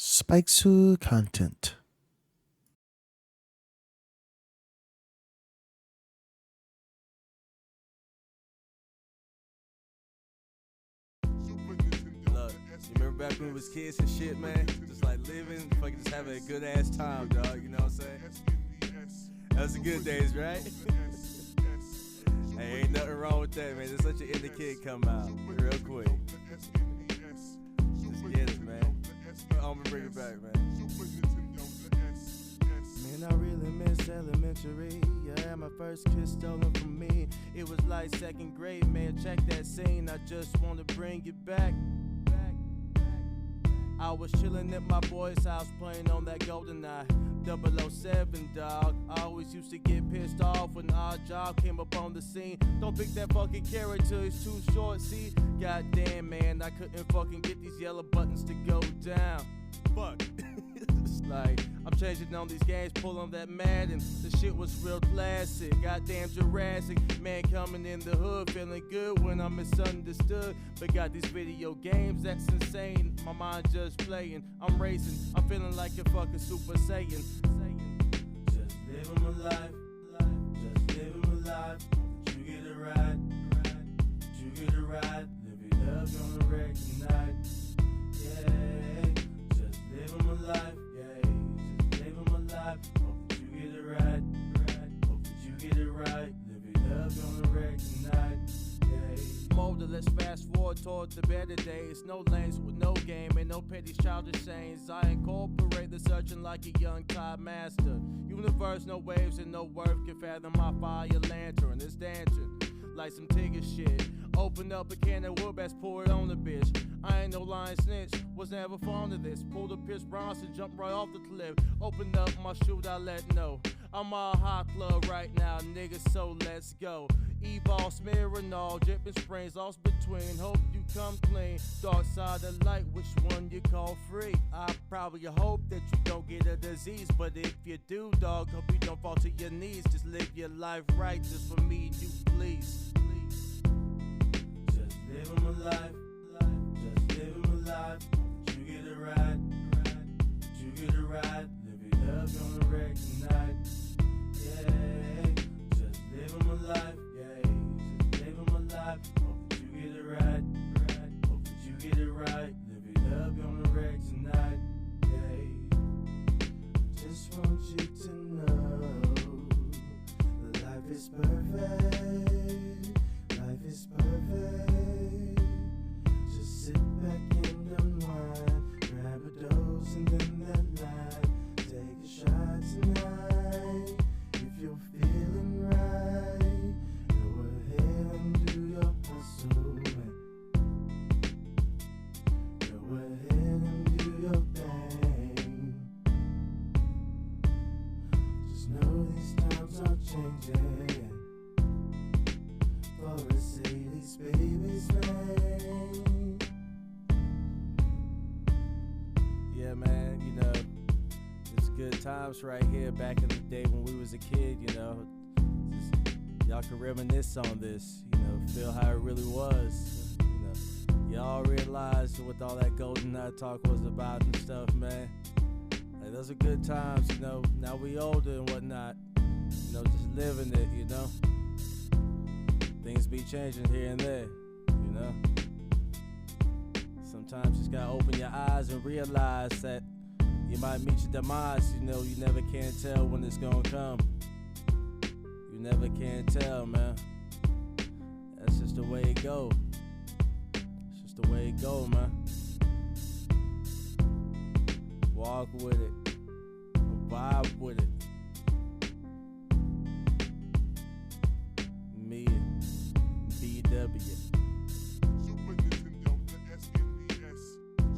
Spikesu content. Look, you remember back when we was kids and shit, man? Just like living, fucking just having a good ass time, dog. You know what I'm saying? That was the good days, right? Hey, ain't nothing wrong with that, man. There's such an indie kid come out real quick. Just get it, man. I'm gonna bring it back, man. Man, I really miss elementary. Yeah, my first kiss stolen from me. It was like second grade, man. Check that scene. I just wanna bring it back. I was chillin' at my boy's house playing on that GoldenEye 007, dog. I always used to get pissed off when Odd Job came up on the scene. Don't pick that fucking character, he's too short, see? Goddamn, man, I couldn't fucking get these yellow buttons to go down. Fuck. It's like, I'm changing on these games, pulling that Madden. The shit was real classic, goddamn Jurassic. Man coming in the hood, feeling good when I'm misunderstood. But got these video games, that's insane. My mind just playing, I'm racing. I'm feeling like a fucking Super Saiyan. Just living my life, just living my life. You get a ride, you get a ride. Live it up on the wreck tonight. Yeah, just living my life. Yeah, just living my life. Hope that you get it right. Hope that you get it right. Live it up on the wreck tonight. Yeah. Molder, let's fast forward toward the better days. No lanes with no game and no petty childish sayings. I incorporate the searching like a young Todd Master. Universe, no waves and no worth can fathom my fire lantern. It's dancing like some Tigger shit. Open up a can of wood bats, pour it on the bitch. I ain't no lying snitch, was never fond of this. Pulled a Pierce Bronson, jump right off the cliff. Open up my shoot, I let know. I'm all hot club right now, niggas, so let's go. E-ball, smearing all, dripping springs, lost between. Hope you come clean. Dark side of light, which one you call free? I probably hope that you don't get a disease, but if you do, dog, hope you don't fall to your knees. Just live your life right, just for me and you, please. Just living my life, just living my life. You get it right, you get it right. Live it up on the wreck tonight. Yeah, just living my life. Yeah, just living my life. Hope that you get it right, hope that you get it right. Live it up on the wreck tonight. Yeah, just want you to know that life is perfect. Life is perfect. Just sit back and unwind. Grab a dose and then that line. Take a shot tonight. If you're feeling right, go ahead and do your hustle. Go ahead and do your thing. Just know these times are changing. For a Sadie's baby's name. Yeah, man, you know, it's good times right here back in the day when we was a kid, you know. Just, y'all can reminisce on this, you know, feel how it really was. You know, y'all realize what all that GoldenEye talk was about and stuff, man. Like, those are good times, you know. Now we older and whatnot, you know, just living it, you know. Things be changing here and there, you know. Sometimes you just gotta open your eyes and realize that you might meet your demise, you know. You never can tell when it's gonna come. You never can tell, man. That's just the way it go. It's just the way it go, man. Walk with it. Vibe with it. Me and BW. Super Nintendo, the SNES.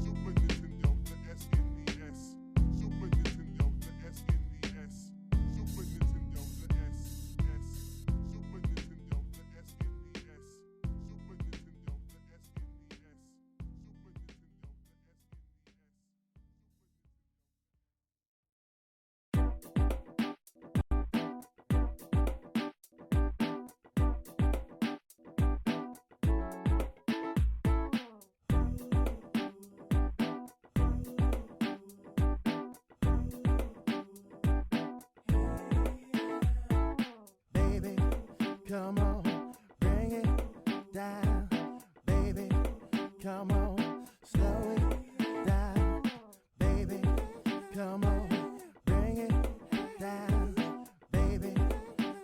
Super Nintendo, the SNES. Super Nintendo, the SNES. Super Nintendo, the SNES. Super Nintendo, the SNES. Super Nintendo, the SNES. Super Nintendo, the SNES. come on, bring it down, baby, come on, slow it down, baby, come on, bring it down, baby,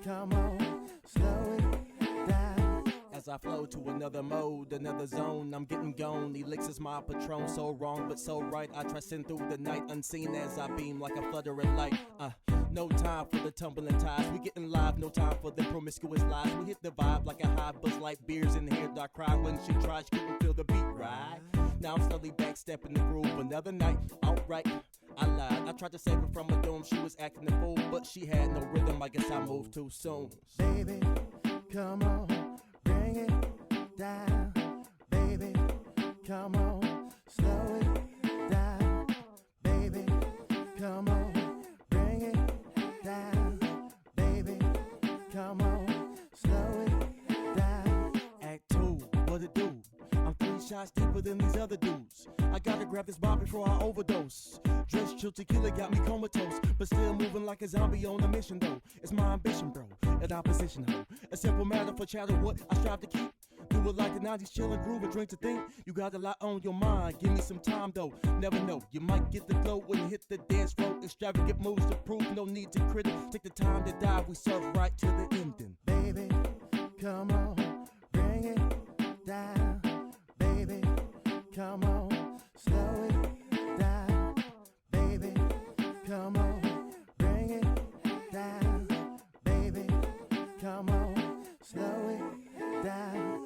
come on, slow it down. As I flow to another mode, another zone, I'm getting gone. Elixir's my patron, so wrong but so right. I transcend through the night, unseen as I beam like a fluttering light. No time for the tumbling tides. We getting live, no time for the promiscuous lies. We hit the vibe like a high buzz light. Beers in here, I cry when she tried. She couldn't feel the beat right. Now I'm slowly backstepping the groove. Another night, alright. I lied. I tried to save her from a doom. She was acting a fool, but she had no rhythm. I guess I moved too soon. Baby, come on, bring it down. Baby, come on, slow it down. Baby, come on. Come on, slow it down. Act 2, what it do? I'm 3 shots deeper than these other dudes. I gotta grab this bar before I overdose. Dress chill tequila got me comatose, but still moving like a zombie on a mission though. It's my ambition, bro, an opposition hoe. A simple matter for chatter, what I strive to keep. Do it like the 90s, chillin', groove and drink to think. You got a lot on your mind, give me some time though. Never know, you might get the flow when you hit the dance floor. Extravagant moves to prove, no need to critic. Take the time to dive, we surf right to the ending. Baby, come on, bring it down. Baby, come on, slow it down. Baby, come on, bring it down. Baby, come on, slow it down.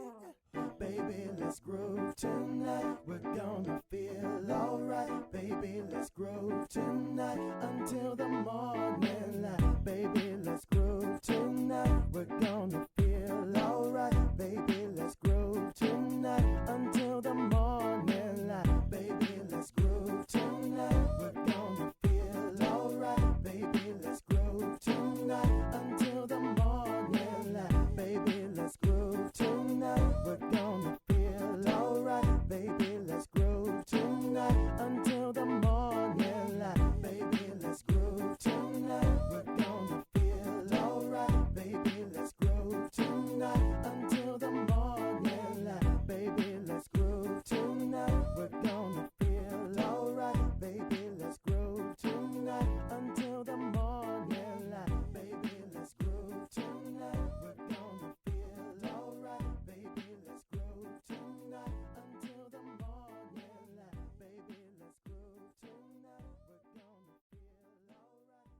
Baby, let's groove tonight. We're gonna feel alright. Baby, let's groove tonight until the morning light. Baby, let's groove tonight. We're gonna feel alright. Baby, let's groove tonight until the morning light. Baby, let's groove tonight. We're gonna feel alright. Baby, let's groove tonight until the morning light. Baby, let's groove tonight. We're gonna feel alright. Baby, let's groove tonight until the morning light. Baby, let's groove tonight. We're gonna feel alright. Baby, let's groove tonight until the morning light. Baby, let's groove tonight. We're gonna feel alright. Baby, let's groove tonight until the morning light. Baby, let's groove tonight. We're gonna feel alright. Baby, let's groove tonight until the morning light. Baby, let's groove tonight. We're gonna feel alright.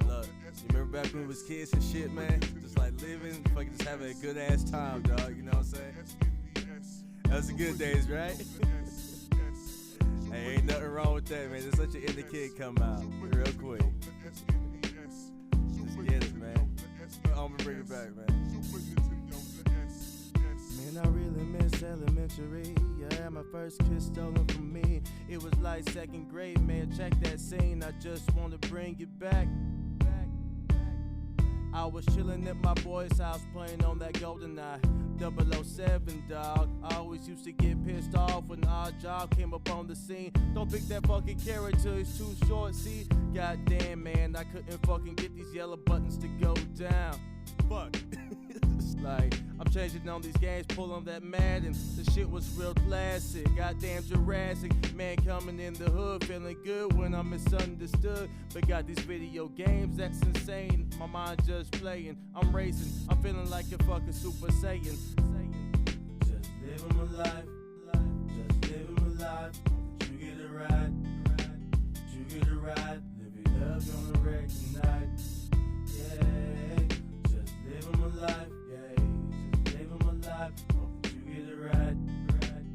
Look, you remember back when we was kids and shit, man? Just like living, fucking just having a good ass time, dog. You know what I'm saying? That was the good days, right? Hey, ain't nothing wrong with that, man. There's such an indie kid come out real quick. Just get it, man. I'm gonna bring it back, man. Man, I really miss elementary. Yeah, my first kiss stolen from me. It was like 2nd grade, man. Check that scene. I just wanna bring it back. I was chillin' at my boy's house playing on that golden eye 007, dog. I always used to get pissed off when Archon came up on the scene. Don't pick that fucking character, it's too short, see? Goddamn, man, I couldn't fucking get these yellow buttons to go down. Fuck. It's like, I'm changing on these games, pull on that Madden. The shit was real classic, goddamn Jurassic. Man coming in the hood, feeling good when I'm misunderstood. But got these video games, that's insane. My mind just playing, I'm racing. I'm feeling like a fucking Super Saiyan. Just living my life, just living my life. You get a ride, you get a ride. Live it up on a wreck tonight. Yeah, just living my life, yeah, just living my life. Hope that you get it right,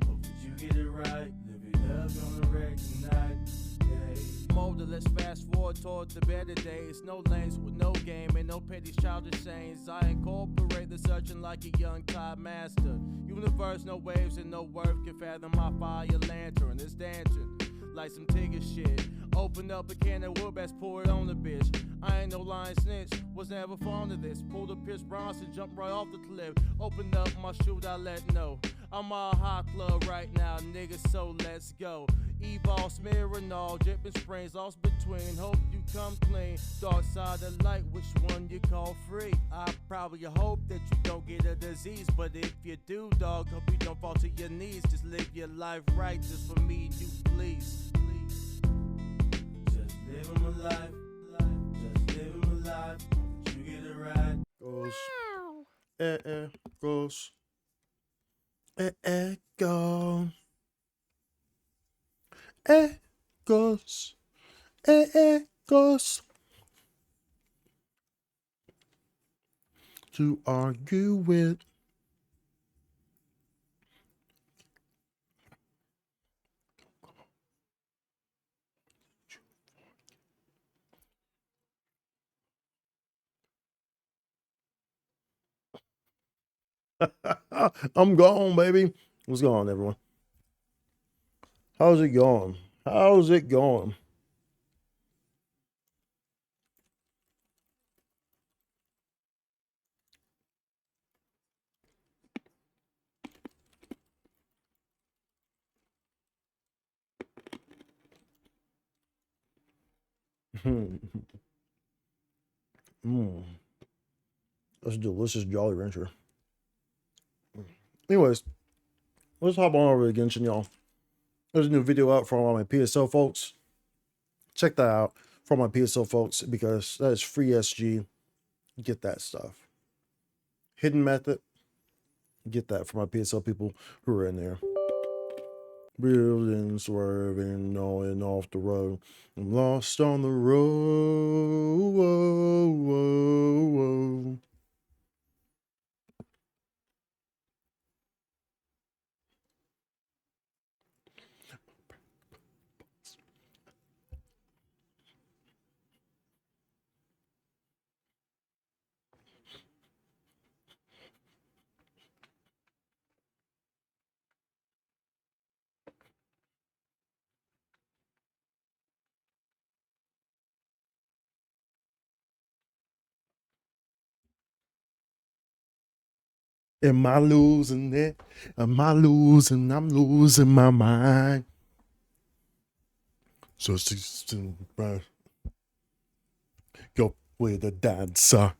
hope that you get it right. Live it up on the wreck tonight, yeah. Molder, let's fast forward toward the better days. No lanes with no game and no petty childish sayings. I incorporate the searching like a young Todd Master. Universe, no waves and no worth can fathom my fire lantern. It's dancing like some Tigger shit. Open up a can of wood, best pour it on the bitch. I ain't no lying snitch, was never fond of this. Pulled a Pierce Bronson, jumped right off the cliff. Opened up my chute, I let know. I'm all hot club right now, nigga, so let's go. E-ball, smearing all, dripping springs, lost but between. Hope you come clean. Dark side of light, which one you call free? I probably hope that you don't get a disease, but if you do, dog, hope you don't fall to your knees. Just live your life right, just for me and you, please. Just living my life, just living my life. You get it right. Goes. Goes. Go. Goes. Goes. To argue with. I'm gone, baby. What's going on, everyone? How's it going? How's it going? That's a delicious Jolly Rancher. Anyways, let's hop on over to Genshin, y'all. There's a new video out for all my PSO folks. Check that out for my PSO folks because that is free SG. Get that stuff. Hidden method. Get that for my PSO people who are in there. Building, swerving, on off the road. I'm lost on the road. Whoa, whoa, whoa. Am I losing it? Am I losing? I'm losing my mind. So go with the dancer.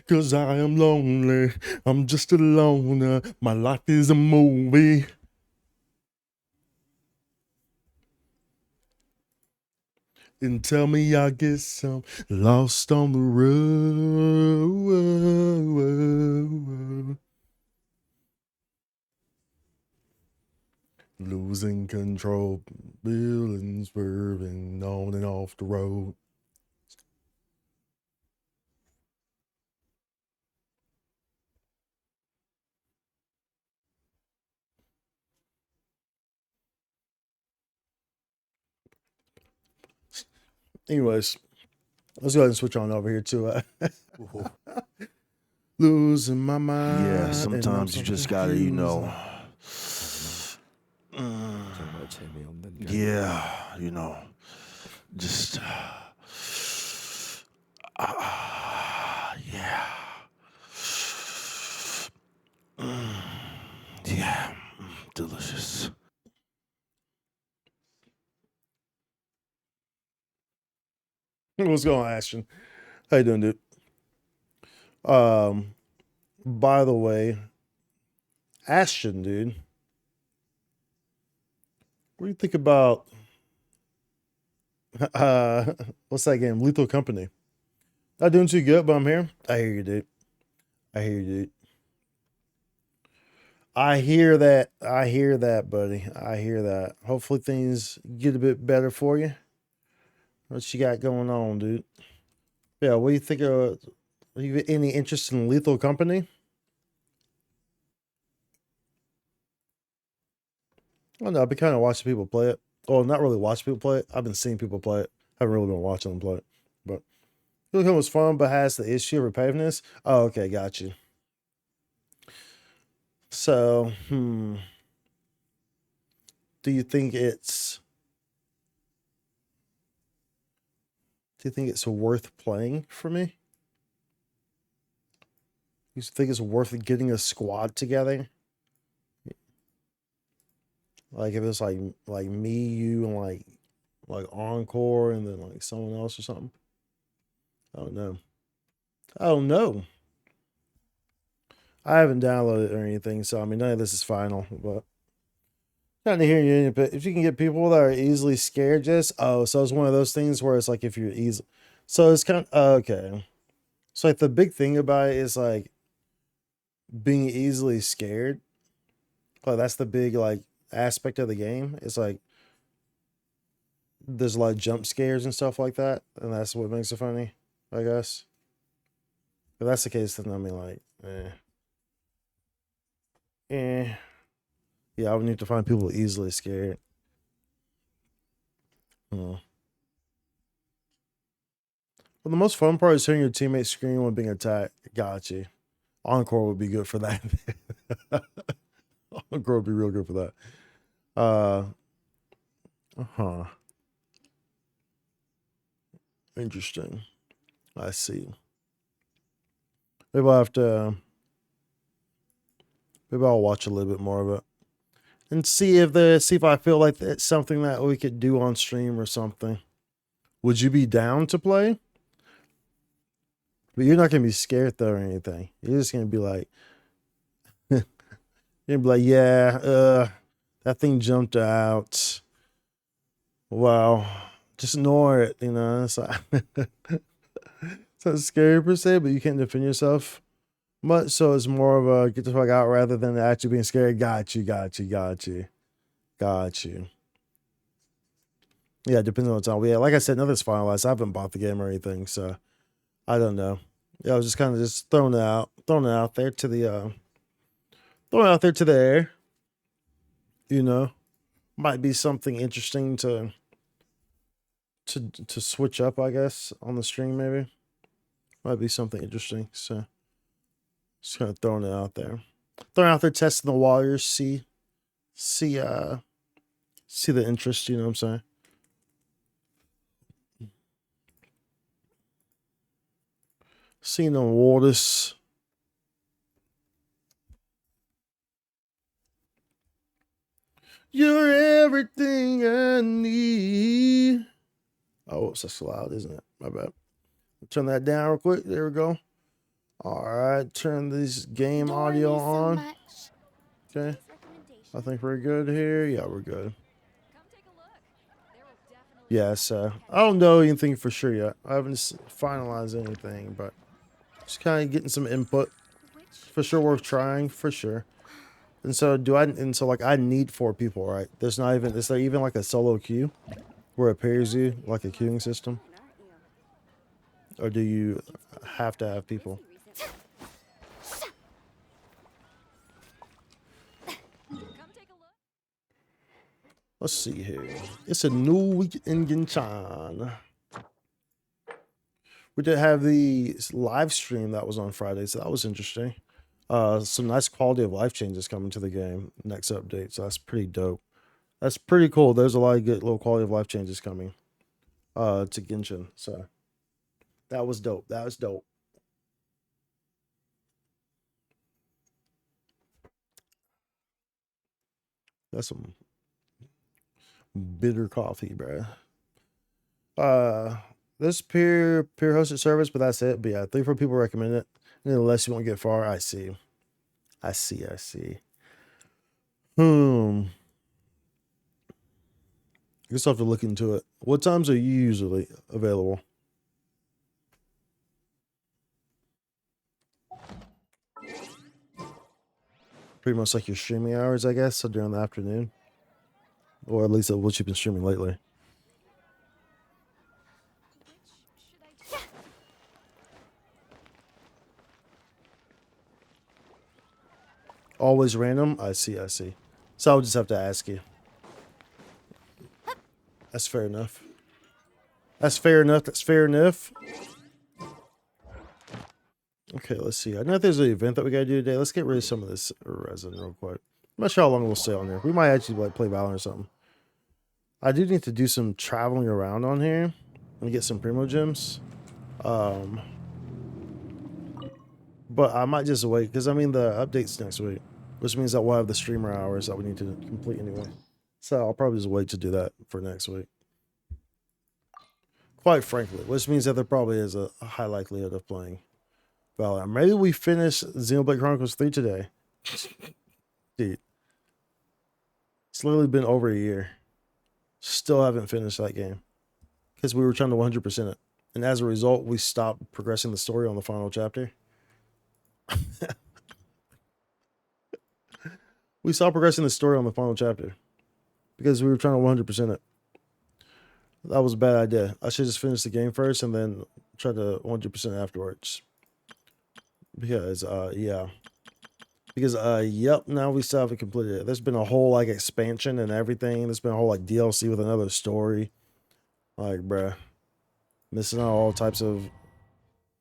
Cause I am lonely. I'm just a loner. My life is a movie. And tell me I get some lost on the road. Losing control, building, swerving on and off the road. Anyways, let's go ahead and switch on over here to losing my mind. Yeah, sometimes you just gotta, you know. Yeah, you know, just yeah. Yeah, delicious. What's going on, Ashton? How you doing, dude? By the way, Ashton, dude, what do you think about what's that game? Lethal Company. Not doing too good, but I'm here. I hear you, dude. I hear you, dude. I hear that. I hear that, buddy. I hear that. Hopefully things get a bit better for you. What you got going on, dude? Yeah, what do you think of you any interest in Lethal Company? Oh no, I've been kind of watching people play it. Well, not really watching people play it. I've been seeing people play it. Haven't really been watching them play it. But Lethal Company was fun, but has the issue of repetitiveness. Oh, okay, got you. So, do you think it's worth playing for me? You think it's worth getting a squad together? Like if it's like me, you, and like Encore, and then like someone else or something. I don't know. I don't know. I haven't downloaded it or anything, so I mean none of this is final, but not to hear you. But if you can get people that are easily scared, just so it's one of those things where it's like if you're easy, so it's kind of okay. So like the big thing about it is like being easily scared. Like that's the big like aspect of the game. It's like there's a lot of jump scares and stuff like that, and that's what makes it funny, I guess. If that's the case, then I mean like, yeah, I would need to find people easily scared. Well, the most fun part is hearing your teammates scream when being attacked. Got you. Encore would be good for that. Encore would be real good for that. Huh. Interesting. I see. Maybe I'll have to. Maybe I'll watch a little bit more of it and see if I feel like it's something that we could do on stream or something. Would you be down to play? But you're not gonna be scared though or anything. You're just gonna be like, you're gonna be like, yeah, that thing jumped out. Wow, just ignore it. You know, it's like it's not scary per se, but you can't defend yourself much. So it's more of a get the fuck out rather than actually being scared. Got you. Yeah, depending on the time. Yeah, like I said, nothing's finalized. I haven't bought the game or anything, so I don't know. Yeah, I was just kind of just throwing it out there to the air. You know, might be something interesting to switch up, I guess, on the stream. Maybe might be something interesting. So just kind of throwing it out there, testing the waters, see the interest. You know what I'm saying? Seeing the waters. You're everything I need. Oh, it's so loud, isn't it? My bad. Turn that down real quick. There we go. All right, turn this game audio on. Okay. I think we're good here. Yeah, we're good. Yes, I don't know anything for sure yet. I haven't finalized anything, but just kind of getting some input. For sure, worth trying. For sure. And so like I need 4 people, right? Is there even like a solo queue where it pairs you like a queuing system? Or do you have to have people? Let's see here. It's a new week in Genshin. We did have the live stream that was on Friday, so that was interesting. Some nice quality of life changes coming to the game next update, so that's pretty dope. That's pretty cool. There's a lot of good little quality of life changes coming to Genshin, so that was dope. That's some bitter coffee, bro. This peer hosted service, but that's it. But yeah, 3 4 people recommend it. And unless you won't get far, I see. I guess I'll have to look into it. What times are you usually available? Pretty much like your streaming hours, I guess, so during the afternoon. Or at least what you've been streaming lately. Always random? I see. So I'll just have to ask you. That's fair enough. Okay, let's see. I know there's an event that we gotta do today. Let's get rid of some of this resin real quick. I'm not sure how long we'll stay on here. We might actually like play Valorant or something. I do need to do some traveling around on here and get some Primo gems. But I might just wait because I mean the update's next week, which means that we'll have the streamer hours that we need to complete anyway. So I'll probably just wait to do that for next week. Quite frankly, which means that there probably is a high likelihood of playing Valorant. Maybe we finish Xenoblade Chronicles 3 today. Dude, it's literally been over a year. Still haven't finished that game because we were trying to 100% it. And as a result, we stopped progressing the story on the final chapter. We stopped progressing the story on the final chapter because we were trying to 100% it. That was a bad idea. I should just finish the game first and then try to 100% afterwards. Because, yeah. Because, yep, now we still haven't completed it. There's been a whole, like, expansion and everything. There's been a whole, like, DLC with another story. Like, bruh. Missing out all types of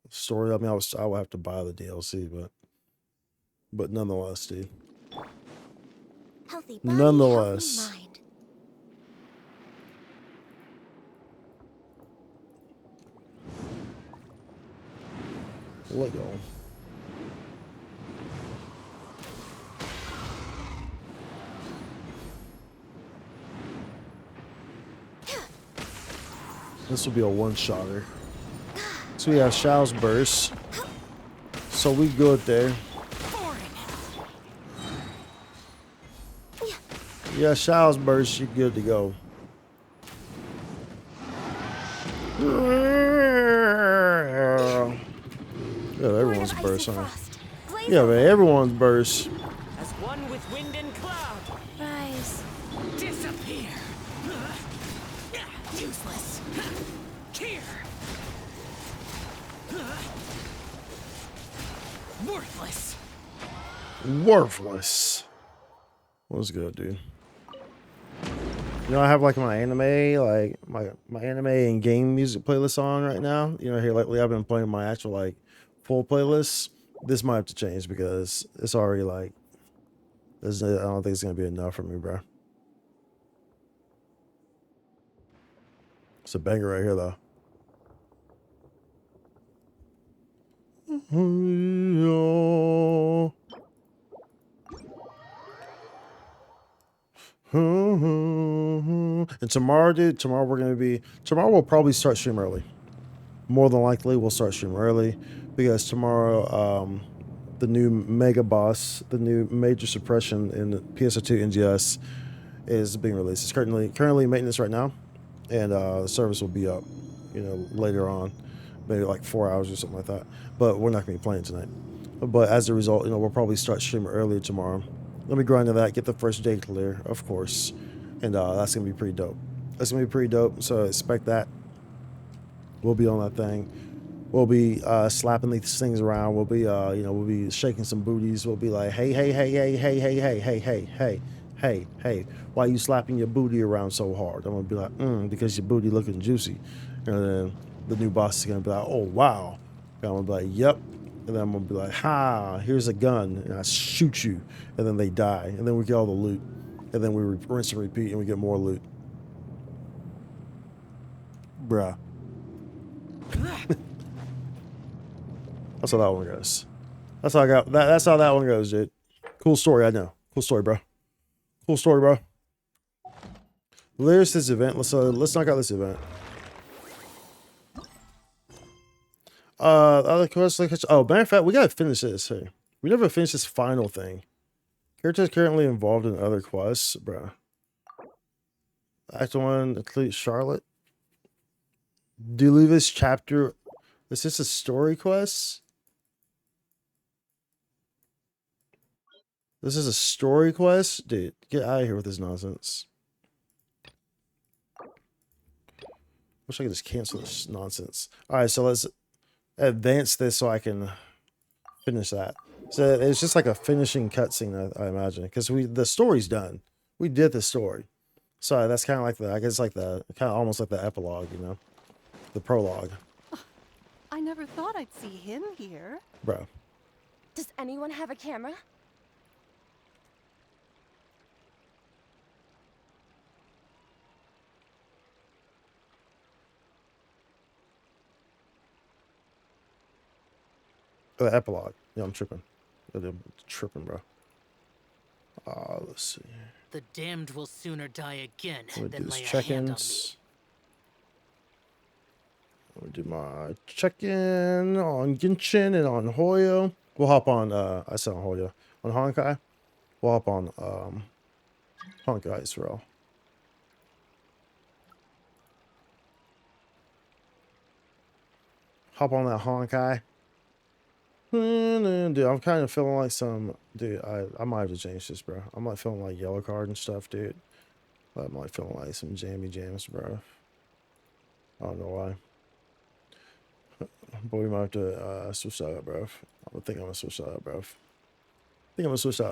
story. I mean, I would have to buy the DLC, but nonetheless, dude. Healthy body, Nonetheless. healthy mind. Let go. This will be a one-shotter. So we have Shao's burst. So we good there. Yeah, Shao's burst, you're good to go. Yeah, everyone's burst, huh? Yeah, man, everyone's burst. As one with wind and cloud. Rise. Disappear. Useless. Here. Worthless. Worthless. What's good, dude? You know, I have like my anime, like my anime and game music playlist on right now. You know, here lately I've been playing my actual like full playlist. This might have to change because it's already like, I don't think it's gonna be enough for me, bro. It's a banger right here, though. And tomorrow, dude, tomorrow we'll probably start stream early. More than likely, we'll start stream early because tomorrow, the new mega boss, the new major suppression in PS2 NGS is being released. It's currently in maintenance right now, and the service will be up, you know, later on, maybe like 4 hours or something like that. But we're not gonna be playing tonight. But as a result, you know, we'll probably start streaming earlier tomorrow. Let me grind to that, get the first day clear, of course, and that's gonna be pretty dope. That's gonna be pretty dope. So expect that. We'll be on that thing. We'll be slapping these things around. We'll be, you know, we'll be shaking some booties. We'll be like, hey, hey, hey, hey, hey, hey, hey, hey, hey, hey, hey, hey, why are you slapping your booty around so hard? I'm gonna be like, because your booty looking juicy. And then the new boss is gonna be like, oh wow. And I'm gonna be like, yep. And then I'm gonna be like, ha, here's a gun, and I shoot you, and then they die, and then we get all the loot, and then we rinse and repeat, and we get more loot. Bruh. That's how that one goes. That's how I got that. That's how that one goes, dude. Cool story, I know. Cool story, bro. Cool story, bro. There's this event. Let's knock out this event. Other quests. Oh, matter of fact, we gotta finish this. Hey, we never finished this final thing. Characters currently involved in other quests, bro. Act 1, complete Charlotte. Do you leave this chapter? Is this a story quest? This is a story quest? Dude, get out of here with this nonsense. Wish I could just cancel this nonsense. Alright, so let's advance this so I can finish that. So it's just like a finishing cutscene, I imagine. Because the story's done. We did the story. So that's kind of like I guess like kind of almost like the epilogue, you know? The prologue. I never thought I'd see him here. Bro. Does anyone have a camera? The epilogue. Yeah, I'm tripping. I'm tripping, bro. Let's see. The damned will sooner die again I'm gonna do than this lay a hand on me. check-ins. I'm gonna do my check-in on Genshin and on Hoyo. We'll hop on. I said on Hoyo. On Honkai. We'll hop on Honkai as well. Hop on that Honkai. Dude, I'm kind of feeling like some... Dude, I might have to change this, bro. I'm like feeling like yellow card and stuff, dude. I'm like feeling like some jammy jams, bro. I don't know why. But we might have to switch that up, bro. I think I'm gonna switch that up,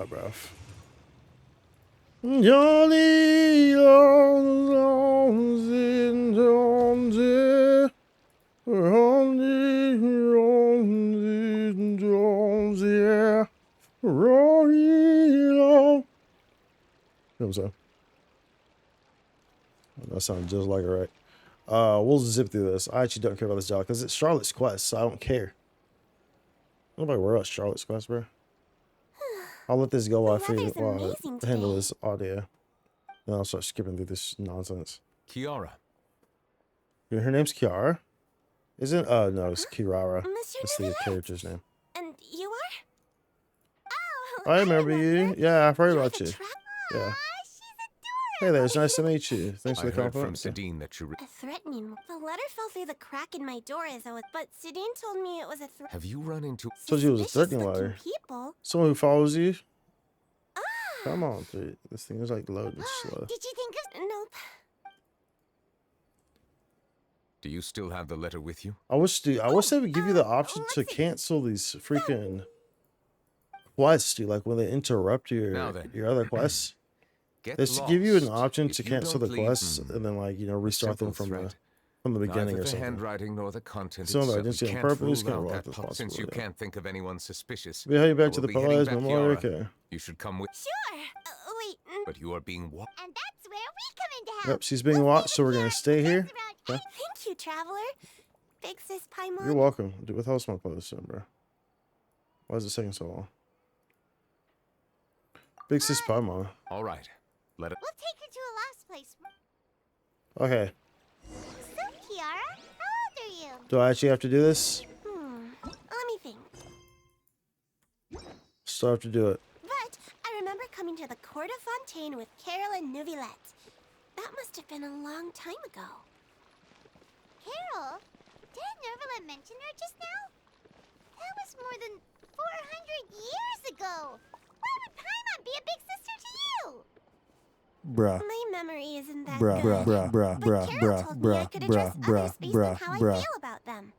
bro. Johnny Jones in Jones, yeah. You know what I'm saying? That sounds just like it, right? We'll zip through this. I actually don't care about this job because it's Charlotte's Quest, so I don't care. Nobody worry about Charlotte's Quest, bro. I'll let this go while I handle this audio. Then I'll start skipping through this nonsense. Kiara. Her name's Kiara? Isn't no, it's Kirara. Monsieur That's the character's name. And you are? Oh, I remember you. Yeah, I've heard about you. Yeah. She's Hey there, it's nice to meet you. Thanks for I the heard from compliment. Sidine that you... a threatening. The letter fell through the crack in my door as I was, but Sidine told me it was a threat. Have you run into... Told you it was a threatening letter. People. Someone who follows you? Ah. Come on, dude. This thing is like loading slow. Did you think of? Nope. Do you still have the letter with you? I wish they would give you the option to cancel these freaking quests, dude. Like when they interrupt Now then. your other quests. Get They should give you an lost. option If to you cancel the don't leave, quests and then like, you know, restart them simple from threat. the beginning Neither or the something. handwriting nor the content Some of the itself. identity You and can't purpose rule can out roll that out this since possible, you yeah. can't think of anyone suspicious. We head you back I to will the be heading Palais back, Memorial. Kiara. Okay. You should come with... Sure. Wait. But you are being what? And that's where we come into help. Yep, she's being watched, so we're gonna stay here. Thank you, traveler. Big sis Paimon. You're welcome. Dude, with house my clothes soon, bro. Why is it taking so long? Big sis Paimon. All right. Let it... We'll take her to a last place. Okay. So, Kiara, how old are you? Do I actually have to do this? Let me think. Still have to do it. But I remember coming to the court of Fontaine with Carol and Neuvillette. That must have been a long time ago. Carol? Did Neuvillette mention her just now? That was more than 400 years ago. Why would Paimon be a big sister to you? Bruh. My memory isn't that Bruh, good. bruh, But Carol told me I could address others based on how I bruh. feel about them.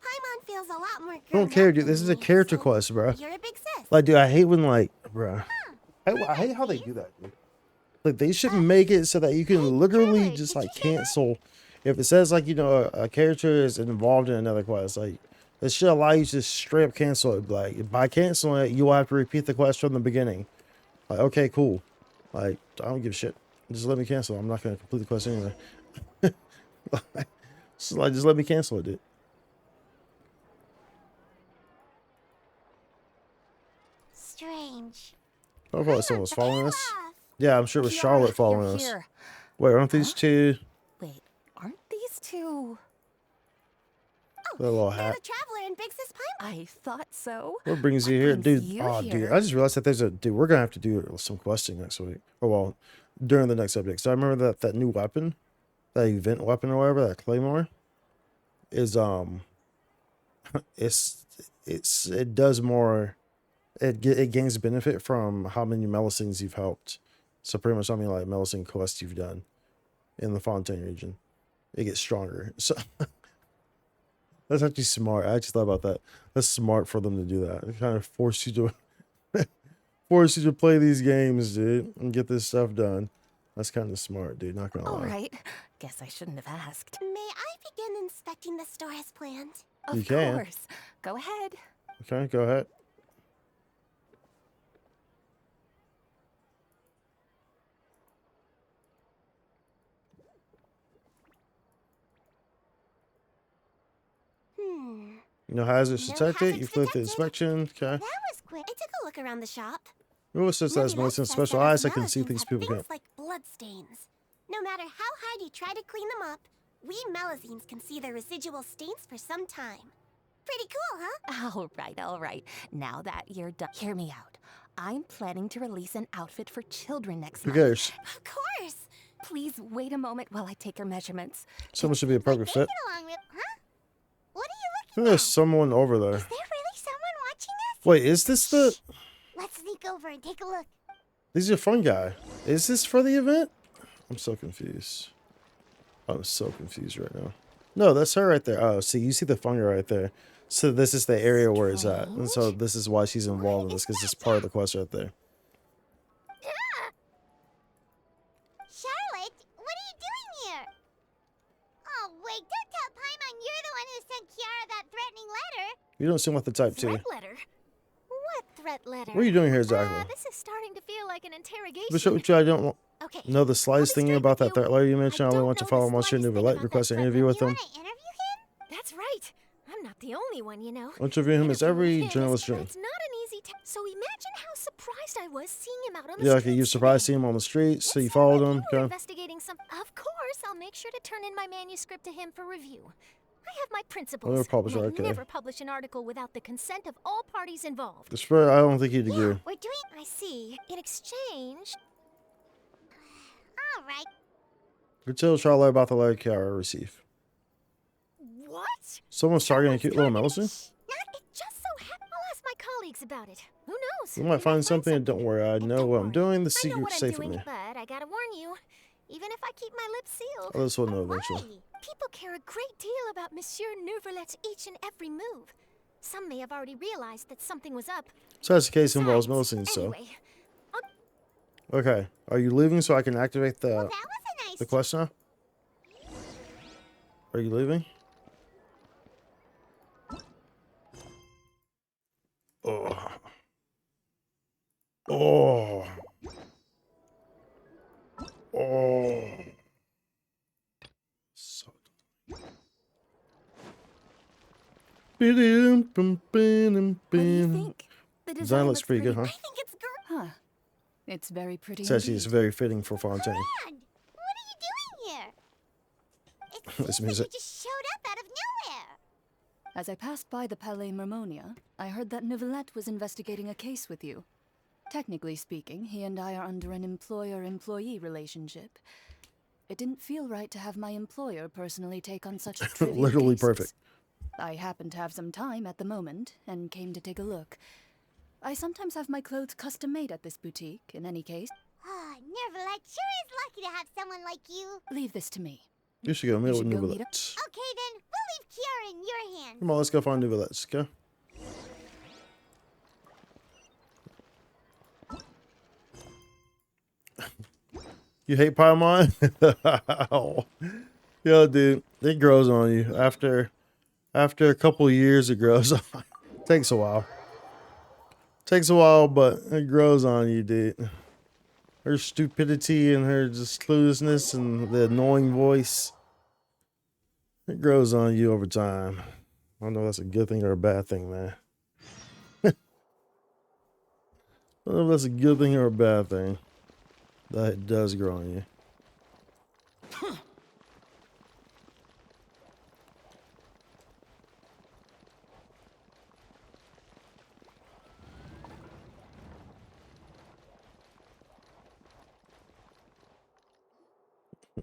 Paimon feels a lot more I don't grown care, up dude. than This is a me, character so quest, bruh. You're a big sis. Like, dude, I hate when, like, bruh. I hate how they do that, dude. Like, they should make it so that you can literally just, like, cancel. If it says, like, you know, a character is involved in another quest, like, it should allow you to just straight up cancel it. Like, by canceling it, you will have to repeat the quest from the beginning. Like, okay, cool. Like, I don't give a shit. Just let me cancel. I'm not going to complete the quest anyway. So, like, just let me cancel it, dude. Strange. I thought someone was following us. Off. Yeah, I'm sure it was Kiara, Charlotte following you're us. here. Wait, aren't these two Wait, aren't these two? the little They're hat? the traveler and big sis Paimon. I thought so. What brings you here, brings dude? you Oh, dude, here? I just realized that there's a dude. We're gonna have to do some questing next week. Oh well, during the next update. So I remember that new weapon, that event weapon or whatever, that claymore, is it does more. It gains benefit from how many Melusines you've helped. So pretty much how many like Melusine quests you've done in the Fontaine region. It gets stronger. So that's actually smart. I actually thought about that. That's smart for them to do that. It kind of force you to play these games, dude, and get this stuff done. That's kind of smart, dude. Not gonna All lie. right. Guess I shouldn't have asked. May I begin inspecting the store as planned? Of You can. course. Go ahead. Okay, go ahead. No hazards No detected. You hazards flew through detected. inspection. Okay. That was quick. I took a look around the shop. Who says that has Nuvilette medicine says special that our eyes? I can see Melazines things have people things can't. like bloodstains. No matter how hard you try to clean them up, we Melazines can see their residual stains for some time. Pretty cool, huh? All right. Now that you're done, hear me out. I'm planning to release an outfit for children next Who month. cares? Of course. Please wait a moment while I take your measurements. Someone should be a perfect They fit. get along real, huh? What are I you think looking there's at? someone over there. Is there really someone watching us? Wait, is this the? Let's sneak over and take a look. These are Fungi. Is this for the event? I'm so confused. I'm so confused right now. No, that's her right there. Oh, see, you see the Fungi right there. So this is the area where it's at, and so this is why she's involved in this because it's part of the quest right there. Charlotte, what are you doing here? Oh, wait, don't tell Paimon you're the one who sent Kiara that threatening letter. You don't seem like the type to. Threat letter? What threat letter? What are you doing here exactly? This is starting to feel like an interrogation. Which I don't Okay. know the slightest thing about that threat letter you mentioned. I only want to follow Monsieur New Nouvellette, request an interview with him. interview him? That's right. I'm not the only one, you know. Interview him is every Interviewing him journalist's is- dream. It's not an easy task. So imagine how surprised I was seeing him out on the Yeah, okay, streets you today. surprised seeing him on the streets, so you It sounded followed like him. you were Okay. investigating some. Of course, I'll make sure to turn in my manuscript to him for review. I have my principles. Another publisher, and I okay. never publish an article without the consent of all parties involved. It's fair, I don't think you'd agree. We're doing. I see. In exchange. All right. You tell Charlotte about the letter Kiara received. What? Someone's targeting a cute little Not. Melissa? It just so happened. I'll ask my colleagues about it. Who knows? You might find something, and don't worry, I know what I'm doing. The I know what secret's I'm safe with doing, me. but I gotta warn you. Even if I keep my lips sealed. Oh, this will know Why? eventually. People care a great deal about Monsieur Nouvelette's each and every move. Some may have already realized that something was up. So that's the case involves Besides, Millicent, so. anyway, Okay, are you leaving so I can activate well, that was a nice. the quest now? Are you leaving? Oh. Oh. Oh. So. What do you think? The Design looks pretty good, huh? I think it's great. Huh. It's very pretty. It's actually indeed. very fitting for Fontaine. What are you doing here? It This seems like you music. just showed up out of nowhere. As I passed by the Palais Mermonia, I heard that Nouvellette was investigating a case with you. Technically speaking, he and I are under an employer-employee relationship. It didn't feel right to have my employer personally take on such trivial Literally cases. perfect. I happen to have some time at the moment and came to take a look. I sometimes have my clothes custom made at this boutique, in any case. Ah, Nervalite sure is lucky to have someone like you. Leave this to me. You should go meet with should go meet Nouvellette. Okay then, we'll leave Kiara in your hands. Come on, let's go find Nouvellette. Let's go. You hate Paimon? Yo, dude, it grows on you. After a couple years, it grows on. Takes a while. Takes a while, but it grows on you, dude. Her stupidity and her just cluelessness and the annoying voice. It grows on you over time. I don't know if that's a good thing or a bad thing, man. I don't know if that's a good thing or a bad thing. That it does grow on you.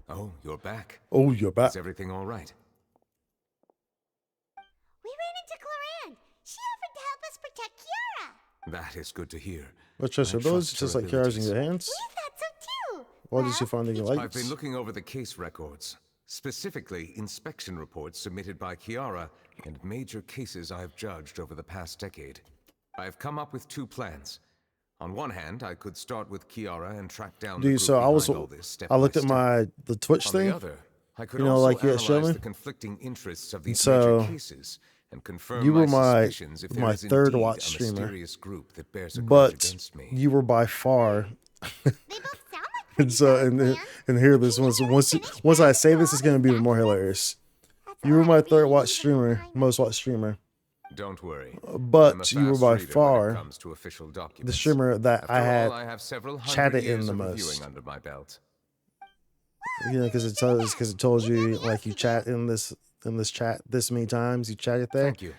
Oh, you're back. Oh, you're back. Is everything all right? We ran into Cloran. She offered to help us protect Kiara. That is good to hear. Let's trust I your abilities, trust just your like Kiara's in abilities. your hands. We thought so too. What did you find in your I've lights? been looking over the case records, specifically inspection reports submitted by Kiara and major cases I've judged over the past decade. I've come up with two plans. On one hand, I could start with Kiara and track down the Dude, group so I was, behind all this step I looked by at step. the Twitch On thing. the other, I could you know, also like you had shown analyze me? the conflicting interests of these So, major cases and confirm you were my- suspicions if there my is third indeed watch a streamer. mysterious group that bears a grudge But against me. you were by far. They both sound like And pretty so, solid plans. and here this once I say this, it's gonna be more hilarious. That's a You were lot my of third reading watch even streamer, time. most watched streamer. Don't worry. I'm a but you were fast by reader when it far comes to official the documents. streamer that After I had all, I have several chatted hundred in years the of most. reviewing under my belt. You know, because it tells you like you chat in this chat this many times. You chatted there. Thank you.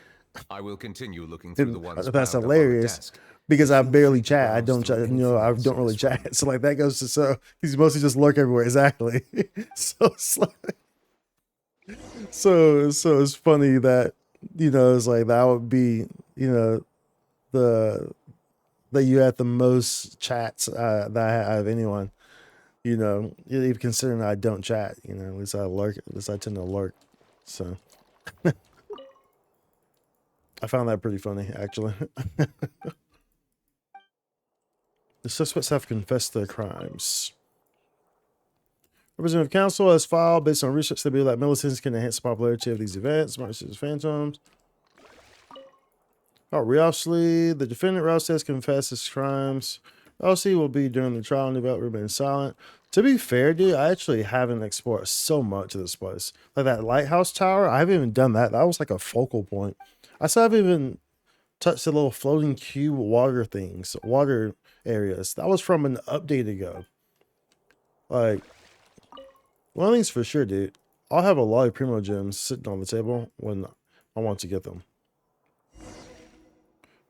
I will continue looking through the ones That's piled up on the hilarious desk. because I Feel barely free to chat. I browse don't through chat. You know, anything I else don't in really this chat. room. So like that goes to he's mostly just lurk everywhere. Exactly. so it's like, so it's funny that it's like that would be the that you had the most chats that I have anyone. Even considering I don't chat. At least I lurk. At least I tend to lurk. So I found that pretty funny, actually. The suspects have confessed their crimes. Representative Council has filed based on research that believe that militants can enhance the popularity of these events. Versus Phantoms. Oh, Rousley. The defendant Rousley has confessed his crimes. Rousley will be during the trial and develop remain silent. To be fair, dude, I actually haven't explored so much of this place. Like that lighthouse tower, I haven't even done that. That was like a focal point. I still haven't even touched the little floating cube water areas. That was from an update ago. Like, one thing's for sure, dude. I'll have a lot of Primo gems sitting on the table when I want to get them.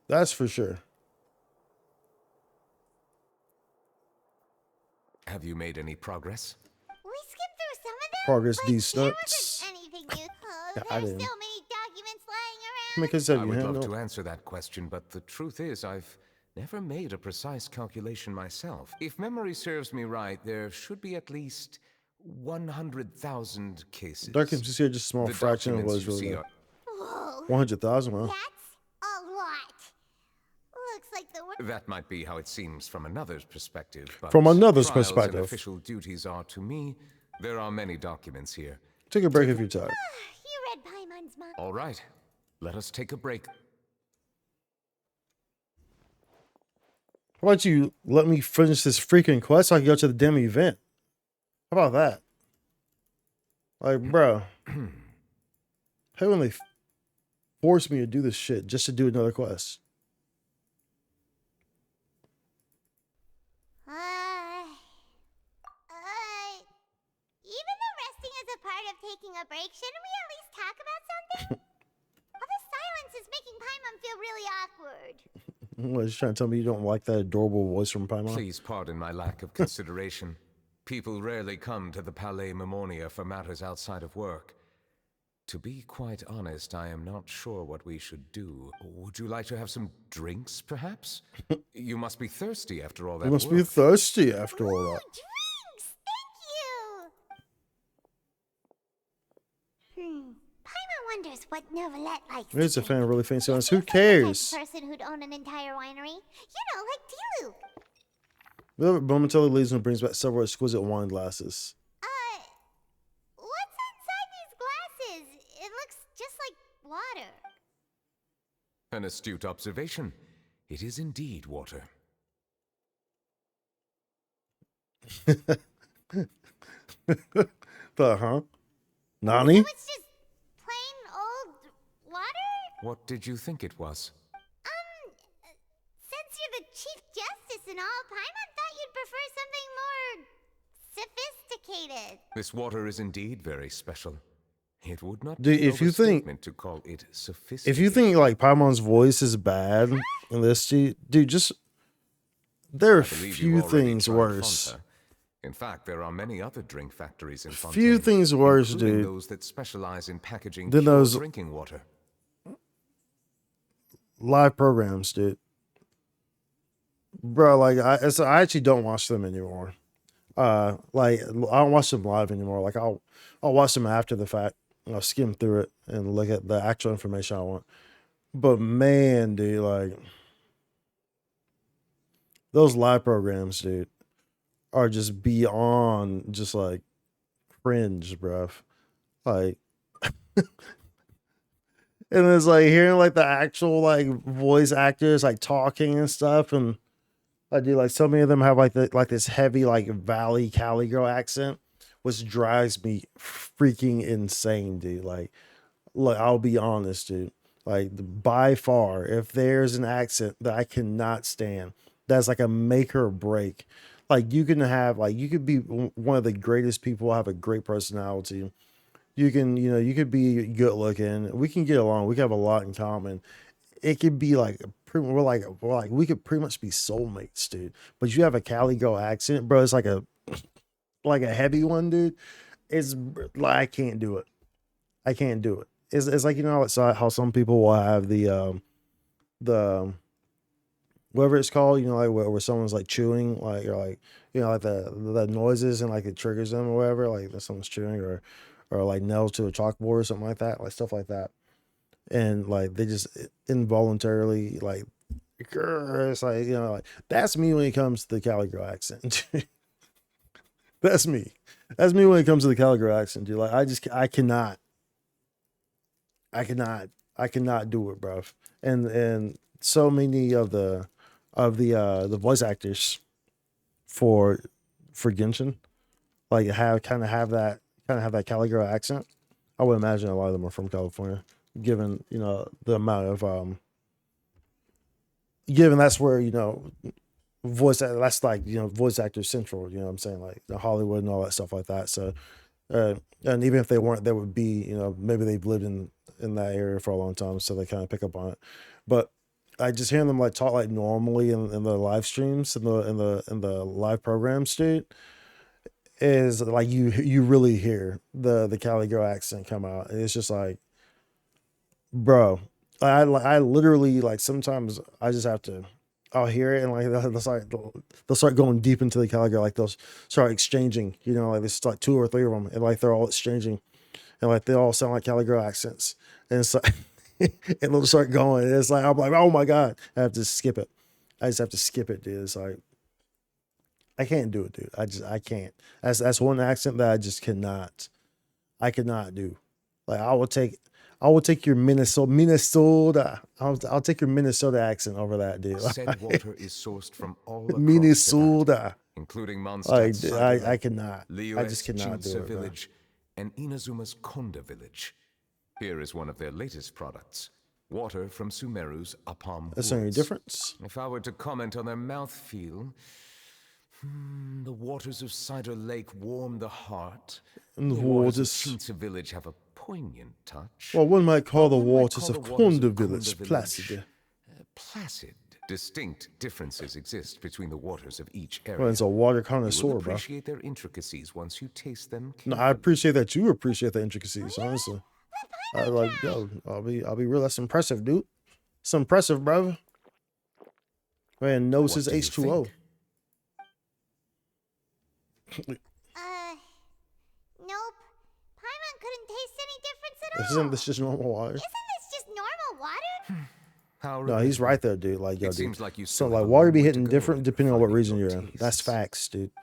That's for sure. Have you made any progress? We skimmed through some of them. Progress but these there nuts. wasn't anything useful. Yeah, I There's didn't. so many documents lying around. Because I have you would love handled? to answer that question, but the truth is I've never made a precise calculation myself. If memory serves me right, there should be at least 100,000 cases. Dark is here just a small The fraction of what documents is you really see there. are 100,000, wow. That's a lot. Looks like the work. That might be how it seems from another's perspective, but From another's trials perspective. and official duties are to me. There are many documents here. Take a break if you're tired. You read Paimon's mind. All right, let us take a break. How about you let me finish this freaking quest so I can go to the damn event? How about that? Like, bro. How when they force me to do this shit just to do another quest? Even though resting is a part of taking a break, shouldn't we at least talk about something? All this silence is making Paimon feel really awkward. What, you trying to tell me you don't like that adorable voice from Paimon? Please pardon my lack of consideration. People rarely come to the Palais Mermonia for matters outside of work. To be quite honest, I am not sure what we should do. Would you like to have some drinks, perhaps? You must be thirsty after all that You must work. be thirsty after all that. Drinks! Thank you! Paimon wonders what Novelette likes. There's a fan really fancy on us. He Who seems like the type of cares? person who'd own an entire winery. You know, like Diluc. Without momentarily leaves and brings back several exquisite wine glasses. What's inside these glasses? It looks just like water. An astute observation. It is indeed water. Nani? So it's just plain old water? What did you think it was? Since you're the Chief Justice and all, Paimon thought you'd prefer something more sophisticated. This water is indeed very special. It would not Dude, be an if you think- overstatement to call it sophisticated. If you think like Paimon's voice is bad in this, dude, just there are I believe few you've already things tried worse. Fonta. In fact, there are many other drink factories in Fontaine. Few things worse, including dude, those that specialize in packaging than pure those drinking water. live programs, dude. Bro, like I actually don't watch them anymore. Like I don't watch them live anymore. Like I'll watch them after the fact. I'll skim through it and look at the actual information I want. But man, dude, like those live programs, dude, are just beyond just like cringe, bruv. Like and it's like hearing like the actual like voice actors like talking and stuff, and I do like so many of them have like this heavy like Valley Cali girl accent, which drives me freaking insane, dude. Like, look, I'll be honest, dude. Like by far, if there's an accent that I cannot stand, that's like a make or break. Like you can have like you could be one of the greatest people, have a great personality. You can, you know, you could be good looking. We can get along. We can have a lot in common. It could be like we're like we could pretty much be soulmates, dude. But you have a Cali girl accent, bro. It's like a heavy one, dude. It's like I can't do it. I can't do it. It's like, you know, it's how some people will have the whatever it's called, you know, like where someone's like chewing, like, or like, you know, like the noises and like it triggers them or whatever, like that someone's chewing or like nails to a chalkboard or something like that, like stuff like that. And like they just involuntarily like grr, it's like, you know, like that's me when it comes to the Cali girl accent. That's me. That's me when it comes to the Cali girl accent, dude. Like I cannot do it, bro. And so many of the voice actors for Genshin like have that Cali girl accent. I would imagine a lot of them are from California, given, you know, the amount of given that's where, you know, that's like, you know, voice actor central, you know what I'm saying, like the Hollywood and all that stuff like that. So and even if they weren't, they would be, you know, maybe they've lived in that area for a long time, so they kind of pick up on it. But I just hearing them like talk like normally in the live streams and the live programs, dude, is like you really hear the Cali girl accent come out, and it's just like, bro, I literally like sometimes I just have to. I'll hear it and like they'll start going deep into the Cali girl, like they'll start exchanging, you know, like there's like 2 or 3 of them, and like they're all exchanging, and like they all sound like Cali girl accents, and it's like and they'll start going, and it's like I'm like, oh my god, I have to skip it. I just have to skip it, dude. It's like I can't do it, dude. I can't. That's one accent that I just cannot. I cannot do. Like I will take your Minnesota. I'll take your Minnesota accent over that, dude. Said water is sourced from all across Minnesota, Nevada, including Mondstadt's I cannot. Leu's I just cannot do Jinsa it, bro. village, and Inazuma's Konda village. Here is one of their latest products: water from Sumeru's Apam That's any Woods. difference? If I were to comment on their mouthfeel, the waters of Cider Lake warm the heart. And the waters waters. of Chinsa village have a poignant touch. Well, one might call the One might waters call of the waters Konda of Village Konda placid. Placid. Distinct differences exist between the waters of each area. Well, it's a water You connoisseur, will bro. appreciate their intricacies once you taste them. No, I appreciate that you appreciate the intricacies. Honestly, I like, yo, I'll be real. That's impressive, dude. It's impressive, bro. Man knows What his do you H2O. think? Nope. Paimon couldn't taste any difference at all. Isn't this just normal water? Isn't this just normal water? How No, he's right there, dude. Like, yo, It dude. seems like you So still have like a water long be way to hitting go different in depending on what refining region your you're in. That's tastes. facts, dude. Hey,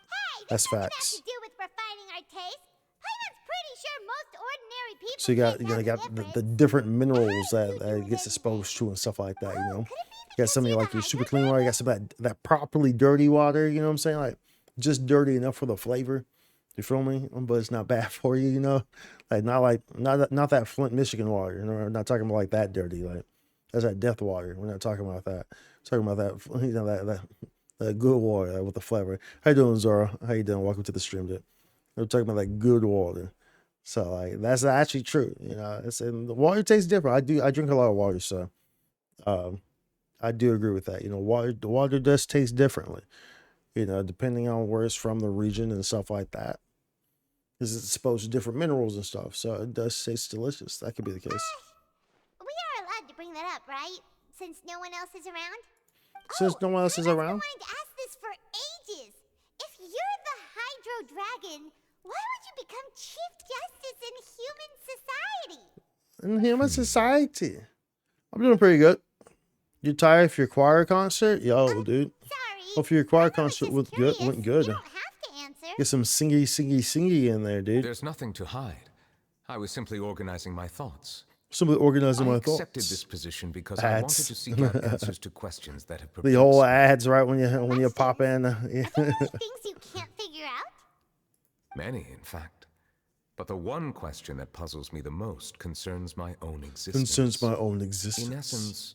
That's this doesn't facts. have to do with refining our taste. Paimon's pretty sure most ordinary people So you got can't tell the different minerals that it gets exposed to and stuff like that, you know. You got some of your, like your super clean water, you got some of that properly dirty water, you know what I'm saying? Like just dirty enough for the flavor. You feel me? But it's not bad for you, you know? Like not that Flint, Michigan water. You know, we're not talking about like that dirty. Like that's that death water. We're not talking about that. We're talking about that, you know, that good water with the flavor. How you doing, Zora? How you doing? Welcome to the stream, dude. We're talking about that good water. So like that's actually true. You know, and the water tastes different. I drink a lot of water, so I do agree with that. You know, the water does taste differently. You know, depending on where it's from, the region and stuff like that. Because it's exposed to different minerals and stuff. So it does taste delicious. That could be the case. We are allowed to bring that up, right? Since no one else is around? Since no one else is I've been around? wanting to ask this for ages. If you're the Hydro Dragon, why would you become Chief Justice in human society? In human society. I'm doing pretty good. You tired for your choir concert? Yo, dude. Sorry. Hope your choir I was concert just went curious. good. Went good. You don't have to answer. Get some singy in there, dude. There's nothing to hide. I was simply organizing my thoughts. Somebody organizing I my accepted thoughts. this position because I wanted Ads. to seek out answers to questions that have The perplexed whole me. ads right when you pop in. Are there really things you can't figure out? Many, in fact. But the one question that puzzles me the most concerns my own existence. Concerns my own existence. In essence,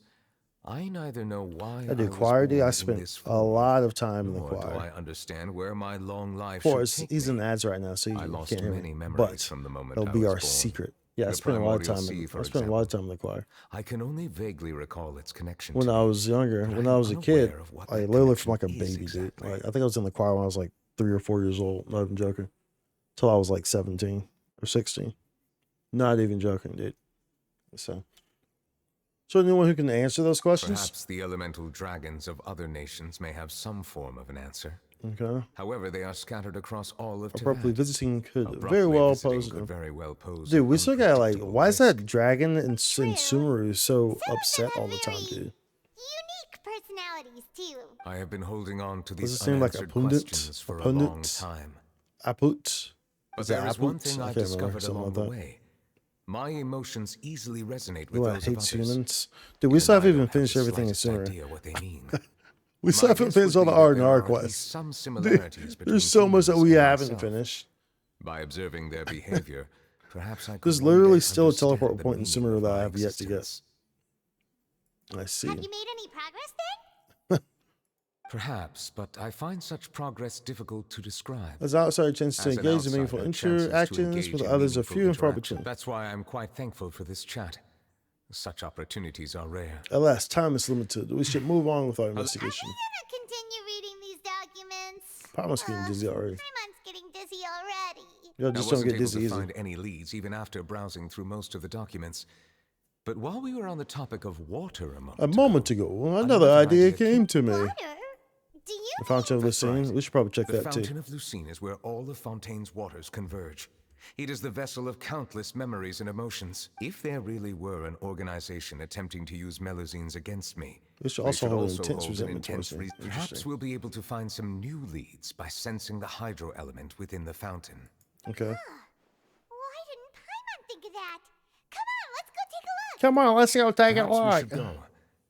I neither know why I did was choir, dude. I born in spent this a form, lot of time in the nor do choir. I understand where my long life Of should course, take he's in me. the ads right now, so you I lost can't hear many me. memories But from the moment it'll I be was our born. secret. Yeah, I The spent a lot of primordial time. sea, I for spent a lot of example. time in the choir. I can only vaguely recall its connection When to I me, was younger, but when I I am was a kid, unaware of what I that literally from like a connection is baby, exactly. dude. Like, I think I was in the choir when I was like 3 or 4 years old. Not even joking. Till I was like 17 or 16. Not even joking, dude. So anyone who can answer those questions? Perhaps the elemental dragons of other nations may have some form of an answer. Okay. However, they are scattered across all of Abruptly Teyvat. visiting could Abruptly very well visiting pose. could very well pose Dude, an we still got like, unpredictable why is risk. that dragon and True. Sumeru so Some of upset them all have the time, very dude? unique personalities too. I have been holding on to Does these it seem like unanswered abundant? questions for a Abundant? long time. Aput? But Is it there is one Aput? thing I I've can't remember, discovered something along like the that. way. My emotions easily resonate with Everyone those of hates others. humans. Dude, we Even still I haven't even don't have finished the everything in slightest Sumeru. idea what they mean. We still My haven't guess finished would all the be that R and there R are at least quests. some Dude, similarities between there's so much that humans we and haven't myself. finished. By observing their behavior, perhaps I could There's one literally day still a understand teleport the point in meaning Sumeru of that I my have yet to get. existence. I see. Have you made any progress then? Perhaps, but I find such progress difficult to describe. As outside chances to As an engage in meaningful outsider, chances to interactions engage with in others are meaningful few and far interaction. between. That's why I'm quite thankful for this chat. Such opportunities are rare. Alas, time is limited. We should move on with our Are we investigation. gonna continue reading these documents? Paimon's getting dizzy already. Paimon's getting dizzy already. Yo, I just don't wasn't get able dizzy to easy. find any leads even after browsing through most of the documents. But while we were on the topic of water A moment ago, another idea came to me. Water? Do you The Fountain of That's Lucine. right. We should probably check The that Fountain too. of Lucine is where all of Fontaine's waters converge. It is the vessel of countless memories and emotions. If there really were an organization attempting to use Melusines against me, We should they also should hold also intense hold an resentment intense towards me. Perhaps Interesting. we'll be able to find some new leads by sensing the hydro element within the fountain. Okay. Why didn't Paimon think of that? Come on, let's go take a look. Come on, let's go take a Perhaps we should look. go.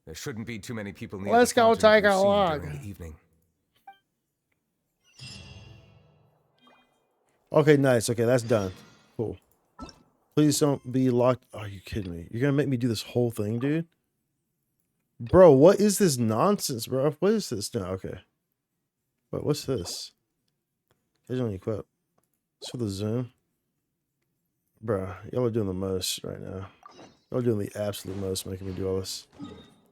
There shouldn't be too many people near Let's the go Fountain of take a Lucine look. during the evening. Okay, nice. Okay, that's done. Cool. Please don't be locked. Are you kidding me? You're gonna make me do this whole thing, dude? Bro, what is this nonsense, bro? What is this now? Okay. But what's this? Occasionally equip. It's for the zoom. Bro, y'all are doing the most right now. Y'all are doing the absolute most making me do all this.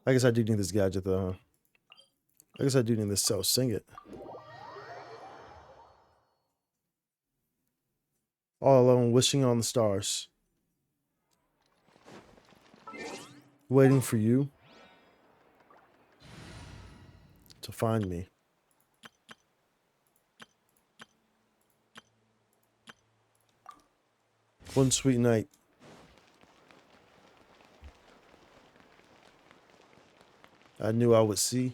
I guess I do need this gadget though, huh? I guess I do need this so sing it. All alone, wishing on the stars. Waiting for you to find me. One sweet night. I knew I would see.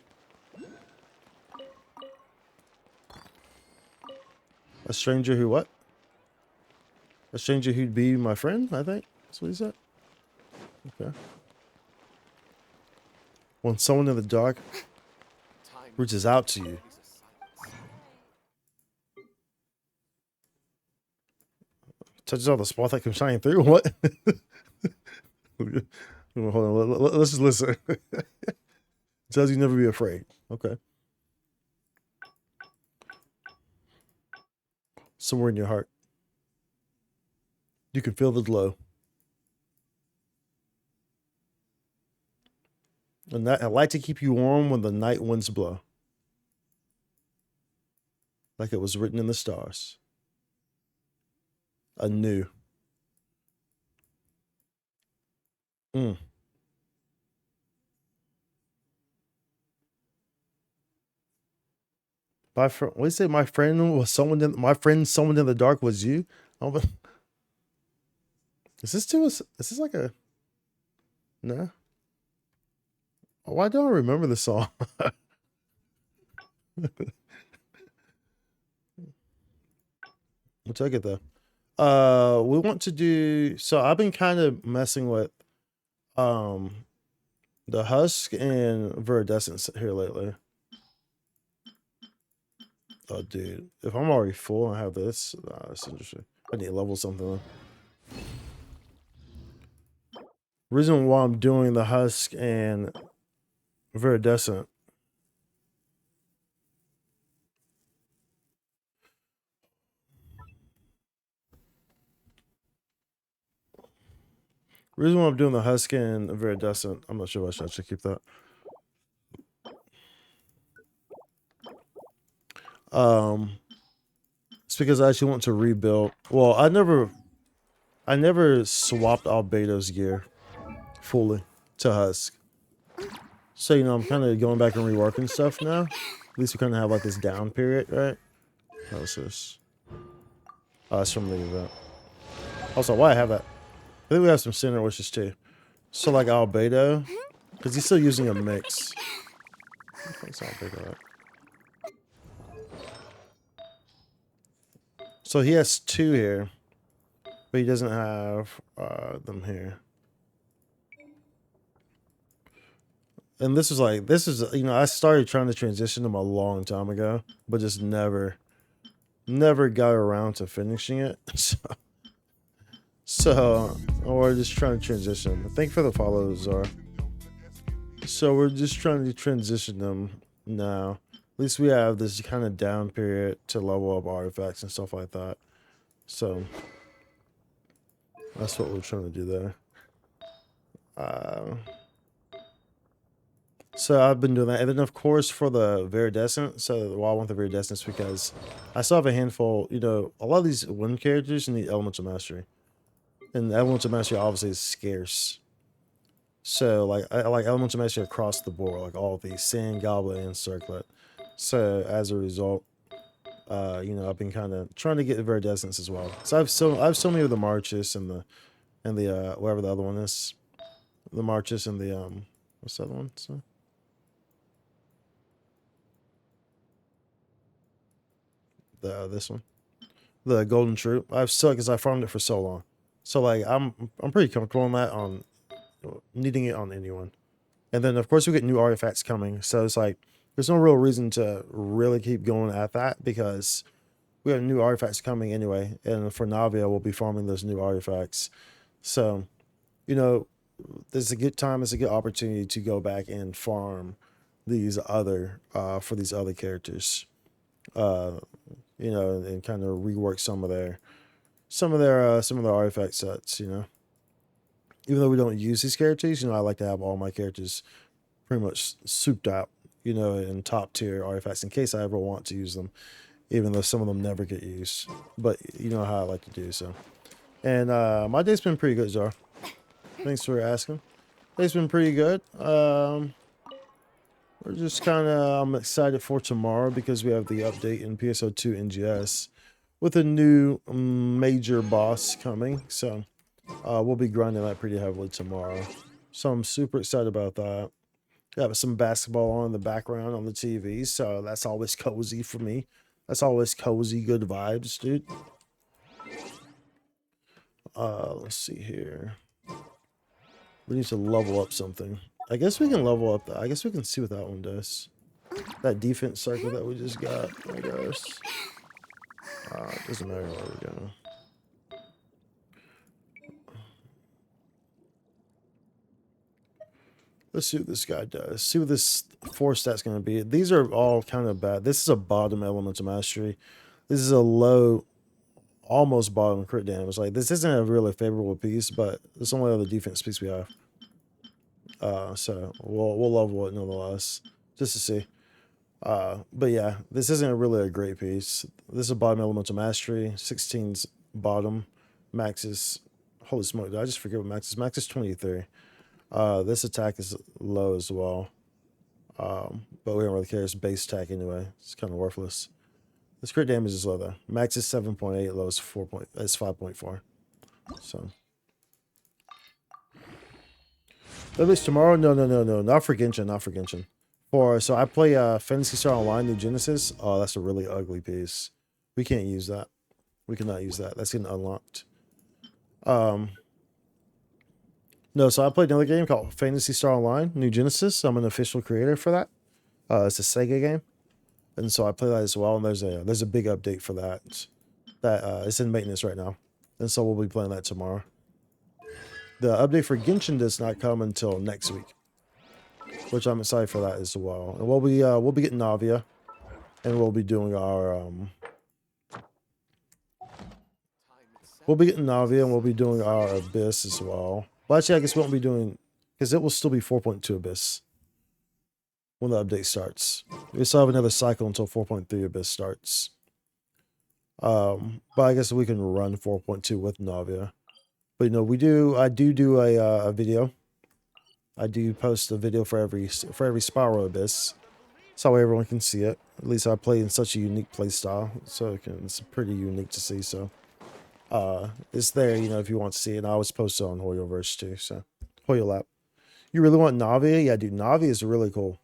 A stranger who what? A stranger who'd be my friend, I think. That's what he said. Okay. When someone in the dark reaches out to you. Touches all the spot that can shine through. What? Hold on. Let's just listen. Tells you never be afraid. Okay. Somewhere in your heart. You can feel the glow. And that I like to keep you warm when the night winds blow. Like it was written in the stars. Anew. My friend, what do you say? My friend was someone in my friend. Someone in the dark was you. Oh, but is this too? Is this like a? No. Why don't I remember the song? We'll take it though. We want to do. So I've been kind of messing with, the husk and viridescence here lately. Oh, dude, if I'm already full and I have this, that's interesting. I need to level something. Reason why I'm doing the husk and viridescent. Reason why I'm doing the husk and viridescent. I'm not sure if I should keep that. It's because I actually want to rebuild. Well, I never swapped Albedo's gear fully to husk. So, you know, I'm kind of going back and reworking stuff now. At least we kind of have like this down period, right? What's this? Oh, it's from the event. Also, why I have that? I think we have some center wishes too. So like Albedo, because he's still using a mix. Thanks, Albedo. So he has 2 here, but he doesn't have them here. And this is, you know, I started trying to transition them a long time ago, but just never got around to finishing it. So we're just trying to transition. Thank you for the follows, Zara. So we're just trying to transition them now. At least we have this kind of down period to level up artifacts and stuff like that. So that's what we're trying to do there. So I've been doing that. And then, of course, for the Viridescent, so why I want the Viridescent is because I still have a handful, you know, a lot of these wind characters need Elements of Mastery. And Elements of Mastery obviously is scarce. So, like, I like Elements of Mastery across the board, like all of these, Sand, Goblin, and Circlet. So, as a result, you know, I've been kind of trying to get the Viridescents as well. So I have so many of the Marches and the whatever the other one is. The Marches and the, what's the other one? So, this one, the Golden Troop. I've stuck because I farmed it for so long. So like I'm pretty comfortable on that, on needing it on anyone. And then of course we get new artifacts coming, so it's like there's no real reason to really keep going at that because we have new artifacts coming anyway. And for Navia, we'll be farming those new artifacts. So, you know, there's a good time, it's a good opportunity to go back and farm these other for these other characters. You know, and kind of rework some of their artifact sets, you know. Even though we don't use these characters, you know, I like to have all my characters pretty much souped out, you know, in top tier artifacts in case I ever want to use them, even though some of them never get used. But you know how I like to do so. And my day's been pretty good, Zara. Thanks for asking. Day's been pretty good. We're just kind of, I'm excited for tomorrow because we have the update in PSO2 NGS with a new major boss coming. So we'll be grinding that pretty heavily tomorrow. So I'm super excited about that. Got some basketball on in the background on the TV. So that's always cozy for me. That's always cozy, good vibes, dude. Let's see here. We need to level up something. I guess we can level up that. I guess we can see what that one does. That defense circle that we just got, I guess. It doesn't matter where we're going. Let's see what this guy does. See what this 4 stat's going to be. These are all kind of bad. This is a bottom element of mastery. This is a low, almost bottom crit damage. Like, this isn't a really favorable piece, but it's the only other defense piece we have. So we'll level it nonetheless, just to see. But yeah, this isn't really a great piece. This is a bottom elemental mastery. 16's bottom. Max is, holy smoke, did I just forget what max is? Max is 23. This attack is low as well. But we don't really care. It's base attack anyway. It's kind of worthless. This crit damage is low though. Max is 7.8. Low is 5.4. So. At least tomorrow? No. Not for Genshin. Not for Genshin. So I play Fantasy Star Online New Genesis. Oh, that's a really ugly piece. We can't use that. We cannot use that. That's getting unlocked. No, so I played another game called Fantasy Star Online New Genesis. I'm an official creator for that. It's a Sega game. And so I play that as well. And there's a big update for that. that is in maintenance right now, and so we'll be playing that tomorrow. The update for Genshin does not come until next week, which I'm excited for that as well. And we'll be getting Navia, and we'll be doing our Abyss as well. Well, actually, I guess we won't be doing, because it will still be 4.2 Abyss when the update starts. We still have another cycle until 4.3 Abyss starts. But I guess we can run 4.2 with Navia. But you know, I do a video. I do post a video for every Spiral Abyss, so everyone can see it. At least I play in such a unique play style, so it's pretty unique to see. So it's there, you know, if you want to see it. And I always post it on Hoyoverse too. So Hoyolap. You really want Navia? Yeah, dude, Navia is really cool.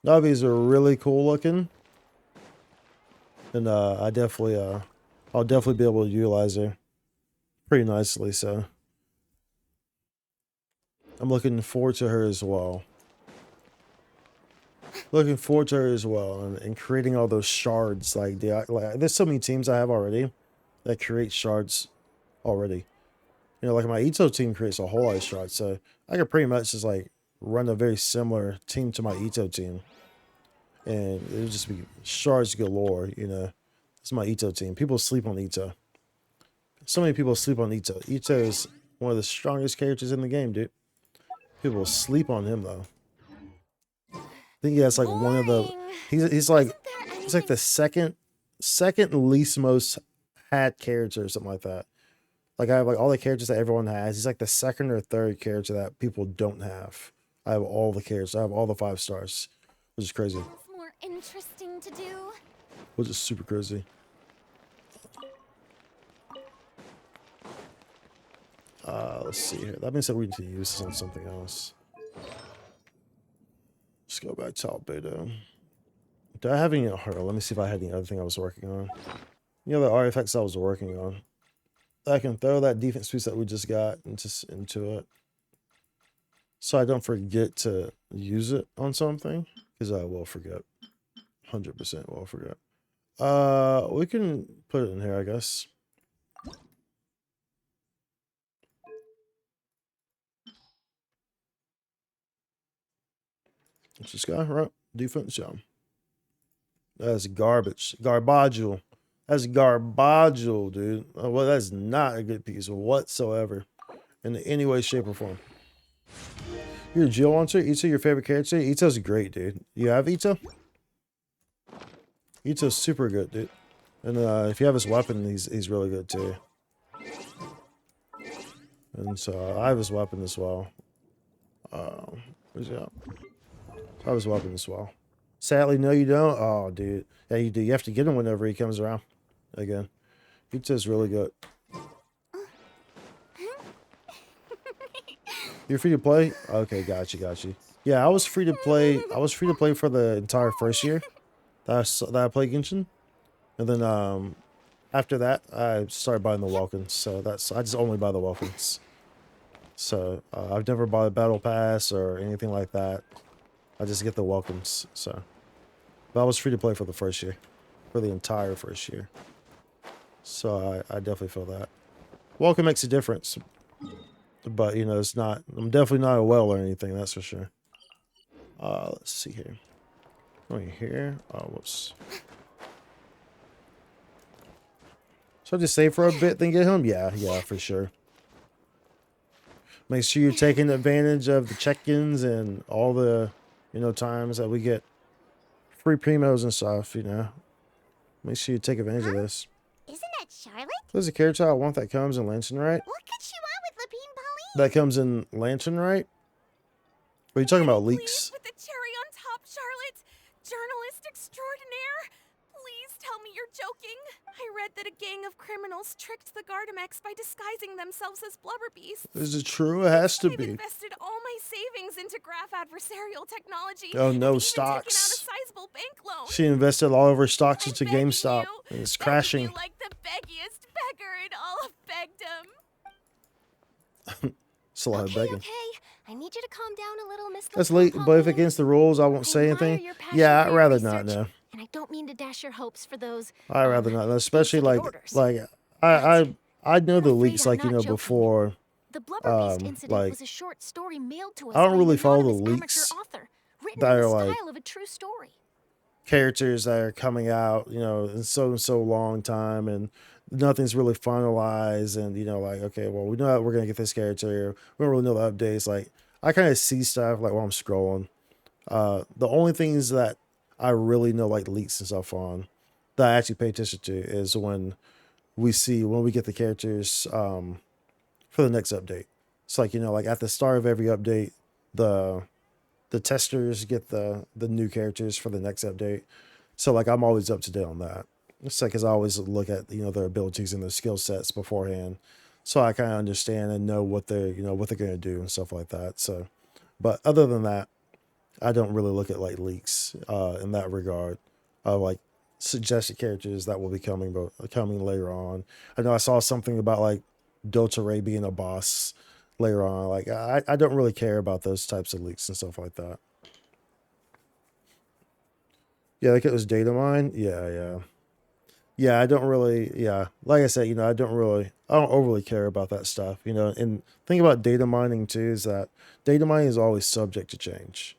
Navia is really cool looking, and I'll definitely be able to utilize her pretty nicely. So I'm looking forward to her as well. And creating all those shards. Like there's so many teams I have already that create shards already. You know, like my Ito team creates a whole lot of shards, so I could pretty much just like run a very similar team to my Ito team, and it would just be shards galore. You know, it's my Ito team. People sleep on Ito. So many people sleep on Ito. Ito is one of the strongest characters in the game, dude. People sleep on him though. I think he has like one of the. He's like the second least most had character or something like that. Like I have like all the characters that everyone has. He's like the second or third character that people don't have. I have all the characters. I have all the 5 stars, which is crazy. More interesting to do. Which is super crazy. Let's see here. That means that we need to use this on something else. Let's go back to Albedo. Do I have any? Hold on, let me see if I had any other thing I was working on. You know, the artifacts I was working on. I can throw that defense piece that we just got into it, so I don't forget to use it on something, because I will forget. 100% will forget. We can put it in here, I guess. What's this guy? Right? Defense, yeah. That's garbage. Garbagel. That's garbagel, dude. Oh, well, that's not a good piece whatsoever. In any way, shape, or form. You're a Geo Launcher? Ito, your favorite character? Ito's great, dude. You have Ito? Ito's super good, dude. And if you have his weapon, he's really good too. And so I have his weapon as well. Where's he at? I have his weapon as well. Sadly, no, you don't. Oh, dude. Yeah, you do. You have to get him whenever he comes around. Again, Ito's really good. You're free to play? Okay, got you. Yeah, I was free to play. I was free to play for the entire first year that I played Genshin, and then after that I started buying the welcons. So I just only buy the welcons. So I've never bought a battle pass or anything like that. I just get the welcomes. So, but I was free to play for the first year, for the entire first year. So I definitely feel that. Welcome makes a difference. But, you know, it's not, I'm definitely not a whale or anything, that's for sure. Let's see here. Right here. Oh, whoops. So I just save for a bit, then get home? Yeah, for sure. Make sure you're taking advantage of the check-ins and all the, you know, times that we get free primos and stuff, you know. Make sure you take advantage of this. Isn't that Charlotte? There's a character I want that comes in Lantern, right? What could she want with Lapine Pauline? That comes in Lantern, right? What are you talking about, leaks? With the cherry on top, Charlotte. Journalist extraordinaire. Please tell me you're joking. I read that a gang of criminals tricked the Gardamex by disguising themselves as blubber beasts. Is it true? It has to I've be. invested all my savings into graph adversarial technology. Oh no, and stocks. even taken out a sizable bank loan. She invested all of her stocks into begging GameStop, you, and it's begging crashing. you like the beggiest beggar in all of begdom. It's a lot of begging. Okay. I need you to calm down a little, Miss That's Lapine late, but if Pauline. against the rules, I won't say admire anything. your passion Yeah, for I'd your rather not research, know. And I don't mean to dash your hopes for those. I'd rather not, especially executive orders. like I know the I'm afraid leaks I'm like not joking. before. The Blubber Beast incident Like was a short story mailed to us I don't by really an follow the anonymous leaks amateur author, written that in the are like style of a true story. characters that are coming out, in so long time, and nothing's really finalized, and like, okay, well, we know that we're gonna get this character. We don't really know the updates. Like I kind of see stuff like while I'm scrolling. The only things that I really know like leaks and stuff on that I actually pay attention to is when we get the characters for the next update. It's like, like at the start of every update, the testers get the new characters for the next update. So like I'm always up to date on that. It's like, because I always look at their abilities and their skill sets beforehand, so I kind of understand and know what they're what they're gonna do and stuff like that. So, but other than that, I don't really look at like leaks in that regard. Like suggested characters that will be coming, but coming later on. I know I saw something about like Dotaray being a boss later on. Like I don't really care about those types of leaks and stuff like that. Yeah, like it was data mine. Yeah, I don't really, yeah. Like I said, I don't overly care about that stuff, And the thing about data mining too is that data mining is always subject to change.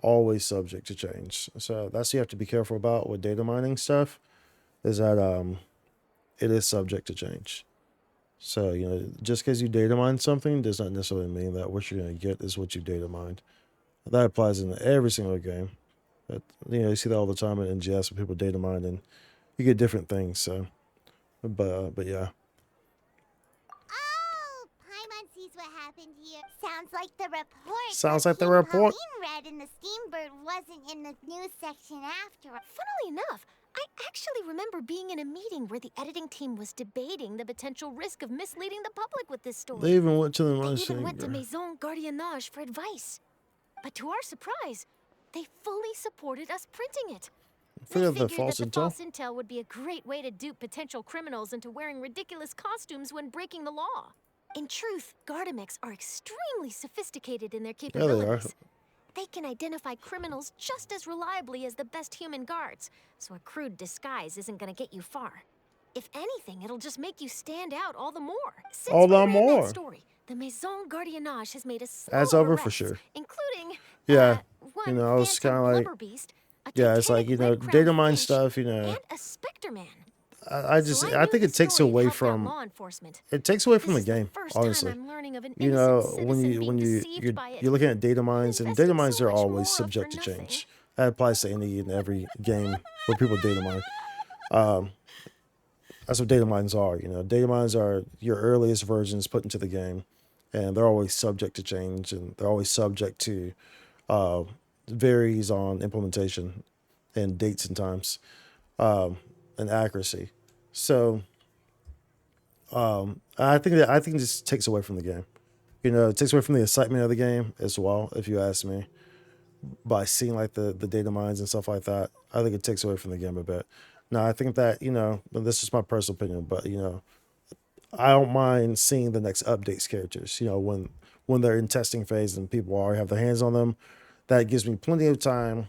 Always subject to change. So that's what you have to be careful about with data mining stuff, is that it is subject to change. So, just because you data mine something does not necessarily mean that what you're going to get is what you data mined. That applies in every single game. But, you see that all the time in NGS when people data mine, and you get different things. So, but yeah. Oh, Paimon sees what happened here. Sounds like the report. Sounds that like the King report. Pauline read in the Steambird wasn't in the news section after. Funnily enough, I actually remember being in a meeting where the editing team was debating the potential risk of misleading the public with this story. They even went to the They even went to Maison Gardiennage for advice. But to our surprise, they fully supported us printing it. They Forget figured the false that the intel. false intel would be a great way to dupe potential criminals into wearing ridiculous costumes when breaking the law. In truth, Gardamex are extremely sophisticated in their Yeah, they are. capabilities. They can identify criminals just as reliably as the best human guards, so a crude disguise isn't gonna get you far. If anything, it'll just make you stand out all the more. Since All we the ran more. that story, the Maison Gardiennage has made a slew That's of over for arrests, sure. including Yeah. one I was phantom kind of like, blubber beast, a yeah, it's like, titanic red-crowned data mine fish, stuff, and a specter man. I I think it takes away from law enforcement. it takes away from This the is game, first time honestly. I'm learning of an When innocent you citizen being when deceived by it. you're looking at data mines, and data Invested mines so are much always more subject to for nothing. change. That applies to any and every game where people data mine. That's what data mines are. Data mines are your earliest versions put into the game, and they're always subject to change, and they're always subject to varies on implementation and dates and times, and accuracy. So I think it just takes away from the game. It takes away from the excitement of the game as well, if you ask me. By seeing like the data mines and stuff like that, I think it takes away from the game a bit. Now I think that, this is my personal opinion, but I don't mind seeing the next updates characters, when they're in testing phase and people already have their hands on them. That gives me plenty of time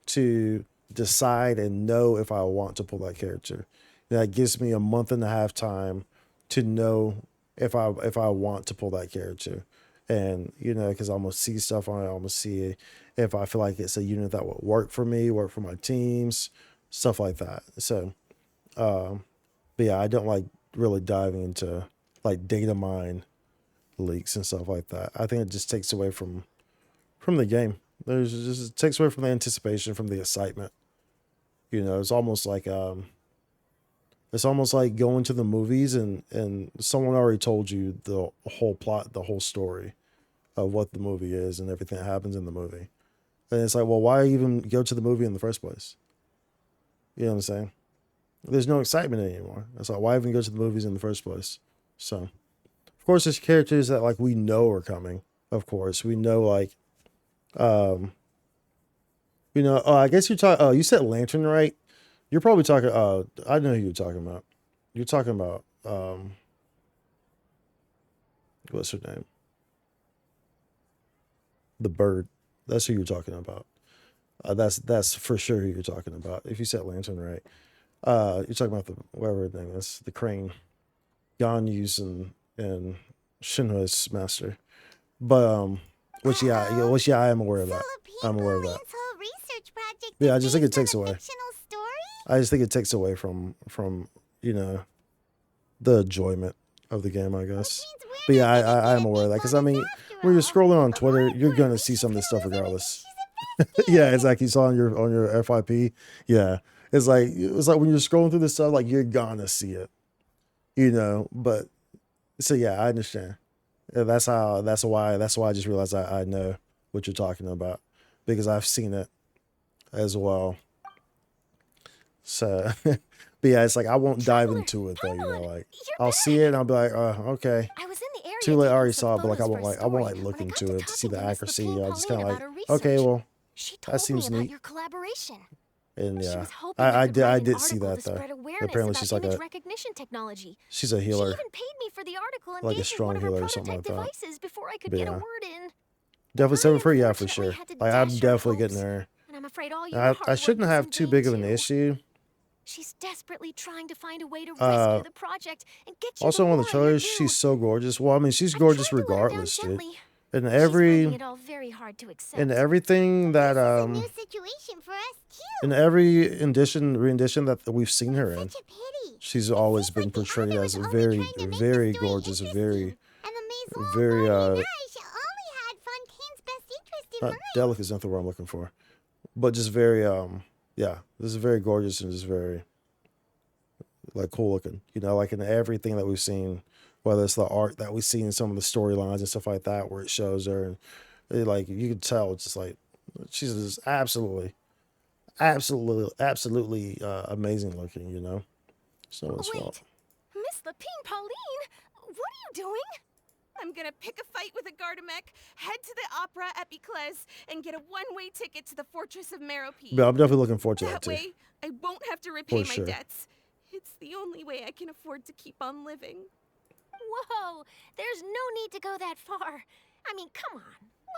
to decide and know if I want to pull that character. That gives me a month and a half time to know if I want to pull that character. And, because I'm going to see stuff on it, I'm going to see if I feel like it's a unit that would work for me, work for my teams, stuff like that. So, but yeah, I don't like really diving into like data mine leaks and stuff like that. I think it just takes away from the game. It takes away from the anticipation, from the excitement. It's almost like going to the movies and someone already told you the whole plot, the whole story of what the movie is and everything that happens in the movie. And it's like, well, why even go to the movie in the first place? You know what I'm saying? There's no excitement anymore. It's like, why even go to the movies in the first place? So, of course, there's characters that like we know are coming. Of course, we know like, I guess you're talking. You said Lantern, right? You're probably talking. I know who you're talking about. You're talking about. What's her name? The bird. That's who you're talking about. That's for sure who you're talking about. If you said lantern right, you're talking about the whatever thing is the crane, Ganyu's and Shinho's master. But which yeah, I am aware of that. I'm aware of that. Whole research project Yeah, I is just think it based on takes a away. fictional story? I just think it takes away from you know the enjoyment of the game, I guess. But yeah, I am aware of that because I mean, when you're scrolling on Twitter, you're gonna see some of this stuff regardless. Yeah, it's like you saw on your FYP. Yeah, it's like when you're scrolling through this stuff, like you're gonna see it, you know. But so yeah, I understand. Yeah, that's why I just realized I know what you're talking about because I've seen it as well. So, but yeah, it's like I won't dive into it though. You know, like I'll see it and I'll be like, okay. I was in the area Too late, I already taking saw some it, but like I photos won't for a like story. look When I got into it to see talking the to Miss accuracy. Lapine I'm just kind of Pauline like, about her okay, research. well, She that told seems me about neat. your collaboration. And She yeah, was hoping you could I write an did see article that to though. spread awareness Apparently, about she's like image a recognition technology. she's a She healer, even paid me for the article and like a gave me one strong of her healer or something prototype like that. devices before I could But get a yeah, word in. definitely I 7 for yeah for unfortunately sure. had to Like I'm dash her definitely getting hopes, there. and I'm afraid all your I hard work shouldn't was have in too vain big of an too. issue. She's desperately trying to find a way to Uh, rescue the project and get you Also the on the war you're trailers, due. she's so gorgeous. Well, I mean, she's I've gorgeous tried to let her down regardless, dude. gently. And She's finding every it all very hard to accept. and everything that New situation for us too. in every rendition that we've seen her in, Such a pity. she's always been portrayed as Only very, trying to make the very story gorgeous, interesting. very, And the Maison very only had Fontaine's best interest in not mind. delicate is not the word I'm looking for, but just very yeah, this is very gorgeous and just very like cool looking, you know, like in everything that we've seen, whether it's the art that we've seen, some of the storylines and stuff like that, where it shows her, and like you can tell, it's just like she's just absolutely amazing looking, you know. It's no one's fault. Miss Lapine Pauline, what are you doing? I'm gonna pick a fight with a Gardamek, head to the opera at Biclez, and get a one-way ticket to the Fortress of Merope. But I'm definitely looking forward to that That too. way, I won't have to repay For my sure. debts. It's the only way I can afford to keep on living. Whoa, there's no need to go that far. I mean, come on,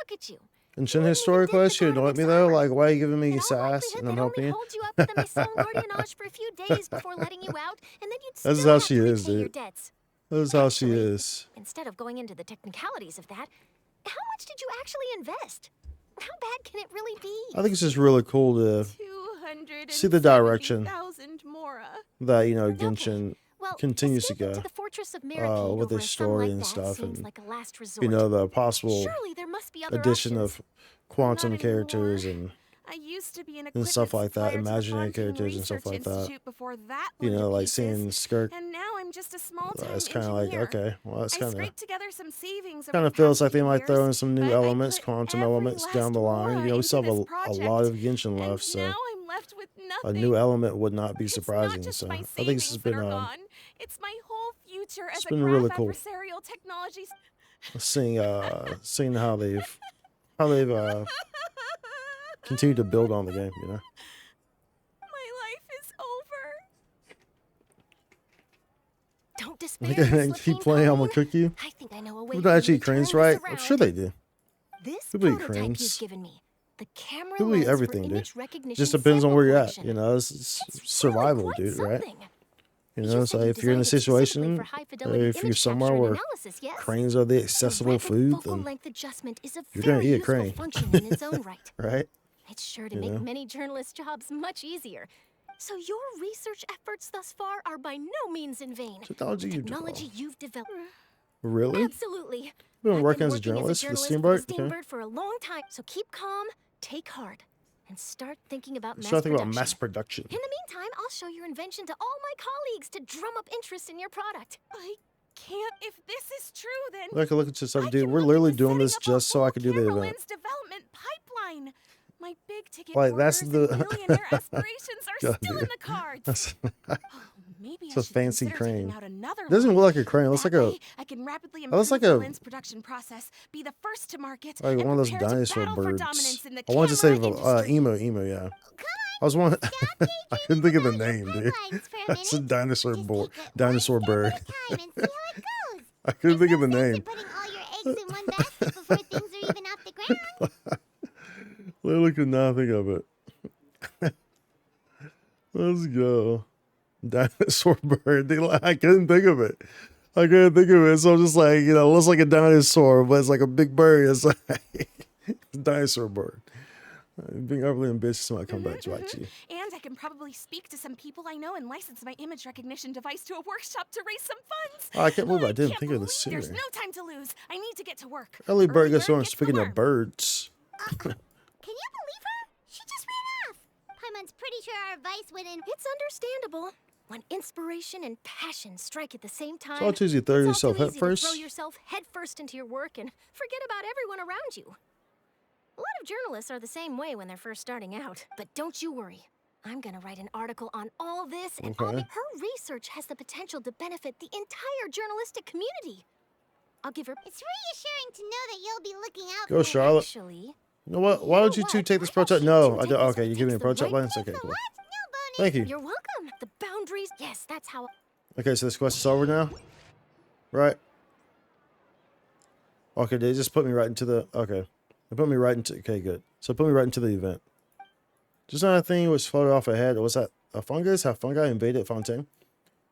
look at you. In Shin story class, she annoyed me though. Like, why are you giving me In all sass likelihood, and I'm they'd helping only you? hold you up to the Maison Gardiennage for a few days before letting you out, and then you'd still This is how have she to is, repay your dude. debts. This is how she is. Instead of going into the technicalities of that, how much did you actually invest? How bad can it really be? I think it's just really cool to see the direction 270,000 Mora. that, you know, Genshin Well, continues to escaping go to the Fortress of Merope with over its a sum story like and that stuff, seems and like a last resort. you know the possible Surely there must be other addition options. of quantum Not anymore. characters and I used to be an and stuff like that, supplier to the imaginary Fontaine characters and stuff Research like that. Institute before that You went to know, like pieces. seeing Skirk. And now I'm just a small-time It's kind of like, engineer. okay, well, it's I kind of scraped together some savings over kind the of feels past like they few might throw in years, some new but I elements, put quantum every elements down last the line. Mora You know, we still into have this a lot of project, Genshin and left, so now I'm left with a nothing. new element would not be It's not surprising. just So my I think this has savings that been are gone. It's my whole future as it's a been graph really cool. adversarial technology. seeing how they've continued to build on the game. You know. My life is over. Don't despair, Okay, Miss keep Lapine playing. I'm gonna Pauline. cook you. I think I know a way People for you actually to eat turn cranes, this right? I'm around. sure they do. This People eat prototype cranes. you've given me, the camera People eat lens everything, for dude. image recognition Just depends on where you're at. sample You know, it's collection. survival, really dude. quite Right? something. You You know, said so you if you're in a designed it specifically situation, for high-fidelity if you're image somewhere capture and where analysis, yes? cranes are the The accessible rapid food, focal then length adjustment is a you're gonna very eat a useful crane. function in its own right. right? It's sure to You make know? many journalists' jobs much easier. So your research efforts thus far are by no means in vain. Technology The you technology develop. you've developed. Really? Absolutely. You've been I've working been as a working journalist for the for the Steambird? Okay. Steambird for a long time. So keep calm, take heart, and start thinking about mass Start thinking production. about mass production. In the meantime, I'll show your invention to all my colleagues to drum up interest in your product. I can't. If this is true, then Like, look at yourself, I dude. can We're look literally into doing setting this up a just so I whole could do the camera event. lens development pipeline. My big ticket Like, orders that's the- and millionaire aspirations are God, still in dude. the cards. That's, Oh, maybe it's I a should fancy consider taking crane. out another It doesn't loan. look like a crane. It looks That like a way, I can rapidly that looks improve like the a- lens production process, be the first to market, like and one of those prepare to dinosaur battle for birds. dominance in the I wanted to say camera industry. emo, yeah. I was one. I couldn't think of the name, dude. Pipelines for a It's a minute. dinosaur Just board, take it dinosaur one step bird. at a time and see how it goes. I couldn't think of the There's no sense name. in putting all your eggs in one basket before things are even off the ground. Literally could not think of it. Let's go. Dinosaur bird. I couldn't think of it. I couldn't think of it. So I'm just like, you know, it looks like a dinosaur, but it's like a big bird. It's like it's a dinosaur bird. Being overly ambitious when I come back to you. And I can probably speak to some people I know and license my image recognition device to a workshop to raise some funds. Oh, I can't believe I didn't can't think of this believe sooner. There's no time to lose. I need to get to work. Early bird Early gets on. gets the Speaking worm. of birds. Can you believe her? She just ran off. Paimon's pretty sure our advice went in. It's understandable. When inspiration and passion strike at the same time, So how too easy to throw it's all yourself too head easy to first? throw yourself head first into your work and forget about everyone around you. A lot of journalists are the same way when they're first starting out. But don't you worry. I'm gonna write an article on all this, and her research has the potential to benefit the entire journalistic community. I'll give her. It's reassuring to know that you'll be looking out Go, for me. Charlotte. Actually, You know what? Why don't you two take this project? No, I don't. Okay, you give me a project lens. Okay, cool. Thank you. you're welcome. The boundaries. Yes, that's how. Okay, so this quest is over now, right? Okay, they just put me right into the. Okay, they put me right into. Okay, good. So put me right into the event. Just another thing was floated off ahead. Was that a fungus? How fungi invaded Fontaine?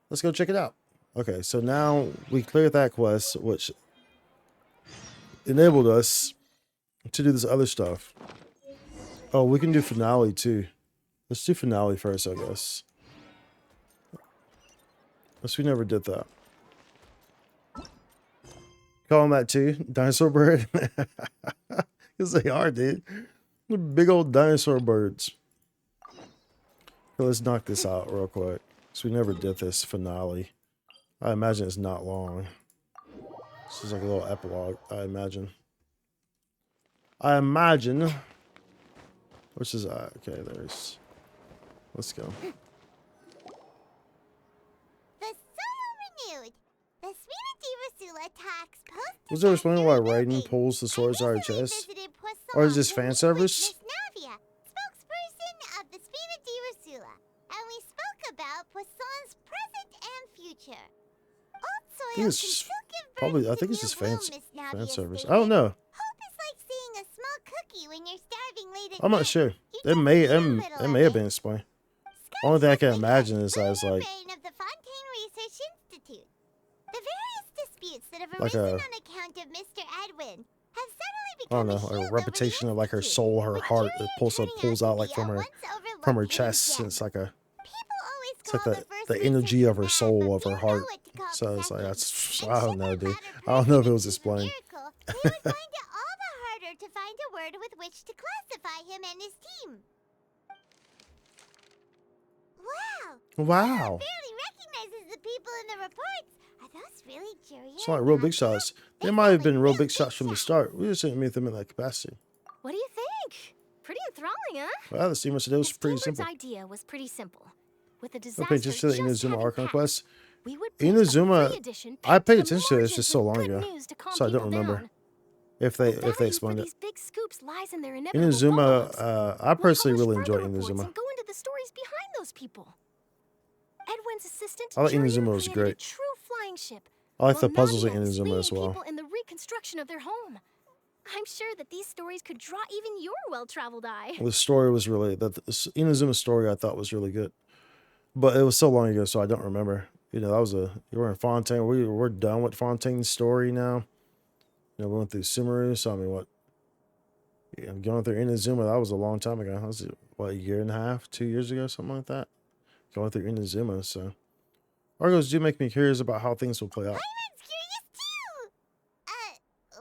Let's go check it out. Okay, so now we cleared that quest, which enabled us to do this other stuff. Oh, we can do finale too. Let's do finale first, I guess. Unless we never did that. Call them that too? Dinosaur bird? Because they are, dude. They're big old dinosaur birds. Okay, let's knock this out real quick. So we never did this finale. I imagine it's not long. This is like a little epilogue, I imagine. Which is, okay, there's... Let's go. The soul renewed. The Spirit Rasula attacks post. Was there explaining why Raiden pulls the swords out of her chest? Or is this fan service? Navia, spokesperson of the Spirit Rasula, and we spoke about Poisson's present and future. I think it's probably, I think it's just fan service. I don't know. Hope is like seeing a small cookie when you're starving late at I'm not night. sure. You It may just have been explained. Only thing I can imagine is that it's like of the Fontaine Research Institute. The various disputes that have Like arisen a- on account of Mr. Edwin have suddenly I become don't know, like a repetition of like her soul, her heart that pulls out like from her chest. And it's like a it's like the energy of her soul, of her heart. So it's like that's I don't know, dude. I don't know if it was explained. They would find it all the harder to find a word with which to classify him and his team. Wow. Wow. Barely recognizes the people in the reports. Are those really curious? It's not real big shots. They might have been real big shots from the start. We just didn't meet them in that capacity. what do you think? Pretty enthralling, huh? Well, the steamer said it was Miss pretty Cambridge's simple. idea was pretty simple. With the I disaster paid attention to the just Inazuma having Archon passed, quest. we would print a Inazuma, free edition I packed paid to attention to it. It's margins just so with long good ago, news to calm so I don't people remember down. if The they value for explained it. these big scoops lies in their inevitable Inazuma, follow-ups. I We'll personally really publish enjoy further reports Inazuma. and go into the stories behind those people. Edwin's assistant, I like Jurier, Inazuma, it was created a great. true flying ship. I like while the puzzles in Nadia is Inazuma as leading well. people in the reconstruction of their home. I'm sure that these stories could draw even your well-traveled eye. The story was really the Inazuma's story I thought was really good, but it was so long ago, so I don't remember. You know, that was you were in Fontaine. We're done with Fontaine's story now. You know, we went through Sumeru, so I mean, what? Yeah, going through Inazuma, that was a long time ago. That was what, a year and a half, 2 years ago, something like that. Going through Inazuma, so Argos do make me curious about how things will play out. Paimon's curious too.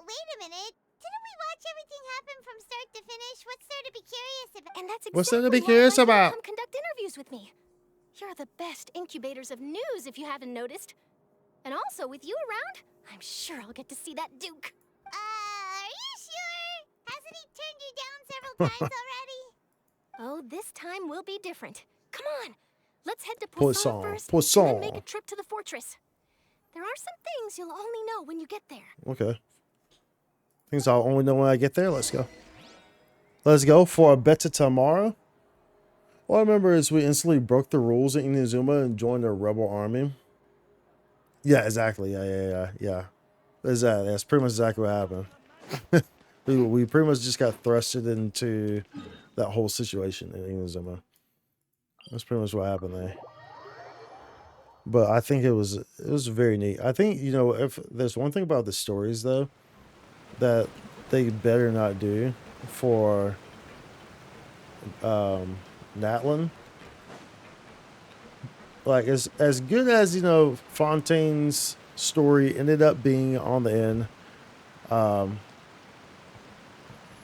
Wait a minute. Didn't we watch everything happen from start to finish? What's there to be curious about? And that's What's there to exactly be why curious I'd like you to about? Come conduct interviews with me. You're the best incubators of news, if you haven't noticed. And also, with you around, I'm sure I'll get to see that Duke. Are you sure? Hasn't he turned you down several times already? Oh, this time will be different. Come on, let's head to Poisson, Poisson first, Poisson. and then make a trip to the fortress. There are some things you'll only know when you get there. Okay. Things I'll only know when I get there. Let's go. Let's go for a better tomorrow. All I remember is we instantly broke the rules in Inazuma and joined the rebel army. Yeah, exactly. Yeah. That's pretty much exactly what happened. we pretty much just got thrusted into that whole situation in Inazuma. That's pretty much what happened there. But I think it was very neat. I think, you know, if there's one thing about the stories though that they better not do for Natlin. Like as good as, you know, Fontaine's story ended up being on the end.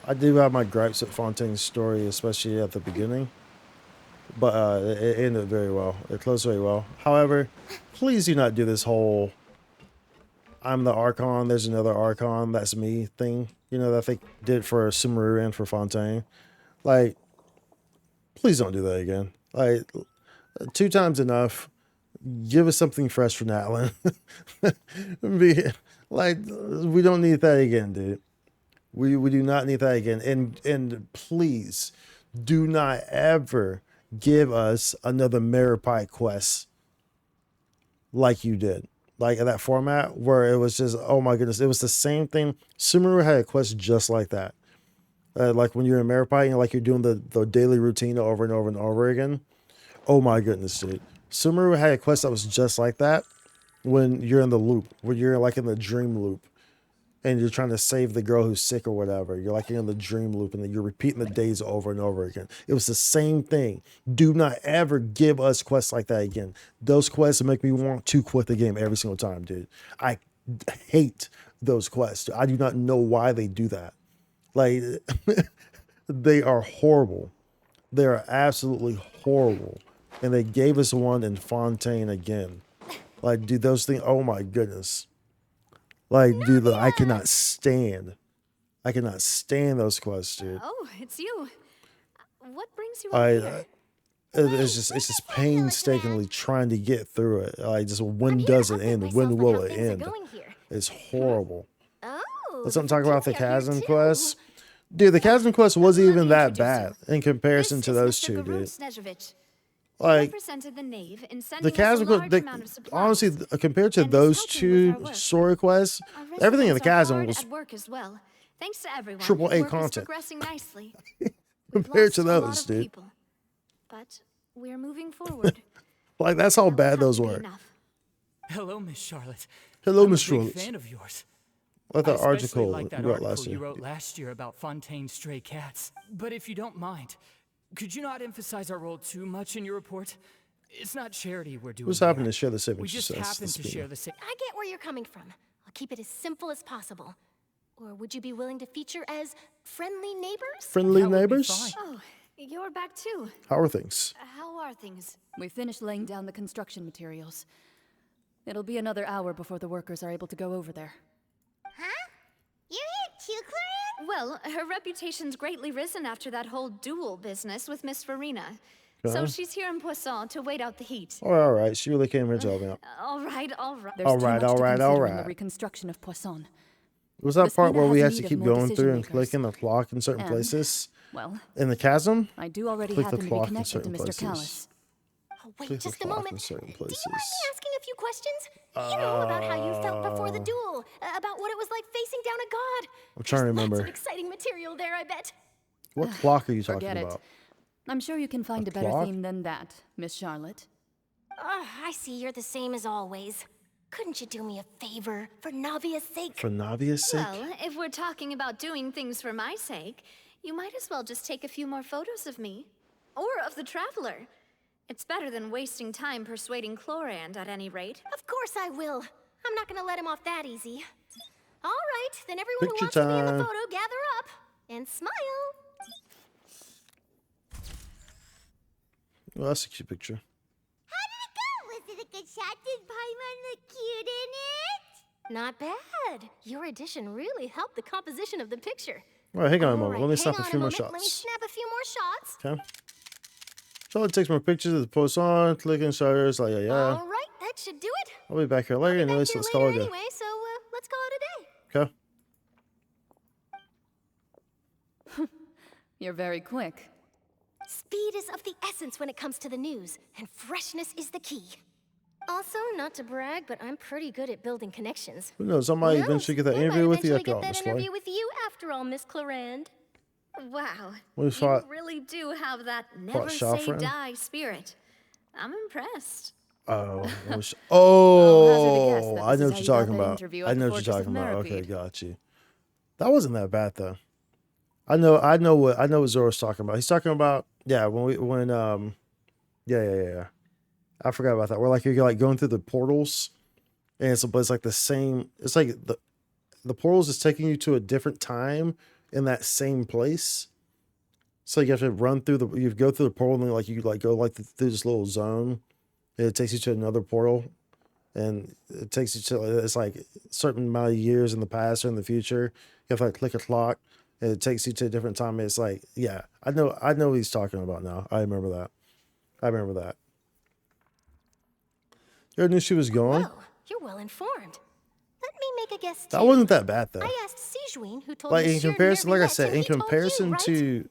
I do have my gripes at Fontaine's story, especially at the beginning. But it ended very well. It closed very well. However, please do not do this whole I'm the Archon, there's another Archon, that's me thing. You know, that they did for Sumeru and for Fontaine. Like, please don't do that again. Like, 2 times enough. Give us something fresh for Natlin. Like, we don't need that again, dude. We do not need that again. And please do not ever give us another Maripite quest like you did. Like that format where it was just, oh my goodness, it was the same thing. Sumeru had a quest just like that. Like when you're in Maripite and like you're doing the daily routine over and over and over again. Oh my goodness, dude. Sumeru had a quest that was just like that when you're in the loop, when you're like in the dream loop. And you're trying to save the girl who's sick or whatever. You're like in the dream loop and then you're repeating the days over and over again. It was the same thing. Do not ever give us quests like that again. Those quests make me want to quit the game every single time, dude. I hate those quests. I do not know why they do that. Like, they are horrible. They are absolutely horrible. And they gave us one in Fontaine again. Like, dude, those things, oh my goodness. Like, dude, I cannot stand those quests, dude. Oh, it's you. What brings you up here? It's just painstakingly trying to get through it. Like, just when does it end? When will it end? It's horrible. Let's not talk about the chasm quest. Dude, the chasm quest wasn't even that bad in comparison to those two, dude. Like, the chasm quest, honestly, compared to those two story quests, everything in the chasm was triple A content. Compared to those, dude. But we're moving forward. Like, that's how bad those were. Hello, Miss Charlotte. Hello, Miss I'm a Charlotte. big fan of yours. I like that article like that you wrote last year. You wrote last year about Fontaine's stray cats. But if you don't mind, could you not emphasize our role too much in your report? It's not charity we're doing. What's happening here. to share the same? We just happen to share the same. I get where you're coming from. I'll keep it as simple as possible. Or would you be willing to feature as friendly neighbors? Friendly neighbors? Oh, you're back too. How are things? How are things? We finished laying down the construction materials. It'll be another hour before the workers are able to go over there. Huh? You're here too, Clarion? Well, her reputation's greatly risen after that whole duel business with Miss Farina. So she's here in Poisson to wait out the heat. All right. She really came here to help me out. All right. There's all too right, much all to right, consider all in the right. reconstruction of Poisson. Was that part where we had to need of keep more going through and decision-makers. clicking the clock in certain And, places? well, In the chasm? I do already Click the happen to be clock in connected to certain Mr. places. Callis. Oh, wait Click the just a clock moment. in certain Do you mind places. me asking a few questions? You know about how you felt before the duel, about what it was like facing down a god. I'm trying to Lots remember. of exciting material there, I bet. What clock are you talking Forget it. about? I'm sure you can find a better clock? theme than that, Miss Charlotte. I see you're the same as always. Couldn't you do me a favor for Navia's sake? For Navia's sake? Well, if we're talking about doing things for my sake, you might as well just take a few more photos of me. Or of the Traveler. It's better than wasting time persuading Chlorand at any rate. Of course I will. I'm not gonna let him off that easy. All right, then everyone Picture who wants to be in the time. photo, gather up and smile. Well, that's a cute picture. How did it go? Was it a good shot? Did Paimon look cute in it? Not bad. Your addition really helped the composition of the picture. All right, hang on a moment. All right, Let me hang snap a on few more moment. Let me shots. snap a few more shots. Okay. Charlotte takes more pictures of the Poisson, clicking shutters, like, yeah. All right, that should do it. I'll be back here later anyway, so let's call it a day. Anyway, so let's call it a day. Okay. You're very quick. Speed is of the essence when it comes to the news, and freshness is the key. Also, not to brag, but I'm pretty good at building connections. Who knows? I might eventually get that interview with you after all, that Miss interview Chloe. with you after all, Miss Chlorand. Wow. We You fought. really do have that never say Shalfrin? die spirit. I'm impressed. Oh, I'll hazard a guess that I this know is what how you're you got talking that about. interview I at the know what you're Fortress of talking about. Okay, Meripede. got you. That wasn't that bad though. I know what Zoro's talking about. He's talking about yeah yeah. I forgot about that. Where like you're like going through the portals, and it's like the same. It's like the portals is taking you to a different time in that same place. So you have to run through you go through the portal and then like you like go like through this little zone. And it takes you to another portal, and it takes you to it's like a certain amount of years in the past or in the future. You have to like click a clock, and it takes you to a different time. It's like yeah, I know what he's talking about now. I remember that. You already knew she was gone. Whoa, you're well informed. Let me make a guess too. That wasn't that bad though. I asked Sijuin, who told Like me in sheer comparison, like I nervy said, and in he told comparison you, right? to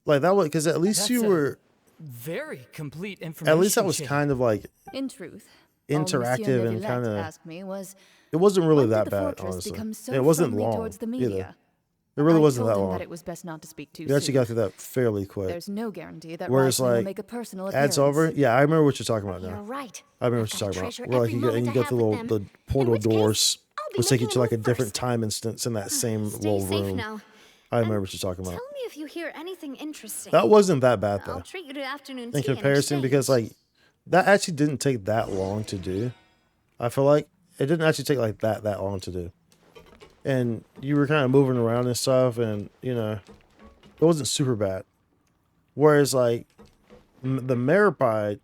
like that was because at least That's you a were very complete information. at least that was chain. kind of like In truth, interactive and kind of. asked me was, It wasn't really when did that the bad, fortress honestly. become so It wasn't friendly long towards the either. media? It really I wasn't told that him long. that it was best not to speak too You actually soon. got through that fairly quick. There's no guarantee that Whereas Rising will like make a personal appearance. ads over, yeah, I remember what you're talking about You're now. right. I remember I've what you're gotta talking about. treasure Where like every you get moment I the have with little them. the In portal which case, doors, I'll be which take you making to a like a move different first. time instance in that same Stay little safe room. now. I remember what you're talking about. Tell me if you hear anything interesting. That wasn't that bad I'll though. treat you to afternoon In tea in comparison, because exchange. like that actually didn't take that long to do. I feel like it didn't actually take like that long to do. And you were kind of moving around and stuff, and you know, it wasn't super bad. Whereas like the Meripide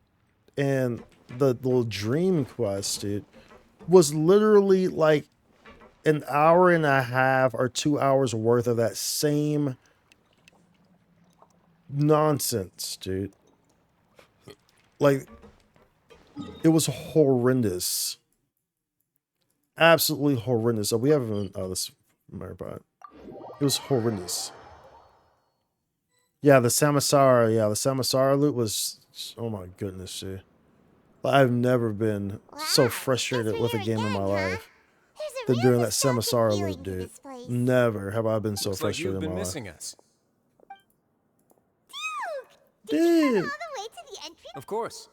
and the little dream quest, dude, was literally like an hour and a half or 2 hours worth of that same nonsense, dude. Like it was horrendous. Absolutely horrendous. So we haven't this Meripide. It was horrendous. Yeah, the Samsara loot was, oh my goodness, dude. I've never been so frustrated with a game in my life than during that Samsara loot, dude. Never have I been so Looks like frustrated you've in been my life. missing us. Did you come all Dude. the way to the entry? Of course.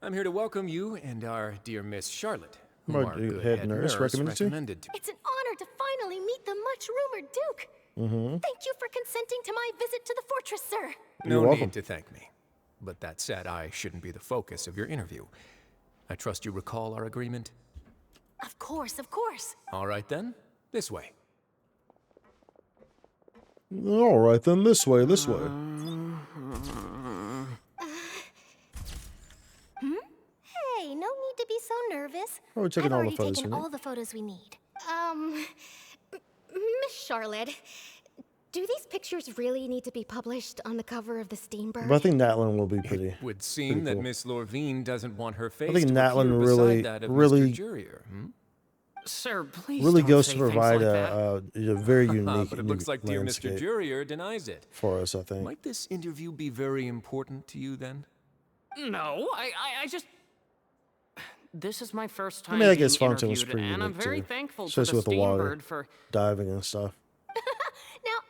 I'm here to welcome you and our dear Miss Charlotte, whom My our good head nurse recommended to? recommended to. It's an honor to finally meet the much-rumored Duke. Mm-hmm. Thank you for consenting to my visit to the fortress, sir. No You're welcome. need to thank me. But that said, I shouldn't be the focus of your interview. I trust you recall our agreement? Of course, of course. All right then, this way. All right, then this way, this way. Hey, no need to be so nervous. Oh, we're taking I've all the already photos taken we need. all the photos we need. Miss Charlotte, do these pictures really need to be published on the cover of the Steambird? But I think Natlin will be pretty. Would seem pretty that cool. Miss Lorvine doesn't want her face think to Natlin appear really- beside that of really- Mr. Jurier, hmm? Sir, please Really don't goes say to things provide like that. a very unique, But it looks like dear Mr. landscape Jurier denies it. for us, I think. Might this interview be very important to you then? No, I just. This is my first time I mean, I being guess Fontaine was interviewed, pretty and I'm unique very too, thankful to especially the with the water, Steambird for. diving and stuff. Now,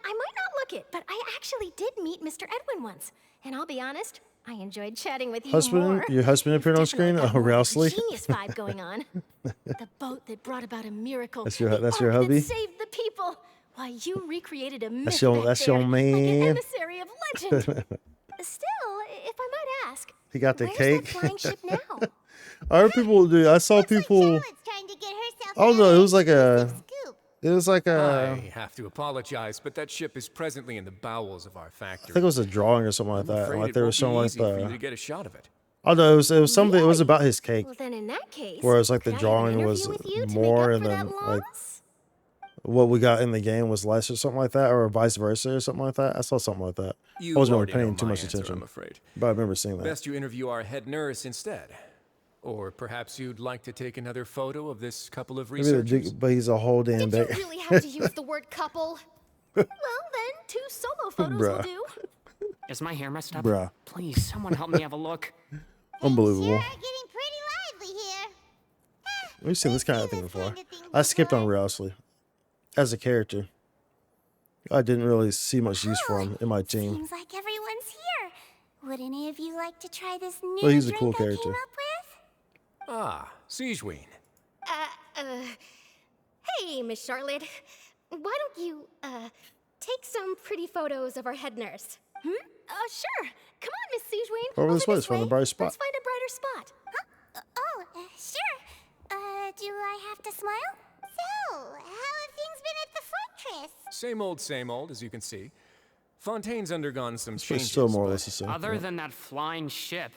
I might not look it, but I actually did meet Mr. Edwin once. And I'll be honest, I enjoyed chatting with you more. Your husband appeared on screen? Definitely got Oh, more of a Rousley? genius vibe going on. The boat that brought about a miracle. That's your the that's your ark hubby? That saved the people. Why, you recreated a myth That's your back that's there, your like an man. emissary of legend. Still, if I might ask, He got the where's cake. that flying ship now? I heard people do. I saw people. Charlotte's trying to get herself I don't know. It was like a. scoop. It was like I a. have to apologize, but that ship is presently in the bowels of our factory. I think it was a drawing or something like I'm that. afraid Like it they were won't be showing like easy for you to the. get a shot of it. Oh no, it was something. It was about his cake. Well, then in that case, Whereas like the could I have an drawing was interview with you to more, make and up for then that like loss? what we got in the game was less or something like that, or vice versa or something like that. I saw something like that. You I wasn't really already know paying too my much answer, attention, I'm afraid. but I remember seeing that. Best you interview our head nurse instead. Or perhaps you'd like to take another photo of this couple of Maybe the researchers. but he's a whole damn Did you bag. really have to use the word couple? Well, then 2 solo photos will Bruh. do. Is my hair messed up? Bruh. Please, someone help me have a look. Unbelievable. Sure are getting pretty lively here. We've seen this kind of thing before. I skipped on Rousley as a character. I didn't really see much use for him in my team. Seems like everyone's here. Would any of you like to try this new But he's a drink cool I came character. up with? Ah, Siegeween. Hey, Miss Charlotte. Why don't you, take some pretty photos of our head nurse? Sure. Come on, Miss Siegeween. Over this way, it's from the bright spot. Let's find a brighter spot. Sure. Do I have to smile? So, how have things been at the fortress? Same old, as you can see. Fontaine's undergone some It's changes. still more or less the same. Other than that flying ship,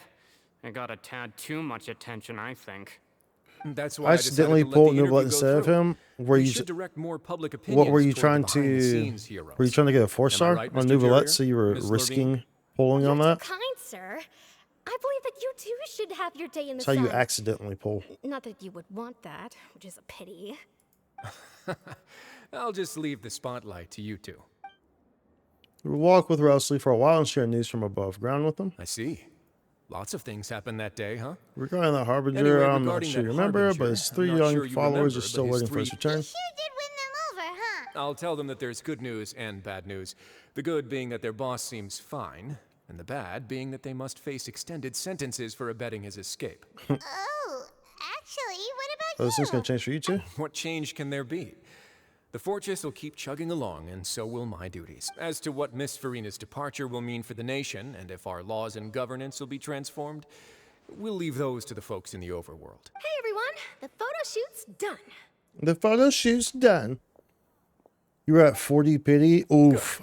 it got a tad too much attention, I think. That's I why accidentally pulled Nouvelle instead of him. Were you direct more public what were you trying toward the to? behind-the-scenes heroes. Were you trying to get a 4-star right, on Mr. Nouvelle? Courier? So you were Ms. risking pulling on that. Kind sir. I believe that you too should have your day in the That's how sun. you accidentally pull. Not that you would want that, which is a pity. I'll just leave the spotlight to you two. We walk with Rousley for a while and share news from above ground with them. I see. Lots of things happened that day, huh? Regarding that Harbinger, Anyway, I'm not regarding sure that you remember, but Harbinger, his I'm 3 not young sure you followers remember, are still but his waiting for his return. Sure did win them over, huh? I'll tell them that there's good news and bad news. The good being that their boss seems fine, and the bad being that they must face extended sentences for abetting his escape. Oh, actually, what about Oh, this thing's gonna change for you too? What change can there be? The fortress will keep chugging along, and so will my duties. As to what Miss Farina's departure will mean for the nation, and if our laws and governance will be transformed, we'll leave those to the folks in the overworld. Hey everyone, the photo shoot's done. The photo shoot's done. You were at 40 pity. Oof.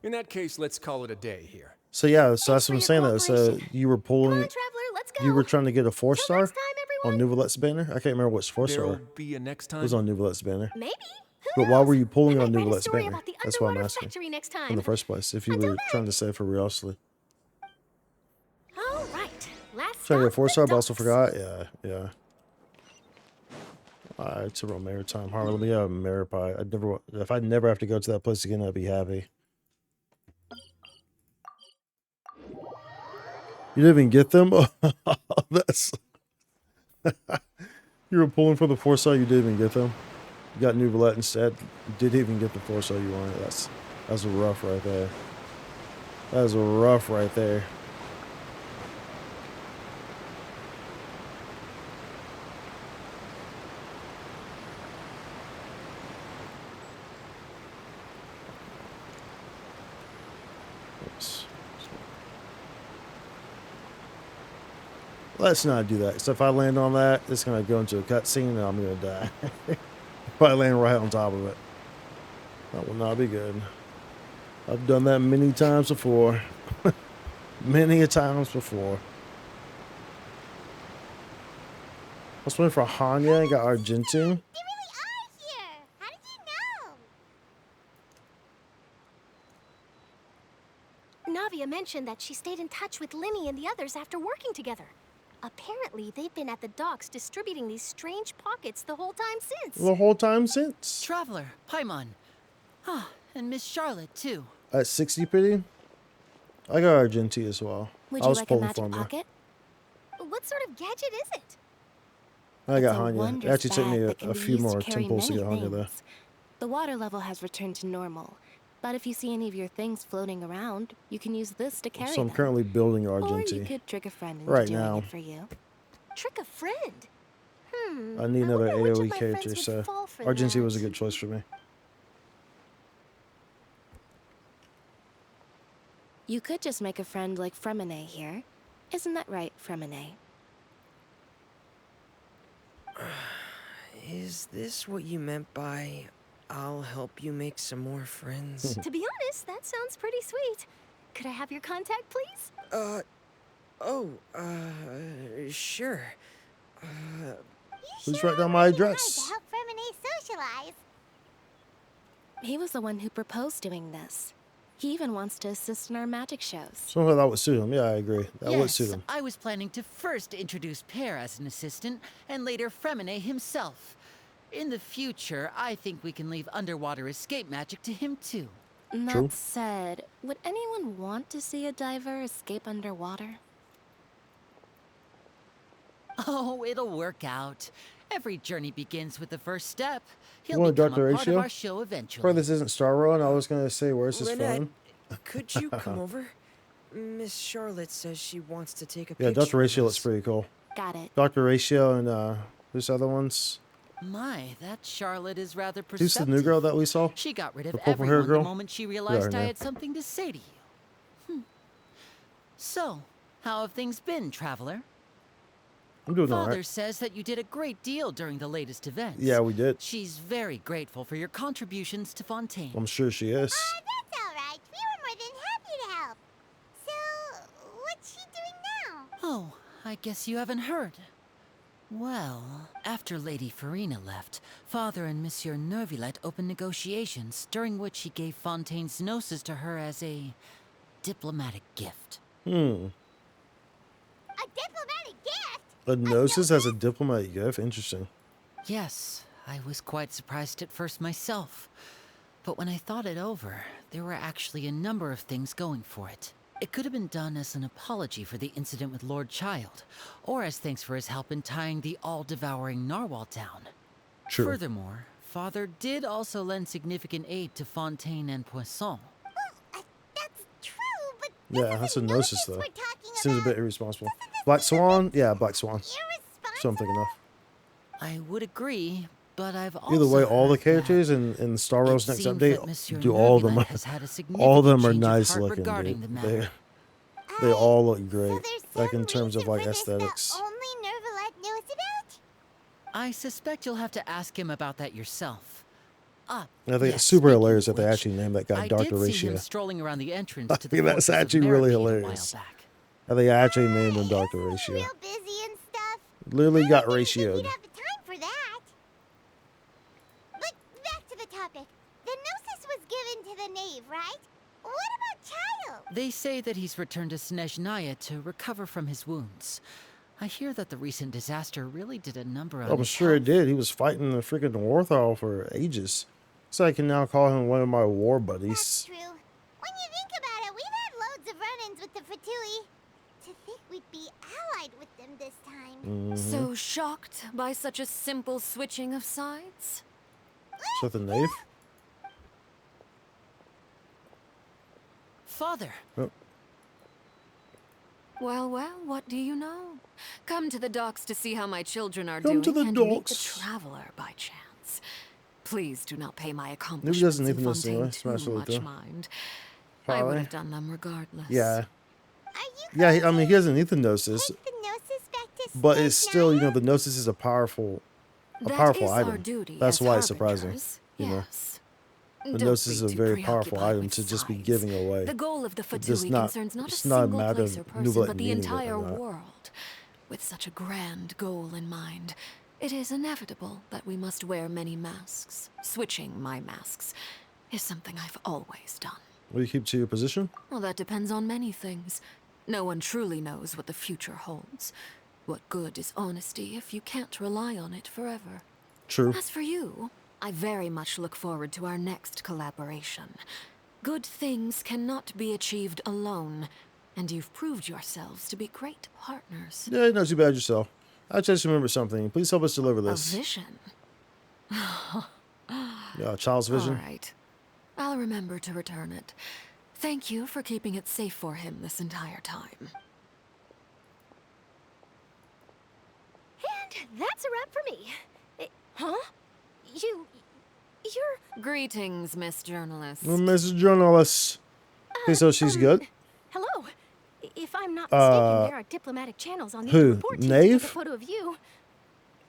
Good. In that case, let's call it a day here. So yeah, so that's what I'm saying. That so you were pulling. Traveler, let's go. You were trying to get a 4-star next time, on Nouvellette's banner. I can't remember which 4-star There'll be a next it time. was on Nouvellet's banner. Maybe. But why were you pulling on Write a Nouvellet's story banner? about the That's what I'm underwater asking. factory next time. In the first place, if you were trying to say for Rousley. All right, last Trying to get stop, 4-star, the but also docks. forgot. Yeah. It's a real maritime harbor. Let me have a Maripie. If I never have to go to that place again, I'd be happy. You didn't even get them? That's you were pulling for the 4-star, you didn't even get them. You got Nouvellette instead. You didn't even get the 4-star you wanted. That's rough right there. That is rough right there. Oops. Let's not do that. So if I land on that, it's gonna go into a cutscene and I'm gonna die. If I land right on top of it, that will not be good. I've done that many times before. Many a times before. I was waiting for Hanya and got Argentine. They really are here. How did you know? Navia mentioned that she stayed in touch with Linny and the others after working together. Apparently, they've been at the docks distributing these strange pockets the whole time since. The whole time since. Traveler, Paimon. Ah, and Miss Charlotte, too. At 60 pity, I got Argentine as well. Would I you was like a pulling magic from her. pocket? What sort of gadget is it? I got It's a Hanya. It wondrous actually took me bag that can a be few used to more carry temples to many get Hanya there. things. The water level has returned to normal, but if you see any of your things floating around, you can use this to carry So I'm them. currently building Or you Argentine. could trick a friend into Right doing now. it for you. Trick a friend. I need another wonder which of AoE my character, friends would so fall for Argentine that. was a good choice for me. You could just make a friend like Fremine here. Isn't that right, Fremine? Is this what you meant by I'll help you make some more friends? To be honest, that sounds pretty sweet. Could I have your contact, please? Sure. Please write down my To address. help Fremine socialize. He was the one who proposed doing this. He even wants to assist in our magic shows. Somehow that would suit him. Yeah, I agree. That would suit him. I was planning to first introduce Pear as an assistant, and later Fremine himself. In the future, I think we can leave underwater escape magic to him too. That said, would anyone want to see a diver escape underwater? Oh, it'll work out. Every journey begins with the first step. You He'll want become Dr. a part of Ratio? our show eventually. Probably this isn't Star Road. I was gonna say, where's his Lynette, phone? could you come over? Miss Charlotte says she wants to take a Yeah, picture. Dr. Ratio looks pretty cool. Got it. Dr. Ratio and who's other ones? My, that Charlotte is rather Who's perceptive. the new girl that we saw? She got rid of The purple hair everyone girl? the moment she Forgot realized her I name. had something to say to you. So, how have things been, traveler? I'm doing Father alright. says that you did a great deal during the latest events. Yeah, we did. She's very grateful for your contributions to Fontaine. I'm sure she is. That's all right. We were more than happy to help. So, what's she doing now? Oh, I guess you haven't heard. Well, after Lady Farina left, Father and Monsieur Neuvillette opened negotiations, during which he gave Fontaine's gnosis to her as a diplomatic gift. A diplomatic gift? A gnosis as a diplomatic gift? Interesting. Yes, I was quite surprised at first myself. But when I thought it over, there were actually a number of things going for it. It could have been done as an apology for the incident with Lord Child, or as thanks for his help in tying the all-devouring narwhal down. True. Furthermore, Father did also lend significant aid to Fontaine and Poisson. That's true, but Yeah, that's a gnosis though. Seems a bit irresponsible. Black Swan? Yeah, Black Swan. That's what I'm thinking of. I would agree, but I've also Either way, all the heard characters in Star Wars it next seems that update, Monsieur do all of them. Neuvillette has had a All of them are significant change of nice heart looking, regarding dude. the matter. They all look great, like in terms of like aesthetics. only Neuvillette knows about? I suspect you'll have to ask him about that yourself. I think it's super hilarious that they actually named that guy I Dr. did see Ratio. him strolling around the entrance I to the think that's Fortress of actually really Meravine a while hilarious. back. I think I actually named him Dr. Ratio. Real busy and stuff. Literally got You'd ratioed. have the time for that. But back to the topic. The gnosis was given to the knave, right? What about Child? They say that he's returned to Snezhnaya to recover from his wounds. I hear that the recent disaster really did a number on I'm his sure it did. He was fighting the freaking Warthog for ages. So I can now call him one of my war buddies. True. When you think about it, we've had loads of run-ins with the Fatui. To think we'd be allied with them this time. So shocked by such a simple switching of sides? Is that the knave? Father. Oh. Well, well, what do you know? Come to the docks to see how my children are Come doing to the and meet the docks. traveler by chance. Please do not pay my Maybe he accomplishments doesn't in even listen Fontaine anyway. Smash too it much through. mind. I would Probably. have done them regardless. Yeah. Yeah, I mean, he doesn't need the gnosis. The gnosis back to But it's still, you know, the gnosis is a powerful That is our item. duty That's as why it's surprising. harbingers, You know, yes. the Don't gnosis be is a too very powerful preoccupied item with to just be sides. giving away. The goal of the It does Fatui not- concerns not a it's not a single matter place of or person, Neuvillette but the needing it or entire not. world. With such a grand goal in mind, it is inevitable that we must wear many masks. Switching my masks is something I've always done. Will you keep to your position? Well, that depends on many things. No one truly knows what the future holds. What good is honesty if you can't rely on it forever? True. As for you, I very much look forward to our next collaboration. Good things cannot be achieved alone, and you've proved yourselves to be great partners. Yeah, not too bad yourself. I just remembered something. Please help us deliver A this. vision. Yeah, child's vision. All right. I'll remember to return it. Thank you for keeping it safe for him this entire time. And that's a wrap for me. Huh? You're... Greetings, Miss Journalist. Well, Mrs. Journalist. Okay, so she's good. Hello. If I'm not mistaken, there are diplomatic channels on the other Who? report team to Knave? take a photo of you.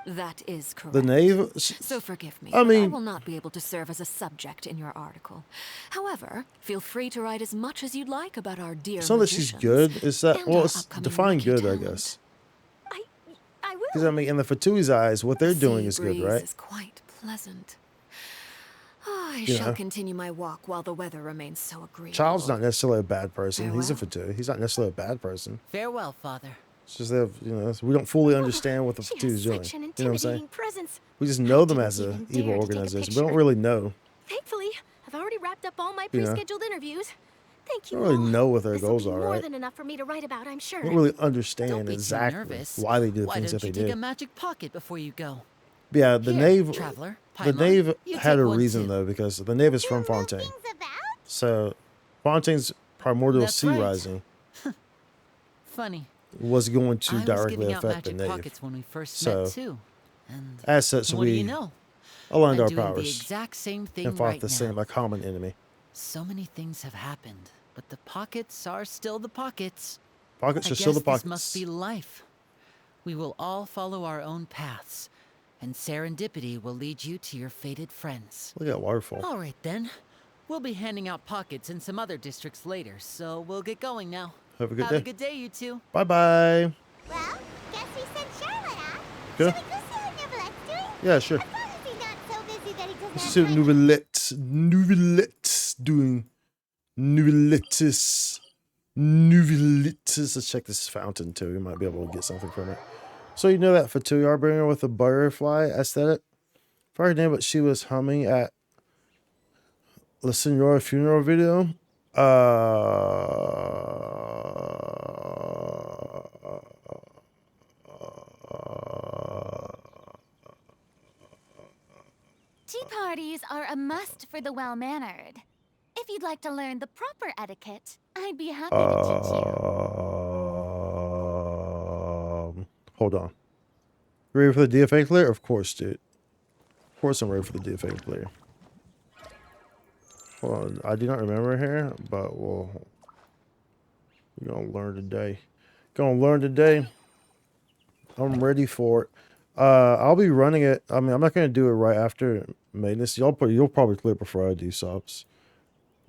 That is correct. The knave? So forgive me, I but I mean- will not be able to serve as a subject in your article. However, feel free to write as much as you'd like about our dear It's not that she's magicians good. It's that, and well, our it's upcoming define lucky good, I talent. guess. I will. Because, I mean, in the Fatui's eyes, what they're doing is good, Breeze right? is quite pleasant. I You shall know. continue my walk while the weather remains so agreeable. Child's not necessarily a bad person. He's a Farewell. Fatui. He's not necessarily a bad person. Farewell, Father. It's just that, you know, we don't fully understand what the She Fatui is has doing. such an You know what I'm saying? intimidating presence. We just know them didn't as an even evil dare to take a organization. We don't picture. really know. Thankfully, I've already wrapped up all my You know. pre-scheduled interviews. Thank We you don't really all. know what their This will goals be are, more right? than enough for me to write about, I'm sure. We don't really understand Don't be too exactly nervous. why they do the Why things don't that you they take did. a magic pocket before you go? Yeah, the Here, knave. traveler, The Paimon, knave you had take a one reason too. though, because the knave is from Fontaine. So Fontaine's primordial That's sea right. rising Funny. was going to I was directly giving out affect the magic knave. pockets when we first met So too. And as such, what do you we know? aligned I'm our doing the powers exact same and thing fought right the now. same, a common enemy. So many things have happened, but the pockets are still the pockets. Pockets I are still the guess this pockets. must be life. We will all follow our own paths, and serendipity will lead you to your fated friends. Look at that waterfall. All right then. We'll be handing out pockets in some other districts later, so we'll get going now. Have a good Have a day. good day, you two. Bye bye. Well, guess we sent Charlotte off. Good. Should we go see how Nivelette's doing? Yeah, sure. As long as he's not so busy that he doesn't Let's have see time. what Nouvellette's doing. Nouvellette's. Let's check this fountain too. We might be able to get something from it. So you know that Fatui bringer with the butterfly aesthetic? If I could name what she was humming at La Senora funeral video. Tea parties are a must for the well-mannered. If you'd like to learn the proper etiquette, I'd be happy to teach you. Hold on. Ready for the DFA clear? Of course, dude. Of course I'm ready for the DFA clear. Hold on. I do not remember here, but we're gonna learn today. I'm ready for it. I'll be running it. I mean, I'm not gonna do it right after maintenance. You'll probably clear before I do subs.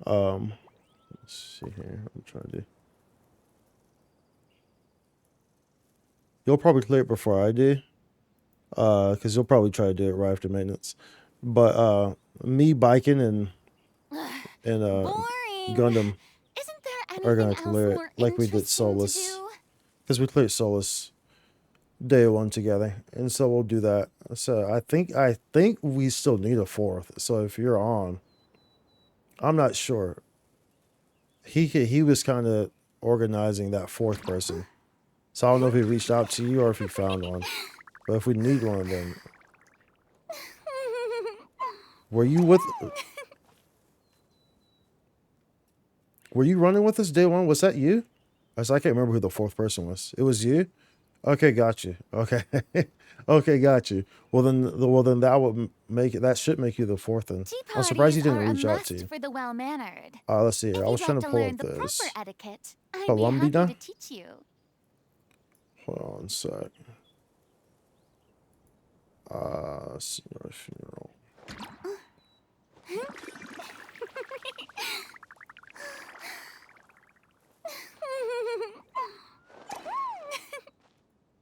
Let's see here. I'm trying to do. You'll probably clear it before I do. Because you'll probably try to do it right after maintenance. But me biking and Gundam are gonna clear it like we did Solus. Because we cleared Solus day one together. And so we'll do that. So I think we still need a fourth. So if you're on, I'm not sure. He was kind of organizing that fourth person. So I don't know if he reached out to you or if he found one. But if we need one, then were you running with us day one? Was that you? I can't remember who the fourth person was. It was you? Okay, got you. Okay. Okay, got you. Well then that would make it. That should make you the fourth. Then I'm surprised he didn't reach out to you. For the well-mannered. Let's see here. I was trying to pull up this. Columbia. To teach you. Hold on a sec. Senora funeral.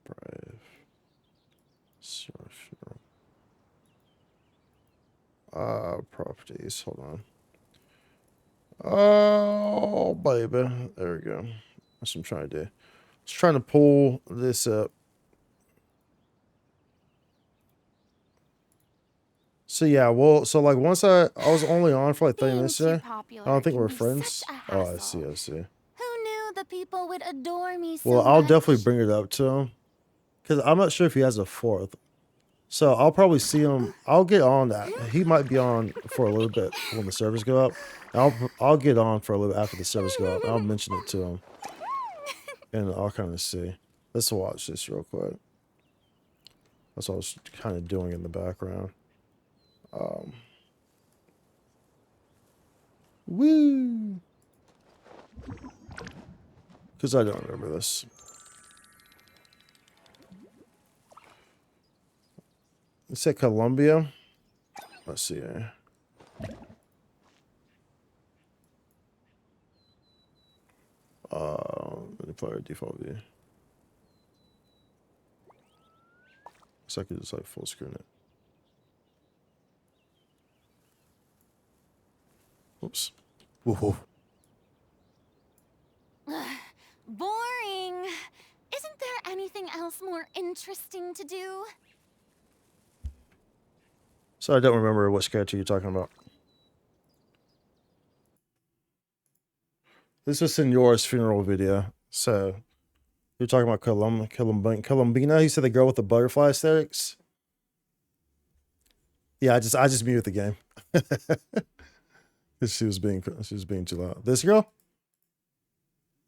Brave. Senora funeral. Properties. Hold on. Oh, baby. There we go. That's what I'm trying to do. I was trying to pull this up. So yeah, well, so like once I was only on for like 30 minutes there. I don't think we're friends. Oh, I see. Who knew the people would adore me so Well, I'll much? definitely bring it up to him. Because I'm not sure if he has a fourth. So I'll probably see him. I'll get on that. He might be on for a little bit when the servers go up. I'll get on for a little bit after the servers go up. I'll mention it to him. And I'll kind of see. Let's watch this real quick. That's what I was kind of doing in the background. Woo! Because I don't remember this. It said Columbia. Let's see here. Let me play a default view. So I could just like full screen it. Oops. Whoa. Boring. Isn't there anything else more interesting to do? So I don't remember what character you're talking about. This is Senora's funeral video. So you're talking about Columbina. He said the girl with the butterfly aesthetics. Yeah, I just muted the game. she was being too loud. This girl?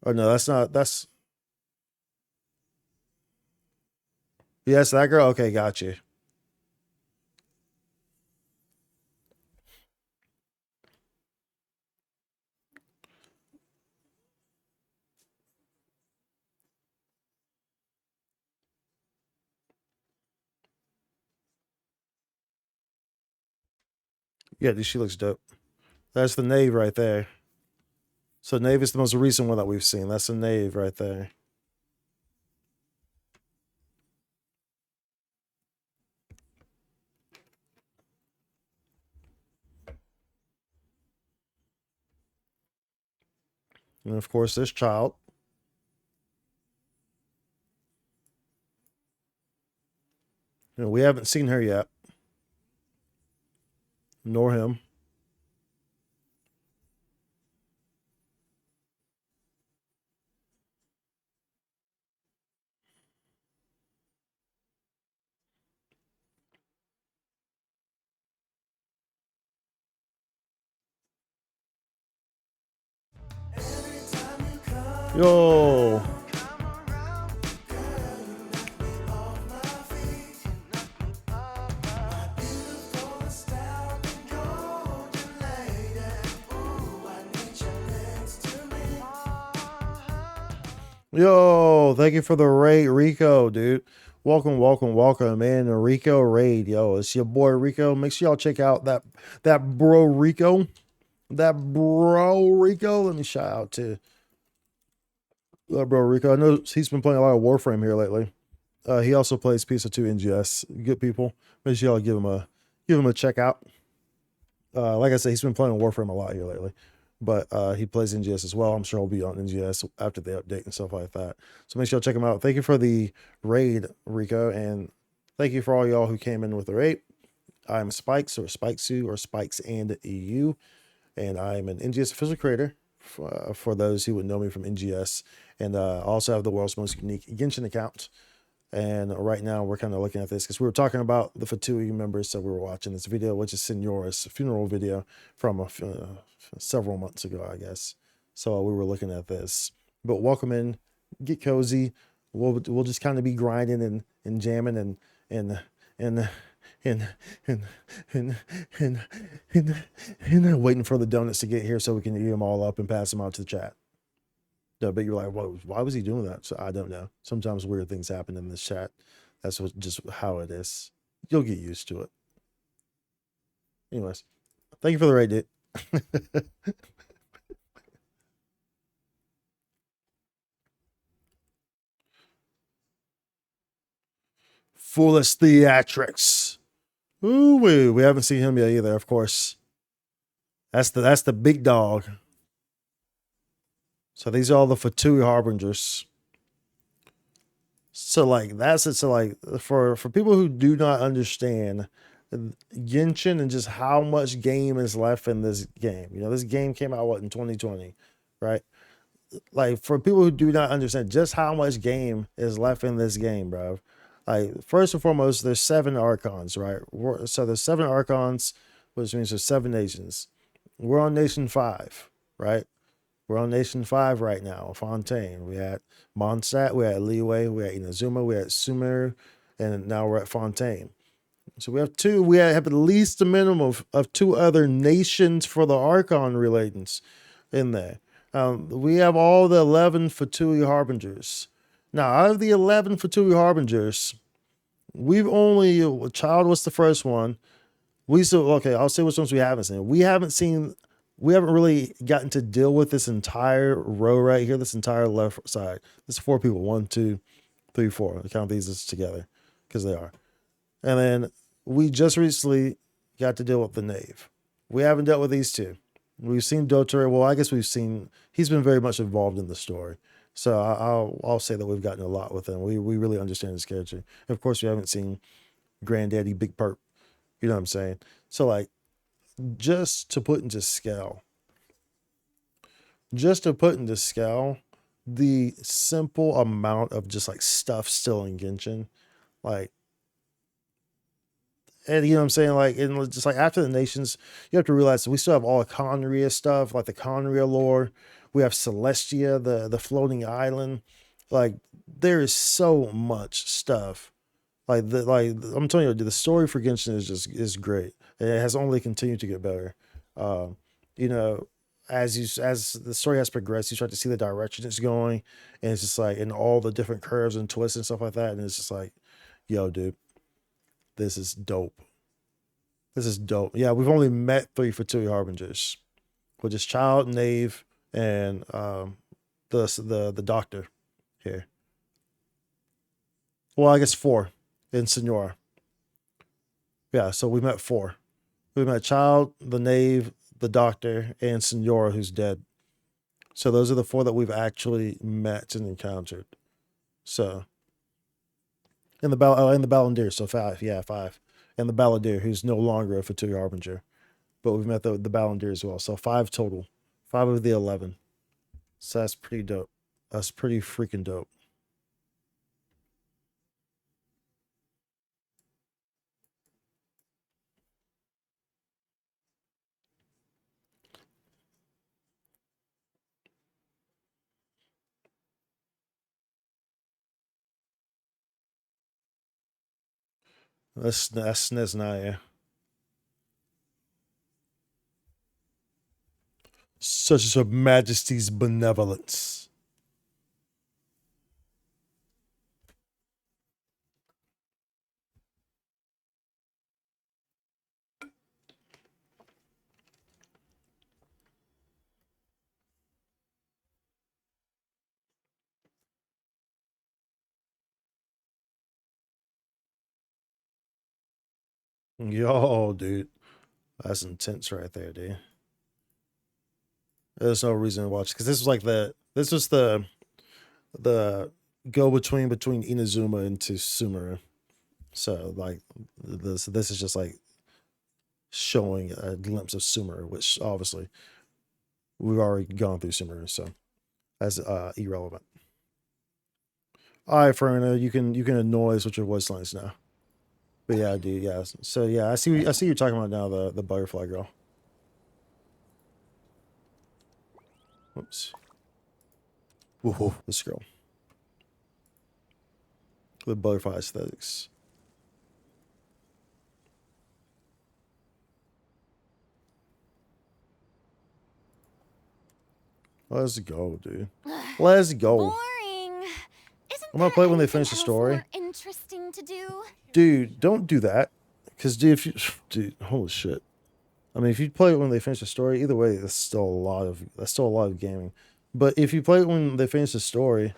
Oh no, that's not. That's yes, that girl. Okay, got you. Yeah, she looks dope. That's the Knave right there. So Knave is the most recent one that we've seen. That's the Knave right there. And of course, this child. You know, we haven't seen her yet. Nor him. Yo. Yo, thank you for the raid, Rico, dude. Welcome, welcome, welcome, man. The Rico raid, yo. It's your boy Rico. Make sure y'all check out that bro Rico. That bro Rico. Let me shout out to bro Rico. I know he's been playing a lot of Warframe here lately. He also plays Pizza 2 NGS. Good people. Make sure y'all give him a check out. Like I said, he's been playing Warframe a lot here lately. But he plays NGS as well. I'm sure he'll be on NGS after the update and stuff like that. So make sure y'all check him out. Thank you for the raid, Rico, and thank you for all y'all who came in with the raid. I'm Spikes or Spikesu or Spikes and EU, and I'm an NGS official creator for those who would know me from NGS, and I also have the world's most unique Genshin account. And right now we're kind of looking at this because we were talking about the Fatui members, so we were watching this video, which is Senora's funeral video from several months ago, I guess. So we were looking at this. But welcome in, get cozy. We'll just kind of be grinding and jamming and waiting for the donuts to get here so we can eat them all up and pass them out to the chat. But you're like, whoa, why was he doing that? So I don't know. Sometimes weird things happen in this chat. That's just how it is. You'll get used to it. Anyways, thank you for the raid, dude. Foolish theatrics. Ooh, we haven't seen him yet either, of course. That's the big dog. So these are all the Fatui harbingers. So like that's it. So like for people who do not understand Genshin and just how much game is left in this game. You know, this game came out in 2020, right? Like for people who do not understand just how much game is left in this game, bro. Like first and foremost, there's 7 Archons, right? So there's 7 Archons, which means there's 7 nations. We're on nation 5, right? We're on nation 5 right now. Fontaine. We had Mondstadt, we had Liyue, we had Inazuma, we had Sumeru, and now we're at Fontaine. So we have 2. We have at least a minimum of 2 other nations for the Archon relations in there. We have all the 11 Fatui harbingers. Now, out of the 11 Fatui harbingers, we've only Child was the first one. I'll say which ones we haven't seen. We haven't really gotten to deal with this entire row right here, this entire left side. There's 4 people. 1, 2, 3, 4. I count these as together because they are. And then we just recently got to deal with the Knave. We haven't dealt with these 2. We've seen Dotare. Well, I guess he's been very much involved in the story. So I'll say that we've gotten a lot with him. We really understand his character. And of course, we haven't seen Granddaddy Big Perp. You know what I'm saying? So like, just to put into scale, the simple amount of just like stuff still in Genshin, like and you know what I'm saying, like, and just like after the nations, you have to realize that we still have all the Conria stuff, like the Conria lore. We have Celestia, the floating island. Like, there is so much stuff. Like I'm telling you, the story for Genshin is great. And it has only continued to get better. Um, you know, as the story has progressed, you start to see the direction it's going, and it's just like, and all the different curves and twists and stuff like that, and it's just like, yo, dude, this is dope. This is dope. Yeah, we've only met 3 Fatui Harbingers, which is Child, Knave, and the Doctor here. Well, I guess 4 in Senora. Yeah, so we met 4. We met Child, the Knave, the Doctor, and Senora, who's dead. So those are the 4 that we've actually met and encountered. So in the Balandir, so 5, yeah, 5. And the Balandir, who's no longer a Fatui Harbinger. But we've met the Balandir as well. So 5 total. 5 of the 11. So that's pretty dope. That's pretty freaking dope. That's Nesnaya. Such as Her Majesty's benevolence. Yo, dude. That's intense right there, dude. There's no reason to watch, because this was the go between Inazuma and Sumeru. So like this is just like showing a glimpse of Sumeru, which obviously we've already gone through Sumeru, so that's irrelevant. All right, Ferna, you can annoy us with your voice lines now. But yeah, dude, yeah. So yeah, I see you're talking about now, the butterfly girl. Whoops. Whoa, this girl. The butterfly aesthetics. Let's go, dude. Let's go. Boring. I'm gonna play it when they finish the story. More interesting to do. Dude, don't do that. Cause dude, dude, holy shit. I mean, if you play it when they finish the story, either way, that's still a lot of gaming. But if you play it when they finish the story,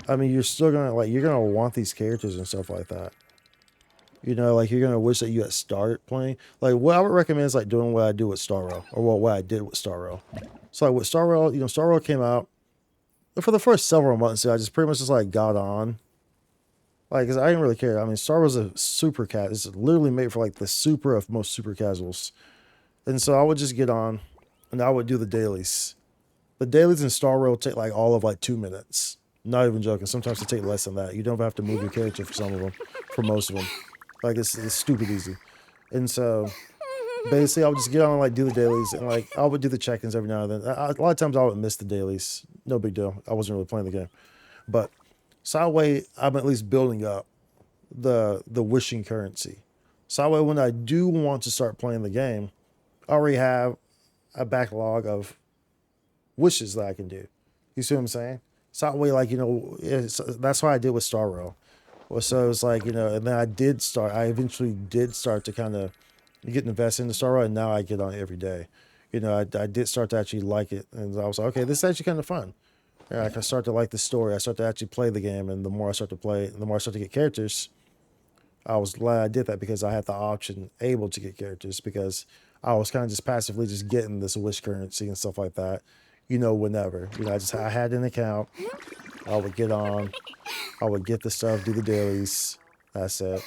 I mean, you're still gonna you're gonna want these characters and stuff like that. You know, like you're gonna wish that you had started playing. Like what I would recommend is like doing what I do with Starro, or what I did with Starro. So like with Starro, you know, Starro came out for the first several months. I just pretty much just like got on. Like, cause I didn't really care. I mean, Starro's a super cat. It's literally made for like the super of most super casuals. And so I would just get on, and I would do the dailies. The dailies in Starro take like all of like 2 minutes. Not even joking. Sometimes they take less than that. You don't have to move your character for some of them, for most of them. Like it's stupid easy. And so basically I would just get on and like do the dailies, and like I would do the check-ins every now and then. A lot of times I would miss the dailies. No big deal. I wasn't really playing the game. But so that way I'm at least building up the wishing currency. So that way when I do want to start playing the game, I already have a backlog of wishes that I can do. You see what I'm saying? So that way, like, you know, that's what I did with Starro. Well, so it's like, you know, and then I eventually did start to kind of get invested in the Starro, and now I get on it every day. You know, I did start to actually like it, and I was like, okay, this is actually kind of fun. And I start to like the story. I start to actually play the game, and the more I start to play, the more I start to get characters. I was glad I did that because I had the option able to get characters, because I was kind of just passively just getting this wish currency and stuff like that, you know, whenever. You know, I had an account. I would get on. I would get the stuff, do the dailies. That's it.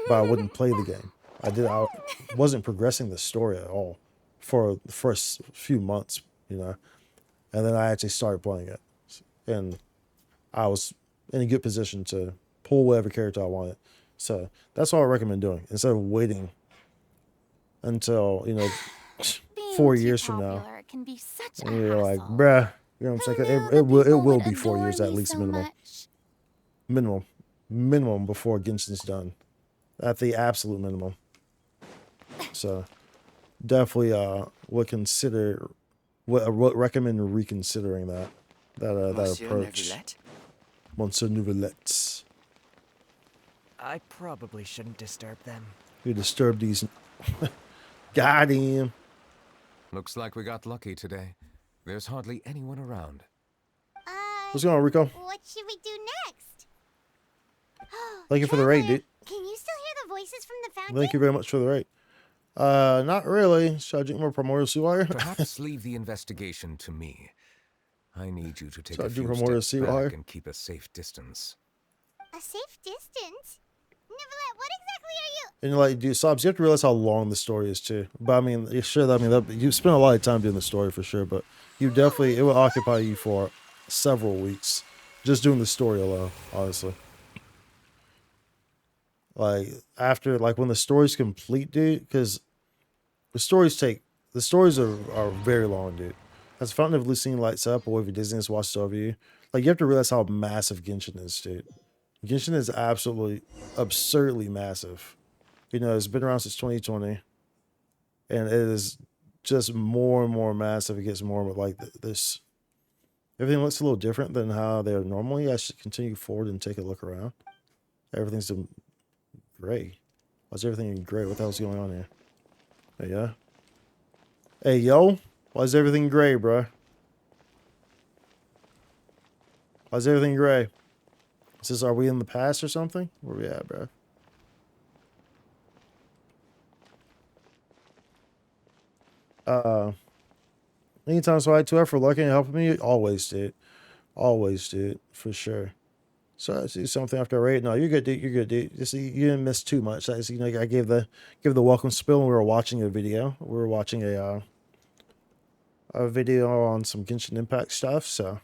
But I wouldn't play the game. I wasn't progressing the story at all for the first few months, you know. And then I actually started playing it. And I was in a good position to pull whatever character I wanted. So that's what I recommend doing instead of waiting until, you know, 4 years from now. Can be such And you're like, bruh, you know what I'm saying? It will be 4 years at least minimum. Minimum before Genshin's done. At the absolute minimum. So definitely would recommend reconsidering that approach. Monsieur Nouvellette. I probably shouldn't disturb them. You disturb these. Got him. Looks like we got lucky today. There's hardly anyone around. What's going on, Rico? What should we do next? Thank you for the raid, dude. Can you still hear the voices from the fountain? Thank you very much for the raid. Not really. Should I drink more Primordial Seawire? Perhaps leave the investigation to me. I need you to take So I a do few Primordial steps Seawire? back and keep a safe distance. A safe distance? Neverlet, what exactly are you? And you're like, dude, Sobs, you have to realize how long the story is too. But I mean, you spend a lot of time doing the story for sure. But it will occupy you for several weeks just doing the story alone. Honestly, like when the story's complete, dude, because the stories are very long, dude. As Fountain of Lucine lights up, or if Disney has watched over you, like you have to realize how massive Genshin is, dude. Genshin is absolutely absurdly massive. You know, it's been around since 2020, and it is just more and more massive. It gets more like this. Everything looks a little different than how they're normally. I should continue forward and take a look around. Everything's in gray. Why's everything in gray? What the hell's going on here? Hey, yeah. Hey, yo. Why's everything gray, bruh? Why's everything gray? Are we in the past or something? Where we at, bro? Anytime so I to for lucky and helping me, always, dude. Always, dude, for sure. So I see something after I rate. No, you're good, dude. You're good, dude. You see, you didn't miss too much. I gave the welcome spill and we were watching a video. We were watching a video on some Genshin Impact stuff, so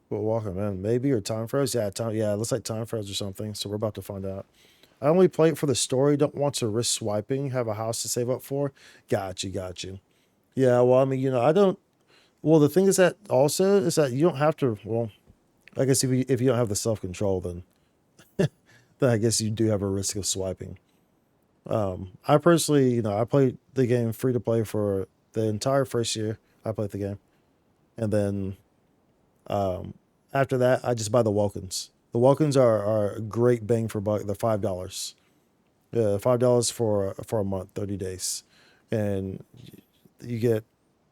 we're walking in. Maybe or time froze. Yeah, it looks like time froze or something. So we're about to find out. I only play it for the story. Don't want to risk swiping. Have a house to save up for. Got you. Yeah, well, I mean, you know, I don't. Well, the thing is that also is that you don't have to. Well, I guess if you don't have the self control, then then I guess you do have a risk of swiping. I personally, you know, I played the game free to play for the entire first year. I played the game, and then after that, I just buy the Welkins. The Welkins are a great bang for buck. They're $5. Yeah, $5 for a month, 30 days, and you get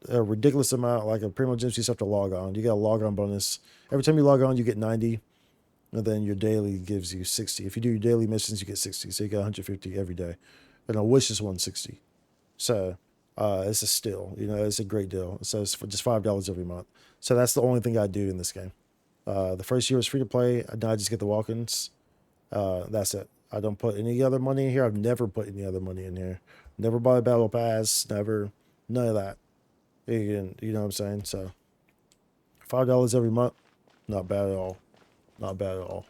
a ridiculous amount. Like a Primo Gems, you just have to log on. You get a log on bonus every time you log on. You get 90, and then your daily gives you 60. If you do your daily missions, you get 60. So you get 150 every day, and a wish is 160. So it's a steal. You know, it's a great deal. So it's for just $5 every month. So that's the only thing I do in this game. The first year was free to play. Now I just get the walk-ins. That's it. I don't put any other money in here. I've never put any other money in here. Never buy a battle pass. Never. None of that. You know what I'm saying? So $5 every month. Not bad at all. Not bad at all.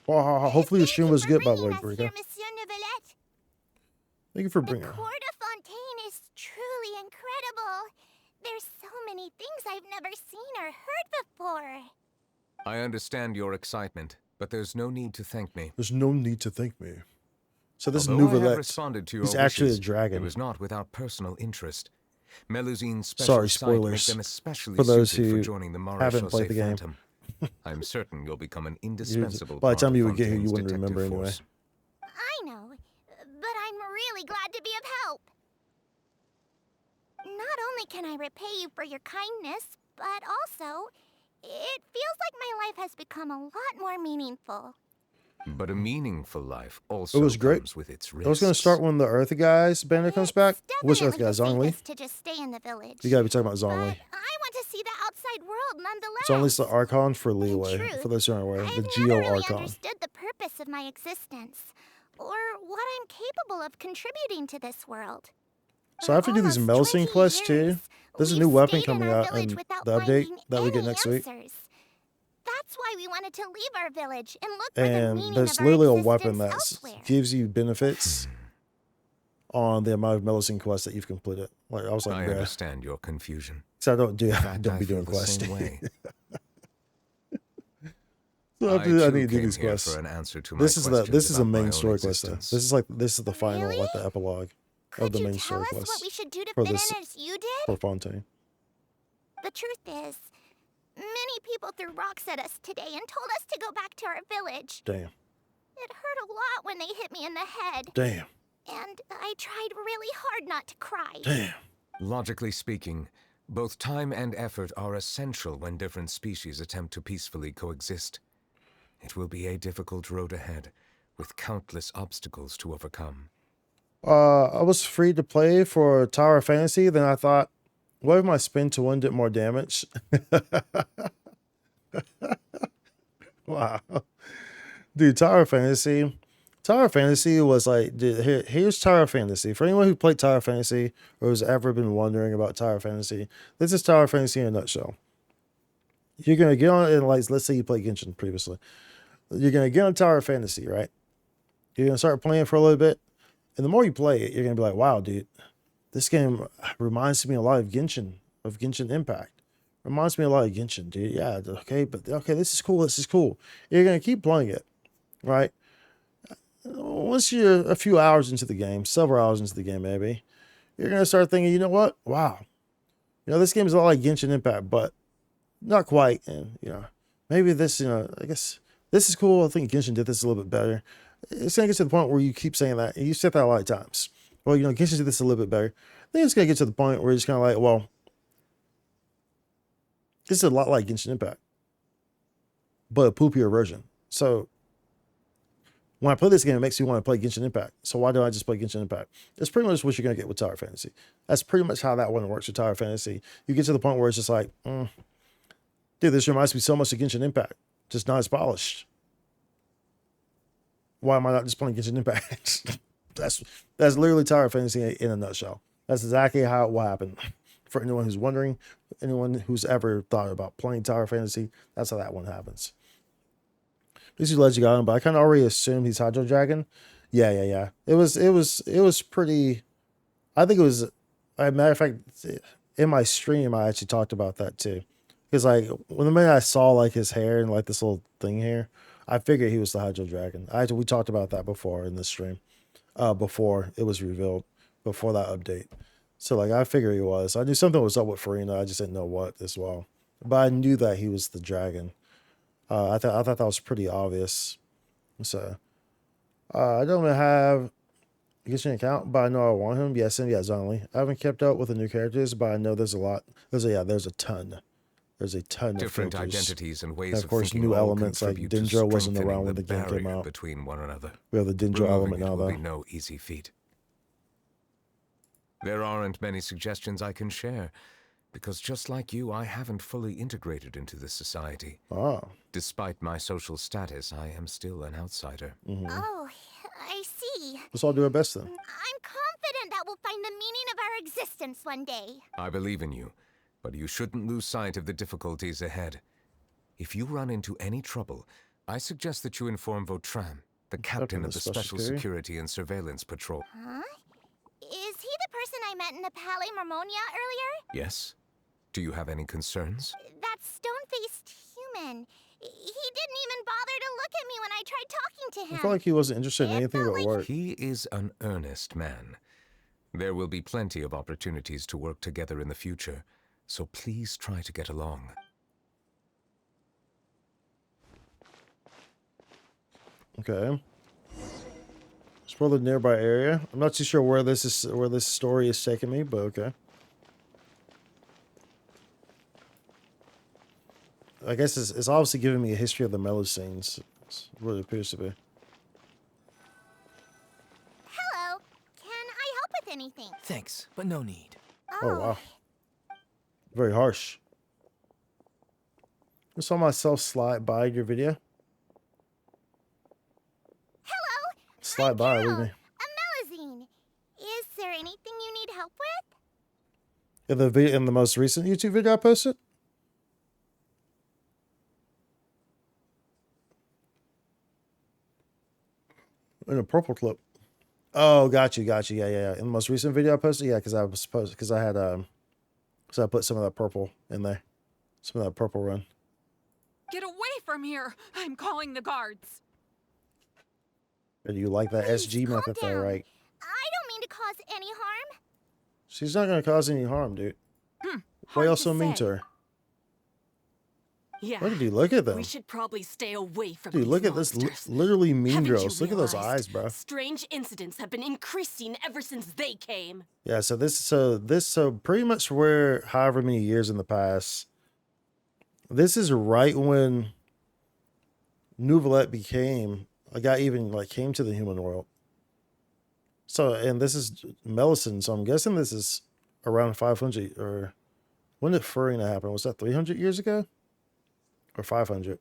Well, hopefully the stream was good, by the way, Brica. Thank you for bringing her. The court of Fontaine is truly incredible. There's so many things I've never seen or heard before. I understand your excitement, but there's no need to thank me. There's no need to thank me. So this Although I have Nouvellette, responded to your he's actually a wishes, dragon. It was not without personal interest. Melusine's special Sorry, sight makes spoilers them especially for those suited who for joining the haven't played the game. Phantom. I'm certain you'll become an indispensable By the part time of you would get here, you Fontaine's wouldn't remember detective anyway. force. I know, but I'm really glad to be of help. Not only can I repay you for your kindness, but also, it feels like my life has become a lot more meaningful. But a meaningful life also It was great. comes with its I was going to risks. start when the Earth Guys banner comes back. Which Earth Guys? Zhongli? To just stay in the village. You got to be talking about Zhongli. I want to see the outside world nonetheless. Zhongli's the Archon for leeway. truth, For those who aren't aware, the I've Geo never really Archon. understood the purpose of my existence, or what I'm capable of contributing to this world. So I have to do these medicine quests too. There's a new weapon coming out in the update that we get next week. That's why we wanted to leave our village and look for the And meaning there's of our literally a existence weapon that elsewhere. gives you benefits on the amount of medicine quests that you've completed. Like I was like, I bruh. understand your confusion. So I don't In fact, don't I be feel doing the quests. same way. So I I too need to do came these here quests. for an answer to my This is the questions about my main own story quest though. existence. This is the final, like the epilogue of the main story Tell us what quest we should do to for fit this in as you did? for Fontaine. The truth is, many people threw rocks at us today and told us to go back to our village. Damn. It hurt a lot when they hit me in the head. Damn. And I tried really hard not to cry. Damn. Logically speaking, both time and effort are essential when different species attempt to peacefully coexist. It will be a difficult road ahead, with countless obstacles to overcome. I was free to play for Tower of Fantasy. Then I thought, what if my spin to win did more damage? Wow. Dude, Tower of Fantasy. Tower of Fantasy was like, dude, here's Tower of Fantasy. For anyone who played Tower of Fantasy or has ever been wondering about Tower of Fantasy, this is Tower of Fantasy in a nutshell. You're going to get on, and like, let's say you played Genshin previously. You're going to get on Tower of Fantasy, right? You're going to start playing for a little bit. And the more you play it, you're going to be like, wow, dude, this game reminds me a lot of Genshin Impact. Reminds me a lot of Genshin, dude. Yeah, okay, but okay, this is cool. This is cool. You're going to keep playing it, right? Once you're a few hours into the game, several hours into the game, maybe, you're going to start thinking, you know what? Wow. You know, this game is a lot like Genshin Impact, but not quite. And, you know, maybe this, you know, I guess this is cool. I think Genshin did this a little bit better. It's going to get to the point where you keep saying that. And you said that a lot of times. Well, you know, Genshin did this a little bit better. I think it's going to get to the point where it's kind of like, well, this is a lot like Genshin Impact, but a poopier version. So when I play this game, it makes me want to play Genshin Impact. So why don't I just play Genshin Impact? That's pretty much what you're going to get with Tower Fantasy. That's pretty much how that one works with Tower Fantasy. You get to the point where it's just like, dude, this reminds me so much of Genshin Impact, just not as polished. Why am I not just playing Genshin Impact? that's literally Tower Fantasy in a nutshell. That's exactly how it will happen. For anyone who's wondering, anyone who's ever thought about playing Tower Fantasy, that's how that one happens. These two legends got him, but I kind of already assumed he's Hydro Dragon. Yeah. It was pretty. I think it was. As a matter of fact, in my stream, I actually talked about that too, because like when the minute I saw like his hair and like this little thing here, I figured he was the Hydro Dragon. We talked about that before in the stream, before it was revealed, before that update. So like I figured he was. I knew something was up with Farina. I just didn't know what as well. But I knew that he was the dragon. I thought that was pretty obvious. So I don't have a Genshin account, but I know I want him. Yes, and yes only. I haven't kept up with the new characters, but I know there's a lot. There's a ton. There's a ton Different of filters. identities and ways and of course, new elements like Dendro wasn't around when the game came out. Between one another. We have the Dendro element now, will though. Be no easy feat. There aren't many suggestions I can share, because just like you, I haven't fully integrated into this society. Oh. Despite my social status, I am still an outsider. Oh, I see. Let's all do our best then. I'm confident that we'll find the meaning of our existence one day. I believe in you, but you shouldn't lose sight of the difficulties ahead. If you run into any trouble, I suggest that you inform Vautrin, the captain of the Special Security and Surveillance Patrol. Huh? Is he the person I met in the Palais Marmonia earlier? Yes? Do you have any concerns? That stone-faced human. He didn't even bother to look at me when I tried talking to him. I felt like he wasn't interested in anything but work. He is an earnest man. There will be plenty of opportunities to work together in the future, so please try to get along. Okay. Explore the nearby area. I'm not too sure where this story is taking me, but okay. I guess it's obviously giving me a history of the mellow scenes. It's what it appears to be. Hello. Can I help with anything? Thanks, but no need. Oh wow. Very harsh. I saw myself slide by your video. Hello. Slide by, what do you mean? A Melazine. Is there anything you need help with? In the most recent YouTube video I posted? In a purple clip. Oh, got you. Yeah. In the most recent video I posted, yeah, because I was supposed because I had so I put some of that purple in there. Some of that purple run. Get away from here! I'm calling the guards. And you like that SG method though, right? I don't mean to cause any harm. She's not gonna cause any harm, dude. Why y'all so mean to her? Yeah. Look at you, look at them. We should probably stay away from Dude, these look at monsters. this literally mean Haven't you girls. Look at those realized eyes, bro. Strange incidents have been increasing ever since they came. Yeah, so pretty much where however many years in the past. This is right when Nouvellette became a guy even like came to the human world. So and this is Melisande, so I'm guessing this is around 500 or when did Furina happen? Was that 300 years ago? Or 500?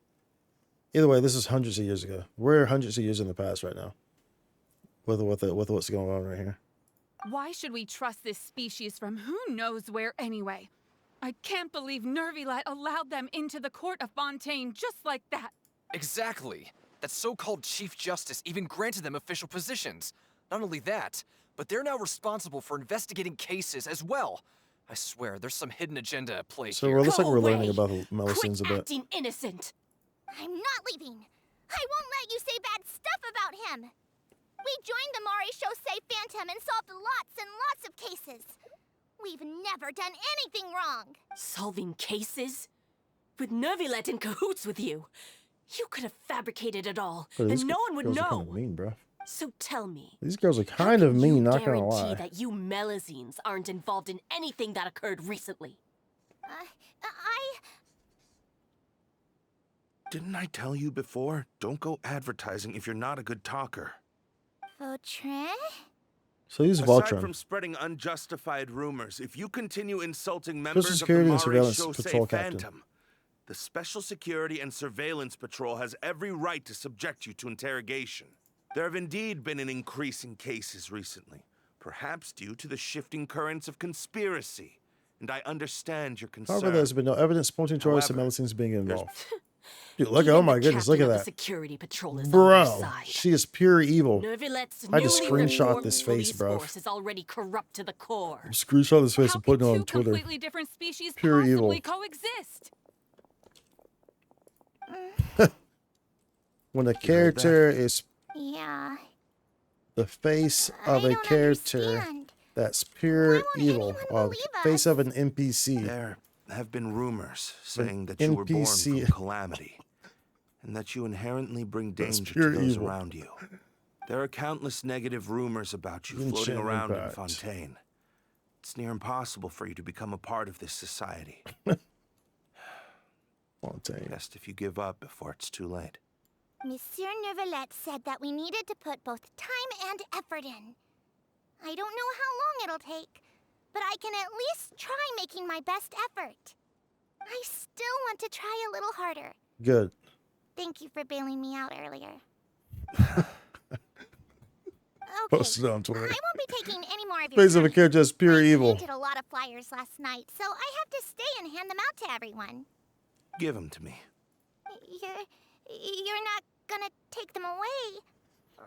Either way, this is hundreds of years ago. We're hundreds of years in the past right now. With what's going on right here. Why should we trust this species from who knows where anyway? I can't believe Neuvillette allowed them into the court of Fontaine just like that. Exactly. That so-called Chief Justice even granted them official positions. Not only that, but they're now responsible for investigating cases as well. I swear, there's some hidden agenda at play So here. it looks like we're learning about Melisande a bit. Acting innocent. I'm not leaving. I won't let you say bad stuff about him. We joined the Mari Chaussee Phantom and solved lots and lots of cases. We've never done anything wrong. Solving cases? With Neuvillette in cahoots with you. You could have fabricated it all, Bro, and no one would girls are know. kind of mean, bro. So tell me, These girls are kind of mean, not gonna guarantee lie. that you Melusines aren't involved in anything that occurred recently? Didn't I tell you before? Don't go advertising if you're not a good talker. Vautrin? So he's Aside Voltron. from spreading unjustified rumors, if you continue insulting members Social of the Security and Mare Surveillance Chaussee Patrol Captain. Phantom, the Special Security and Surveillance Patrol has every right to subject you to interrogation. There have indeed been an increase in cases recently, perhaps due to the shifting currents of conspiracy, and I understand your concern. However, there's been no evidence pointing towards the However, Melisand's being involved. Dude, look at, oh my goodness, look at that. Security patrol is on Bro, their side. she is pure evil. Neuvillette's I just newly screenshot reformed this face, police bro. force is already corrupt to the core. Screenshot this face and put it on Twitter. Completely different species Pure possibly evil. coexist. When a character is Yeah. the face of a character that's pure evil, or the face of an NPC. There have been rumors saying that you were born NPC. from calamity, and that you inherently bring That's danger pure to those evil. around you. There are countless negative rumors about you Enchantment floating around in Pact. Fontaine. It's near impossible for you to become a part of this society. Fontaine. Best if you give up before it's too late. Monsieur Neuvillette said that we needed to put both time and effort in. I don't know how long it'll take, but I can at least try making my best effort. I still want to try a little harder. Good. Thank you for bailing me out earlier. Post it on Twitter. I won't be taking any more of your Face of a time. character that's pure evil. I painted a lot of flyers last night, so I have to stay and hand them out to everyone. Give them to me. You're not gonna take them away,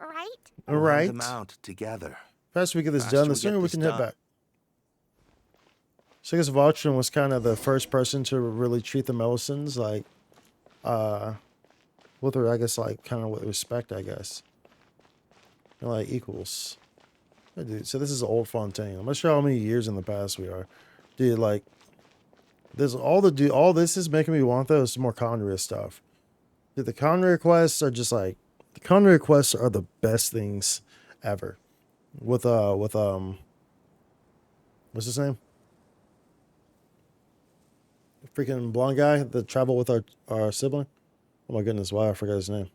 right? All We'll right. hand them out together. Faster we get this Faster done, the we get sooner we this can head done. back. So I guess Voltron was kind of the first person to really treat the Melisand's like, with her, I guess, like kind of with respect, I guess. And like equals. Yeah, dude, so this is old Fontaine. I'm not sure how many years in the past we are. Dude, like, there's all this is making me want those more Conria stuff. Dude, the Conria quests are just like, the Conria quests are the best things ever. With what's his name? The freaking blonde guy that traveled with our sibling. Oh my goodness, why I forgot his name.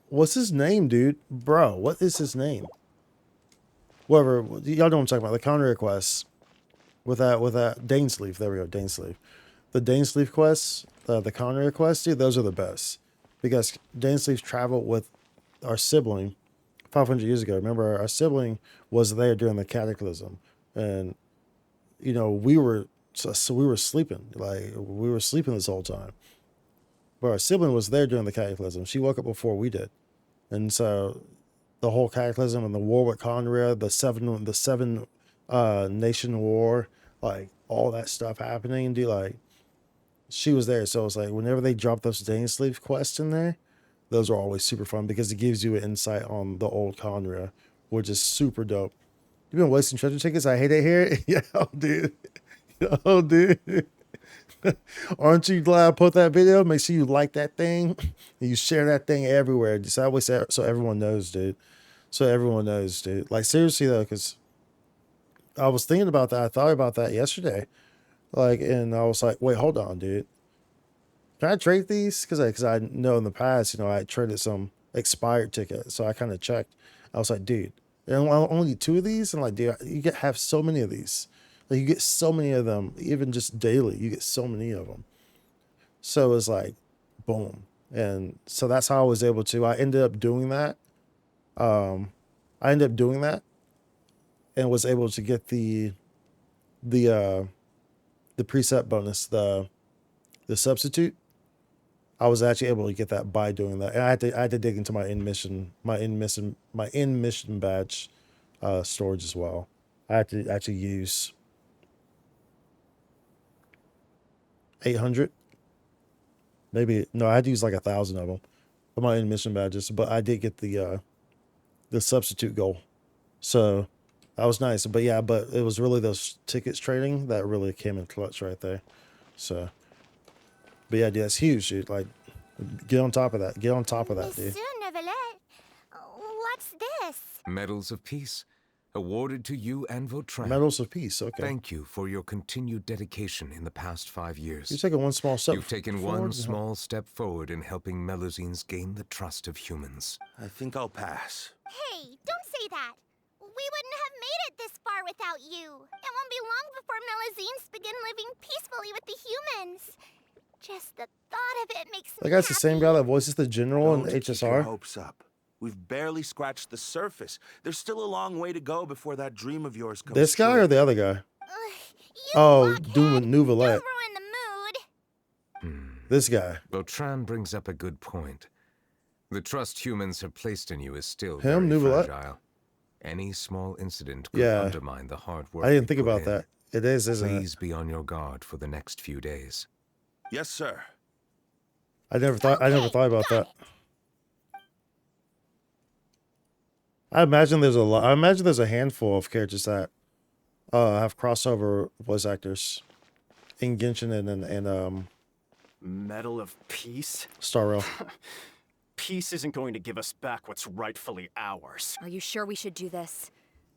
What's his name, dude? Bro, what is his name? Whatever, y'all know what I'm talking about. The counter requests with that Dainsleif. There we go, Dainsleif. the Dainsleif quests, the Conrad quests, dude, those are the best. Because Dainsleif traveled with our sibling 500 years ago. Remember, our sibling was there during the Cataclysm. And, you know, we were sleeping. Like, we were sleeping this whole time. But our sibling was there during the Cataclysm. She woke up before we did. And so the whole Cataclysm and the war with Conrad, the seven nation war, like all that stuff happening, dude, like she was there. So it's like whenever they drop those Dainsleif quests in there, those are always super fun because it gives you an insight on the old Conrad, which is super dope. You've been wasting treasure tickets. I hate it here. Yo, dude. Yo, dude. Aren't you glad I put that video? Make sure you like that thing and you share that thing everywhere. Just always say so everyone knows, dude. So everyone knows, dude. Like seriously though, because I was thinking about that. I thought about that yesterday. Like, and I was like, wait, hold on, dude. Can I trade these? Because I know in the past, you know, I traded some expired tickets. So I kind of checked. I was like, dude, there are only 2 of these? And like, dude, you have so many of these. Like, you get so many of them, even just daily. You get so many of them. So it's like, boom. And so that's how I was able to. I ended up doing that. And was able to get the preset bonus, the substitute. I was actually able to get that by doing that, and I had to dig into my in mission badge storage as well. I had to actually use 800, maybe no, I had to use like 1,000 of them for my in mission badges, but I did get the substitute goal, so that was nice. But yeah, but it was really those tickets trading that really came in clutch right there. So, but yeah, dude, that's huge, dude. Like, get on top of that. Get on top of that, dude. Monsieur Neuvillette, what's this? Medals of Peace, awarded to you and Vautrin. Medals of Peace, okay. Thank you for your continued dedication in the past 5 years. You've taken one small step You've taken one small step forward in helping Melusines gain the trust of humans. I think I'll pass. Hey, don't say that. We wouldn't have made it this far without you. It won't be long before Melusines begin living peacefully with the humans. Just the thought of it makes me That guy's the same guy that voices the general in Don't keep your HSR. hopes up. We've barely scratched the surface. There's still a long way to go before that dream of yours comes This guy true. or the other guy? Oh, Nouvellette. ruin the mood. This guy. Vautrin brings up a good point. The trust humans have placed in you is still Him, very Nouvellette? fragile. Any small incident could Yeah. undermine the hard work. I didn't you think put about in. that. It is, isn't it? Please be on your guard for the next few days. Yes, sir. I never thought about that. I imagine there's a handful of characters that have crossover voice actors in Genshin and Medal of Peace? Star Rail. Peace isn't going to give us back what's rightfully ours. Are you sure we should do this?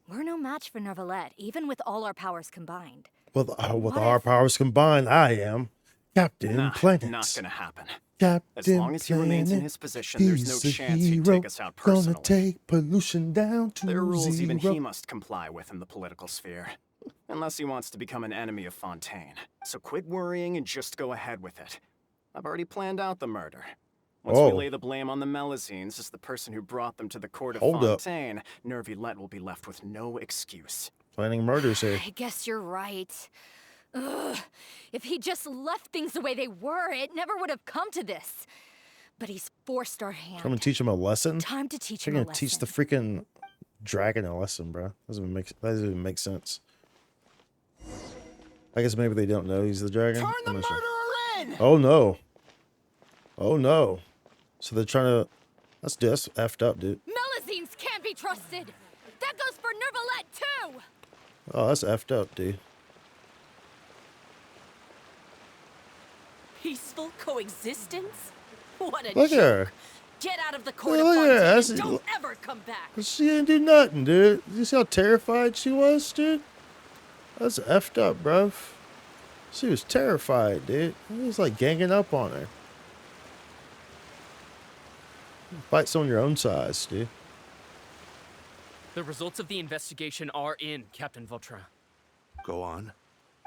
We're no match for Neuvillette, even with all our powers combined. With our powers combined, I am Captain Planet. Not gonna happen. Captain As long as he remains in his position, there's no chance he'd take us out personally. Gonna take pollution down to There are rules zero. even he must comply with in the political sphere. Unless he wants to become an enemy of Fontaine. So quit worrying and just go ahead with it. I've already planned out the murder. Once we lay the blame on the Melusines as the person who brought them to the court of Hold up. Fontaine, Neuvillette will be left with no excuse. Planning murders here. I guess you're right. Ugh. If he just left things the way they were, it never would have come to this. But he's forced our hand. I'm gonna teach him a lesson. Time to teach They're him a gonna teach the freaking dragon a lesson, bro. That doesn't even make sense. I guess maybe they don't know he's the dragon. Turn the I'm not sure. murderer in! Oh no. Oh no. So they're trying to. That's effed up, dude. Melusines can't be trusted. That goes for Neuvillette too. Oh, that's effed up, dude. Peaceful coexistence? What a Look at joke. her. Get out of the court Yeah, of look at her. Fontaine That's- and don't ever come back. She didn't do nothing, dude. You see how terrified she was, dude? That's effed up, bruv. She was terrified, dude. He was like ganging up on her. Fight someone your own size, dude. The results of the investigation are in, Captain Vautrin. Go on.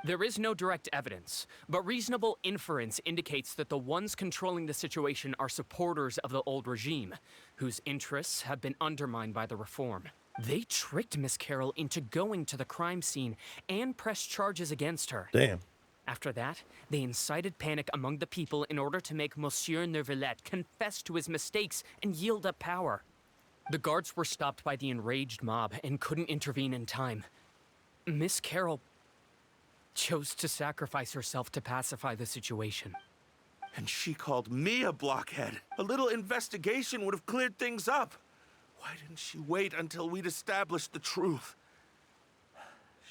There is no direct evidence, but reasonable inference indicates that the ones controlling the situation are supporters of the old regime, whose interests have been undermined by the reform. They tricked Miss Carroll into going to the crime scene and pressed charges against her. Damn. After that, they incited panic among the people in order to make Monsieur Neuvillette confess to his mistakes and yield up power. The guards were stopped by the enraged mob and couldn't intervene in time. Miss Carroll chose to sacrifice herself to pacify the situation. And she called me a blockhead. A little investigation would have cleared things up. Why didn't she wait until we'd established the truth?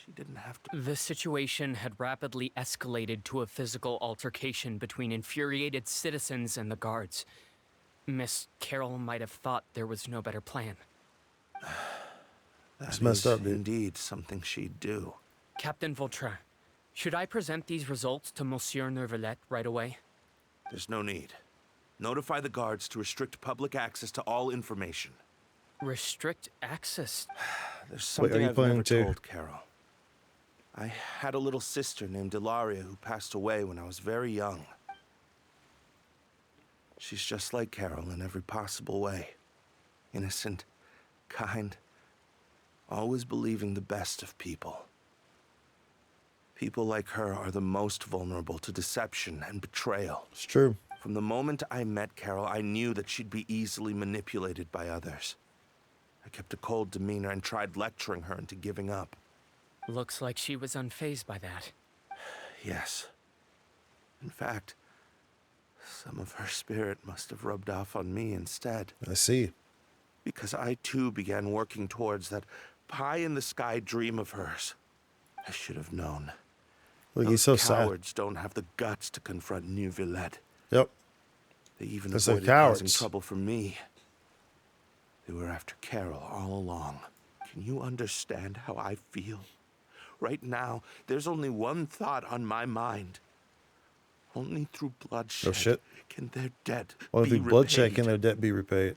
She didn't have to. The situation had rapidly escalated to a physical altercation between infuriated citizens and the guards. Miss Carroll might have thought there was no better plan. That's messed up, dude. Indeed something she'd do. Captain Vautrin, should I present these results to Monsieur Neuvillette right away? There's no need. Notify the guards to restrict public access to all information. Restrict access? There's something I've planning never to? told Carol. I had a little sister named Ilaria who passed away when I was very young. She's just like Carol in every possible way. Innocent, kind, always believing the best of people. People like her are the most vulnerable to deception and betrayal. It's true. From the moment I met Carol, I knew that she'd be easily manipulated by others. I kept a cold demeanor and tried lecturing her into giving up. Looks like she was unfazed by that. Yes. In fact, some of her spirit must have rubbed off on me instead. I see. Because I too began working towards that pie-in-the-sky dream of hers. I should have known. Look, he's so sad. Cowards don't have the guts to confront Neuvillette. Yep. They even Because they're avoided causing cowards. trouble for me. They were after Carol all along. Can you understand how I feel? Right now, there's only one thought on my mind. Only through bloodshed Oh shit. can their debt Only be through bloodshed repaid. can their debt be repaid.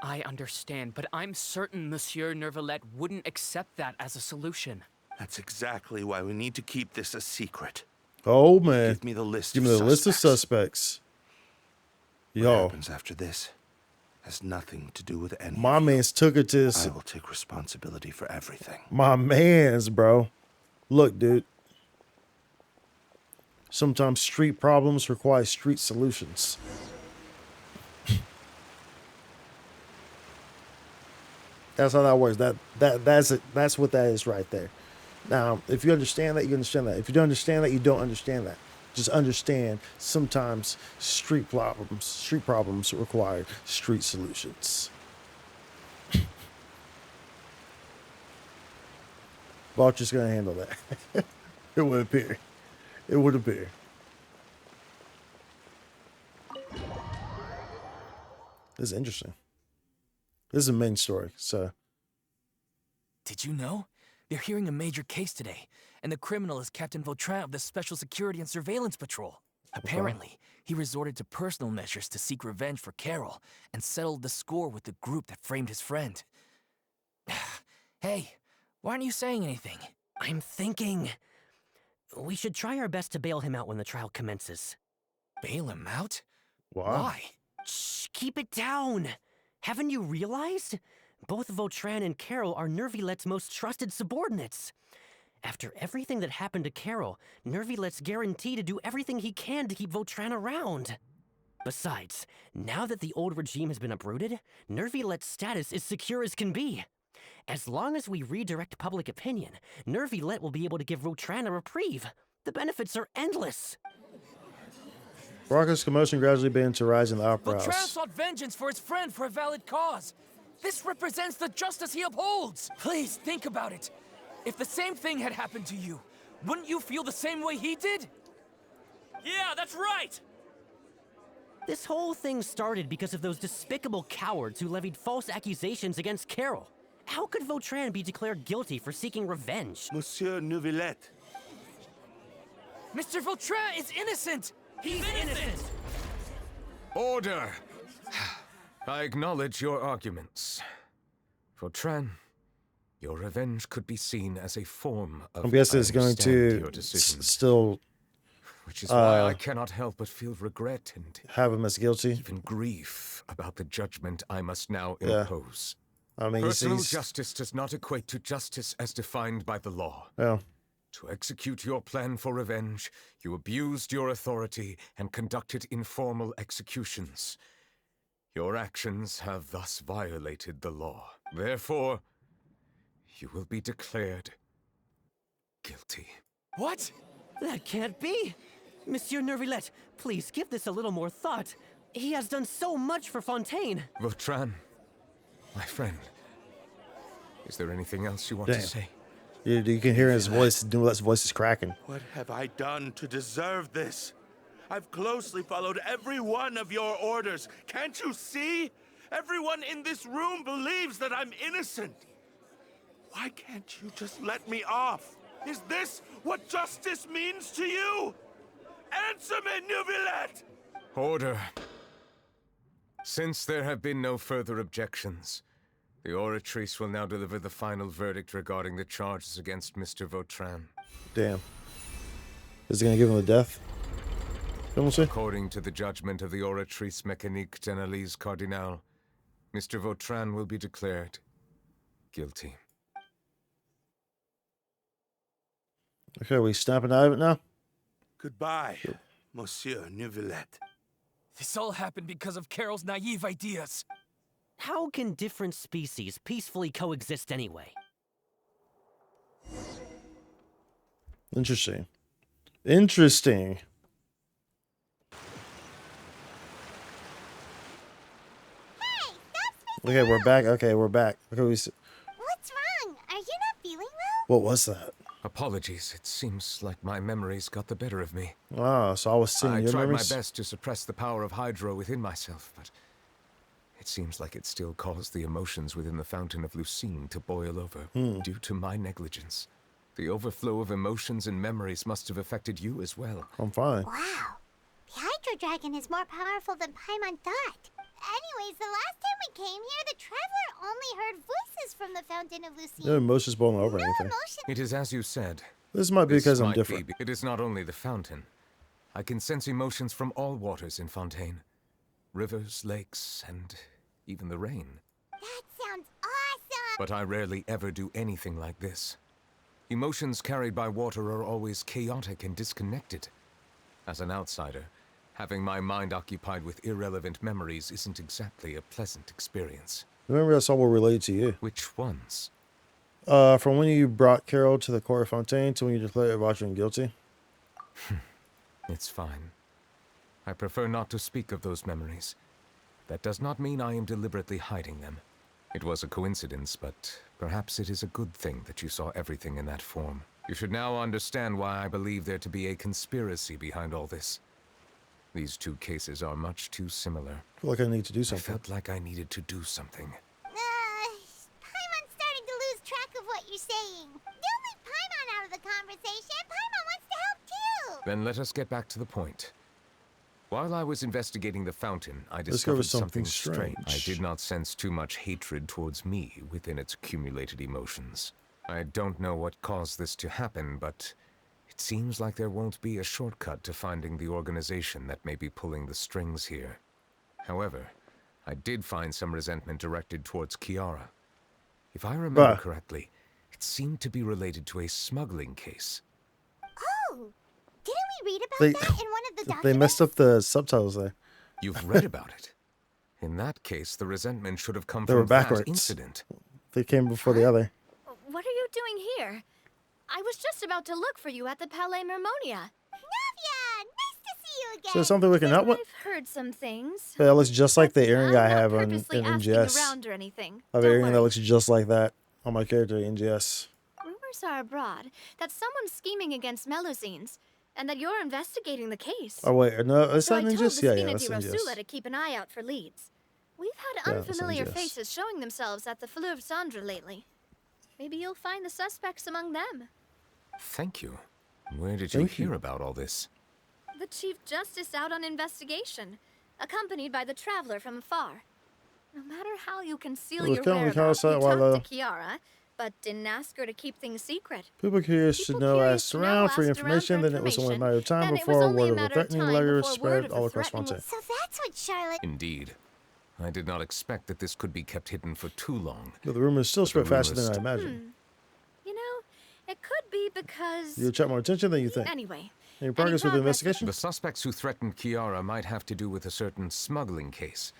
I understand, but I'm certain Monsieur Neuvillette wouldn't accept that as a solution. That's exactly why we need to keep this a secret. Oh man. Give me the list Give of me the list of suspects. suspects. What Yo. happens after this has nothing to do with any My of you. man's took her to I will take responsibility for everything. my man's, bro. Look, dude. Sometimes street problems require street solutions. That's how that works. That's what that is right there. Now, if you understand that, you understand that. If you don't understand that, you don't understand that. Just understand sometimes street problems require street solutions. Vulture's gonna handle that. It would appear. It would appear. This is interesting. This is a main story, so. Did you know? They're hearing a major case today, and the criminal is Captain Vautrin of the Special Security and Surveillance Patrol. Apparently, he resorted to personal measures to seek revenge for Carol and settled the score with the group that framed his friend. Hey, why aren't you saying anything? I'm thinking. We should try our best to bail him out when the trial commences. Bail him out? Why? Shh, keep it down. Haven't you realized? Both Vautrin and Carol are Nervillette's most trusted subordinates. After everything that happened to Carol, Nervillette's guaranteed to do everything he can to keep Vautrin around. Besides, now that the old regime has been uprooted, Nervillette's status is secure as can be. As long as we redirect public opinion, Neuvillette will be able to give Vautrin a reprieve. The benefits are endless. Rocco's commotion gradually began to rise in the opera Vautrin house. sought vengeance for his friend for a valid cause. This represents the justice he upholds. Please think about it. If the same thing had happened to you, wouldn't you feel the same way he did? Yeah, that's right! This whole thing started because of those despicable cowards who levied false accusations against Carol. How could Vautrin be declared guilty for seeking revenge? Monsieur Neuvillette. Mr. Vautrin is innocent! He's innocent! Order! I acknowledge your arguments. Vautrin, Your revenge could be seen as a form of I'm guessing it's going to your decisions, still, which is why I cannot help but feel regret and have him as guilty. Even grief about the judgment I must now impose. I mean, personal justice does not equate to justice as defined by the law. Yeah. To execute your plan for revenge, you abused your authority and conducted informal executions. Your actions have thus violated the law. Therefore, you will be declared guilty. What? That can't be! Monsieur Neuvillette, please give this a little more thought. He has done so much for Fontaine. Vautrin, my friend, is there anything else you want to say? You can hear his voice. Neuvillette's voice is cracking. What have I done to deserve this? I've closely followed every one of your orders. Can't you see? Everyone in this room believes that I'm innocent. Why can't you just let me off? Is this what justice means to you? Answer me, Neuvillette! Order. Since there have been no further objections, the Oratrice will now deliver the final verdict regarding the charges against Mr. Vautrin. Damn. Is he gonna give him the death? According to the judgment of the Oratrice Mécanique d'Analyse Cardinal, Mr. Vautrin will be declared guilty. Okay, we snapping out of it now? Goodbye, Monsieur Neuvillette. This all happened because of Carol's naive ideas. How can different species peacefully coexist anyway? Interesting. Interesting. Okay, we're back. Okay, we're back. Okay, What's wrong? Are you not feeling well? What was that? Apologies. It seems like my memories got the better of me. Ah, so I was seeing your tried memories? my best to suppress the power of Hydro within myself, but it seems like it still caused the emotions within the Fountain of Lucine to boil over due to my negligence. The overflow of emotions and memories must have affected you as well. I'm fine. Wow. The Hydro Dragon is more powerful than Paimon thought. Anyways, the last time we came here, the Traveler only heard voices from the Fountain of Lucine. No emotions boiling over anything. It is as you said. This might be because I'm might different. be- it is not only the fountain. I can sense emotions from all waters in Fontaine. Rivers, lakes, and even the rain. That sounds awesome! But I rarely ever do anything like this. Emotions carried by water are always chaotic and disconnected. As an outsider, having my mind occupied with irrelevant memories isn't exactly a pleasant experience. Remember that's all will relate to you. Which ones? From when you brought Carol to the court of Fontaine to when you declared Vautrin guilty. It's fine. I prefer not to speak of those memories. That does not mean I am deliberately hiding them. It was a coincidence, but perhaps it is a good thing that you saw everything in that form. You should now understand why I believe there to be a conspiracy behind all this. These two cases are much too similar. I feel like I need to do something. I felt like I needed to do something. Paimon's starting to lose track of what you're saying. Don't leave Paimon out of the conversation. Paimon wants to help too. Then let us get back to the point. While I was investigating the fountain, I discovered something strange. I did not sense too much hatred towards me within its accumulated emotions. I don't know what caused this to happen, but it seems like there won't be a shortcut to finding the organization that may be pulling the strings here. However, I did find some resentment directed towards Kiara. If I remember correctly, it seemed to be related to a smuggling case. Oh, didn't we read about that in one of the documents? They messed up the subtitles there. You've read about it. In that case, the resentment should have come They from were backwards. that incident. They came before the other. What are you doing here? I was just about to look for you at the Palais Mermonia. Navia, nice to see you again. So something we can help with? I've heard some things. Yeah, that looks just like the earring I have in Purposely asking NGS. around or anything. I have an Don't earring that worry. looks just like that on my character in NGS. Rumors are abroad that someone's scheming against Melusines, and that you're investigating the case. Oh wait, no, it's So not I told NGS? Yeah, Vespina that's di Rosula NGS. to keep an eye out for leads. We've had Yeah, that's unfamiliar NGS. faces showing themselves at the Fleuve Cendre lately. Maybe you'll find the suspects among them. Thank you. Where did you hear about all this? The Chief Justice out on investigation, accompanied by the Traveler from afar. No matter how you conceal Well, your can't we whereabouts, call you us that while, talk to Kiara, but didn't ask her to keep things secret. People curious to know asked around for information, then it was only a matter of time before word of a threatening letter spread all across Fontaine. So that's what Charlotte... Indeed. I did not expect that this could be kept hidden for too long. But the rumors still spread faster than I imagined. You know, it could be because... You attract more attention than you think. Anyway. Any progress with the investigation? The suspects who threatened Kiara might have to do with a certain smuggling case,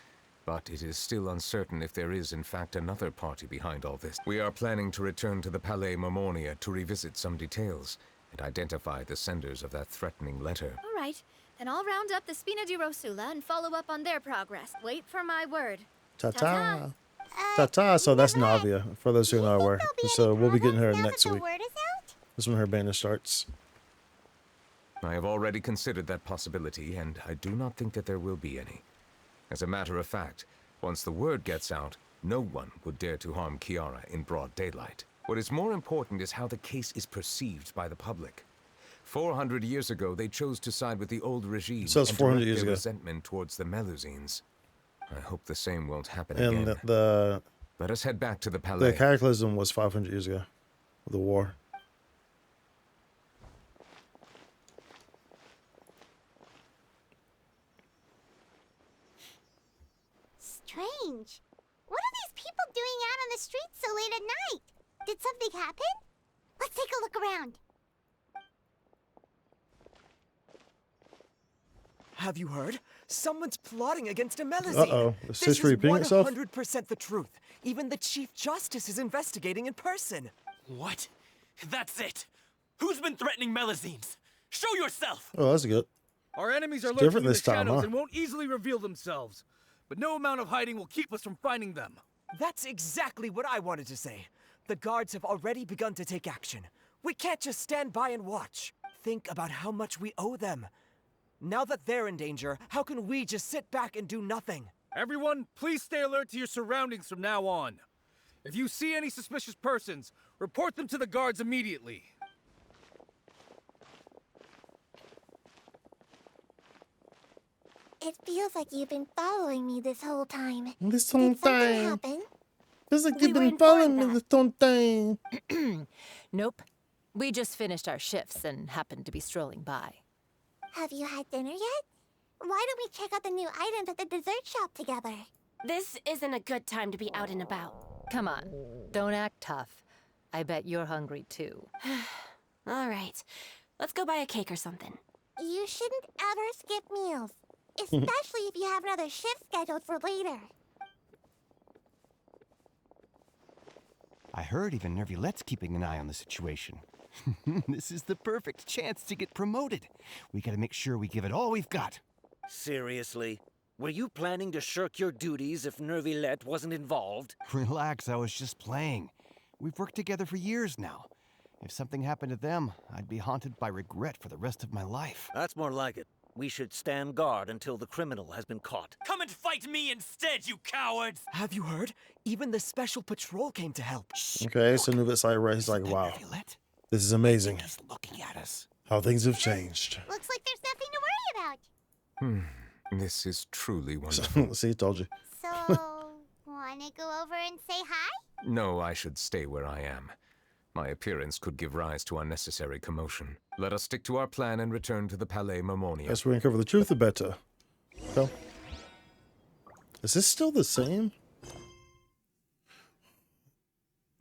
but it is still uncertain if there is in fact another party behind all this. We are planning to return to the Palais Marmonia to revisit some details and identify the senders of that threatening letter. All right, then I'll round up the Spina di Rosula and follow up on their progress. Wait for my word. Ta-ta. Ta-ta. So that's Navia, for those who are not aware. So we'll be getting her next week. This is when her banner starts. I have already considered that possibility, and I do not think that there will be any. As a matter of fact, once the word gets out, no one would dare to harm Kiara in broad daylight. What is more important is how the case is perceived by the public. 400 years ago, they chose to side with the old regime So it's and 400 direct years their ago. resentment towards the Melusines. I hope the same won't happen And again. Let us head back to the Palais. The Cataclysm was 500 years ago. The war. Strange. What are these people doing out on the streets so late at night? Did something happen? Let's take a look around. Have you heard? Someone's plotting against a Melusine. Uh-oh. Is This history is repeating itself? 100% the truth. Even the Chief Justice is investigating in person. What? That's it. Who's been threatening Melusines? Show yourself! Oh, that's good. Our enemies are It's lurking different in the this time, shadows huh? and won't easily reveal themselves. But no amount of hiding will keep us from finding them. That's exactly what I wanted to say. The guards have already begun to take action. We can't just stand by and watch. Think about how much we owe them. Now that they're in danger, how can we just sit back and do nothing? Everyone, please stay alert to your surroundings from now on. If you see any suspicious persons, report them to the guards immediately. It feels like you've been following me this whole time. This whole Did something time. happen? Feels like We you've were been following me this whole time. Nope. We just finished our shifts and happened to be strolling by. Have you had dinner yet? Why don't we check out the new items at the dessert shop together? This isn't a good time to be out and about. Come on, don't act tough. I bet you're hungry too. All right, let's go buy a cake or something. You shouldn't ever skip meals, especially if you have another shift scheduled for later. I heard even Nervulette's keeping an eye on the situation. This is the perfect chance to get promoted. We gotta make sure we give it all we've got. Seriously? Were you planning to shirk your duties if Nervulette wasn't involved? Relax, I was just playing. We've worked together for years now. If something happened to them, I'd be haunted by regret for the rest of my life. That's more like it. We should stand guard until the criminal has been caught. Come and fight me instead, you cowards! Have you heard? Even the special patrol came to help. Okay, so Nuvet's like, right, he's like, wow. This is amazing. He's looking at us. How things have changed. Looks like there's nothing to worry about. This is truly wonderful. See, told you. So, wanna go over and say hi? No, I should stay where I am. My appearance could give rise to unnecessary commotion. Let us stick to our plan and return to the Palais Marmonia. Guess we're gonna cover the truth a better. Okay. Is this still the same?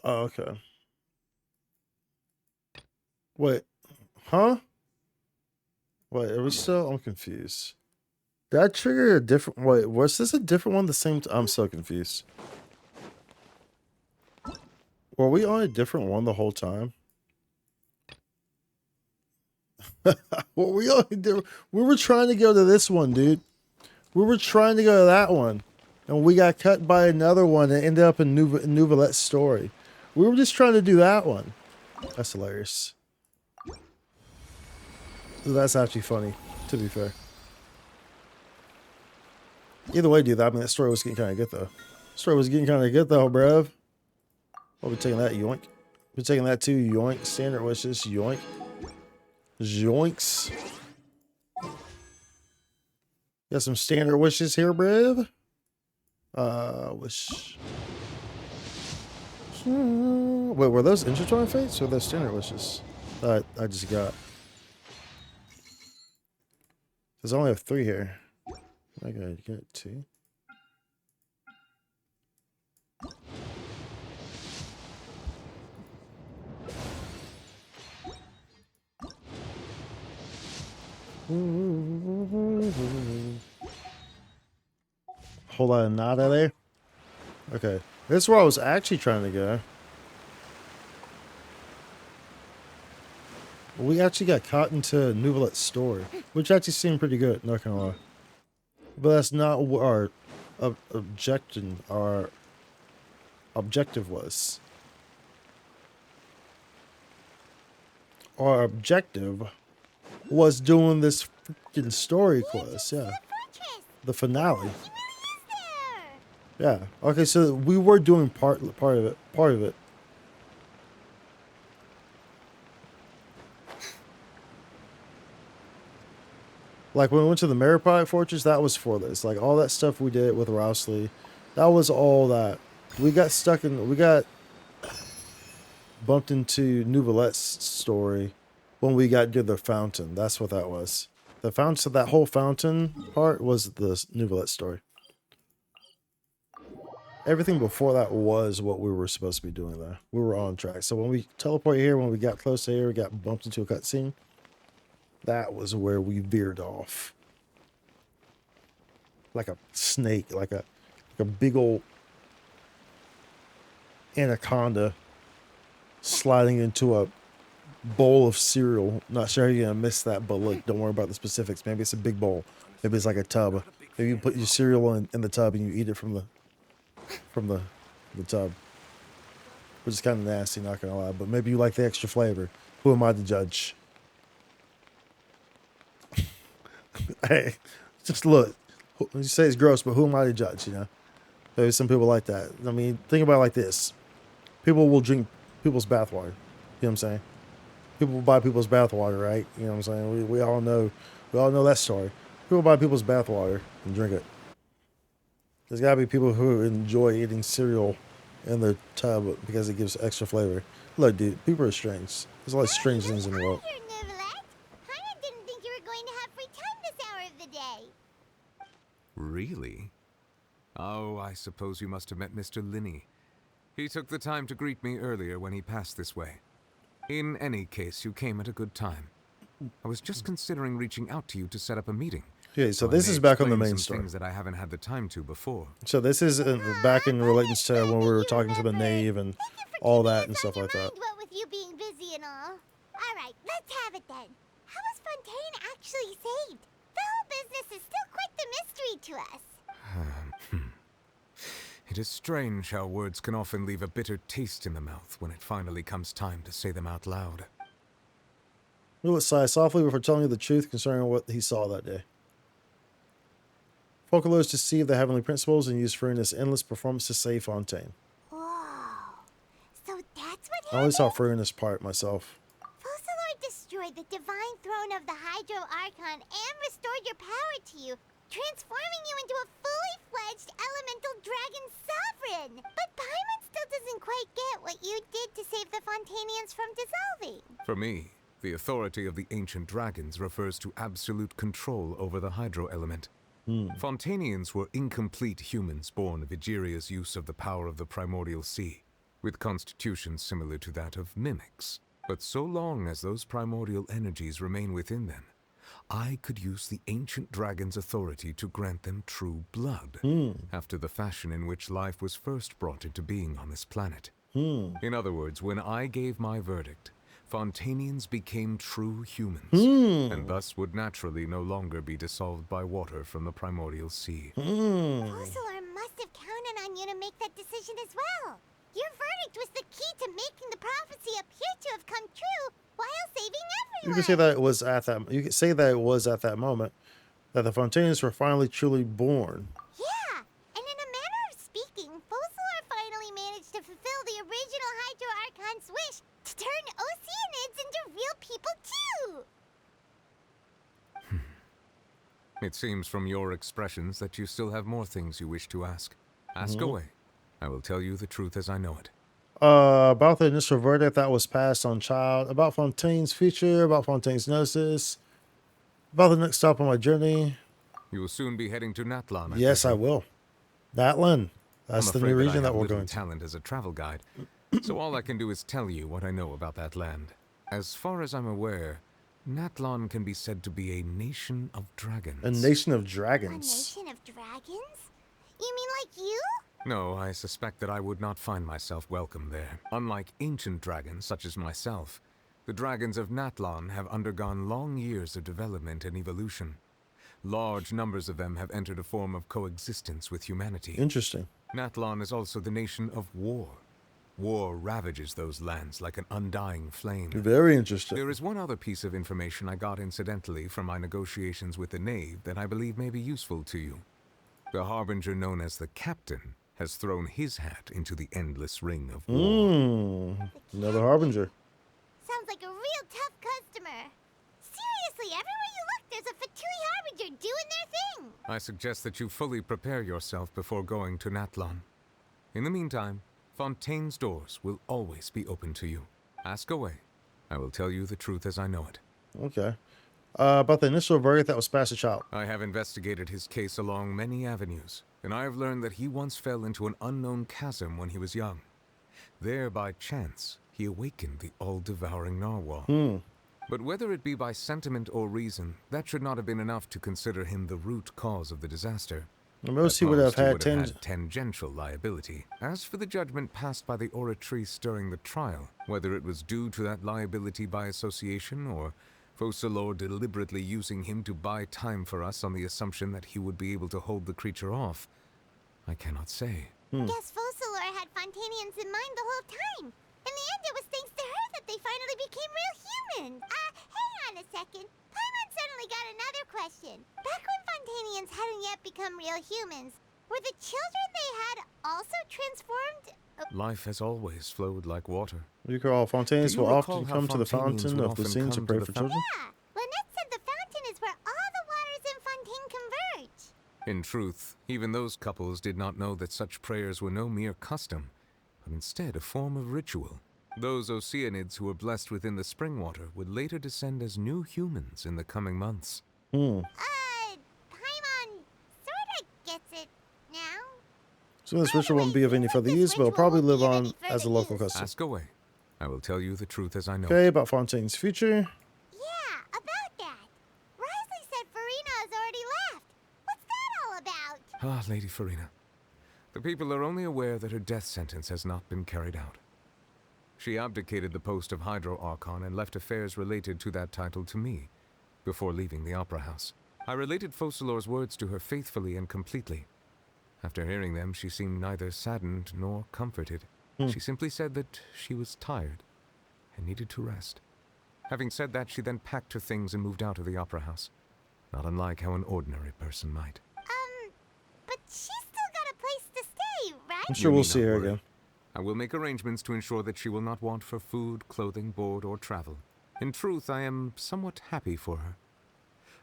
Oh, okay. Wait, huh? Wait, are we still? I'm confused. Did I trigger a different? Wait, was this a different one? The same? I'm so confused. Were we on a different one the whole time? Were we on a different? We were trying to go to this one, dude. We were trying to go to that one, and we got cut by another one and ended up in Nouvelette's story. We were just trying to do that one. That's hilarious. That's actually funny, to be fair. Either way, dude, I mean, that story was getting kind of good, though. Story was getting kind of good, though, bruv. I'll be taking that, yoink. Be taking that, too, yoink. Standard wishes, yoink. Yoinks. Got some standard wishes here, bruv. Wish. Wait, were those intertwined fates or those standard wishes that I just got? Because I only have 3 here. I gotta get 2. Whole lot of nada there. Okay, this is where I was actually trying to go. We actually got caught into Nouvelette's story, which actually seemed pretty good, not gonna lie. But that's not what our objective was. Our objective was doing this freaking story quest, yeah. The finale. Yeah. Okay, so we were doing part of it. Like when we went to the Maripide Fortress, that was for this. Like all that stuff we did with Rousley, that was all that. We got bumped into Nouvelette's story when we got to the fountain. That's what that was. The fountain, so that whole fountain part was the Nouvellette story. Everything before that was what we were supposed to be doing there. We were on track. So when we teleported here, when we got close to here, we got bumped into a cutscene. That was where we veered off. Like a snake, like a big old anaconda sliding into a bowl of cereal. Not sure how you're gonna miss that, but look, don't worry about the specifics. Maybe it's a big bowl. Maybe it's like a tub. Maybe you put your cereal in the tub and you eat it from the tub. Which is kind of nasty, not gonna lie. But maybe you like the extra flavor. Who am I to judge? Hey, just look. You say it's gross, but who am I to judge, you know? Maybe some people like that. I mean, think about it like this. People will drink people's bathwater. You know what I'm saying? People will buy people's bathwater, right? You know what I'm saying? We all know that story. People buy people's bathwater and drink it. There's gotta be people who enjoy eating cereal in their tub because it gives extra flavor. Look, dude, people are strange. There's a lot of strange things in the world. Really? Oh, I suppose you must have met Mr. Linney. He took the time to greet me earlier when he passed this way. In any case, you came at a good time. I was just considering reaching out to you to set up a meeting. Yeah, so this is back on the main story. Things that I haven't had the time to before. So this is back in relation to when we were talking to the knave and all that and stuff like that. What with you being busy and all. All right, let's have it then. How was Fontaine actually saved? The whole business is still quite the mystery to us. It is strange how words can often leave a bitter taste in the mouth when it finally comes time to say them out loud. Nouvelette sighed softly before telling you the truth concerning what he saw that day. Folklore deceived the heavenly principles and used Furina's endless performance to save Fontaine. Whoa. So that's what happened? I only saw Furina's part myself. Focalor destroyed the divine throne of the Hydro Archon and restored your power to you, transforming you into a fully fledged elemental dragon sovereign. But Paimon still doesn't quite get what you did to save the Fontainians from dissolving. For me, the authority of the ancient dragons refers to absolute control over the hydro element. Fontainians were incomplete humans born of Egeria's use of the power of the primordial sea, with constitutions similar to that of mimics. But so long as those primordial energies remain within them, I could use the ancient dragon's authority to grant them true blood, after the fashion in which life was first brought into being on this planet. In other words, when I gave my verdict, Fontainians became true humans, and thus would naturally no longer be dissolved by water from the primordial sea. Focalor must have counted on you to make that decision as well. Your verdict was the key to making the prophecy appear to have come true while saving everyone. You could say that it was at that. You could say that it was at that moment that the Fontainians were finally truly born. Yeah, and in a manner of speaking, Focalor finally managed to fulfill the original Hydro Archon's wish to turn Oceanids into real people too. It seems from your expressions that you still have more things you wish to ask. Ask away. I will tell you the truth as I know it. About the initial verdict that was passed on child, about Fontaine's future, about Fontaine's gnosis, about the next stop on my journey. You will soon be heading to Natlan, Yes, I will. Natlan. That's I'm the afraid new that I region that have we're little going to. talent as a travel guide, so all I can do is tell you what I know about that land. As far as I'm aware, Natlan can be said to be a nation of dragons. A nation of A dragons. nation of dragons? You mean like you? No, I suspect that I would not find myself welcome there. Unlike ancient dragons such as myself, the dragons of Natlan have undergone long years of development and evolution. Large numbers of them have entered a form of coexistence with humanity. Interesting. Natlan is also the nation of war. War ravages those lands like an undying flame. Very interesting. There is one other piece of information I got incidentally from my negotiations with the Knave that I believe may be useful to you. The harbinger known as the Captain has thrown his hat into the endless ring of war. Another harbinger. Sounds like a real tough customer. Seriously, everywhere you look, there's a Fatui harbinger doing their thing. I suggest that you fully prepare yourself before going to Natlan. In the meantime, Fontaine's doors will always be open to you. Ask away. I will tell you the truth as I know it. Okay. About the initial verdict that was passed to child. I have investigated his case along many avenues, and I have learned that he once fell into an unknown chasm when he was young. There, by chance, he awakened the all-devouring narwhal. But whether it be by sentiment or reason, that should not have been enough to consider him the root cause of the disaster. Most he would have had tangential liability. As for the judgment passed by the Oratrice during the trial, whether it was due to that liability by association or Focalor deliberately using him to buy time for us on the assumption that he would be able to hold the creature off, I cannot say. Guess Focalor had Fontainians in mind the whole time. In the end, it was thanks to her that they finally became real humans. Hang on a second. Paimon suddenly got another question. Back when Fontainians hadn't yet become real humans, were the children they had also transformed? Life has always flowed like water. You call Fontaines Do you will recall often how come to the Fontainians fountain would of the often scene to come pray to for the children? Yeah, Lynette said the fountain is where all the waters in Fontaine converge. In truth, even those couples did not know that such prayers were no mere custom, but instead a form of ritual. Those Oceanids who were blessed within the spring water would later descend as new humans in the coming months. Paimon sorta gets it now. So this ritual won't be of any further use, but will probably live on as a local custom. Ask away. I will tell you the truth as I know. Okay, about Fontaine's future. Yeah, about that. Risley said Farina has already left. What's that all about? Ah, Lady Farina. The people are only aware that her death sentence has not been carried out. She abdicated the post of Hydro Archon and left affairs related to that title to me, before leaving the Opera House. I related Focalor's words to her faithfully and completely. After hearing them, she seemed neither saddened nor comforted. She simply said that she was tired and needed to rest. Having said that, she then packed her things and moved out of the Opera House, not unlike how an ordinary person might. But she's still got a place to stay, right? I'm sure we'll see her worry. again. I will make arrangements to ensure that she will not want for food, clothing, board, or travel. In truth, I am somewhat happy for her.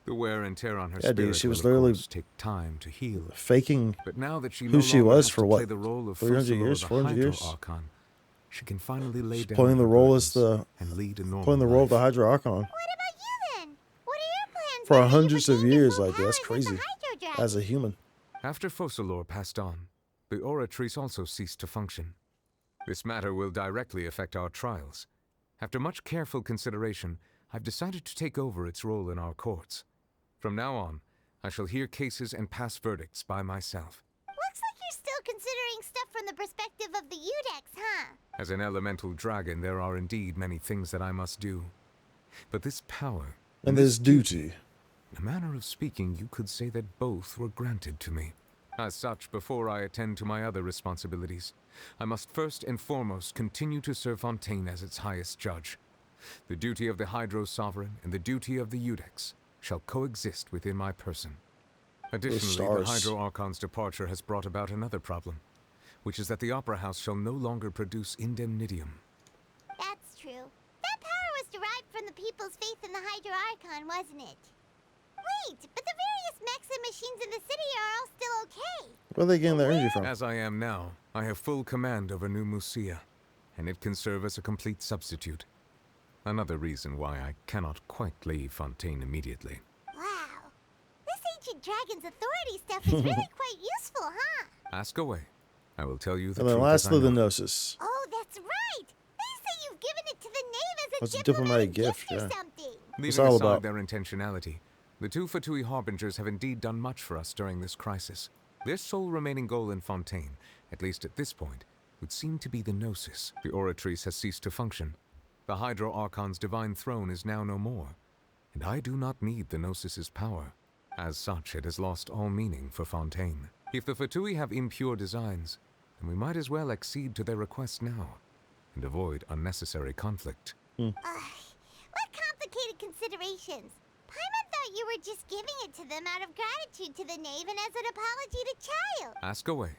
The wear and tear on her spirit dude, she was will, of literally course, take time to heal. Faking But now that she who no she longer was has for to what, play the role of 300 Focalor years, the 400 Hydro years? Archon, she can finally lay She's down playing the her role as burdens the and lead a normal playing the role of the life. Hydro Archon What about you then? What are your plans? for hundreds of years. Like that's crazy. As a human, After Focalor passed on, the Oratrice also ceased to function. This matter will directly affect our trials. After much careful consideration, I've decided to take over its role in our courts. From now on, I shall hear cases and pass verdicts by myself. Looks like you're still considering stuff from the perspective of the Udex, huh? As an elemental dragon, there are indeed many things that I must do. But this power and this duty. In a manner of speaking, you could say that both were granted to me. As such, before I attend to my other responsibilities, I must first and foremost continue to serve Fontaine as its highest judge. The duty of the Hydro Sovereign and the duty of the Udex shall coexist within my person. Additionally, the Hydro Archon's departure has brought about another problem, which is that the Opera House shall no longer produce indemnitium. That's true. That power was derived from the people's faith in the Hydro Archon, wasn't it? Wait, but the various mechs and machines in the city are all still okay. Where are they getting their energy from? As I am now, I have full command over New Musia. and it can serve as a complete substitute. Another reason why I cannot quite leave Fontaine immediately. Wow. This ancient dragon's authority stuff is really quite useful, huh? Ask away. I will tell you the And then truth as I lastly, the know. Gnosis. Oh, that's right. They say you've given it to the knave as That's a a diplomatic gift, or yeah. something. Leaving It's all aside about. their intentionality, the two Fatui Harbingers have indeed done much for us during this crisis. Their sole remaining goal in Fontaine, at least at this point, would seem to be the Gnosis. The Oratrice has ceased to function. The Hydro Archon's divine throne is now no more, and I do not need the Gnosis's power. As such, it has lost all meaning for Fontaine. If the Fatui have impure designs, then we might as well accede to their request now, and avoid unnecessary conflict. What complicated considerations. Paimon thought you were just giving it to them out of gratitude to the knave and as an apology to Child. Ask away.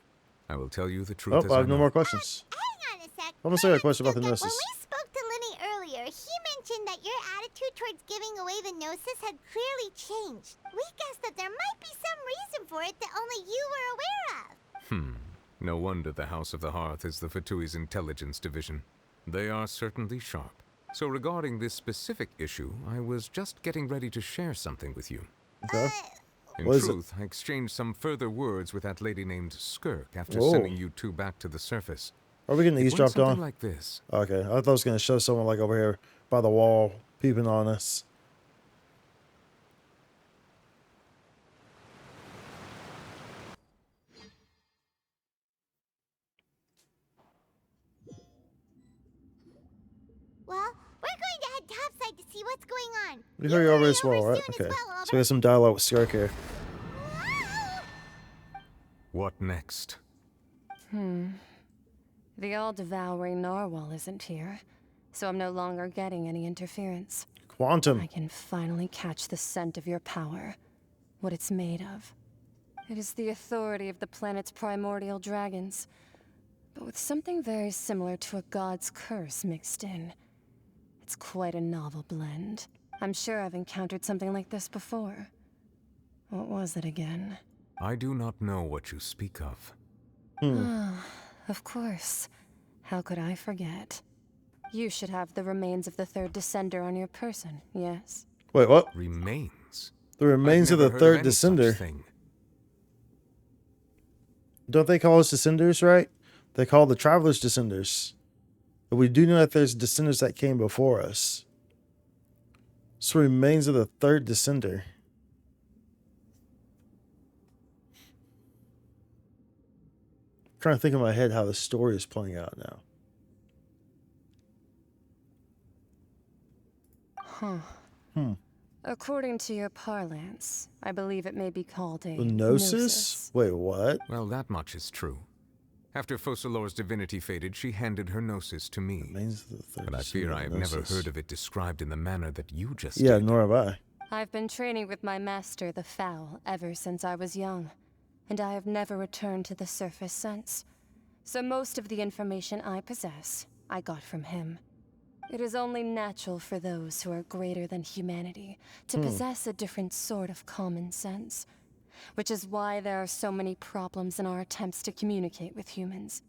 I will tell you the truth Oh, as I have no know. more questions. Hang on a sec. I'm gonna say a question about the When Gnosis. we spoke to Lenny earlier, he mentioned that your attitude towards giving away the Gnosis had clearly changed. We guessed that there might be some reason for it that only you were aware of. No wonder the House of the Hearth is the Fatui's intelligence division. They are certainly sharp. So regarding this specific issue, I was just getting ready to share something with you. Okay. In What is it? truth, I exchanged some further words with that lady named Skirk after Whoa. sending you two back to the surface. Are we getting It went eavesdropped something on? like this. Okay, I thought I was gonna show someone like over here by the wall peeping on us. Well, we're going to head topside to see what's going on. We hurry over as well, right? Okay. So we have some dialogue with Skirk here. What next? The all-devouring narwhal isn't here, so I'm no longer getting any interference. Quantum. I can finally catch the scent of your power, what it's made of. It is the authority of the planet's primordial dragons, but with something very similar to a god's curse mixed in. It's quite a novel blend. I'm sure I've encountered something like this before. What was it again? I do not know what you speak of. Of course. How could I forget? You should have the remains of the third descender on your person, yes? Wait, what? Remains? The remains of the third descender. Don't they call us descenders, right? They call the travelers descenders. But we do know that there's descenders that came before us. So remains of the third descender. I'm trying to think in my head how the story is playing out now. According to your parlance, I believe it may be called a The Gnosis? Wait, what? Well, that much is true. After Focalor's divinity faded, she handed her Gnosis to me. But I fear I have never heard of it described in the manner that you just Yeah, did. nor have I. I've been training with my master, the Fowl, ever since I was young, and I have never returned to the surface since. So most of the information I possess, I got from him. It is only natural for those who are greater than humanity to possess a different sort of common sense, which is why there are so many problems in our attempts to communicate with humans.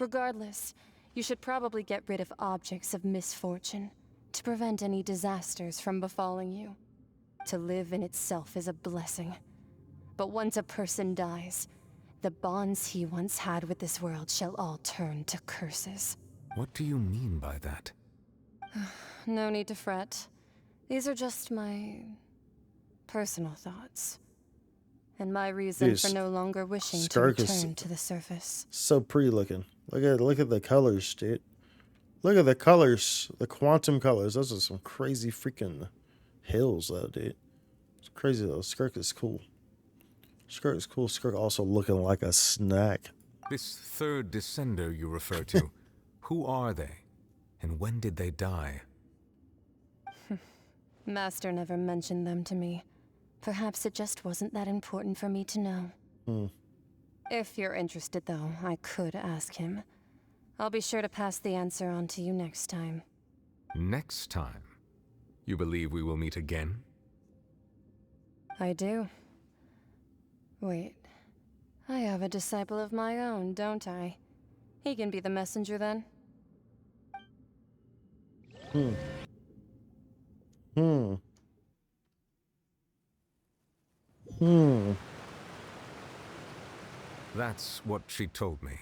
Regardless, you should probably get rid of objects of misfortune to prevent any disasters from befalling you. To live in itself is a blessing. But once a person dies, the bonds he once had with this world shall all turn to curses. What do you mean by that? No need to fret. These are just my personal thoughts. And my reason Jeez. for no longer wishing to Skirk is return to the surface. So pretty looking. Look at the colors, dude. Look at the colors. The quantum colors. Those are some crazy freaking hills though, dude. It's crazy though. Skirk is cool. Skirk is cool. Skirk also looking like a snack. This third descender you refer to, who are they? And when did they die? Master never mentioned them to me. Perhaps it just wasn't that important for me to know. If you're interested, though, I could ask him. I'll be sure to pass the answer on to you next time. Next time? You believe we will meet again? I do. Wait. I have a disciple of my own, don't I? He can be the messenger then. That's what she told me.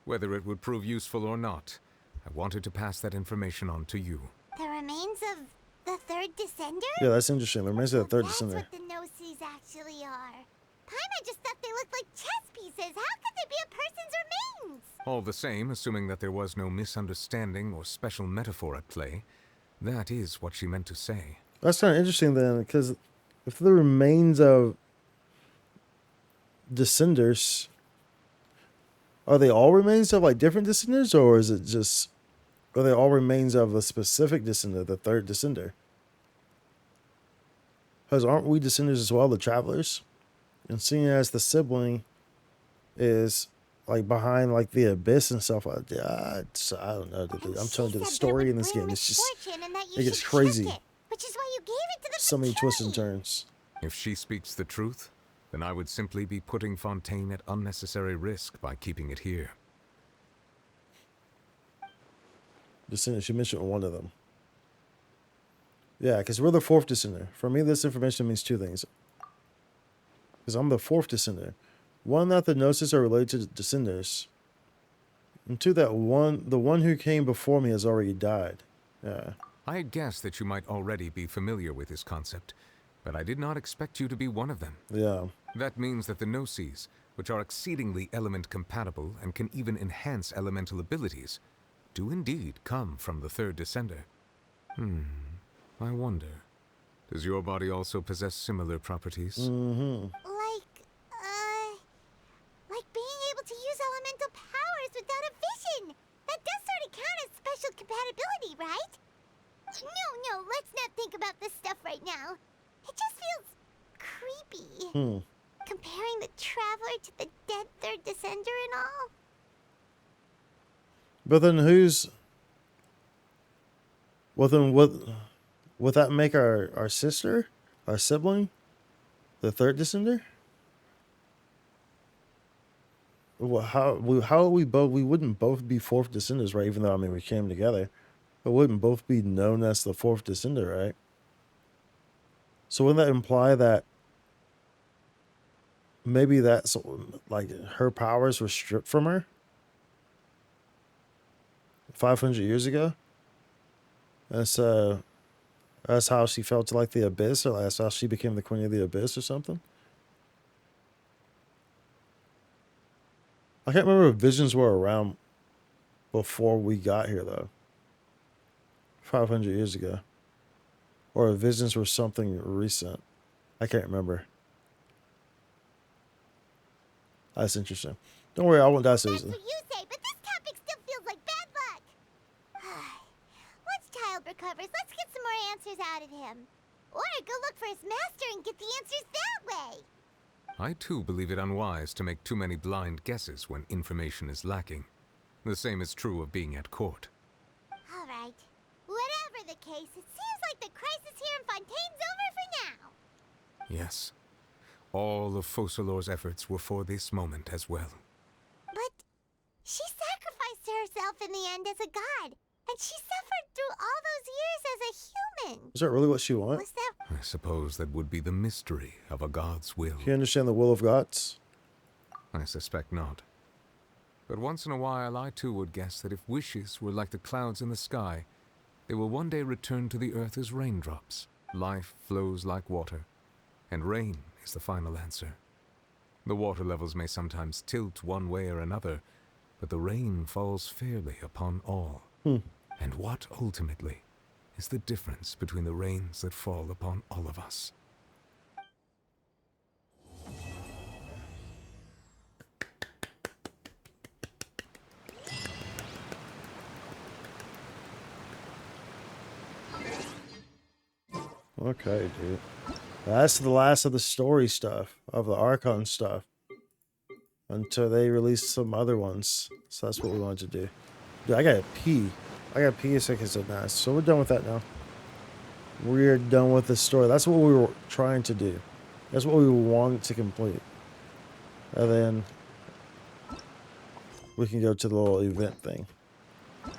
Whether it would prove useful or not, I wanted to pass that information on to you. The remains of the third descender? Yeah, that's interesting. The remains of the third That's descender. what the no-sees actually are. Paimon just thought they looked like chess pieces. How could they be a person's remains? All the same, assuming that there was no misunderstanding or special metaphor at play, that is what she meant to say. That's kind of interesting then, because if the remains of descenders, are they all remains of like different descenders, or is it just, are they all remains of a specific descender, the third descender? Because aren't we descenders as well, the travelers? And seeing as the sibling is like behind like the abyss and stuff like that, I don't know. I'm telling you, the story in this game, it's just, it gets crazy. Which is why you gave it to the So many twists and turns. If she speaks the truth, then I would simply be putting Fontaine at unnecessary risk by keeping it here. Descendant, she mentioned one of them. Yeah, because we're the fourth descender. For me, this information means two things. Because I'm the fourth descender. One, that the Gnosis are related to descenders. And two, that the one who came before me has already died. Yeah. I had guessed that you might already be familiar with this concept, but I did not expect you to be one of them. Yeah. That means that the Gnosis, which are exceedingly element compatible and can even enhance elemental abilities, do indeed come from the third descender. I wonder, does your body also possess similar properties? Like being able to use elemental powers without a vision. That does sort of count as special compatibility, right? No, let's not think about this stuff right now. It just feels creepy. Comparing the Traveler to the dead third descender and all. But then who's... Well then what... Would that make our sister? Our sibling? The third descender? Well, how are we both... We wouldn't both be fourth descenders, right? Even though, I mean, we came together. But wouldn't both be known as the fourth descender, right? So wouldn't that imply that maybe that's like her powers were stripped from her 500 years ago? And so that's how she fell to like the abyss, or that's how she became the queen of the abyss or something? I can't remember if visions were around before we got here though. 500 years ago. Or if visions were something recent. I can't remember. That's interesting. Don't worry, I won't die so easily. That's what you say, but this topic still feels like bad luck. Once Child recovers, let's get some more answers out of him. Or go look for his master and get the answers that way. I too believe it unwise to make too many blind guesses when information is lacking. The same is true of being at court. All right. Whatever the case, it seems like the crisis here in Fontaine's over for now. Yes. All of Focalor's efforts were for this moment as well. But she sacrificed herself in the end as a god, and she suffered through all those years as a human. Is that really what she wants? Was that... I suppose that would be the mystery of a god's will. Can you understand the will of gods? I suspect not. But once in a while, I too would guess that if wishes were like the clouds in the sky, they will one day return to the earth as raindrops. Life flows like water, and rain is the final answer. The water levels may sometimes tilt one way or another, but the rain falls fairly upon all. And what, ultimately, is the difference between the rains that fall upon all of us? Okay, dude. That's the last of the story stuff, of the Archon stuff. Until they release some other ones. So that's what we wanted to do. Dude, I gotta pee. I gotta pee a second, so nice. So we're done with that now. We're done with the story. That's what we were trying to do. That's what we wanted to complete. And then we can go to the little event thing.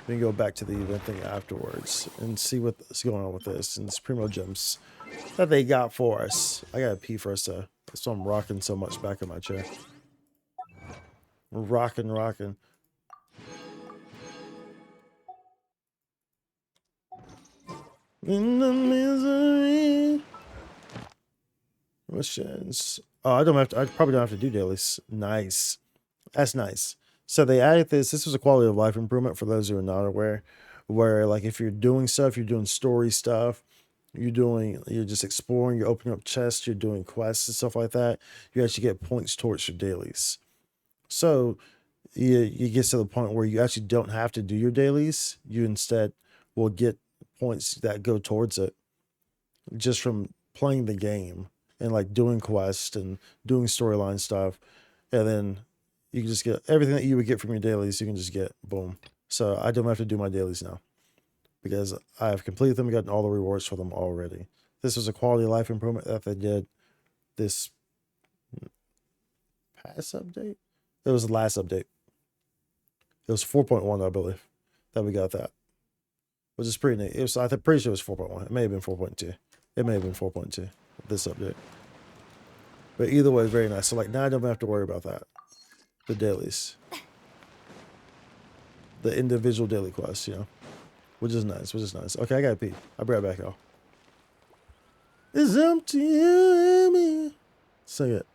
We can go back to the event thing afterwards and see what's going on with this and this Primo Gems that they got for us. I gotta pee first though. So I'm rocking so much back in my chair. Rocking. In the misery. Missions. Oh, I probably don't have to do dailies. Nice. That's nice. So they added this. This was a quality of life improvement for those who are not aware. Where like if you're doing stuff, you're doing story stuff, you're just exploring, you're opening up chests, you're doing quests and stuff like that, you actually get points towards your dailies. So you get to the point where you actually don't have to do your dailies. You instead will get points that go towards it just from playing the game and like doing quests and doing storyline stuff. And then you can just get everything that you would get from your dailies, you can just get boom. So I don't have to do my dailies now because I have completed them and gotten all the rewards for them already. This was a quality of life improvement that they did this past update. It was the last update. It was 4.1, I believe, that we got that, which is pretty neat. It was, I'm pretty sure it was 4.1. It may have been 4.2. It may have been 4.2, this update. But either way, very nice. So like now I don't have to worry about that. The dailies. The individual daily quests, you know. Which is nice. Okay, I gotta pee. I'll be right back, y'all. It's up to you and me. Sing it.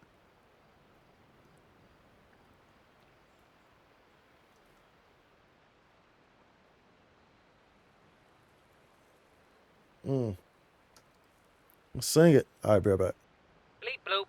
Sing it. All right, be right back. Bleep bloop.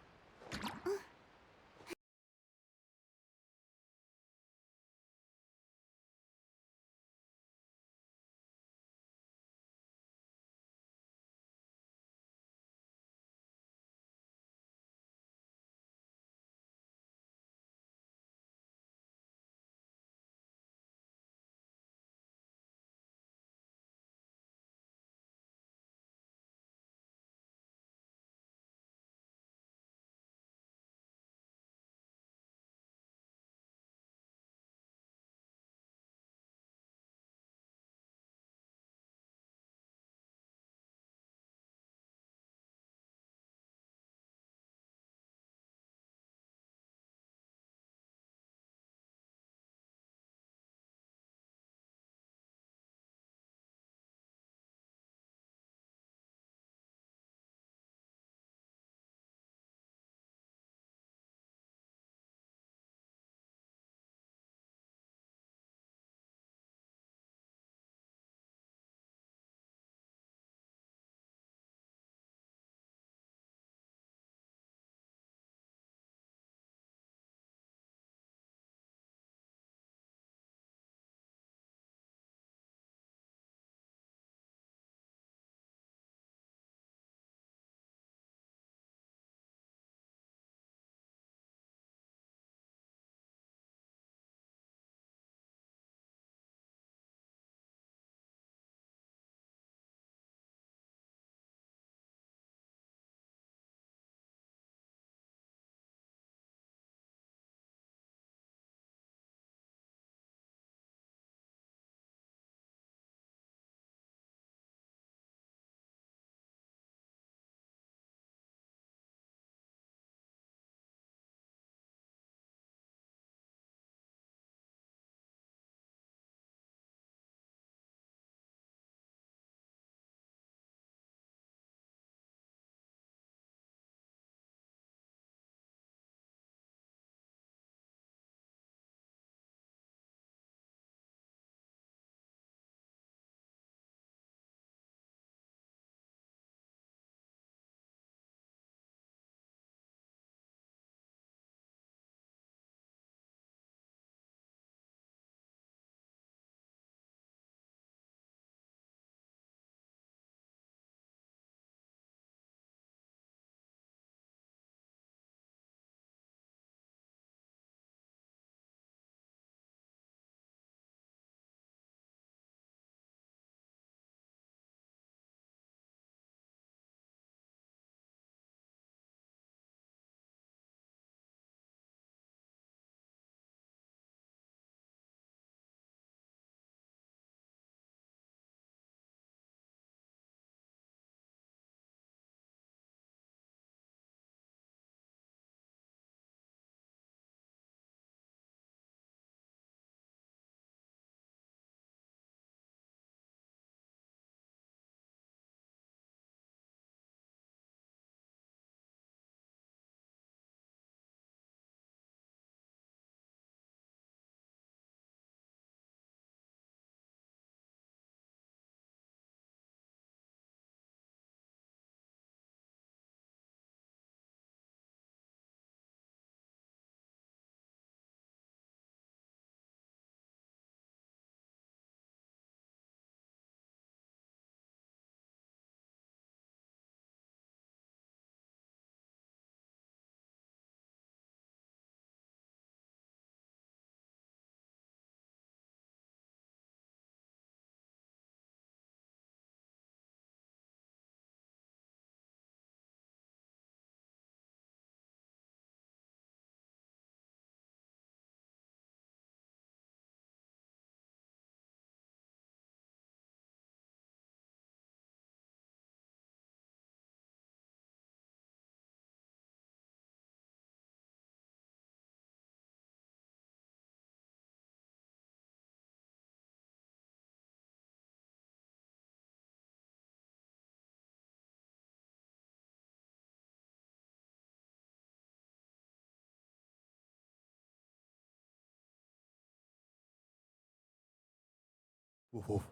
Ooh.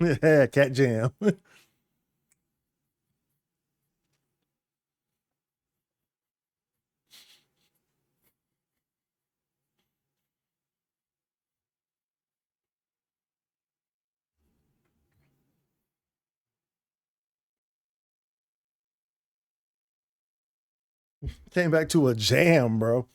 Yeah, cat jam. Came back to a jam, bro.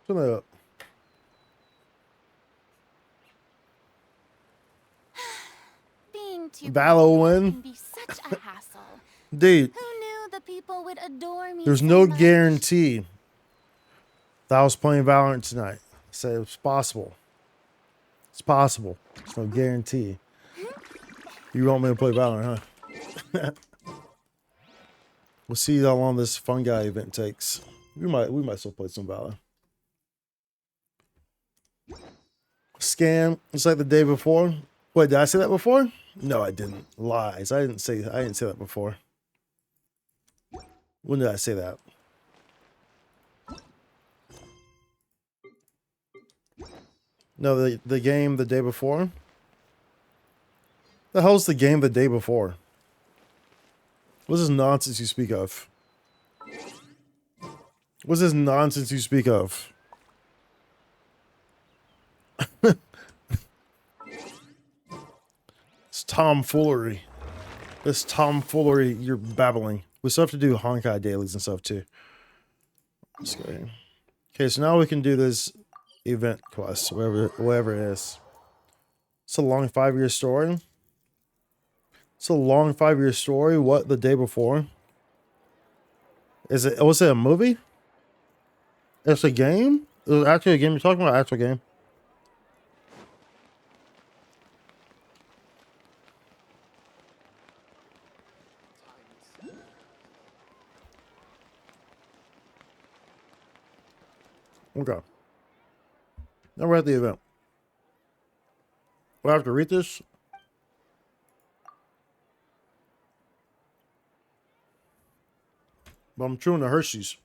Turn that up. Being too Valor popular win. can be such a hassle. Dude, Who knew the people would adore me there's so no much? guarantee that I was playing Valorant tonight. So it's possible. It's possible. There's no guarantee. You want me to play Valorant, huh? We'll see how long this Fungi event takes. We might still play some Valor. Scam. It's like the day before. Wait, did I say that before? No, I didn't. Lies. I didn't say that before. When did I say that? No, the game the day before. The hell's the game the day before? What's this nonsense you speak of? What's this nonsense you speak of? It's tomfoolery. This tomfoolery you're babbling. We still have to do Honkai dailies and stuff too. Let's go ahead. Okay, so now we can do this event quest, whatever it is. It's a long 5-year story. It's a long 5-year story. What, the day before? Was it a movie? It's a game? It was actually a game. You're talking about actual game. Okay. Now we're at the event. We'll have to read this. But I'm chewing the Hershey's.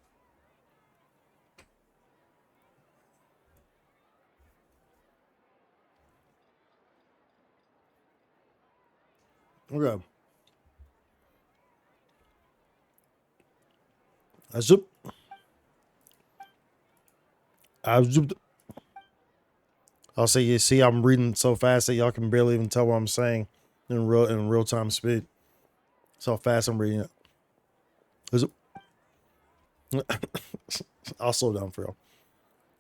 Okay. I zoop. I zooped. I'll say, you see, I'm reading so fast that y'all can barely even tell what I'm saying in real time speed. That's how fast I'm reading it. I'll slow down for y'all.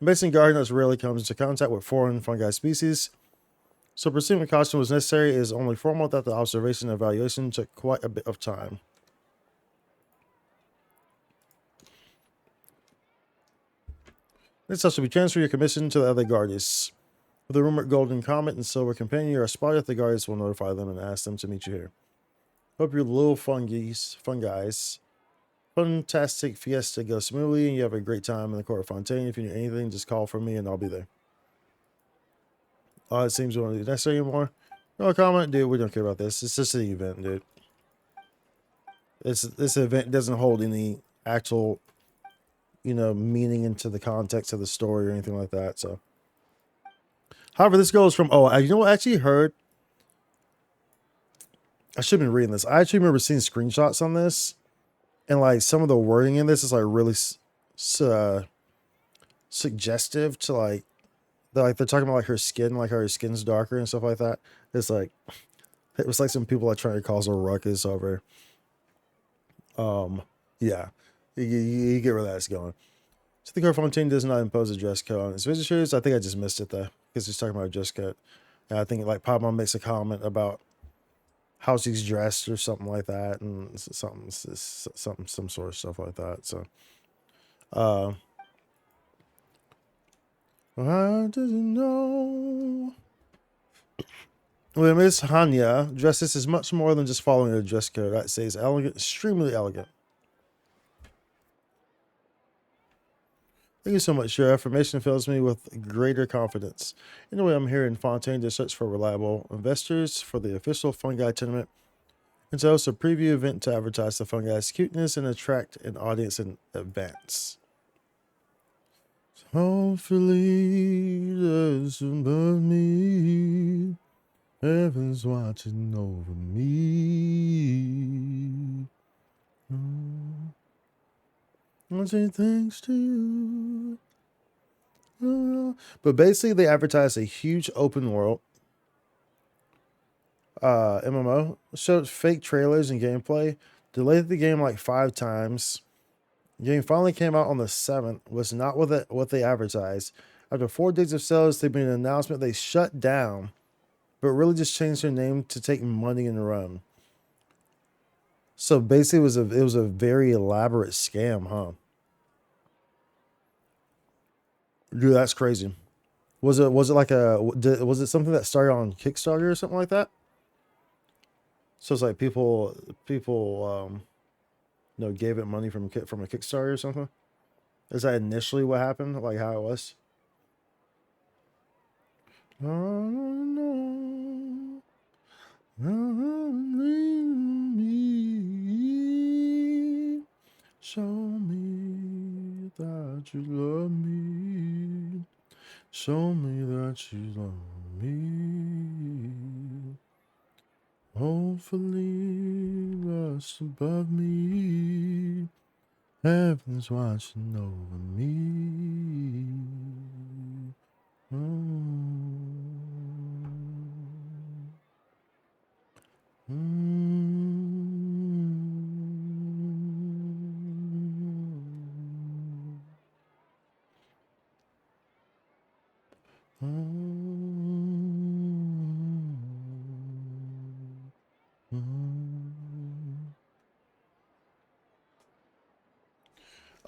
Medicine gardeners rarely comes into contact with foreign fungi species, so pursuing caution was necessary. It is only formal that the observation and evaluation took quite a bit of time. This has to be transferred your commission to the other guardians. With the rumored golden comet and silver companion, you are spotted. The guardians will notify them and ask them to meet you here. Hope your little fungi's fantastic fiesta goes smoothly and you have a great time in the court of Fontaine. If you need anything, just call for me and I'll be there. It seems we don't do necessary anymore. No comment, dude. We don't care about this. It's just an event, dude. This event doesn't hold any actual, meaning into the context of the story or anything like that. So, however, this goes from I actually heard. I should have been reading this. I actually remember seeing screenshots on this, and like some of the wording in this is like really suggestive to like they're talking about like her skin, like how her skin's darker and stuff like that. It's like it was like some people are trying to cause a ruckus over. Yeah, you get where that's going. So the Fontaine does not impose a dress code on its visitors. I think I just missed it though, because he's talking about a dress code. And I think like Pablo makes a comment about how she's dressed or something like that, and some sort of stuff like that. So, I didn't know. Well, Miss Hanya dresses is much more than just following a dress code. I'd say it's elegant, extremely elegant. Thank you so much. Your affirmation fills me with greater confidence. Anyway, I'm here in Fontaine to search for reliable investors for the official Fungi tournament and to host a preview event to advertise the fungi's cuteness and attract an audience in advance. Hopefully, there's above me. Heaven's watching over me. I'll say thanks to you. But basically, they advertised a huge open world MMO, showed fake trailers and gameplay, delayed the game like 5 times. The game finally came out on the 7th, was not what they advertised. After 4 days of sales, they made an announcement they shut down, but really just changed their name to take money and run. So basically, it was a very elaborate scam, huh? Dude, that's crazy. Was it like was it something that started on Kickstarter or something like that? So it's like people gave it money from a Kickstarter or something. Is that initially what happened? Like how it was? Show me that you love me. Show me that you love me. Hopefully, rest above me. Heaven's watching over me.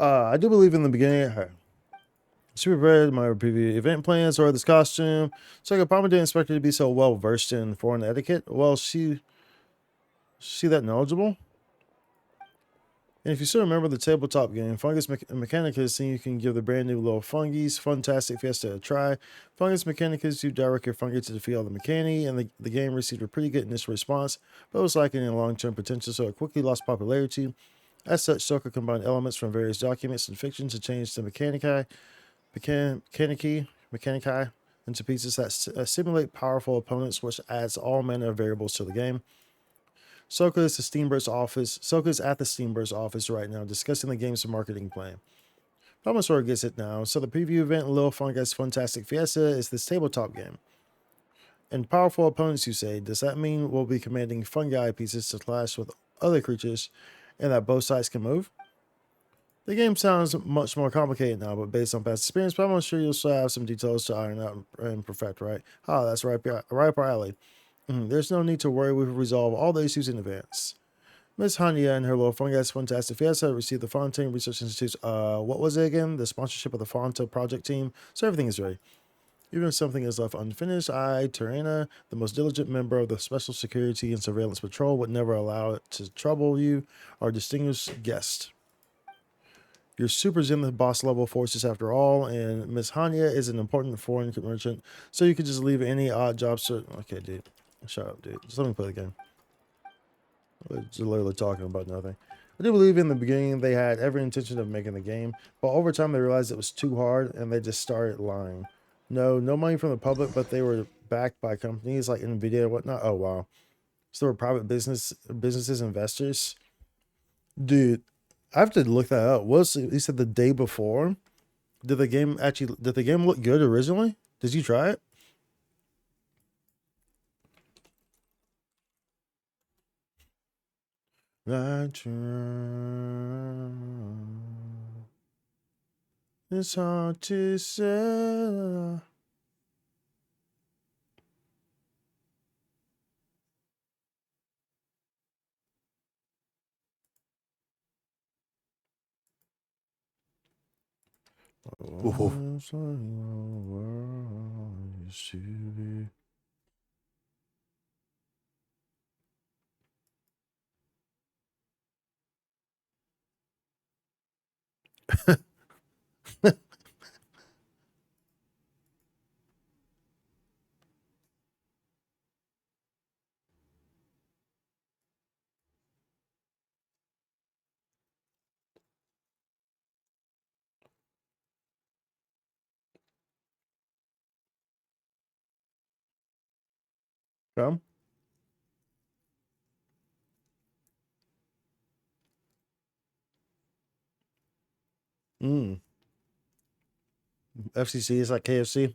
I do believe in the beginning. Super bread, my preview event plans or this costume. So I probably didn't expect her to be so well versed in foreign etiquette. Well, she that knowledgeable. And if you still remember the tabletop game, Fungus Mechanicus, then you can give the brand new little Fungi's Fantastic Fiesta a try. Fungus Mechanicus, you direct your Fungi to defeat all the Mechani, and the game received a pretty good initial response, but was lacking in long-term potential, so it quickly lost popularity. As such, Soka combined elements from various documents and fiction to change the Mechanici into pieces that simulate powerful opponents, which adds all manner of variables to the game. Soka is at the Steamburst office right now discussing the game's marketing plan. Almost sort of gets it now. So the preview event, Lil Fungus Fantastic Fiesta, is this tabletop game. And powerful opponents, you say. Does that mean we'll be commanding fungi pieces to clash with other creatures and that both sides can move? The game sounds much more complicated now, but based on past experience, but I'm sure you'll still have some details to iron out and perfect, right? Ah, that's right up our alley. There's no need to worry, we've resolved all the issues in advance. Miss Hanya and her little Fungus Fantastic Fiesta received the Fontaine Research Institute's, what was it again? The sponsorship of the Fonta project team, so everything is ready. Even if something is left unfinished, Terena, the most diligent member of the Special Security and Surveillance Patrol, would never allow it to trouble you, our distinguished guest. You're supers in the boss level forces after all, and Miss Hanya is an important foreign merchant, so you could just leave any odd jobs to... Okay, dude. Shut up, dude. Just let me play the game. We're just literally talking about nothing. I do believe in the beginning they had every intention of making the game, but over time they realized it was too hard, and they just started lying. No money from the public, but they were backed by companies like Nvidia and whatnot. Oh, wow. So they were private businesses, investors. Dude, I have to look that up. He said the day before? Did the game look good originally? Did you try it? It's hard to say. Come. FCC is like KFC.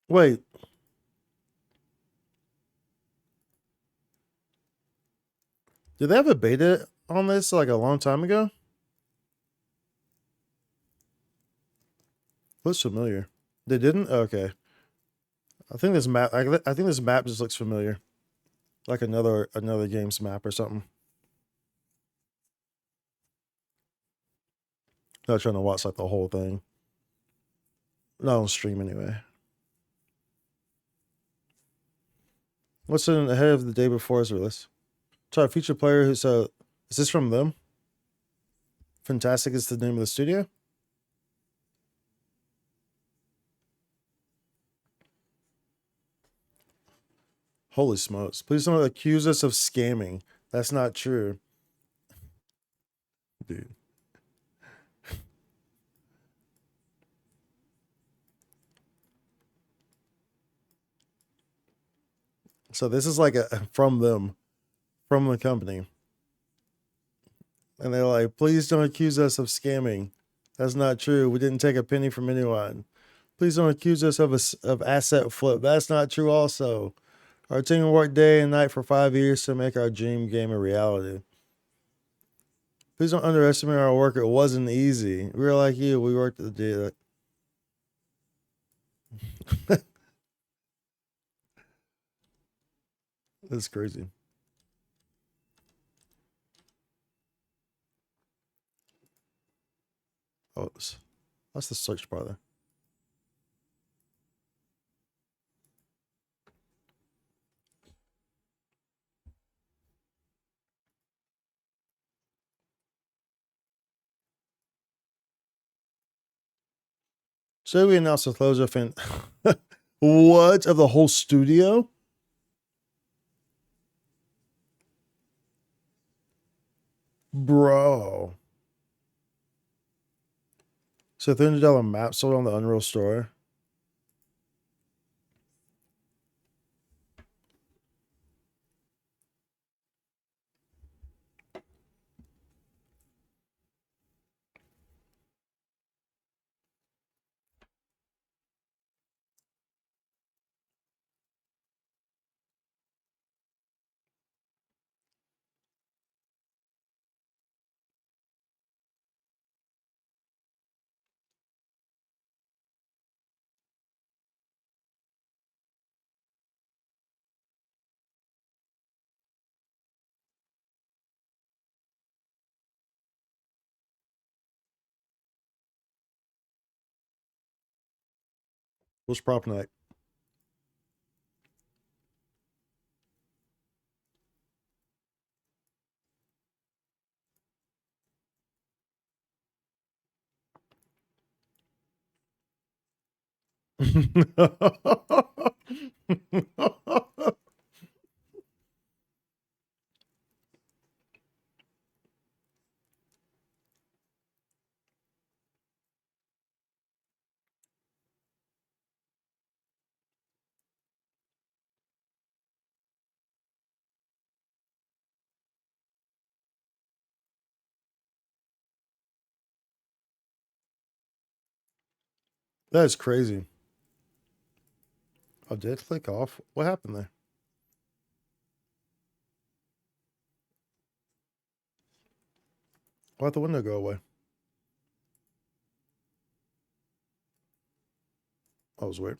Wait. Did they have a beta on this like a long time ago? Looks familiar. They didn't? Okay. I think this map I think this map just looks familiar. Like another game's map or something. Not trying to watch like the whole thing. Not on stream anyway. What's in ahead of the day before its release? So a feature player who's is this from them? Fantastic is the name of the studio? Holy smokes. Please don't accuse us of scamming. That's not true. Dude. So this is like from them, from the company. And they're like, please don't accuse us of scamming. That's not true. We didn't take a penny from anyone. Please don't accuse us of asset flip. That's not true also. Our team worked day and night for 5 years to make our dream game a reality. Please don't underestimate our work. It wasn't easy. We were like you. We worked the day. That's crazy. Oh, that's the search bar there. So we announced the closure of what? Of the whole studio? Bro. So $300 map sold on the Unreal Store. What's prop night? That is crazy. Oh, did it click off? What happened there? Why'd the window go away? That was weird.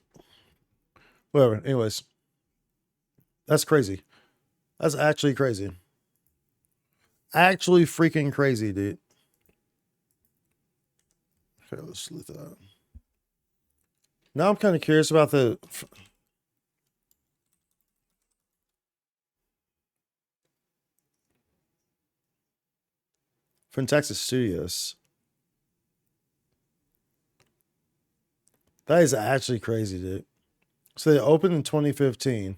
Whatever. Anyways. That's crazy. That's actually crazy. Actually freaking crazy, dude. Okay, let's look that up. Now I'm kind of curious about the... From Texas Studios. That is actually crazy, dude. So they opened in 2015.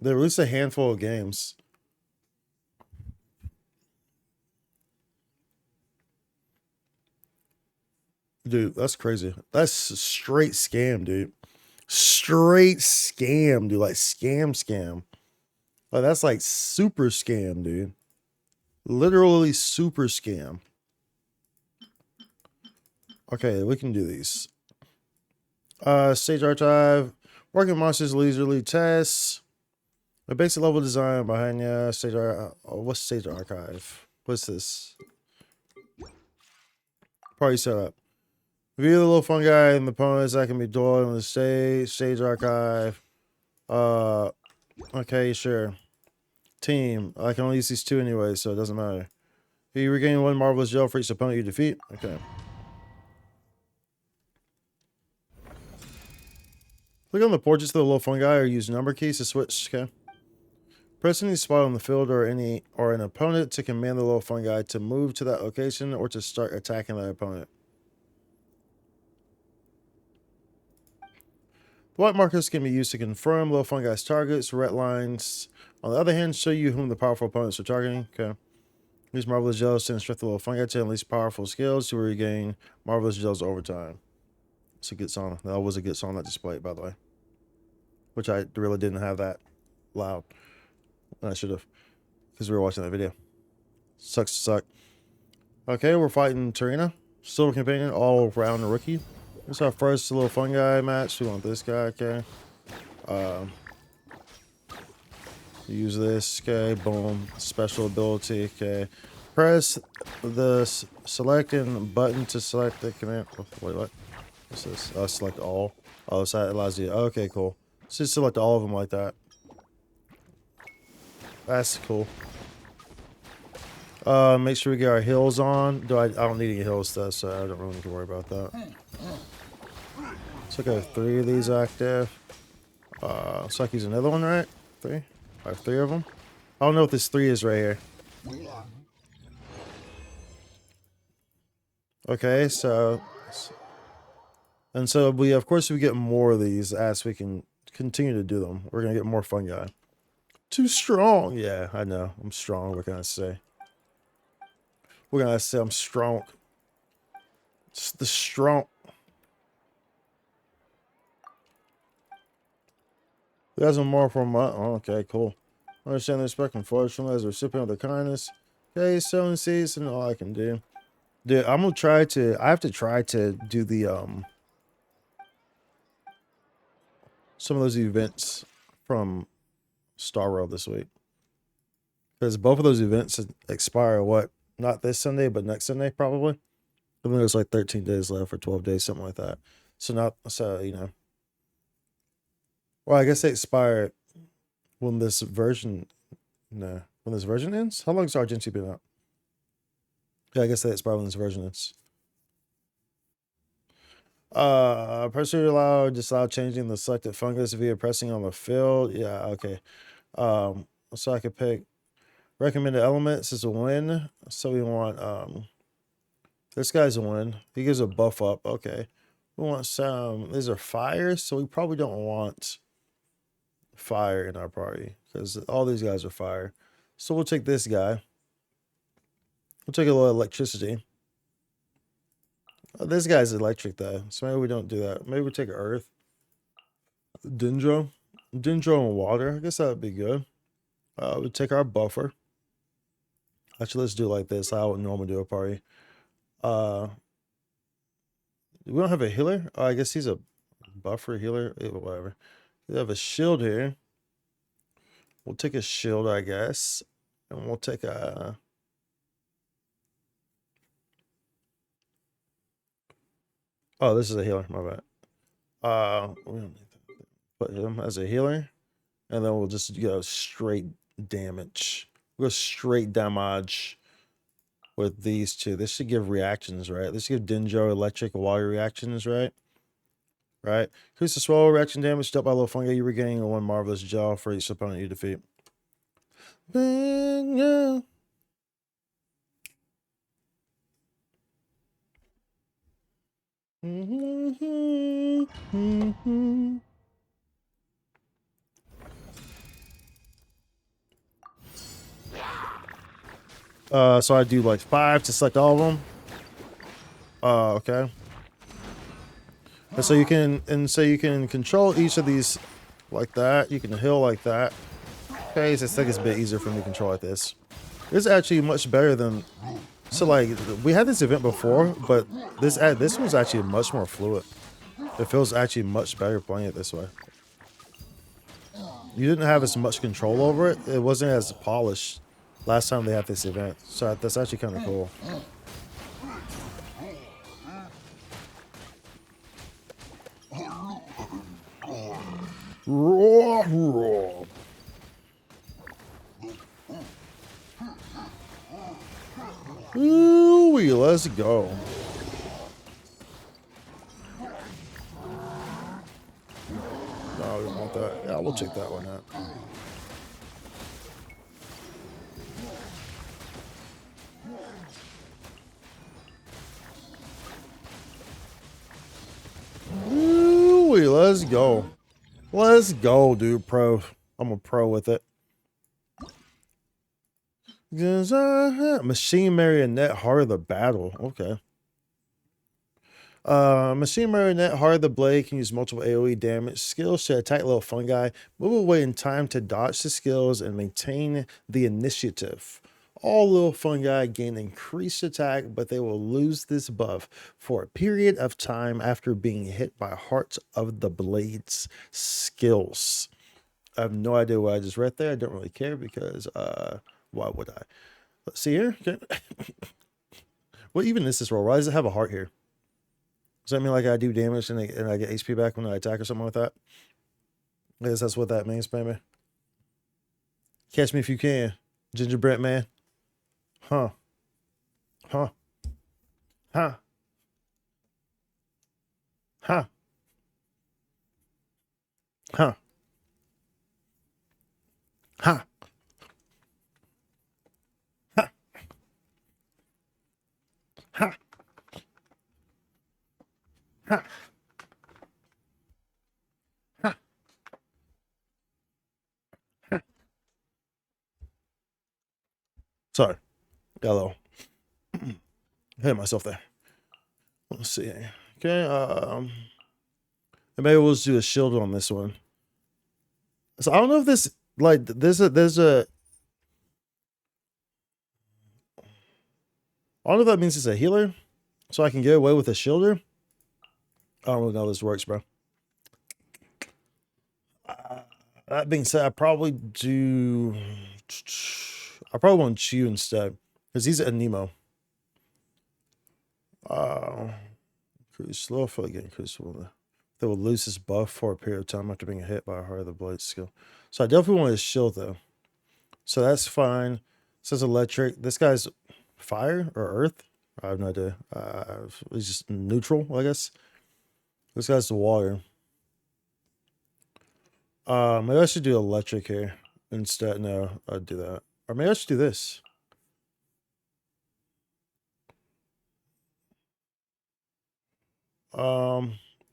They released a handful of games. Dude, that's crazy. That's a straight scam, dude. Straight scam, dude. Like scam. Like that's like super scam, dude. Literally super scam. Okay, we can do these. Stage archive. Working monsters leisurely tests. The basic level design behind you. What's stage archive? What's this? Party setup. View the little fungi and the opponents that can be dueled on the stage archive. Okay, sure. Team. I can only use these two anyway, so it doesn't matter. You regain 1 marvelous gel for each opponent you defeat. Okay. Click on the portraits of the little fungi or use number keys to switch. Okay. Press any spot on the field or an opponent to command the little fungi to move to that location or to start attacking that opponent. The white markers can be used to confirm little fungi's targets. Red lines, on the other hand, show you whom the powerful opponents are targeting. Okay. Use marvelous gels to instruct the little fungi to unleash powerful skills to regain marvelous gels over time. It's a good song. That was a good song that displayed, by the way. Which I really didn't have that loud. I should have. Because we were watching that video. Sucks to suck. Okay, we're fighting Tarina. Silver Companion, all round rookie. This is our first little fungi match. We want this guy, okay. Use this, okay. Boom. Special ability, okay. Press the selecting button to select the command. Oh, wait, what? What's this? Select all. Oh, so that allows you. Okay, cool. So just select all of them like that. That's cool. Make sure we get our heals on. I don't need any heals though, so I don't really need to worry about that. So I got 3 of these active. Looks like he's another one, right? 3? I have 3 of them. I don't know if this 3 is right here. Okay, so and so we of course we get more of these as we can continue to do them. We're gonna get more fungi. Too strong. Yeah, I know. I'm strong. What can I say? What can I say? I'm strong. It's the strong. There's more from my. Oh, okay, cool. Understand the respect and fortune as a recipient of the kindness. Okay, sowing seeds and all I can do. Dude, I'm gonna try to. I have to try to do the some of those events from Star World this week. Because both of those events expire, what? Not this Sunday, but next Sunday, probably. I think there's like 13 days left or 12 days, something like that. So, you know. Well, I guess they expire when this version, no, when this version ends? How long has Argenti been out? Yeah, I guess they expire when this version ends. Pressure allow, disallow changing the selected fungus via pressing on the field. Yeah, okay. So I could pick recommended elements is a win. So we want this guy's a win. He gives a buff up. Okay. We want some. These are fire, so we probably don't want fire in our party because all these guys are fire. So we'll take this guy. We'll take a little electricity. Oh, this guy's electric though, so maybe we don't do that. Maybe we take earth. Dendro and water. I guess that would be good. We'll take our buffer. Actually, let's do it like this. I would normally do a party. We don't have a healer. Oh, I guess he's a buffer healer. Whatever. We have a shield here. We'll take a shield, I guess, and we'll take a. Oh, this is a healer. My bad. We don't need that. Put him as a healer, and then we'll just go straight damage. We'll go straight damage with these two. This should give reactions, right? This should give Dendro electric water reactions, right? Right. Increase the swallow reaction damage dealt by little fungi. You regain one marvelous gel for each opponent you defeat. Yeah. So I do like 5 to select all of them. Okay. And so you can control each of these like that. You can heal like that. Okay, so I think it's a bit easier for me to control like this. It's actually much better than. So like we had this event before, but this one's actually much more fluid. It feels actually much better playing it this way. You didn't have as much control over it. It wasn't as polished last time they had this event. So that's actually kind of cool. Raw, raw. Ooh, let's go. No, we don't want that. Yeah, we'll check that one out. Ooh, let's go. Let's go, dude. Pro. I'm a pro with it. Machine Marionette, Heart of the Battle. Okay. Machine Marionette, Heart of the Blade can use multiple AoE damage. Skills to attack little fungi. Move away in time to dodge the skills and maintain the initiative. All little fungi gain increased attack, but they will lose this buff for a period of time after being hit by Heart of the Blade's skills. I have no idea what I just read there. I don't really care because why would I? Let's see here. Okay. What even is this roll? Why does it have a heart here? Does that mean like I do damage and I get HP back when I attack or something like that? I guess that's what that means, baby. Catch me if you can, Gingerbread Man. Huh. Huh. Huh. Huh. Huh. Huh. Huh. Huh. Huh. Huh. Huh. Sorry. Got a little hit myself there. Let's see. Okay, maybe we'll just do a shield on this one. So I don't know if this like there's a I don't know if that means it's a healer, so I can get away with a shielder. I don't really know how this works, bro. That being said, I probably want Chew instead because he's a Nemo. Increase slow for again. Increase they will lose his buff for a period of time after being hit by a Heart of the Blade skill. So I definitely want his shield though. So that's fine. It says electric. This guy's fire or earth. I have no idea. He's just neutral, I guess. This guy's the water. Maybe I should do electric here instead. No, I'd do that. Or maybe I should do this.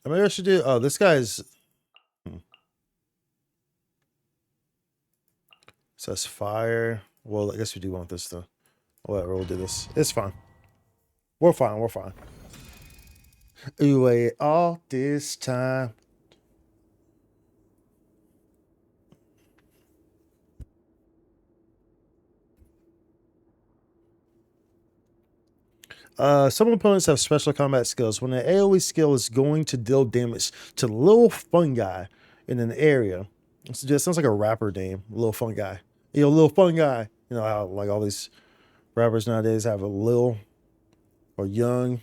Maybe I should do. Oh, this guy's. Says fire. Well, I guess we do want this though. Whatever, we'll do this. It's fine. We're fine. We're fine. You wait all this time. Some opponents have special combat skills. When an AoE skill is going to deal damage to little fungi in an area, it just sounds like a rapper name, Little Fungi. Yo, Little Fungi. You know how like all these rappers nowadays have a Lil or Young.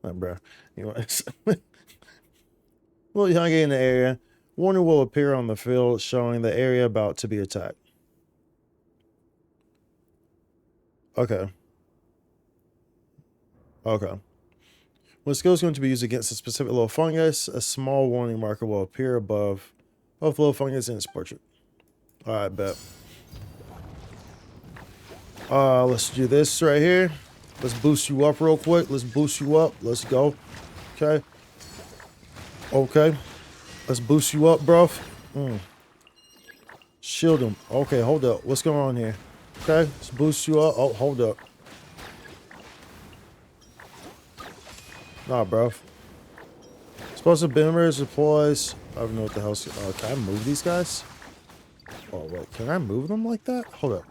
Bro. Anyways, Little Young in the area. Warning will appear on the field showing the area about to be attacked. Okay. Okay. When skill is going to be used against a specific little fungus, a small warning marker will appear above both little fungus and its portrait. Alright, bet. Let's do this right here. Let's boost you up real quick. Let's boost you up. Let's go. Okay. Okay. Let's boost you up, bro. Shield him. Okay, hold up. What's going on here? Okay, let's boost you up. Oh, hold up. Nah, bro. Explosive boomers deploys. I don't know what the hell's. Can I move these guys? Oh, wait. Can I move them like that? Hold up.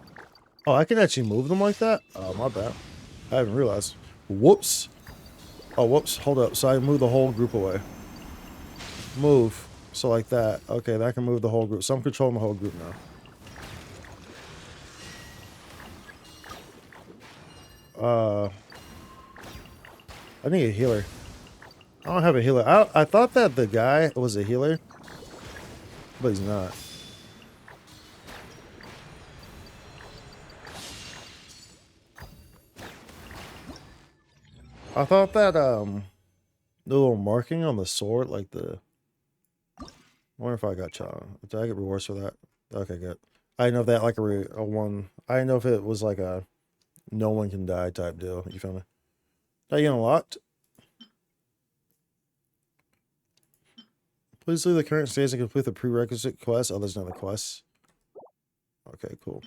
Oh, I can actually move them like that? Oh, my bad. I haven't realized. Whoops. Oh, whoops. Hold up. So I move the whole group away. Move. So like that. Okay, that can move the whole group. So I'm controlling the whole group now. I need a healer. I don't have a healer. I thought that the guy was a healer, but he's not. I thought that the little marking on the sword, like the. I wonder if I got shot. Did I get rewards for that? Okay, good. I didn't know if that like a one. I didn't know if it was like a no one can die type deal. You feel me? Did I get unlocked? Please leave the current stage and complete the prerequisite quest. Oh, there's another quest. Okay, cool.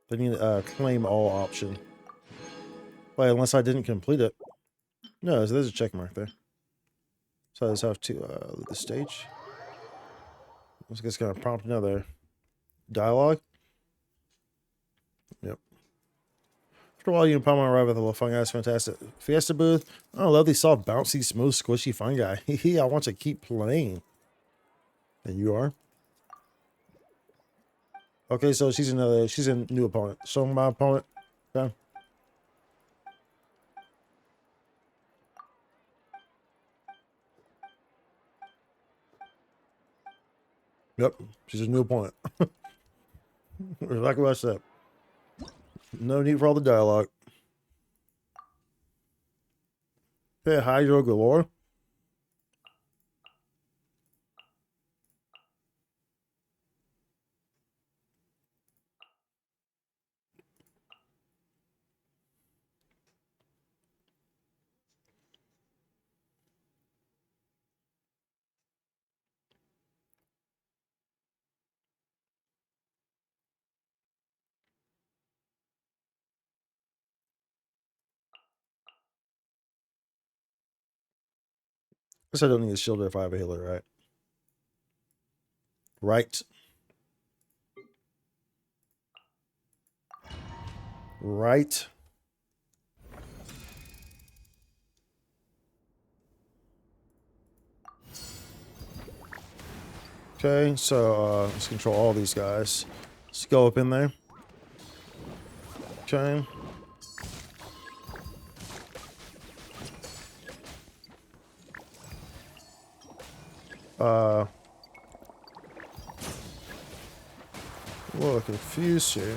They need claim all option. Wait, unless I didn't complete it. No, there's a check mark there. So I just have to leave the stage. I guess it's gonna prompt another dialogue. Yep. After a while, you and Palmer arrive at the little fungi. It's fantastic. Fiesta booth. Oh, I love these soft, bouncy, smooth, squishy fungi. I want to keep playing. And you are? Okay, so she's a new opponent. So my opponent. Okay. Yep, she's a new opponent. Exactly what I said. No need for all the dialogue. Hey, Hydro galore. Guess I don't need a shielder if I have a healer, right? Right. Right. Okay, so let's control all these guys. Let's go up in there. Okay. A little confused here.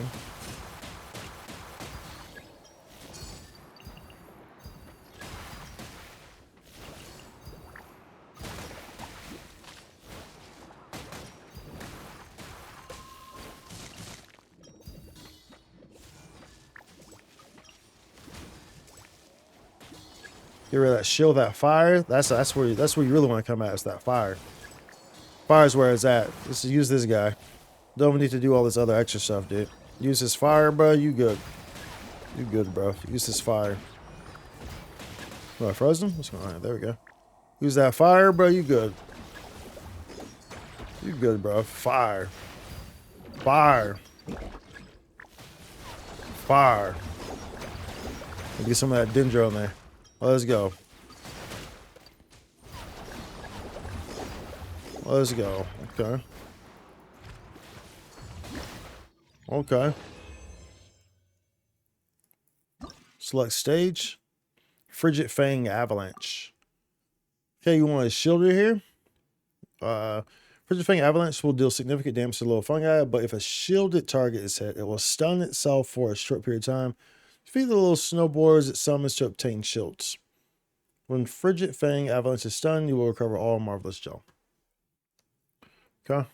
Get rid of that shield, that fire. That's where you really want to come at. Is that fire. Fire's where it's at. Just use this guy. Don't need to do all this other extra stuff, dude. Use this fire, bro. You good. You good, bro. Use this fire. Oh, I frozen? What's going on? There we go. Use that fire, bro. You good. You good, bro. Fire. Fire. Fire. Get some of that dendro in there. Let's go. Let's go. Okay. Okay. Select stage. Frigid Fang Avalanche. Okay, you want a shielder here. Frigid Fang Avalanche will deal significant damage to the little fungi, but if a shielded target is hit, it will stun itself for a short period of time. Defeat the little snowboards it summons to obtain shields. When Frigid Fang Avalanche is stunned, you will recover all Marvelous Gel. Okay.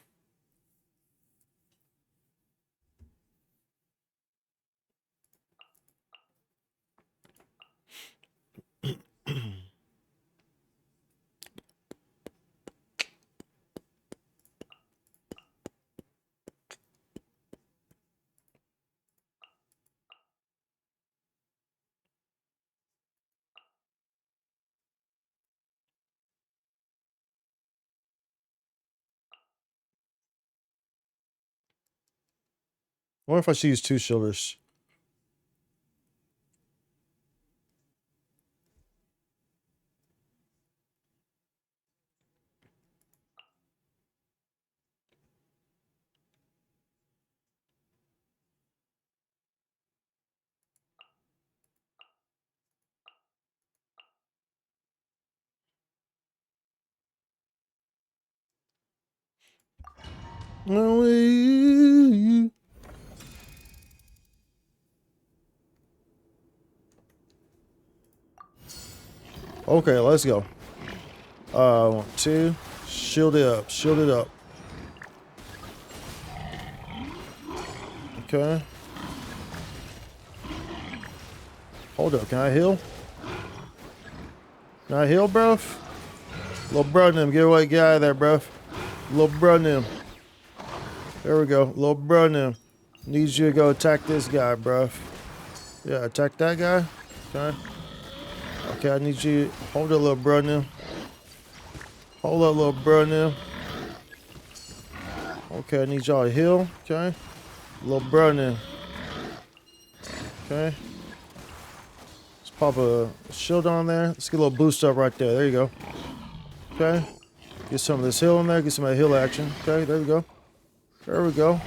What if I should use 2 shielders? Okay, let's go. 1, 2. Shield it up. Shield it up. Okay. Hold up. Can I heal? Can I heal, bro? Little bro them. Get away. Get out of there, bro. Little bro them. There we go. Little bro them. Needs you to go attack this guy, bro. Yeah, attack that guy. Okay. Okay, I need you. Hold up, little bro now. Hold up, little bro now. Okay, I need y'all to heal. Okay. Little bro now. Okay. Let's pop a shield on there. Let's get a little boost up right there. There you go. Okay. Get some of this heal in there. Get some of that heal action. Okay, there we go. There we go.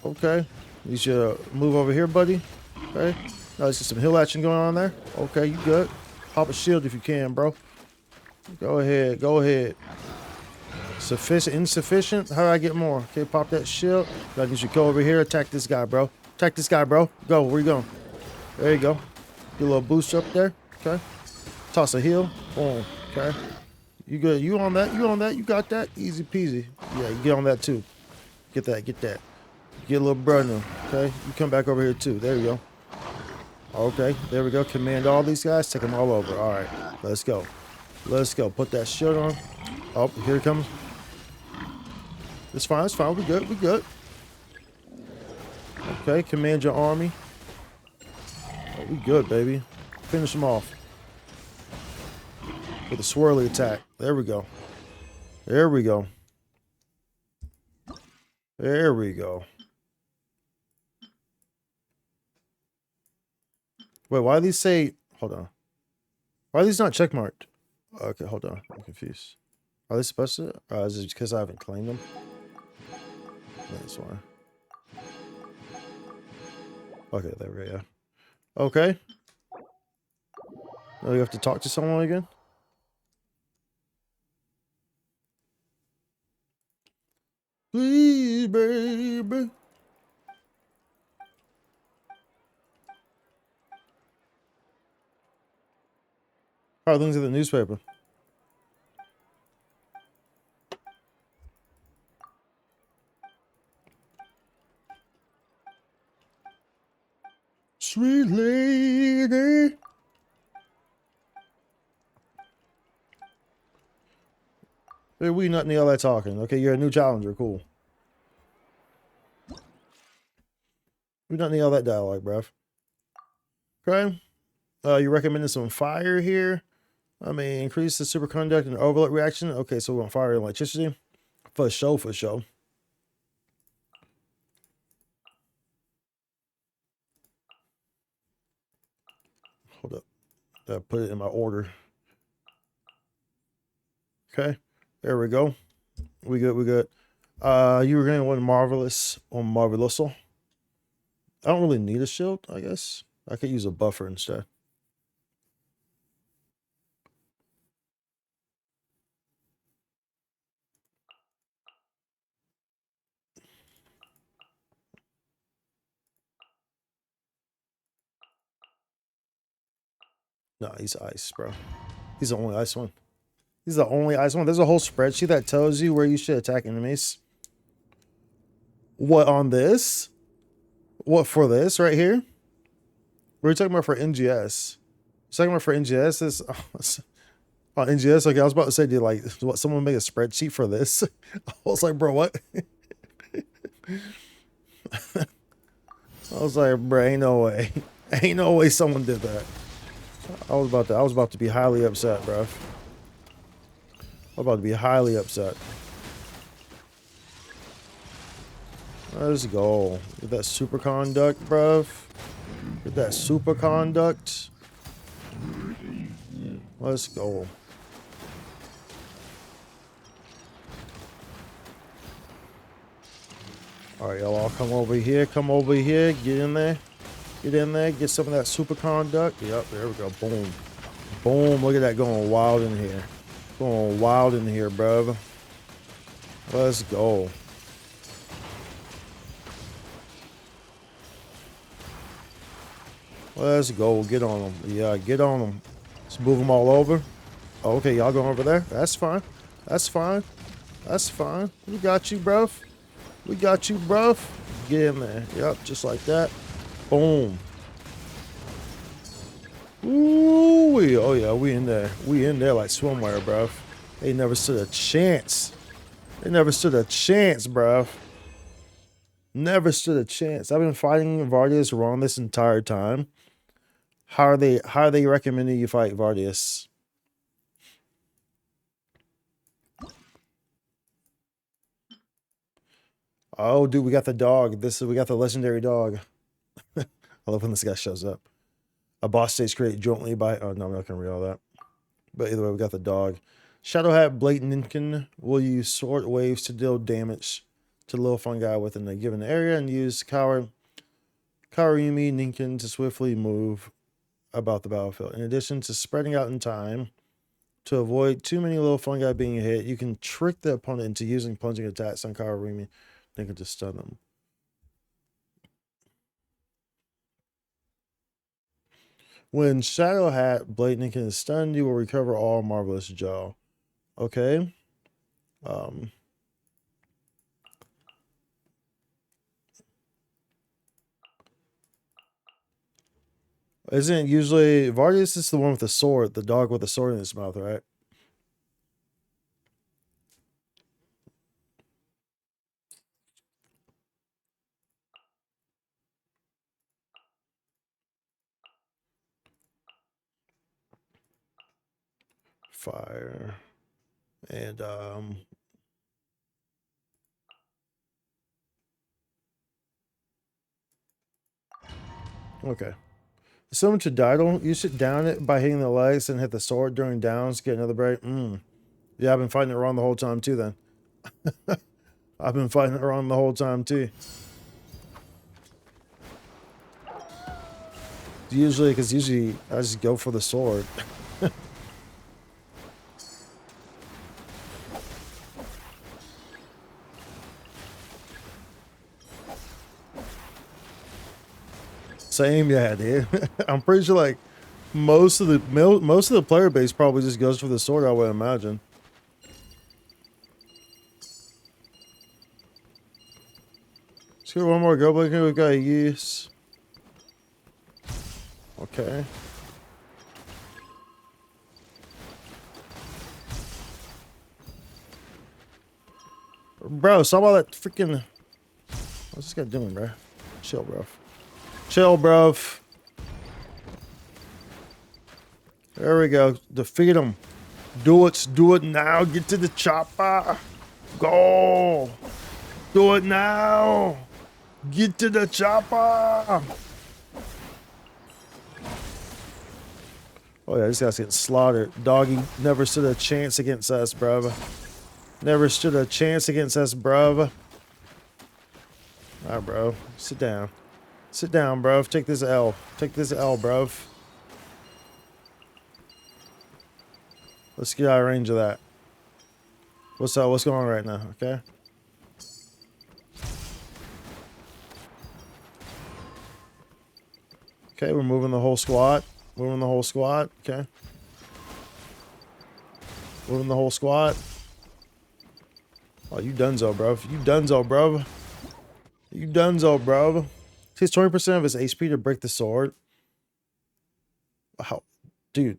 Okay. Need you to move over here, buddy. Okay. Now let's get some heal action going on there. Okay, you good. Pop a shield if you can, bro. Go ahead. Go ahead. Sufficient, insufficient? How do I get more? Okay, pop that shield. I need you to go over here. Attack this guy, bro. Attack this guy, bro. Go. Where you going? There you go. Get a little boost up there. Okay. Toss a heal. Boom. Okay. You good? You on that? You on that? You got that? Easy peasy. Yeah, you get on that too. Get that. Get that. Get a little brother. Okay. You come back over here too. There you go. Okay. There we go. Command all these guys. Take them all over. All right. Let's go. Let's go. Put that shield on. Oh, here it comes. It's fine. It's fine. We good. We good. Okay. Command your army. Oh, we good, baby. Finish them off. With a swirly attack. There we go. There we go. There we go. Wait, why do these say... Hold on. Why are these not checkmarked? Okay, hold on. I'm confused. Are they supposed to? Is it because I haven't claimed them? That's why. Okay, there we go. Yeah. Okay. Now you have to talk to someone again? Please, baby. How are things in the newspaper? Sweet lady. Hey, we not need all that talking. Okay, you're a new challenger. Cool. We don't need all that dialogue, bruv. Okay. You recommended some fire here. I mean, increase the superconduct and overload reaction. Okay, so we want fire and electricity. For sure, for sure. Hold up. Put it in my order. Okay. There we go. We good, we good. You were going to want Marvelous or Marveloso. I don't really need a shield, I guess. I could use a buffer instead. No, he's ice, bro. He's the only ice one. He's the only ice one. There's a whole spreadsheet that tells you where you should attack enemies. What on this? What for this right here? What are you talking about for NGS? You're talking about for NGS? This on NGS? Okay, I was about to say, did like what someone make a spreadsheet for this? I was like, bro, what? I was like, bro, ain't no way. Ain't no way someone did that. I was about to be highly upset, bro. I was about to be highly upset. Let's go. Get that superconduct, bruv. Get that superconduct. Let's go. Alright, y'all all come over here. Come over here. Get in there. Get in there. Get some of that superconduct. Yep, there we go. Boom. Boom. Look at that going wild in here. Going wild in here, bruv. Let's go. Let's go. Get on them. Yeah, get on them. Let's move them all over. Oh, okay, y'all going over there? That's fine. That's fine. That's fine. We got you, bruv. We got you, bruv. Get in there. Yep, just like that. Boom. Ooh, oh yeah, we in there. We in there like swimwear, bruv. They never stood a chance. They never stood a chance, bruv. Never stood a chance. I've been fighting Vardius wrong this entire time. How are they recommending you fight Vardius? Oh, dude, we got the dog. We got the legendary dog. I love when this guy shows up. A boss stage created jointly by. Oh no, I'm not gonna read all that. But either way, we got the dog. Shadowhat Blatantinkin will use sword waves to deal damage to little fungi within a given area, and use Kawarimi Ninkin to swiftly move about the battlefield. In addition to spreading out in time to avoid too many little fungi being hit, you can trick the opponent into using plunging attacks on Kawarimi Ninkin to stun them. When Shadowhat Blatantinkin is stunned, you will recover all Marvelous Jaw. Okay. Isn't it usually Vardius is the one with the sword, the dog with the sword in his mouth, right? Fire. And okay. Similar to Didal, you should down it by hitting the legs and hit the sword during downs, get another break. Yeah, I've been fighting it wrong the whole time too then. I've been fighting it wrong the whole time too. Because usually I just go for the sword. Same, yeah, dude. I'm pretty sure like most of the player base probably just goes for the sword, I would imagine. Let's get one more goblin here. We've got a use. Okay. Bro, saw all that freaking... What's this guy doing, bro? Chill, bro. Chill, bro. There we go. Defeat him. Do it. Do it now. Get to the chopper. Go. Do it now. Get to the chopper. Oh yeah, this guy's getting slaughtered. Doggy never stood a chance against us, bruv. Never stood a chance against us, bruv. Alright, bro. Sit down. Sit down, bruv. Take this L. Take this L, bruv. Let's get out of range of that. What's up? What's going on right now? Okay. Okay, we're moving the whole squad. Moving the whole squad. Okay. Moving the whole squad. Oh, you donezo, bro. You donezo, bro. You donezo, bro. Takes 20% of his HP to break the sword. Wow. Dude.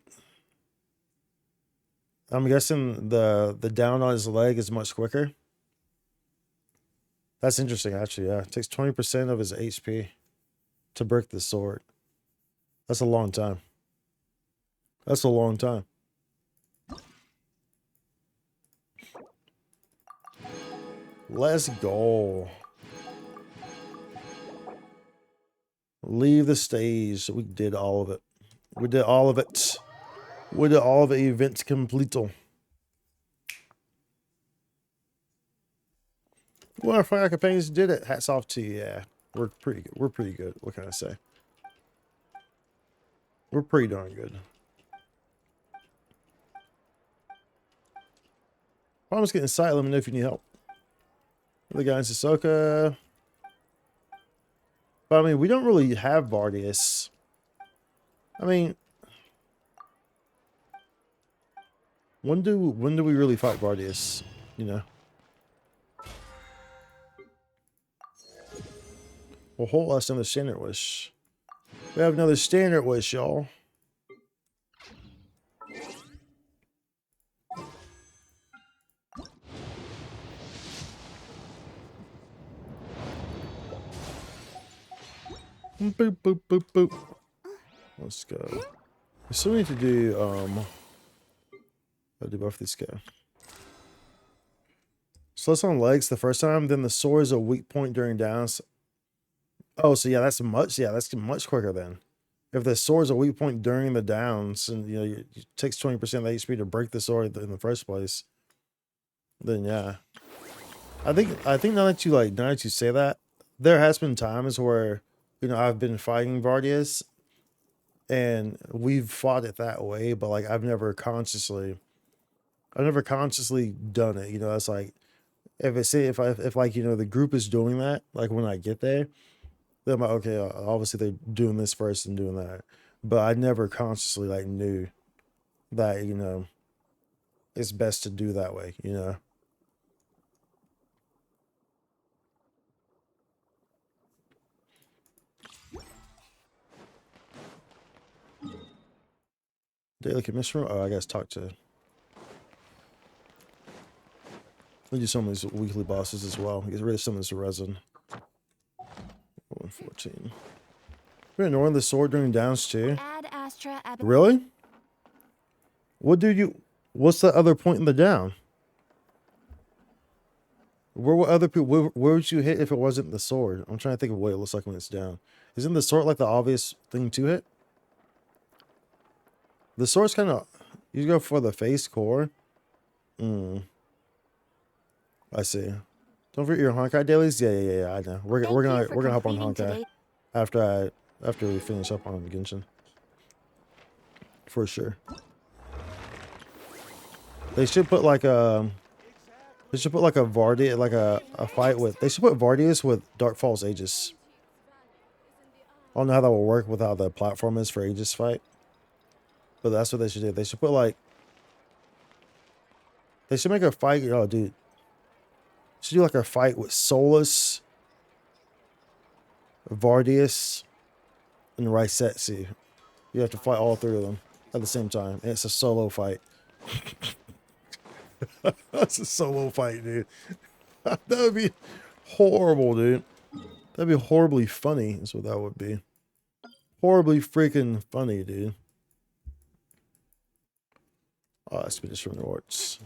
I'm guessing the down on his leg is much quicker. That's interesting, actually, yeah. It takes 20% of his HP to break the sword. That's a long time. That's a long time. Let's go. Leave the stage. We did all of it. We did all of it. We did all of the events completo. Well, our fire campaigns did it. Hats off to you. Yeah, we're pretty good. We're pretty good. What can I say? We're pretty darn good. Problems getting sight. Let me know if you need help. The guy in Sissoko. But I mean, we don't really have Bardius. I mean, when do we really fight Bardius? You know. Well, hold us another standard wish. We have another standard wish, y'all. Boop, boop, boop, boop. Let's go. We still need to do, I'll do both these guys. So let's on legs the first time, then the sword is a weak point during downs. Oh, so yeah, that's much quicker then. If the sword is a weak point during the downs, and you know, it takes 20% of the HP to break the sword in the first place, then yeah. I think now that you say that, there has been times where, you know, I've been fighting Bardius and we've fought it that way, but like I've never consciously done it. You know, it's like if like, you know, the group is doing that, like when I get there, then I'm like, okay, obviously they're doing this first and doing that. But I never consciously like knew that, you know, it's best to do that way, you know. Daily commission. Oh, I guess talk to. We do some of these weekly bosses as well. Get rid of some of this resin. 114. We're ignoring the sword during downs too. Really? What's the other point in the down? Where would other people? Where would you hit if it wasn't the sword? I'm trying to think of what it looks like when it's down. Isn't the sword like the obvious thing to hit? The sword's kind of. You go for the face core. I see. Don't forget your Honkai dailies. Yeah. I know. We're gonna hop on Honkai after we finish up on Genshin. For sure. They should put like a. They should put like a Vardy, like a fight with. They should put Vardius with Dark Falls Aegis. I don't know how that will work with how the platform is for Aegis fight. But that's what they should do. They should put like. They should make a fight. Oh, dude. Should do like a fight with Solus, Vardius, and Raisetsu. You have to fight all three of them at the same time. And it's a solo fight. That's a solo fight, dude. That would be horrible, dude. That'd be horribly funny, is what that would be. Horribly freaking funny, dude. Oh, expedition rewards.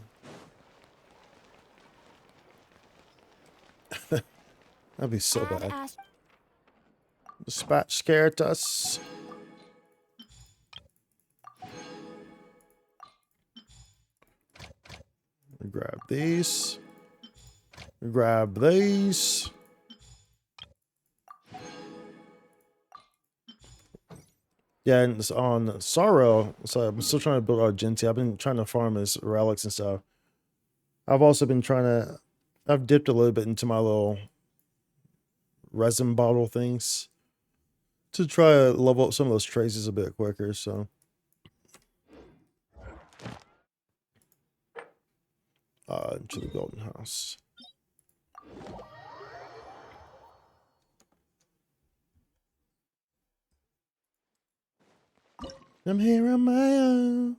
That'd be so bad. Dispatch scared us. Grab these. Grab these. Yeah, and it's on Sorrow. So I'm still trying to build Argenti. I've been trying to farm his relics and stuff. I've also been trying to. I've dipped a little bit into my little resin bottle things to try to level up some of those traces a bit quicker. So. Into the golden house. I'm here on my own.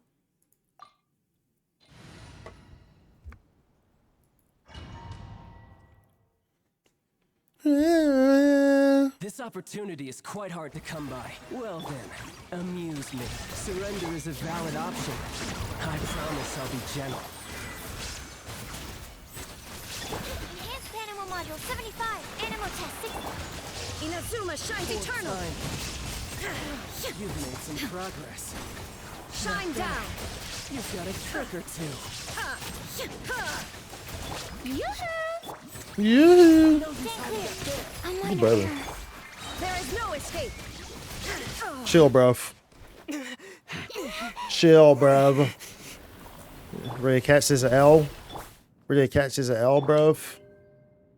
This opportunity is quite hard to come by. Well then, amuse me. Surrender is a valid option. I promise I'll be gentle. Enhanced animal module 75. Animal test 60. Inazuma shines eternal. You've made some progress. Shine down. You've got a trick or two. Yeah. I'm right brother. There is no escape. Chill, bruv. Chill, bruv. Ready to catch this L? Ready to catch this L, bruv?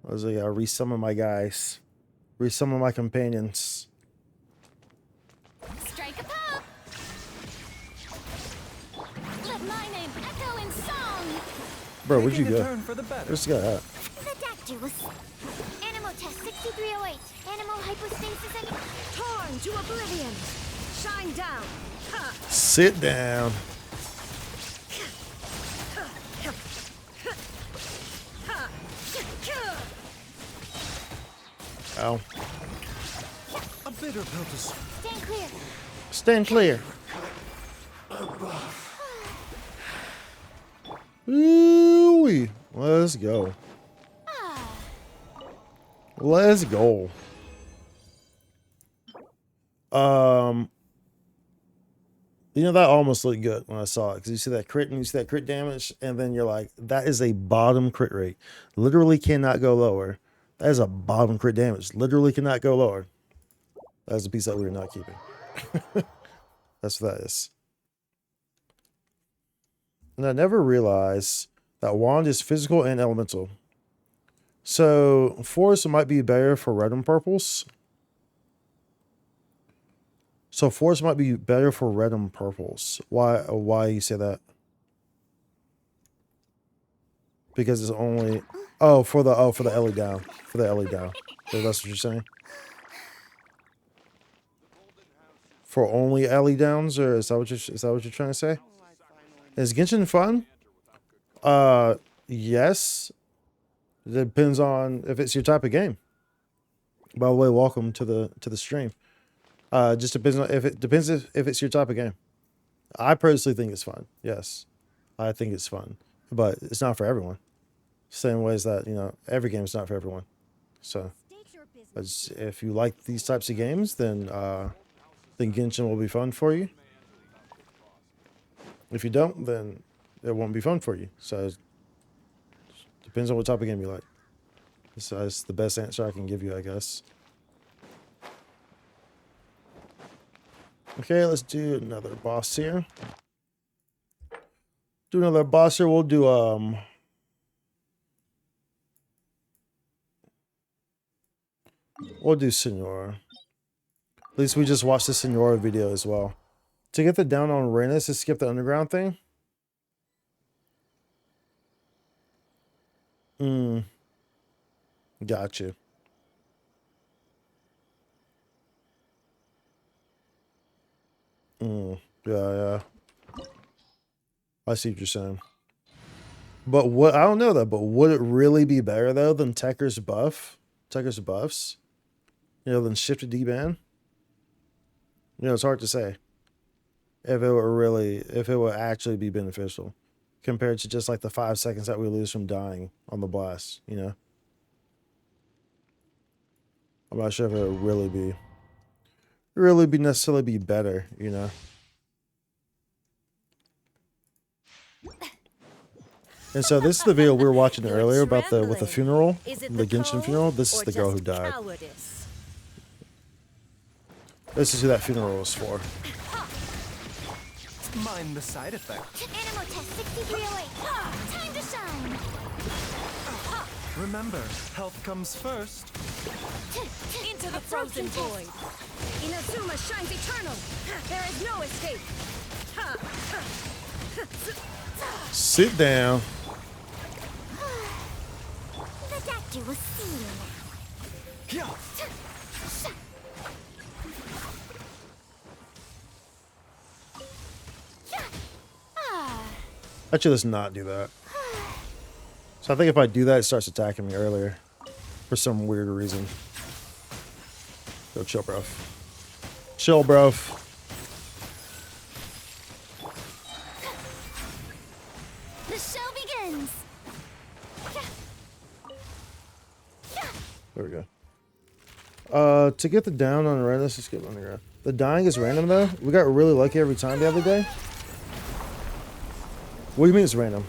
I was like, re-summon my guys. Re-summon my companions. Strike a pop. Let my name echo in song. Bro, where'd you Taking a go? turn for the better. Where's the guy at? Animal test 6308. Animal hypostasis and torn to oblivion. Shine down. Sit down. Ow. A bitter pill to Stand clear. Stand clear. Ooh-wee. Let's go. Let's go. You know, that almost looked good when I saw it, because you see that crit and you see that crit damage, and then you're like, that is a bottom crit rate. Literally cannot go lower. That is a bottom crit damage. Literally cannot go lower. That's a piece that we're not keeping. That's what that is. And I never realized that wand is physical and elemental. So forest might be better for red and purples. So forest might be better for red and purples. Why you say that? Because it's only for the LE down. For the LE down. So that's what you're saying? For only LE downs, or is that what you're trying to say? Is Genshin fun? Yes. It depends on if it's your type of game. By the way, welcome to the stream. Just depends on if it's your type of game. I personally think it's fun. Yes, I think it's fun, but it's not for everyone. Same way as that, you know, every game is not for everyone. So, if you like these types of games, then Genshin will be fun for you. If you don't, then it won't be fun for you. So, it depends on what type of game you like. So that's the best answer I can give you, I guess. Okay, let's do another boss here. Do another boss here. We'll do Senora. At least we just watched the Senora video as well. To get the down on Reynas to skip the underground thing. Gotcha. Yeah. I see what you're saying. But what, I don't know though, but would it really be better though than Tekker's buff? Tekker's buffs? You know, than shifted D-ban? You know, it's hard to say. If it would actually be beneficial. Compared to just like the 5 seconds that we lose from dying on the blast, you know? I'm not sure if it would really be necessarily be better, you know? And so this is the video we were watching earlier about with the funeral, the Genshin funeral. This is the girl who died. This is who that funeral was for. Mind the side effect. Animal test 6308. Time to shine. Remember, health comes first. Into the frozen void. Inazuma shines eternal. There is no escape. Sit down. The doctor will see you now. Actually, let's not do that. So I think if I do that, it starts attacking me earlier. For some weird reason. Go chill, bro. Chill, bro. The show begins. There we go. To get the down on the random, let's just get on the ground. The dying is random though. We got really lucky every time the other day. What do you mean it's random?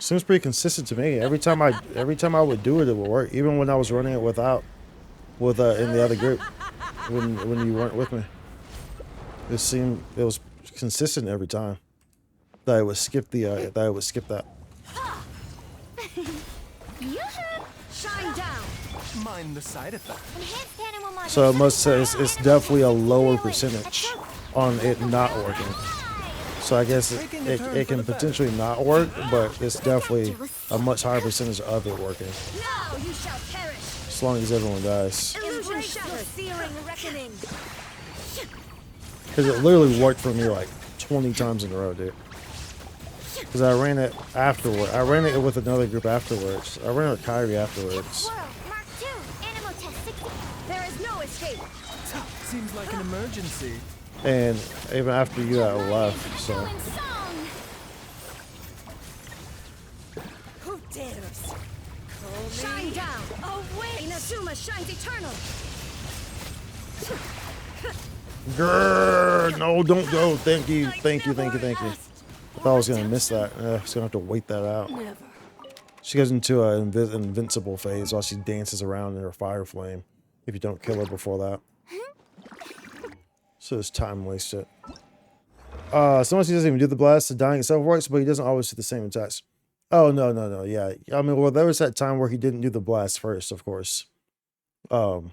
Seems pretty consistent to me. Every time I would do it, it would work. Even when I was running it without, in the other group, when you weren't with me, it was consistent every time. That I would skip that. Shine down. Mind the side effect. So it must say it's definitely a lower percentage on it not working. So I guess it can potentially not work, but it's definitely a much higher percentage of it working. Now you shall perish. As long as everyone dies. Illusion shatters. Searing reckoning. Because it literally worked for me like 20 times in a row, dude. Because I ran it afterward. I ran it with another group afterwards. I ran it with Kyrie afterwards. There is no escape. Seems like an emergency. And even after you got left, so. Who dares? Shine down. Oh wait. Inazuma shines eternal. Grrr, no, don't go. Thank you. I thought I was gonna miss that. I was gonna have to wait that out. She goes into an invincible phase while she dances around in her fire flame. If you don't kill her before that. So it's time wasted. Sometimes he doesn't even do the blast. The dying itself works, but he doesn't always do the same attacks. Oh, no. Yeah. I mean, well, there was that time where he didn't do the blast first, of course. So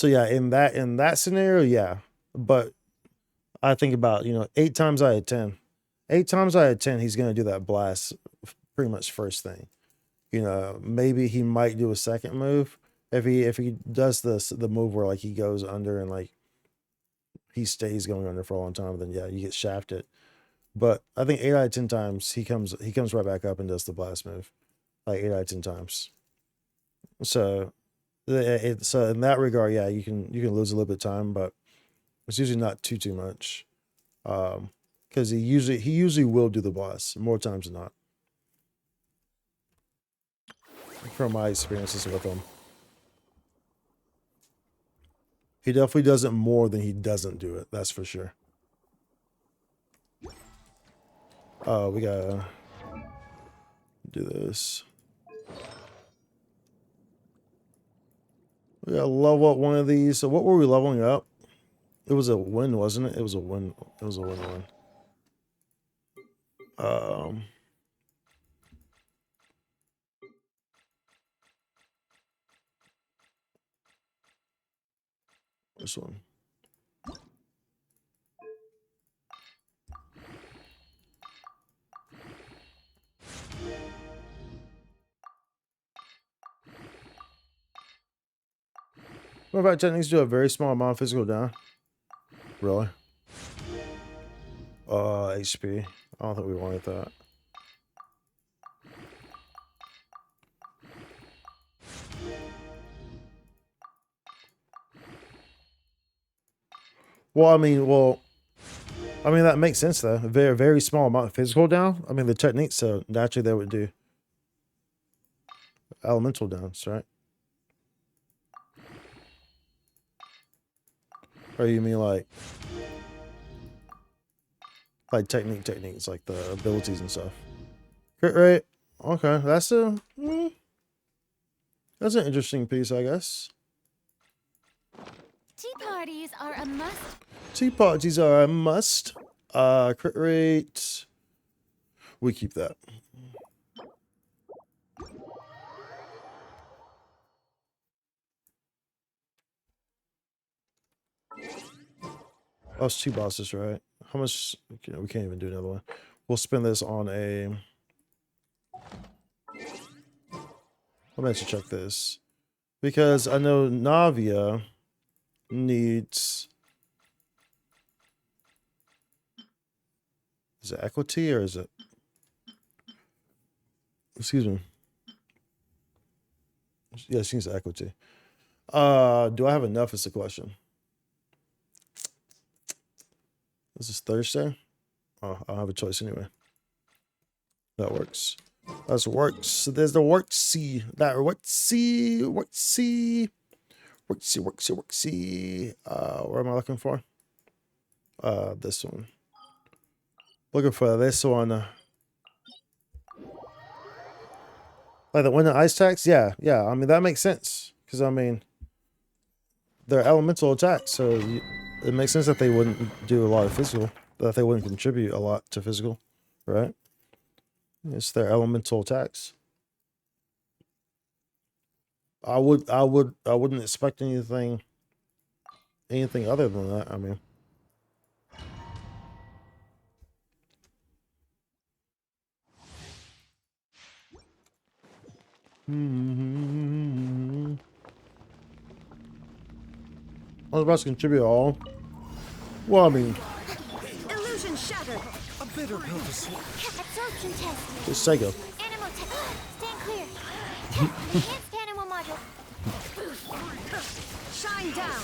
yeah, in that scenario, yeah. But I think about, 8 times out of 10. 8 times out of 10, he's gonna do that blast pretty much first thing. Maybe he might do a second move. If he does the move where like he goes under and like he stays going under for a long time, then yeah, you get shafted. But I think 8 out of 10 times he comes right back up and does the blast move, like 8 out of 10 times. So in that regard, yeah, you can lose a little bit of time, but it's usually not too much, because he usually will do the blast more times than not. From my experiences with him. He definitely does it more than he doesn't do it. That's for sure. We gotta do this. We gotta level up one of these. So what were we leveling up? It was a win, wasn't it? It was a win. It was a win-win. This one. What about techniques do a very small amount of physical down? Really? HP. I don't think we wanted that. Well, I mean, that makes sense though. A very, very small amount of physical down. I mean, the technique, so naturally they would do elemental downs, right? Or you mean like techniques, like the abilities and stuff? Crit rate. Okay, that's an interesting piece, I guess. Tea parties are a must. Tea parties are a must. Crit rate. We keep that. Oh, it's 2 bosses, right? How much? Okay, we can't even do another one. We'll spend this on a. I'm going to check this because I know Navia needs. Is it equity or is it? Excuse me. Yeah, she needs equity. Do I have enough? Is the question. This is Thursday. Oh, I don't have a choice anyway. That works. That works. So there's the worksy. That worksy. Where am I looking for? This one. Looking for this one. Like the winter ice attacks? Yeah. I mean, that makes sense. Because, I mean, they're elemental attacks. So it makes sense that they wouldn't do a lot of physical. That they wouldn't contribute a lot to physical. Right? It's their elemental attacks. I wouldn't expect anything other than that. I mean. I was about to contribute all. Well, I mean, Illusion shattered. A bitter pill to swallow. Absorption test. it's Sega. Animal test. Stand clear. Enhanced animal module. Shine down.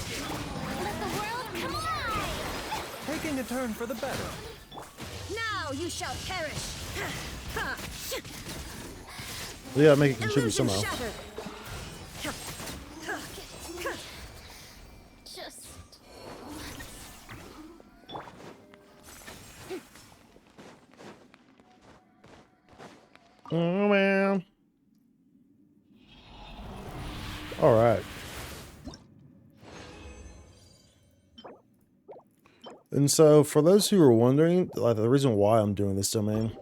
Let the world come alive. Taking a turn for the better. Now you shall perish. Yeah, make it contribute somehow. Shattered. Oh man. All right. And so, for those who are wondering, like the reason why I'm doing this domain,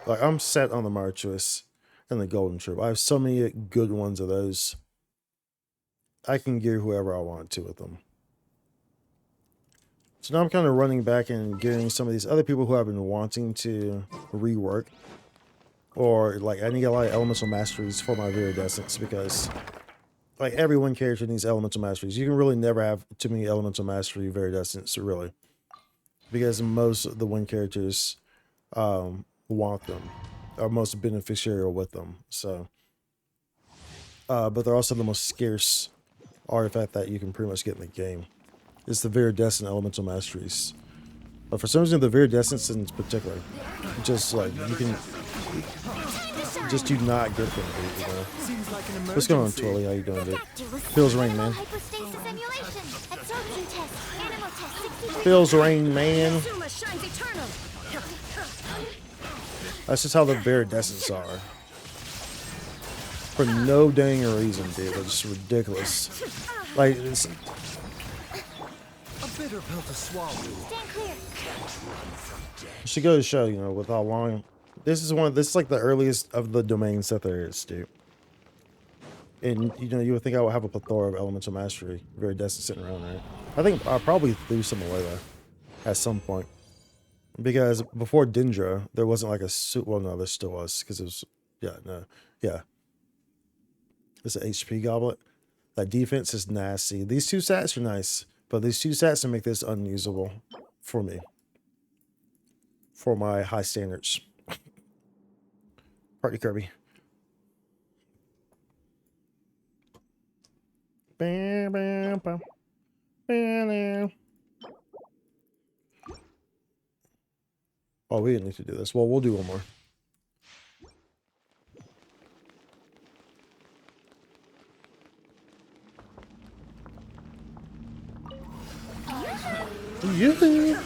like I'm set on the Martuous and the Golden Troop. I have so many good ones of those. I can gear whoever I want to with them. So now I'm kind of running back and gearing some of these other people who I've been wanting to rework. Or, like, I need a lot of elemental masteries for my Viridescence because, like, every one character needs elemental masteries. You can really never have too many elemental mastery Viridescence, really. Because most of the one characters want them. Are most beneficial with them. So, but they're also the most scarce artifact that you can pretty much get in the game. It's the Viridescent elemental masteries. But for some reason, the Viridescence in particular, just like you can, just do not get them. You know? What's going on, Twilly? How you doing, dude? Feels rain, man. Feels rain, man. That's just how the Viridescents are. For no dang reason, dude. They're just ridiculous. Like, it's... A bitter pill to swallow. Stand clear. Should go to show, you know, with how long... This is like the earliest of the domains that there is, dude. And, you know, you would think I would have a plethora of elemental mastery. Viridescent sitting around, right? I think I probably threw some away, though. At some point. Because before Dendra, there wasn't like a suit. Well, no, there still was. Because it was... Yeah, no. Yeah. It's an HP goblet. That defense is nasty. These 2 stats are nice. But these 2 stats to make this unusable for me. for my high standards. Party Kirby. Bam, bam, bam. Bam, bam. Oh, we didn't need to do this. Well, we'll do one more. Yeah.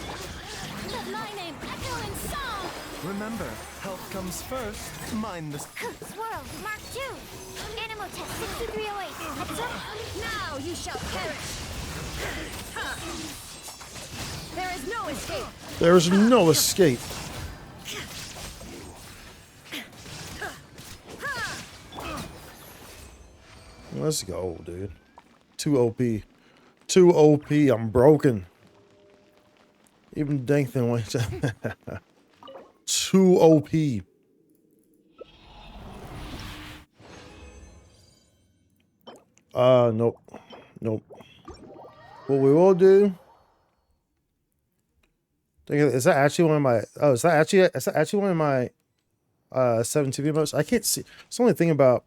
My name echo in song. Remember, health comes first. Mind the... Swirl, Mark 2. Animal test 6308. Heads up. Now you shall perish. There is no escape. There's no escape. Let's go, dude. 2 OP. 2 OP. I'm broken. Even Dankton went 2 OP. Nope. Nope. What we will do. Is that actually one of my... Oh, is that actually one of my 7 TV modes? I can't see. It's the only thing about...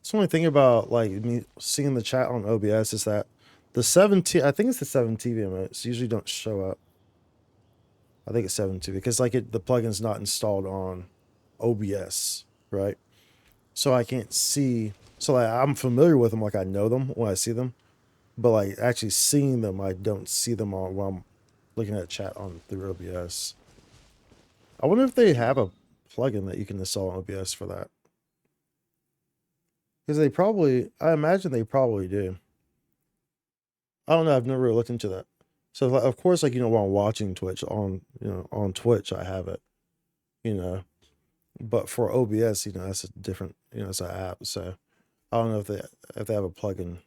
It's the only thing about like me seeing the chat on OBS is that the 7T, I think it's the 7 TV emotes usually don't show up. I think it's 7 TV because like the plugin's not installed on OBS, right? So I can't see. So like I'm familiar with them, like I know them when I see them, but like actually seeing them, I don't see them on while I'm looking at chat on through OBS. I wonder if they have a plugin that you can install on OBS for that. Because they probably, I imagine they probably do. I don't know. I've never really looked into that. So like, of course, like, you know, while I'm watching Twitch on, you know, on Twitch, I have it, you know, but for OBS, you know, that's a different, you know, it's an app. So I don't know if they have a plugin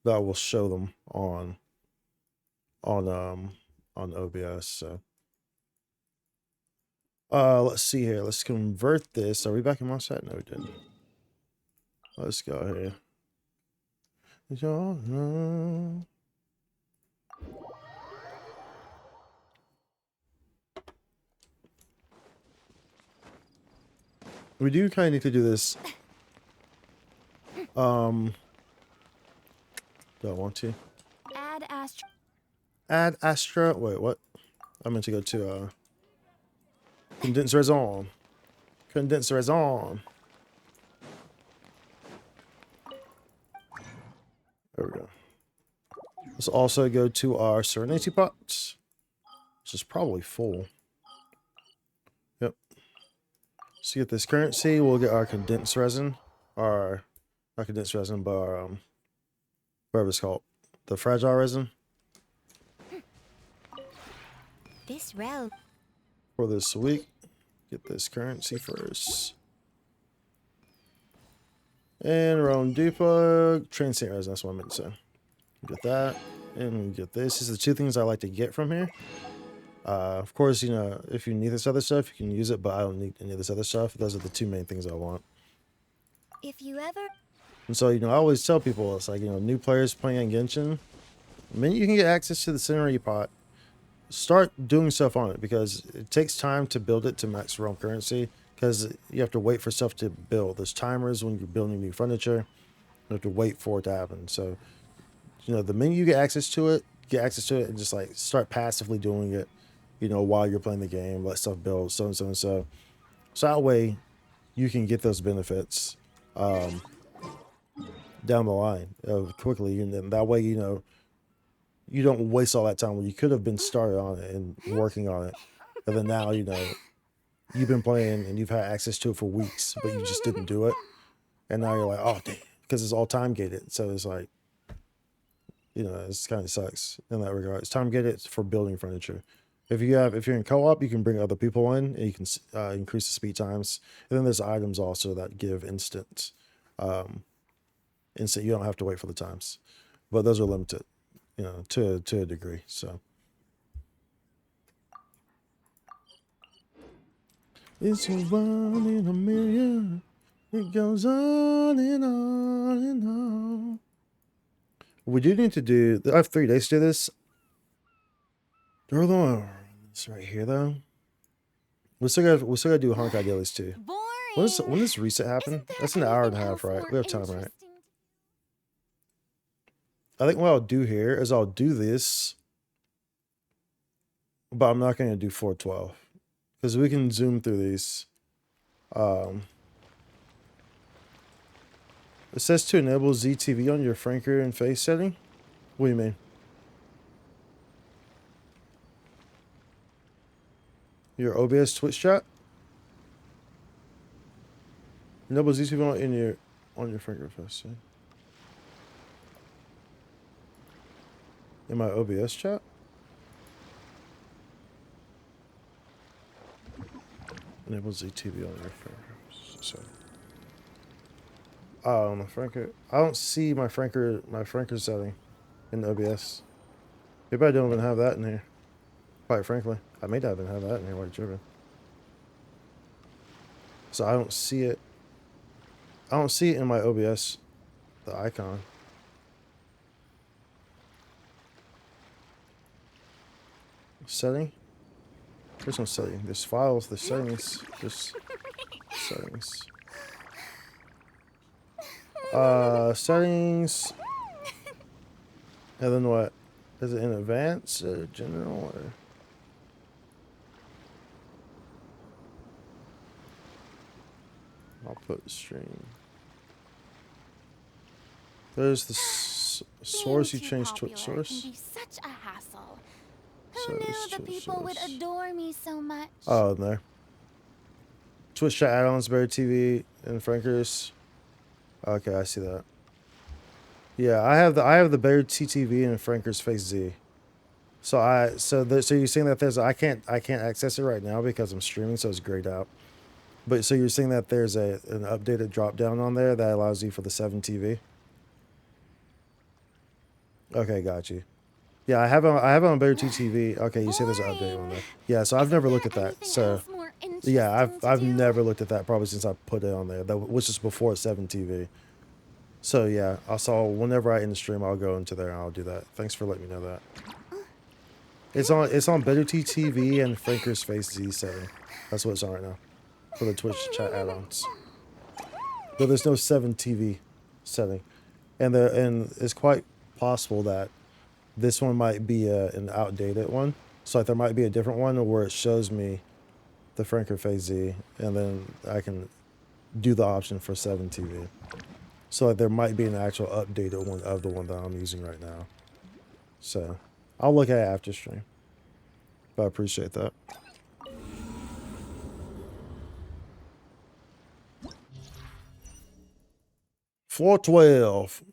that will show them on OBS. So, let's see here. Let's convert this. Are we back in my set? No, we didn't. Let's go here. We do kind of need to do this. Do I want to? Add Astra. Add Astra. Wait, what? I meant to go to condensers on. Condensers on. There we go. Let's also go to our Serenity pots, which is probably full. Yep. So get this currency, we'll get our condensed resin, our not condensed resin, but our whatever it's called, the fragile resin. This realm. For this week, get this currency first. And Rome Depot, transient resin, that's what I meant to say. Get that, and we get this. These are the 2 things I like to get from here. Of course, you know, if you need this other stuff, you can use it, but I don't need any of this other stuff. Those are the 2 main things I want. If you ever... And so, you know, I always tell people, it's like, you know, new players playing Genshin, the minute you can get access to the Serenity pot, start doing stuff on it, because it takes time to build it to max realm currency, because you have to wait for stuff to build. There's timers when you're building new furniture. You have to wait for it to happen. So, you know, the minute you get access to it and just like start passively doing it, you know, while you're playing the game, let stuff build, so and so and so. So that way you can get those benefits down the line quickly. And then that way, you know, you don't waste all that time when you could have been started on it and working on it. And then now, you know, you've been playing and you've had access to it for weeks, but you just didn't do it. And now you're like, oh, damn, because it's all time gated. So it's like, you know, it's kind of sucks in that regard. It's time gated for building furniture. If you're in co-op, you can bring other people in and you can increase the speed times. And then there's items also that give instant. You don't have to wait for the times, but those are limited, you know, to a degree. So it's a 1 in a million. It goes on and on and on. We do need to do. I have 3 days to do this. They're the one. It's right here though. We still gotta do Honkai dailies too. When does reset happen? That's an hour and a half, right? We have time, right? I think what I'll do here is I'll do this, but I'm not gonna do 412 because we can zoom through these. It says to enable ZTV on your Franker and face setting. What do you mean? Your OBS Twitch chat? Enable ZTV on your Franker face setting. In my OBS chat? Enable ZTV on your Franker. So. Oh, my Franker. I don't see my Franker setting in OBS. Maybe I don't even have that in here. Quite frankly, I may not even have that in here while you're tripping. So I don't see it. I don't see it in my OBS, the icon. Setting? There's no setting. There's files, there's settings. There's settings. Settings. And then what? Is it in advanced or general or? I'll put stream. There's the source you changed Twitch source. Can be such a hassle. Who knew the people would adore me so much? Oh, in there. Twitch chat add-ons, Bear TV, and Frankers. Okay, I see that. Yeah, I have the Bear TTV and Franker's Face Z. So so you're saying that there's I can't access it right now because I'm streaming, so it's grayed out. But so you're saying that there's an updated drop down on there that allows you for the 7 TV. Okay, got you. Yeah, I have it on Bear TTV. Okay, you say there's an update on there. Yeah, so I've never looked at that. So yeah, I've never looked at that probably since I put it on there. That was just before 7 TV. So yeah, whenever I end the stream, I'll go into there and I'll do that. Thanks for letting me know that. It's on Better TTV and Franker's Face Z setting. That's what it's on right now for the Twitch chat add-ons. But there's no 7 TV setting, and it's quite possible that this one might be an outdated one. So like there might be a different one where it shows me the Franker Face Z, and then I can do the option for 7 TV. So like there might be an actual updated one of the one that I'm using right now. So I'll look at it after stream. But I appreciate that. Floor 12.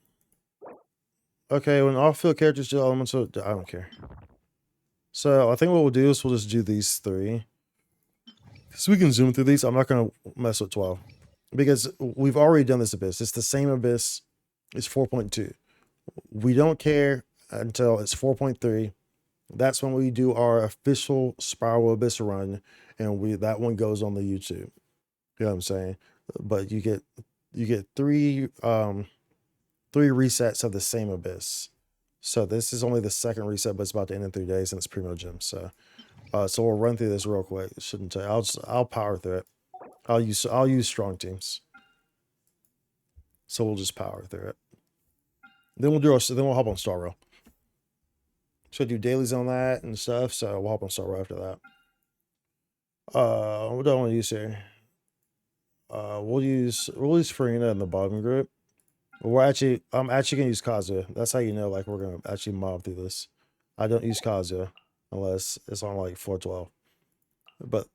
Okay, when off-field characters do elements of... I don't care. So I think what we'll do is we'll just do these 3. So we can zoom through these. I'm not going to mess with 12. Because we've already done this abyss. It's the same abyss. It's 4.2. We don't care until it's 4.3. That's when we do our official Spiral Abyss run, and that one goes on the YouTube. You know what I'm saying? But you get 3 resets of the same abyss. So this is only the second reset, but it's about to end in 3 days, and it's Primo Gym. So we'll run through this real quick. It shouldn't take. I'll power through it. I'll use strong teams. So we'll just power through it. Then we'll hop on Star Rail. So do dailies on that and stuff. So we'll hop on Star Rail after that. What do I want to use here? We'll use Farina in the bottom group. I'm actually gonna use Kazuya. That's how you know like we're gonna actually mob through this. I don't use Kazuya unless it's on like 412. But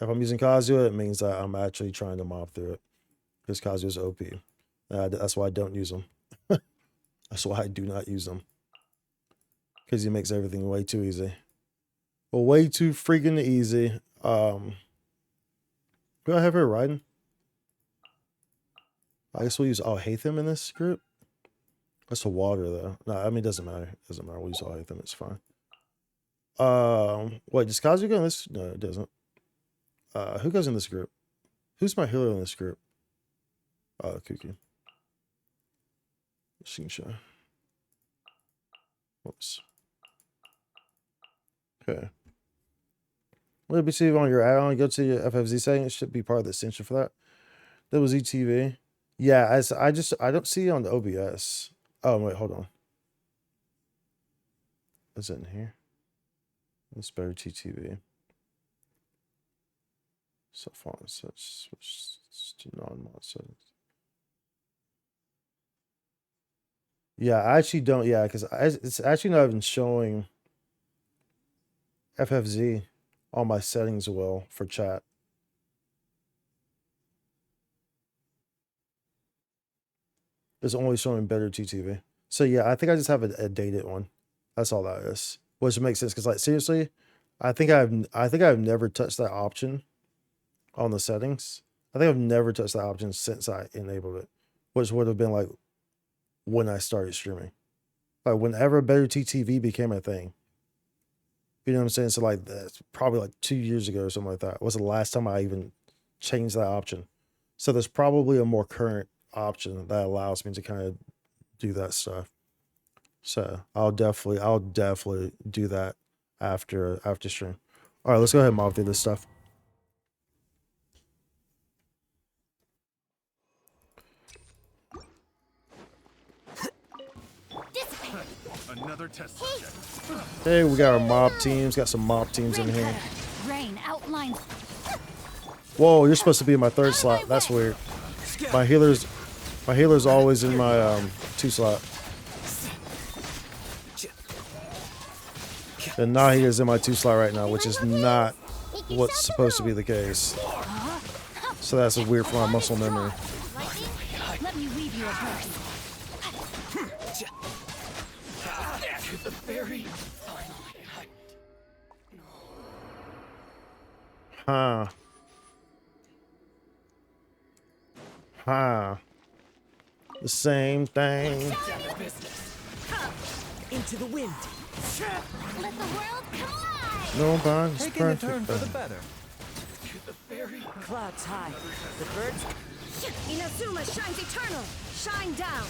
if I'm using Kazuya, it means that I'm actually trying to mob through it. Because Kazuya's OP. That's why I don't use him. That's why I do not use him. Because he makes everything way too easy. Well, way too freaking easy. Who do I have here riding? I guess we'll use Al-Haytham in this group. That's the water though. No, I mean it doesn't matter. It doesn't matter. We'll use Al-Haytham, it's fine. Wait, does Kazuya go in this? No, it doesn't. Who goes in this group? Who's my healer in this group? Kuki. Shinsha. Whoops. Okay. Let me see on your add-on. Go to your FFZ settings. It should be part of the extension for that. That was ETV. Yeah, I don't see it on the OBS. Oh wait, hold on. Is it in here? It's better TTV. So far, switch to non-mod settings. Yeah, I actually don't. Yeah, because it's actually not even showing FFZ on my settings well for chat. It's only showing better TTV. So yeah, I think I just have a dated one. That's all that is. Which makes sense because, like, seriously, I think I've never touched that option on the settings. I think I've never touched that option since I enabled it, which would have been like when I started streaming, like whenever better TTV became a thing. You know what I'm saying? So like that's probably like 2 years ago or something like that was the last time I even changed that option. So there's probably a more current option that allows me to kind of do that stuff. So I'll definitely do that after stream. All right, let's go ahead and mob through this stuff. Another test subject. Hey, we got our mob teams. Got some mob teams in here. Rain outlines. Whoa, you're supposed to be in my 3rd slot. That's weird. My healer's always in my 2 slot. And Nahi is in my 2 slot right now, which is not what's supposed to be the case. So that's weird for my muscle memory. Let me weave you a verse. The fairy. Huh. The same thing. Into the wind. Let the world collide. Nobody's Taking a turn perfect. for the better. The fairy. Clouds high. The birds. Inazuma shines eternal. Shine down.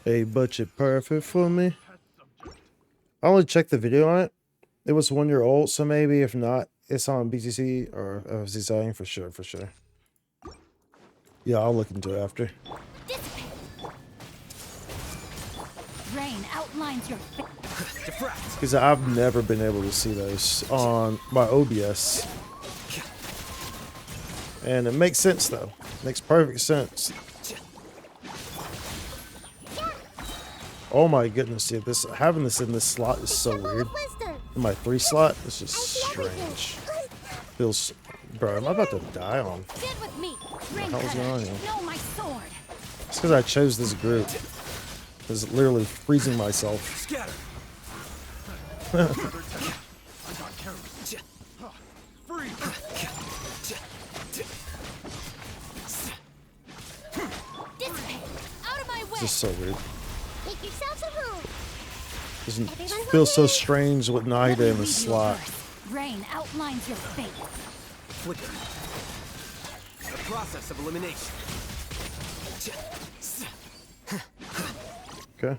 Hey, but you're perfect for me. I only checked the video on it. It was 1 year old, so maybe if not, it's on BTC or FFC setting for sure. Yeah, I'll look into it after. Rain outlines your Because I've never been able to see those on my OBS. And it makes sense though. Makes perfect sense. Oh my goodness, dude. Having this in this slot is so weird. In my 3 slot, this is strange. Feels, bro, am I about to die on? What the hell's going on here? It's because I chose this group. It's literally freezing myself. This is so weird. Make yourselves a move. Doesn't feel so strange with Naida in the slot. Rain outlines your fate. Flicker. The process of elimination. Okay.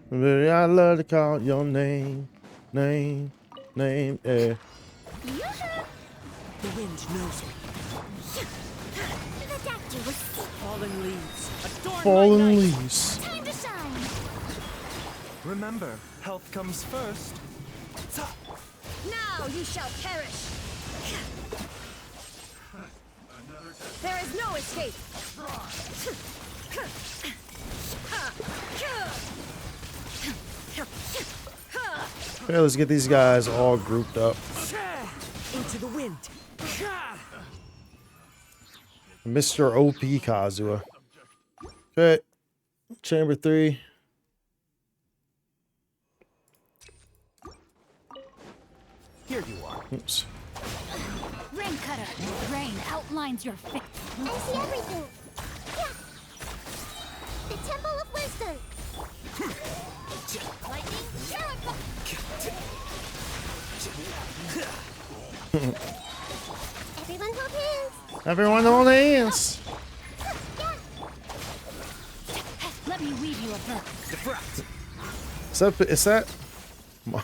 Baby, I love to call your name, yeah. The wind knows me. Fallen leaves. Fallen leaves. Time to shine. Remember, health comes first. Now you shall perish. There is no escape. Okay, let's get these guys all grouped up. Into the wind. Mr. OP Kazuha. Okay. Chamber 3. Here you are. Oops. Rain cutter. Rain outlines your fate. I see everything. Yeah. The Temple of Wisdom. Lightning, miracle. Everyone hold hands. Everyone hold hands. Let me me weave you a verse. Is that? Why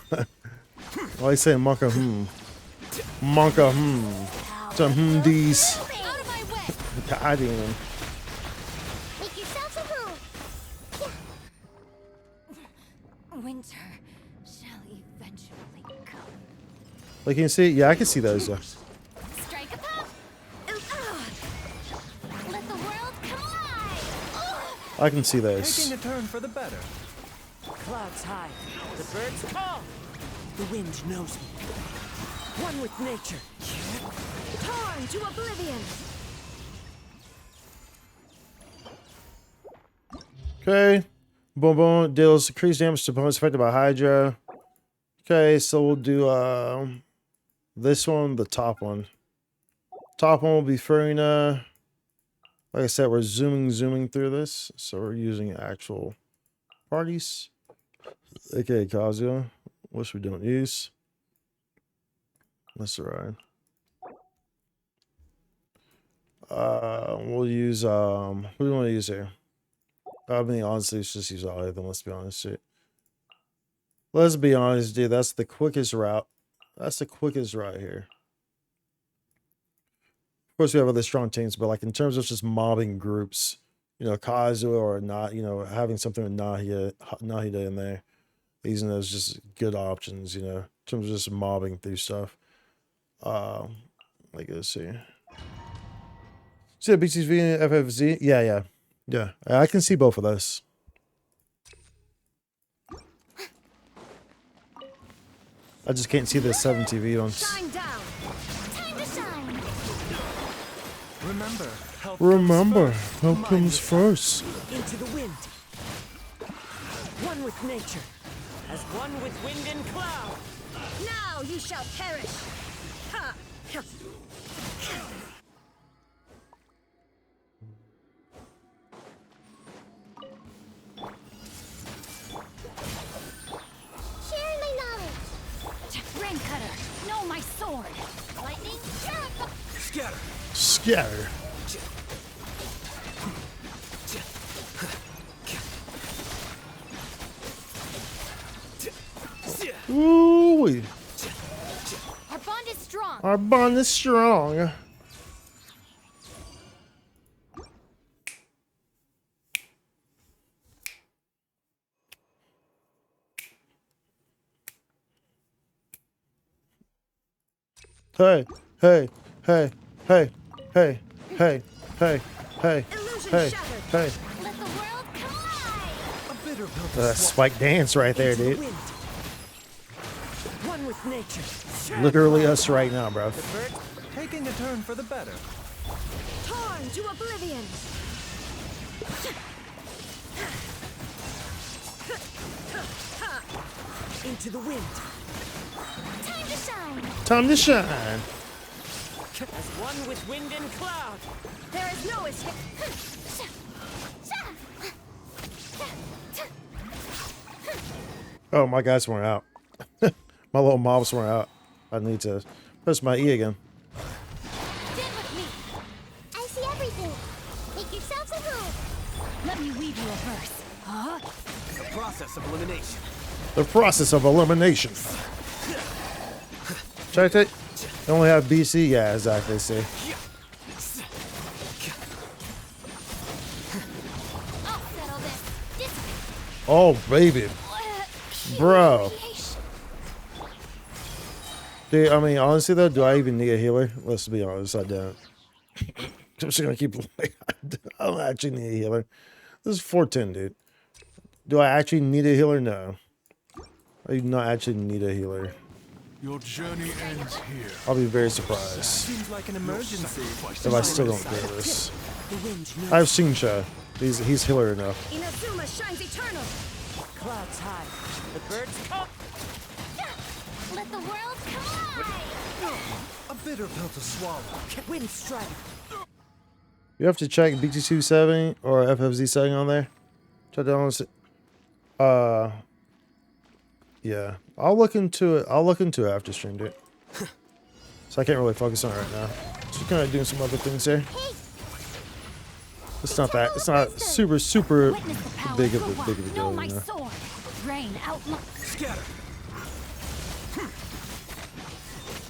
are you saying monka? Monka. Some these. Out of my way. God damn. Make yourselves a move. Winter shall eventually come. Like, can you see? Yeah, I can see those. Strike a pop. Let the world come alive. I can see those. Taking a turn for the better. Clouds high, the birds call. The wind knows me. One with nature. Torn to oblivion. Okay. Boom boom deals increased damage to opponents affected by Hydra. Okay, so we'll do this one, the top one. Top one will be Furina. Like I said, we're zooming through this, so we're using actual parties. Okay, Kazuya, which we don't use. That's alright. We'll use who do we want to use here? I mean, honestly, let's just use all of them. Let's be honest, dude. Let's be honest, dude. That's the quickest route. That's the quickest route here. Of course, we have other strong teams, but like in terms of just mobbing groups, you know, Kazuya or not, you know, having something with Nahida in there, using those just good options, you know, in terms of just mobbing through stuff. Like let's see. See BTV and FFZ? Yeah. I can see both of those. I just can't see the 7 TV ones. Shine down. Time to shine. Remember, help comes first. Into the wind. One with nature, as one with wind and cloud. Now you shall perish. Ha! Sharing my knowledge. Rain cutter, know my sword. Lightning. Scatter. Ooh, Our bond is strong. our bond is strong. Hey, hey, hey, hey, hey, hey, hey, hey, hey, hey. Let the world collide. Spike dance right there, dude. One with nature. Literally us right now, bro. Taking a turn for the better. Torn to oblivion. Into the wind. Time to shine. Time to shine. As one with wind and cloud. There is no escape. Oh, my guys weren't out. My little mobs weren't out. I need to press my E again. Stand with me. I see everything. Make yourselves a move. Let me weave you a verse. Huh? The process of elimination. The process of elimination. Check it. They only have BC. Yeah, exactly. See. I'll settle this. Oh, baby. Bro. Dude, I mean, honestly, though, do I even need a healer? Let's be honest, I don't. I'm just gonna keep playing. I don't actually need a healer. This is 410, dude. Do I actually need a healer? No. I do not actually need a healer. Your journey ends here. I'll be very surprised Seems like an emergency. if I still don't get this. I have Shinsha. He's healer enough. Inazuma shines eternal. Clouds high. The birds come. Let the world collide. A bitter pill to swallow. Wind strike. You have to check BT2 setting or FFZ setting on there. Check that on. Yeah. I'll look into it. I'll look into it after stream, dude. So I can't really focus on it right now. Just kind of doing some other things here. It's not that. It's not super big of a deal. My You know? sword. Rain out. Scatter.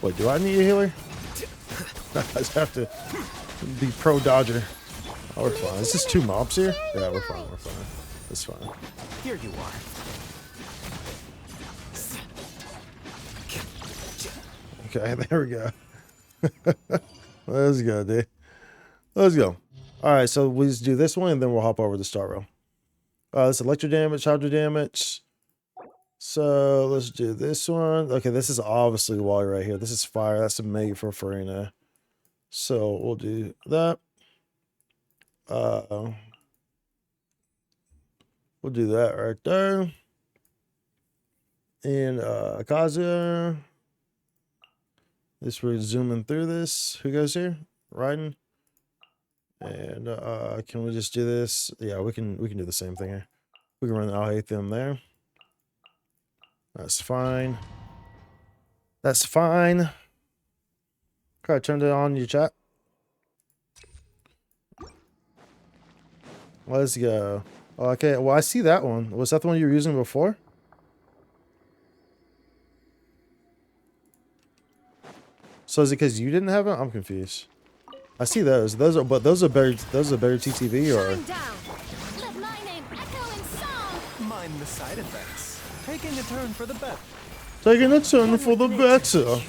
Wait, do I need a healer? I just have to be pro dodger. Oh, we're fine. Is this 2 mobs here? Yeah, we're fine. We're fine. It's fine. Here you are. Okay, there we go. Let's go, dude. Let's go. All right, so we just do this one, and then we'll hop over to Star Rail. This electro damage, hydro damage. So let's do this one. Okay, this is obviously water right here. This is fire. That's a mega for Farina. So we'll do that. We'll do that right there. And Kazuya. This we're zooming through this. Who goes here? Raiden. And can we just do this? Yeah, we can do the same thing here. We can run the Alhaitham there. That's fine. That's fine. Okay, I turned it on your chat. Let's go. Okay, well I see that one. Was that the one you were using before? So is it because you didn't have it? I'm confused. I see those. Those are better. Those are better TTV or. Let my name echo in song. Mind the side effects. Taking a turn for the better. Taking a turn for the better.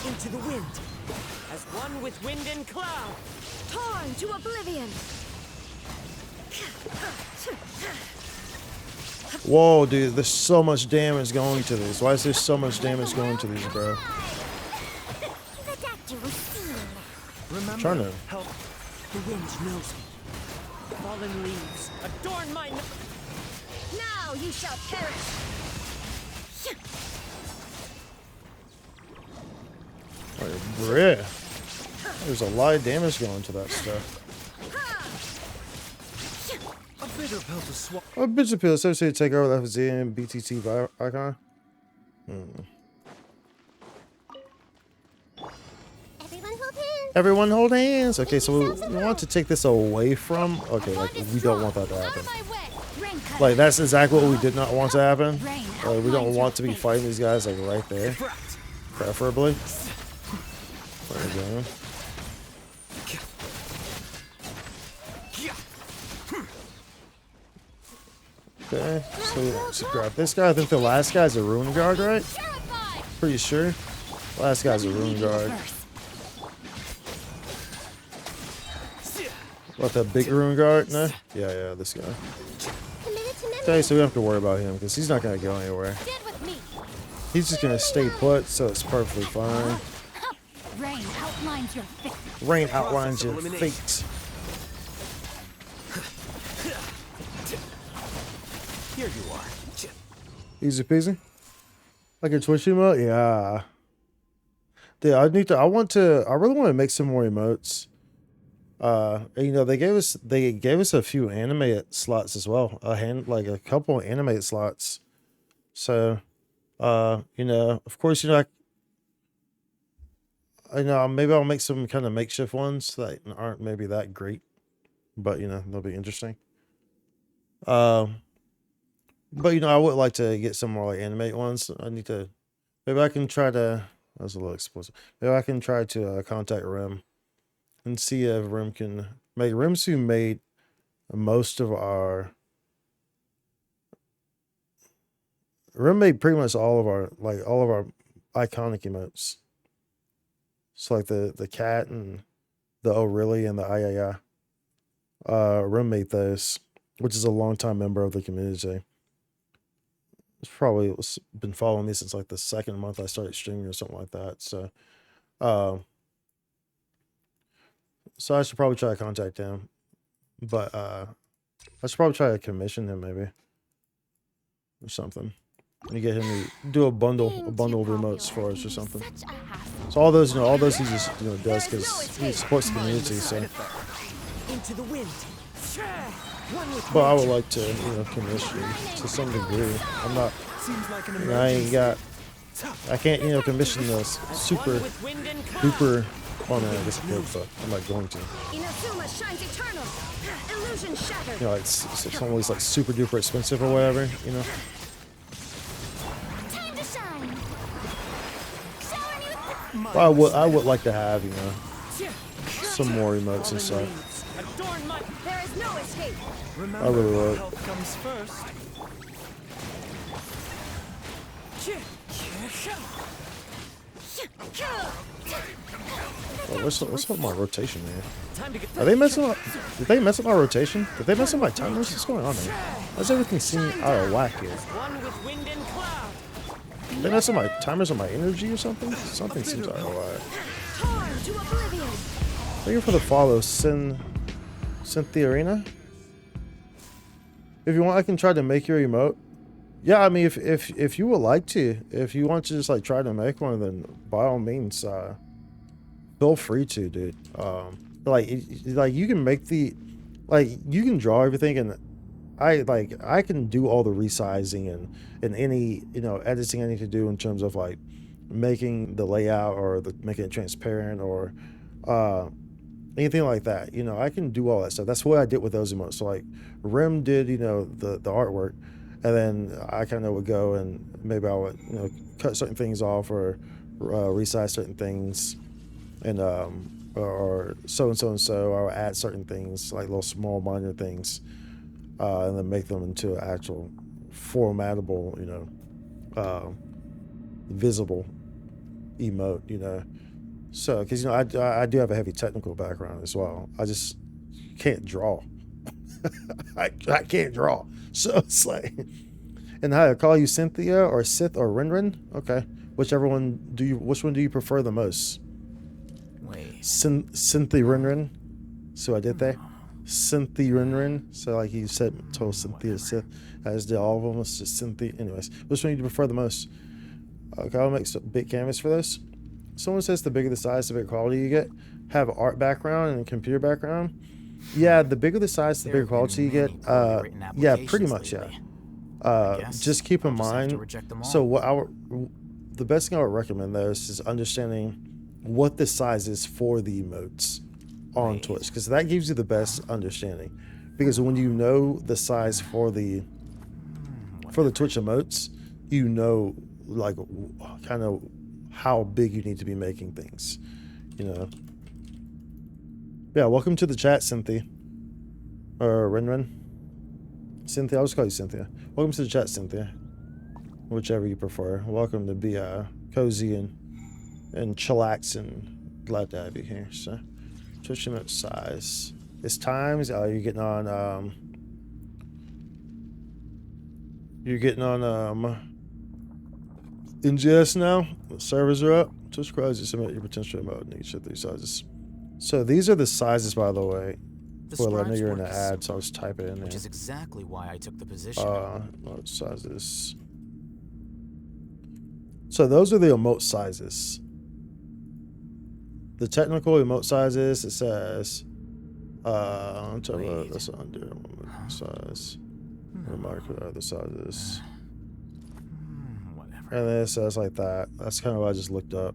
Into the wind. As one with wind and cloud. Torn to oblivion. Whoa, dude! There's so much damage going to these. Why is there so much damage going to these, bro? Remember, Trying to. help. The wind knows me. Fallen leaves adorn my. Now you shall perish. Oh, bruh. There's a lot of damage going to that stuff. A bitter pill to swallow. A bitter pill associated take over the FZ and BTT icon. Everyone hold hands. Okay, so we want to take this away from. Okay, like we don't want that to happen. Like that's exactly what we did not want to happen. Like we don't want to be fighting these guys like right there, preferably. There we go. Okay, so let's grab this guy. I think the last guy's a Rune Guard, right? Pretty sure. Last guy's a Rune Guard. What, that big Rune Guard? No? Yeah, this guy. Okay, so we don't have to worry about him because he's not going to go anywhere. He's just going to stay put, so it's perfectly fine. Rain outlines your fate. Rain outlines your fate. Here you are. Easy peasy. Like a Twitch emote? Yeah. Dude, I really want to make some more emotes. You know, they gave us a few animated slots as well. Like a couple of animated slots. So, you know, of course, you know, I know maybe I'll make some kind of makeshift ones that aren't maybe that great, but you know, they'll be interesting. But you know, I would like to get some more like animate ones. Maybe I can try to. That was a little explicit. Maybe I can try to contact Rim and see if Rim can make. Rim's who made most of our. Rim made pretty much all of our iconic emotes. So like the cat and the oh really and the I. Rim made those, which is a longtime member of the community. It's probably been following me since like the second month I started streaming or something like that. So, so I should probably try to contact him, but I should probably try to commission him maybe or something. And get him to do a bundle of emotes for us or something. So all those he just does because he supports the community. So, Into the wind. but I would like to commission to some degree. I'm not. I can't commission the super duper Oh man, I guess I could, but I'm not going to. Inazuma shines eternal. Illusion shattered. You know, it's always like super duper expensive or whatever, you know. Time to shine. Well, I would like to have, you know, some more emotes and stuff. There is no escape. I really would. Health comes first. Well, what's with my rotation here? Are they messing up? Did they mess up my rotation? Did they mess up my timers? What's going on here? Why's everything seem out of whack here? Did they mess up my timers on my energy or something? Something seems out of whack. Thank you for the follow, Cynthia Arena. If you want, I can try to make your emote. Yeah, I mean, if you would like to, if you want to just like try to make one, then by all means, feel free to, dude. Like you can make the, like you can draw everything, and I can do all the resizing and any, you know, editing I need to do in terms of like making the layout or making it transparent or anything like that. You know, I can do all that stuff. That's what I did with those emotes. So like Rim did, you know, the artwork, and then I kind of would go and maybe I would, you know, cut certain things off or resize certain things, and or so and so and so, or add certain things like little small minor things, and then make them into an actual formatable, you know, visible emote, you know. So, because, you know, I do have a heavy technical background as well. I just can't draw. I can't draw. So it's like, and I call you Cynthia or Sith or Rinrin. Okay, which one do you prefer the most? Wait. Cynthia Rinrin. So I did that. Cynthia Rinrin. So like you said, told Cynthia Sith, as did all of them. It's just Cynthia. Anyways, which one do you prefer the most? Okay, I'll make some big canvas for this. Someone says the bigger the size, the bigger quality you get. Have art background and computer background. Yeah, the bigger the size, the bigger quality you get. Yeah, pretty much. Yeah. Just keep in mind. So the best thing I would recommend though is understanding what the size is for the emotes on Twitch, because that gives you the best understanding. Because when you know the size for the Twitch emotes, you know like kind of how big you need to be making things, you know. Yeah, welcome to the chat, Cynthia. Or Rinrin. Cynthia, I'll just call you Cynthia. Welcome to the chat, Cynthia. Whichever you prefer. Welcome to be cozy and chillax, and glad to have you here. So, Twitch emote size. It's times. Oh, you're getting on. You're getting on NGS now. The servers are up. Twitch crowds you submit your potential emote in each of these sizes. So these are the sizes, by the way. Well, I know you're in an ad, so I'll just type it in there. Which is exactly why I took the position. Emote sizes. So those are the emote sizes. The technical emote sizes, it says, I'm talking about this under size. Remark other sizes. Whatever. And then it says like that. That's kind of what I just looked up.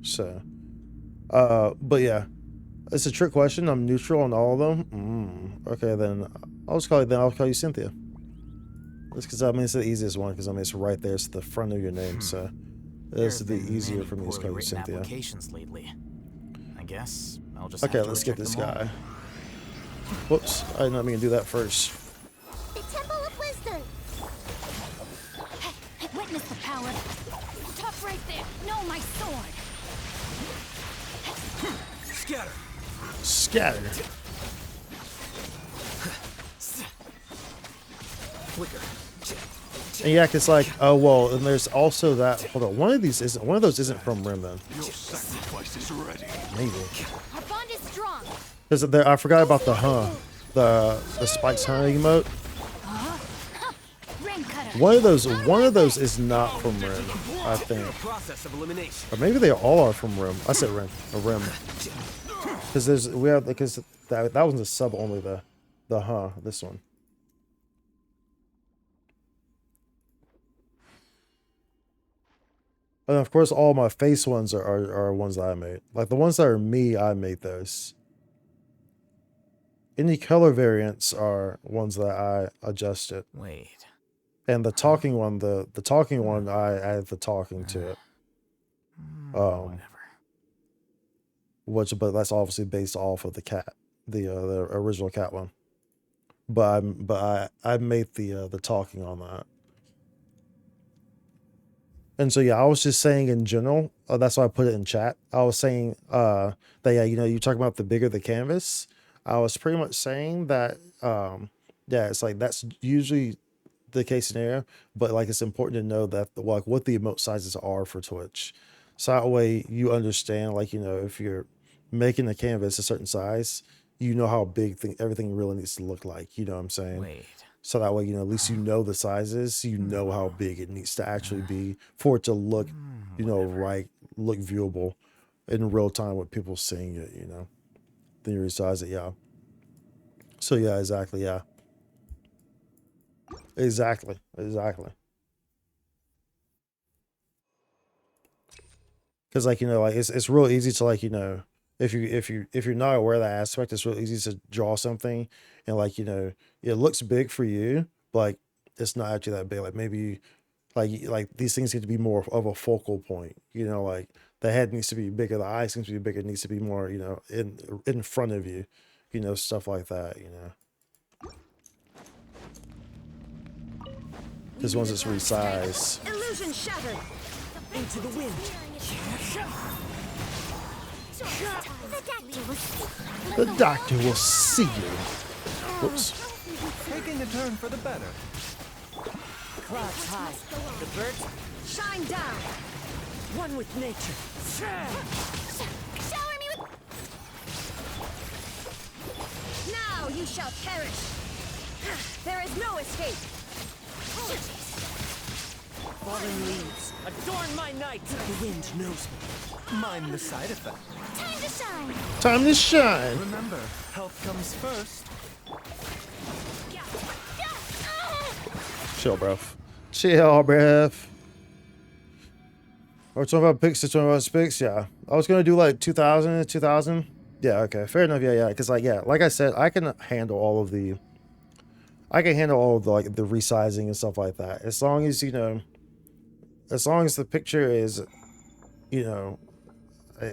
So, but yeah, it's a trick question. I'm neutral on all of them. Okay, then I'll call you Cynthia. That's because I mean it's the easiest one, because I mean it's right there. It's the front of your name, so it's the easier for me to call you Cynthia. Applications lately. I guess I'll just okay, let's get this guy. Whoops, I did not mean to do that first. The Temple of Wisdom. Witness the power. Stop right there. No, my sword. Scatter. Scatter. Flicker. And yeah, it's like, oh well, and there's also that. Hold on, one of those isn't from Rim then. Your sacrifice is ready. Maybe. Our bond is strong. Because I forgot about the spikes emote. One of those is not from Rim, I think. Or maybe they all are from Rim. I said Rim, or Rim. Because that one's a sub only, this one. And of course, all my face ones are ones that I made. Like the ones that are me, I made those. Any color variants are ones that I adjusted. Wait. And the talking one, the talking one, I added the talking to it. But that's obviously based off of the cat, the original cat one. But I made the talking on that. And so yeah, I was just saying in general, that's why I put it in chat. I was saying that yeah, you know, you talk about the bigger the canvas. I was pretty much saying that yeah, it's like that's usually the case scenario, but like it's important to know that like what the emote sizes are for Twitch. So that way you understand, like, you know, if you're making a canvas a certain size, you know how big everything really needs to look like. You know what I'm saying? Wait. So that way, you know, at least you know the sizes, you know how big it needs to actually be for it to look, you know, right, look viewable in real time with people seeing it, you know. Then you resize it, yeah. So yeah, exactly, yeah. Exactly. Because like, you know, like it's real easy to, like, you know, if you're not aware of that aspect, it's real easy to draw something and, like, you know, it looks big for you, but like it's not actually that big. Like maybe like these things need to be more of a focal point, you know, like the head needs to be bigger, the eyes needs to be bigger, it needs to be more, you know, in front of you, you know, stuff like that, you know. Because once it's resized. Illusion shattered. Into the wind. The doctor will see you. Whoops. Taking a turn for the better. Clouds high. The birds shine down. One with nature. Shower me with... Now you shall perish. There is no escape. Fallen leaves adorn my night. The wind knows me. Mind the side effect. Time to shine. Time to shine. Remember, health comes first. Chill, bruv. Chill, bruv. Or 25 picks to 25 picks, yeah. I was gonna do like 2000. Yeah, okay, fair enough. Yeah. Because like I said, I can handle all of the like the resizing and stuff like that. As long as, you know, as long as the picture is, you know,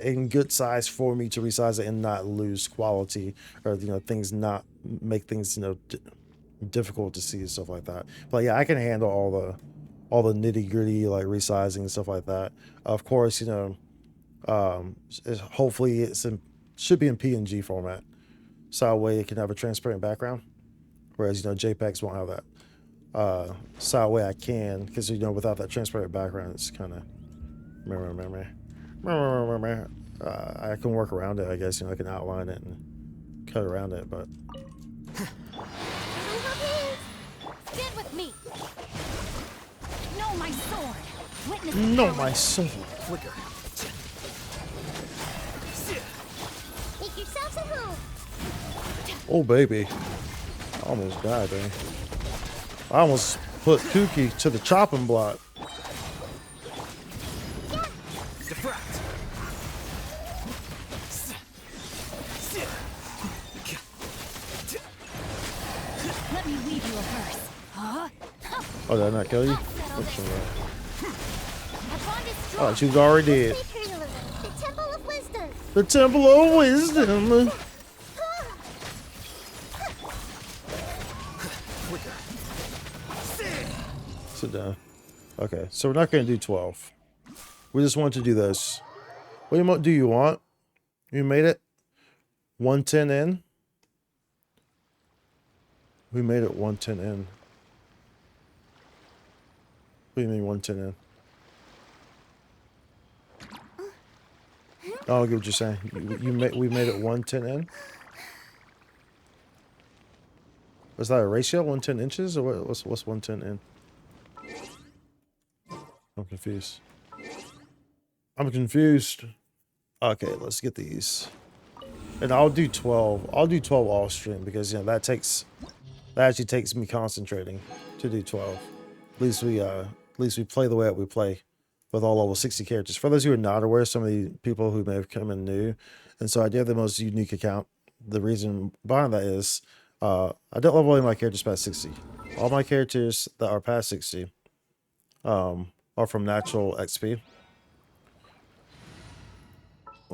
in good size for me to resize it and not lose quality, or, you know, things not make things, you know, difficult to see and stuff like that. But yeah, I can handle all the nitty gritty, like resizing and stuff like that. Of course, you know, hopefully should be in PNG format, so that way it can have a transparent background, whereas, you know, JPEGs won't have that. So that way I can, because, you know, without that transparent background, it's kind of I can work around it, I guess. You know, I can outline it and cut around it, but Stand with me. Know my sword. Witness no, my soul. Flicker. Make yourselves at home. Oh baby, I almost died, man. I almost put Kooky to the chopping block. Let me weave you a verse. Huh? Oh, did I not kill you? Oh, she's already dead. The Temple of Wisdom. The Temple of Wisdom. Sit down. Okay, so we're not going to do 12. We just want to do this. What emote do you want? You made it 110 in. We made it 110 in. What do you mean 110 in? I don't get what you're saying. We made it 110 in. Was that a ratio? 110 inches, or what's 110 in? I'm confused. Okay, let's get these. And I'll do 12. I'll do 12 off stream because, you know, that actually takes me concentrating to do 12. At least we play the way that we play with all level 60 characters. For those who are not aware, some of the people who may have come in new, and so I do have the most unique account. The reason behind that is I don't level any of my characters past 60. All my characters that are past 60 are from natural XP.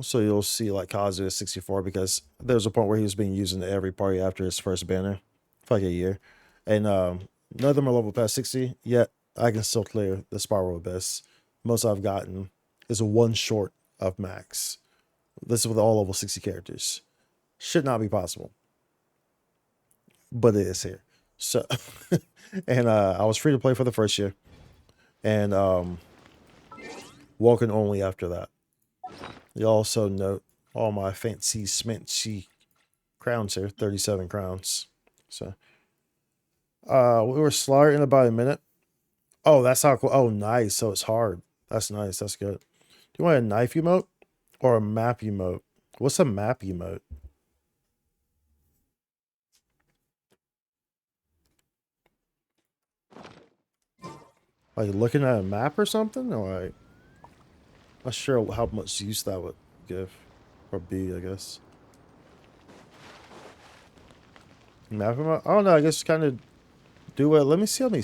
So you'll see like Kazu is 64 because there was a point where he was being used in every party after his first banner for like a year. And none of them are level past 60, yet I can still clear the Spiral Abyss. Most I've gotten is one short of max. This is with all level 60 characters. Should not be possible. But it is here. So, and I was free to play for the first year. And walking only after that. You also note all my fancy smancy crowns here, 37 crowns. So we were slaughtered in about a minute. Oh, that's how cool. Oh, nice. So it's hard. That's nice. That's good. Do you want a knife emote or a map emote? What's a map emote? Like looking at a map or something? Or like, not sure how much use that would give. Or be, I guess. Map emote? Oh no, I guess kind of do it. Let me see how many.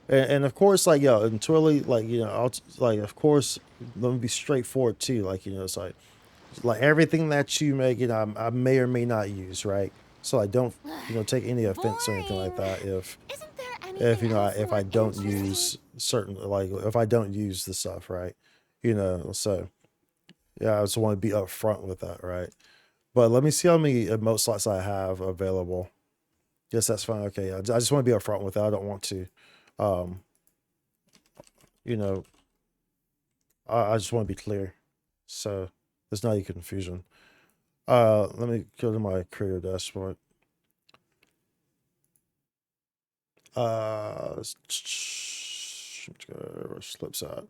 And of course, like, yo, and totally, like, you know, like, of course, let me be straightforward too. Like, you know, it's like everything that you make, you know, I may or may not use, right? So I don't, you know, take any offense or anything like that if you know, if I don't use certain, like, if I don't use the stuff, right? You know, so yeah, I just want to be upfront with that, right? But let me see how many emote slots I have available. Yes, that's fine. Okay, I just want to be upfront with that. I don't want to, you know, I just want to be clear, so there's not any confusion. Let me go to my creator dashboard. Slips out.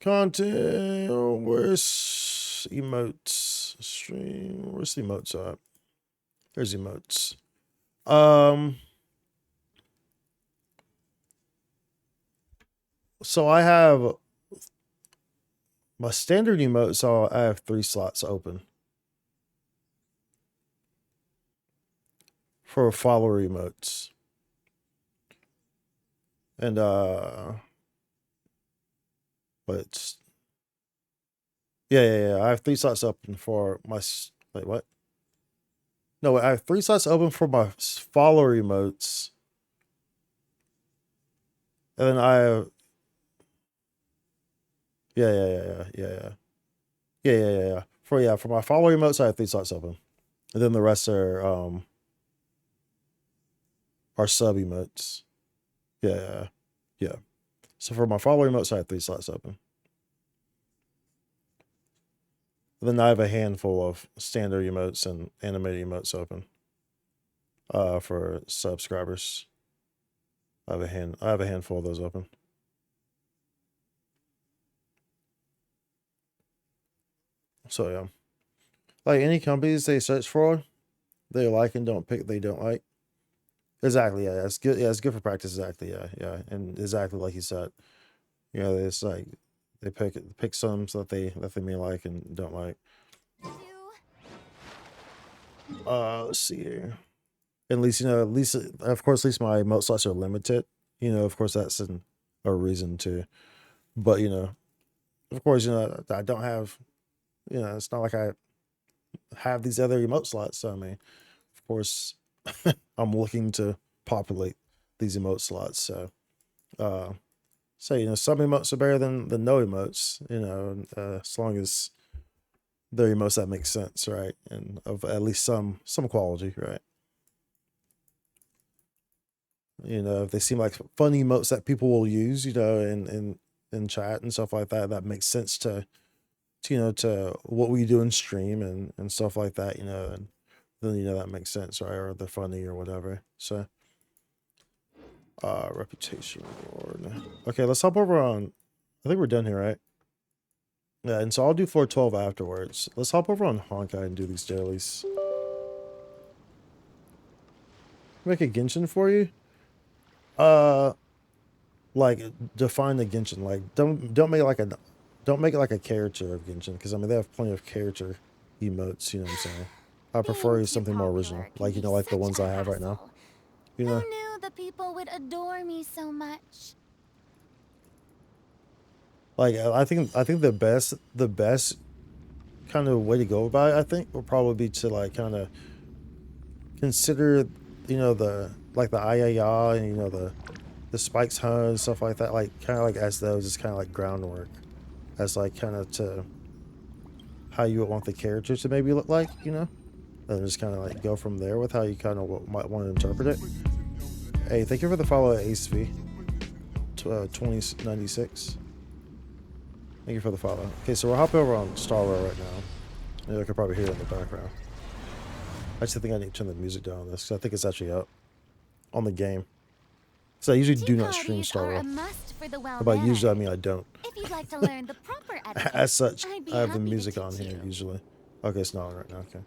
Content. Where's emotes? Stream. Where's the emotes at? There's emotes. So I have my standard emotes. So I have 3 slots open for follower emotes. And but yeah. I have 3 slots open for my wait, what? No, I have 3 slots open for my follower emotes. And then I have yeah. For my follower emotes, I have 3 slots open. And then the rest are sub emotes. Yeah. So for my follower emotes, I have 3 slots open. And then I have a handful of standard emotes and animated emotes open. For subscribers. I have a handful of those open. So yeah. Like any companies they search for, they like and don't pick, they don't like. Exactly, yeah. It's good. Yeah, it's good for practice. Exactly, yeah. And exactly like you said. You know, it's like they pick some that they may like and don't like. Let's see here. At least, you know, of course, at least my emote slots are limited. You know, of course, that's a reason to. But, you know, of course, you know, I don't have, you know, it's not like I have these other emote slots. So, I mean, of course, I'm looking to populate these emote slots. So, you know, some emotes are better than no emotes, you know, as long as they're emotes that make sense, right? And of at least some quality, right? You know, if they seem like fun emotes that people will use, you know, in chat and stuff like that, that makes sense to you know, to what we do in stream and stuff like that, you know, and then, you know, that makes sense, right? Or they're funny or whatever. So, reputation reward. Okay, let's hop over on, I think we're done here, right? Yeah, and so I'll do floor 12 afterwards. Let's hop over on Honkai and do these dailies. Make a Genshin for you? like define the Genshin. Like don't make it like a character of Genshin, because I mean they have plenty of character emotes. You know what I'm saying? I prefer something more original, like like the ones I have right now. You know. Who knew the people would adore me so much? Like I think the best kind of way to go about it, I think, would probably be to like kind of consider, the like the Ayaya and the Spikes Hunt and stuff like that, like kind of like as those is kind of like groundwork, as like kind of to how you would want the characters to maybe look like, and just kind of like go from there with how you kind of might want to interpret it. Hey, thank you for the follow, AceV 2096. Thank you for the follow. Okay, so we're hopping over on Star Rail right now. I could probably hear it in the background. I just think I need to turn the music down on this, because I think it's actually up on the game. So I usually do not stream Star Rail. By usually, I mean I don't. If you'd like to learn the proper etiquette, As such, I'd be I have the happy to music on teach here you. usually. Okay, it's not on right now. Okay.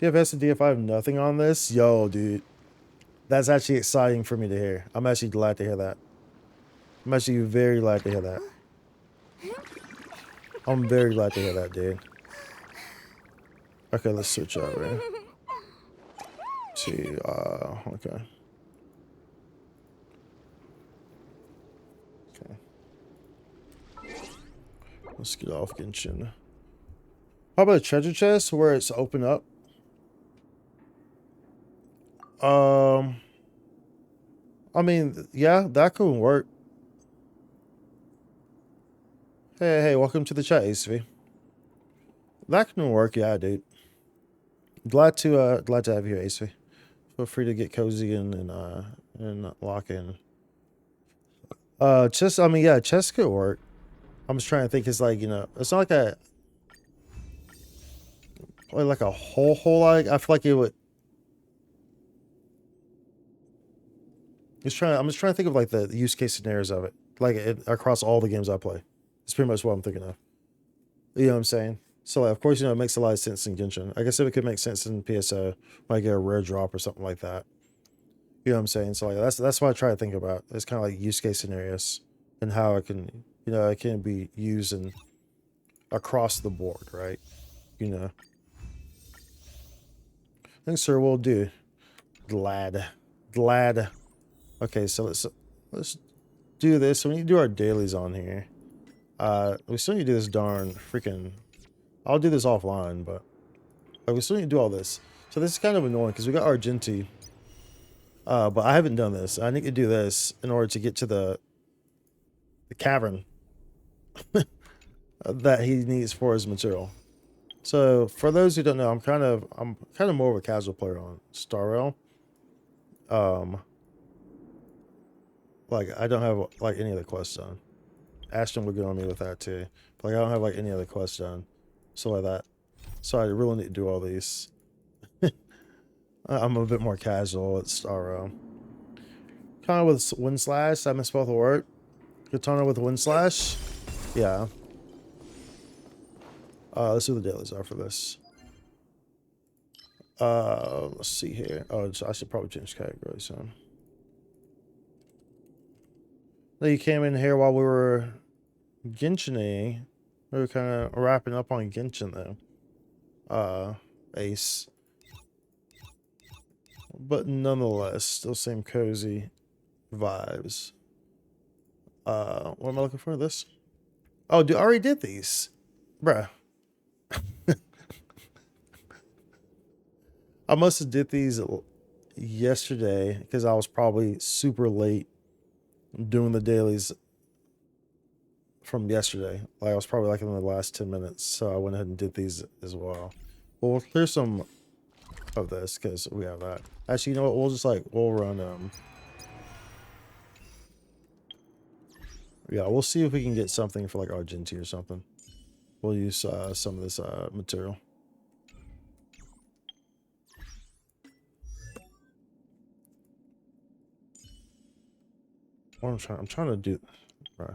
DFS and DF5 nothing on this? Yo, dude. That's actually exciting for me to hear. I'm actually glad to hear that. I'm actually very glad to hear that. I'm very glad to hear that, dude. Okay, let's switch over. See, okay. Okay. Let's get off Genshin. How about a treasure chest where it's open up? I mean, yeah, that could work. Hey, welcome to the chat, ACV. That can work, yeah, dude. Glad to have you, ACV. Feel free to get cozy and lock in. Chess, I mean, yeah, chess could work. I'm just trying to think, it's like, it's not like a whole lot. I feel like it would. I'm just trying to think of like the use case scenarios of it, like across all the games I play. It's pretty much what I'm thinking of. You know what I'm saying? So like, of course, it makes a lot of sense in Genshin. I guess if it could make sense in PSO, when I get a rare drop or something like that. You know what I'm saying? So like that's what I try to think about. It's kind of like use case scenarios and how it can, it can be used in across the board, right? Thanks, sir. Will do. Glad. Okay, so let's do this. So we need to do our dailies on here. We still need to do this darn freaking. I'll do this offline, but we still need to do all this. So this is kind of annoying because we got Argenti. But I haven't done this. I need to do this in order to get to the cavern that he needs for his material. So for those who don't know, I'm kind of more of a casual player on Star Rail. Like I don't have like any other quests done. Ashton would get on me with that too. But like I don't have like any other quests done. So like that. So I really need to do all these. I'm a bit more casual at Star Rail. Kind of with Wind Slash. I misspelled the word. Katana with Wind Slash. Yeah. Let's see what the dailies are for this. Let's see here. Oh, I should probably change category soon. You came in here while we were Genshin-ing. We were kind of wrapping up on Genshin though. Ace. But nonetheless, still same cozy vibes. What am I looking for? This? Oh, dude, I already did these. Bruh. I must have did these yesterday because I was probably super late doing the dailies from yesterday. Like I was probably like in the last 10 minutes. So I went ahead and did these as well. Well, we'll clear some of this because we have that. Actually, you know what? We'll run yeah, we'll see if we can get something for like Argenti or something. We'll use some of this material. What I'm trying to do, bro.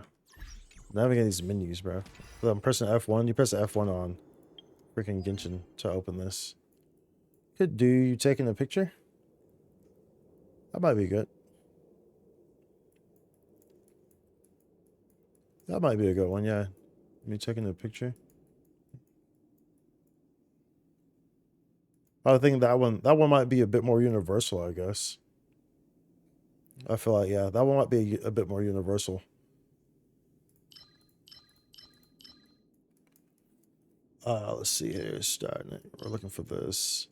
Navigate these menus, bro. I'm pressing F1. You press F1 on freaking Genshin to open this. Could do you taking a picture? That might be good. That might be a good one, yeah. Me taking a picture. I think that one might be a bit more universal, I guess. I feel like, yeah, that one might be a bit more universal. Let's see here. Starting it. We're looking for this.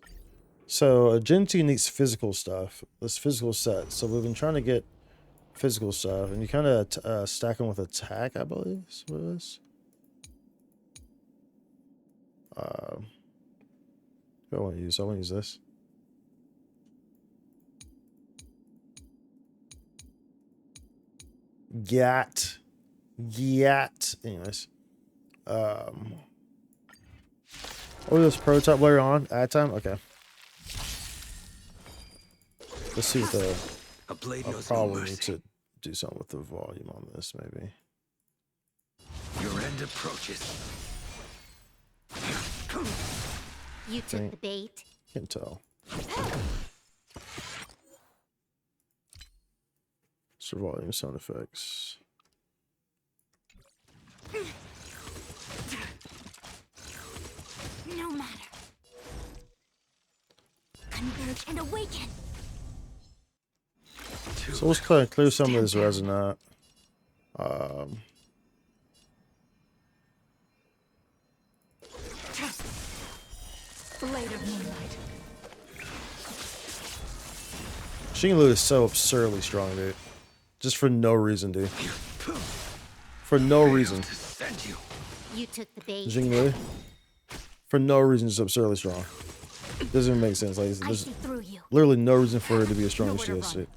So Gen 2 needs physical stuff. This physical set. So we've been trying to get physical stuff, and you kind of stack them with attack, I believe. Is what it is. I want to use this. Gat. Anyways. Oh, this prototype later on. Ad time? Okay. Let's see what the... I'll probably need to do something with the volume on this, maybe. Your end approaches. You took the bait. Can't tell. So volume, sound effects. No matter. Converge and awaken. So let's kind of clear some of this resonant. Blade of moonlight. Xinglu is so absurdly strong, dude. Just for no reason, dude. For no reason. You took the bait. Xinglu. For no reason, just absurdly strong. Doesn't even make sense. Like, there's literally no reason for her to be as strong as she is, dude.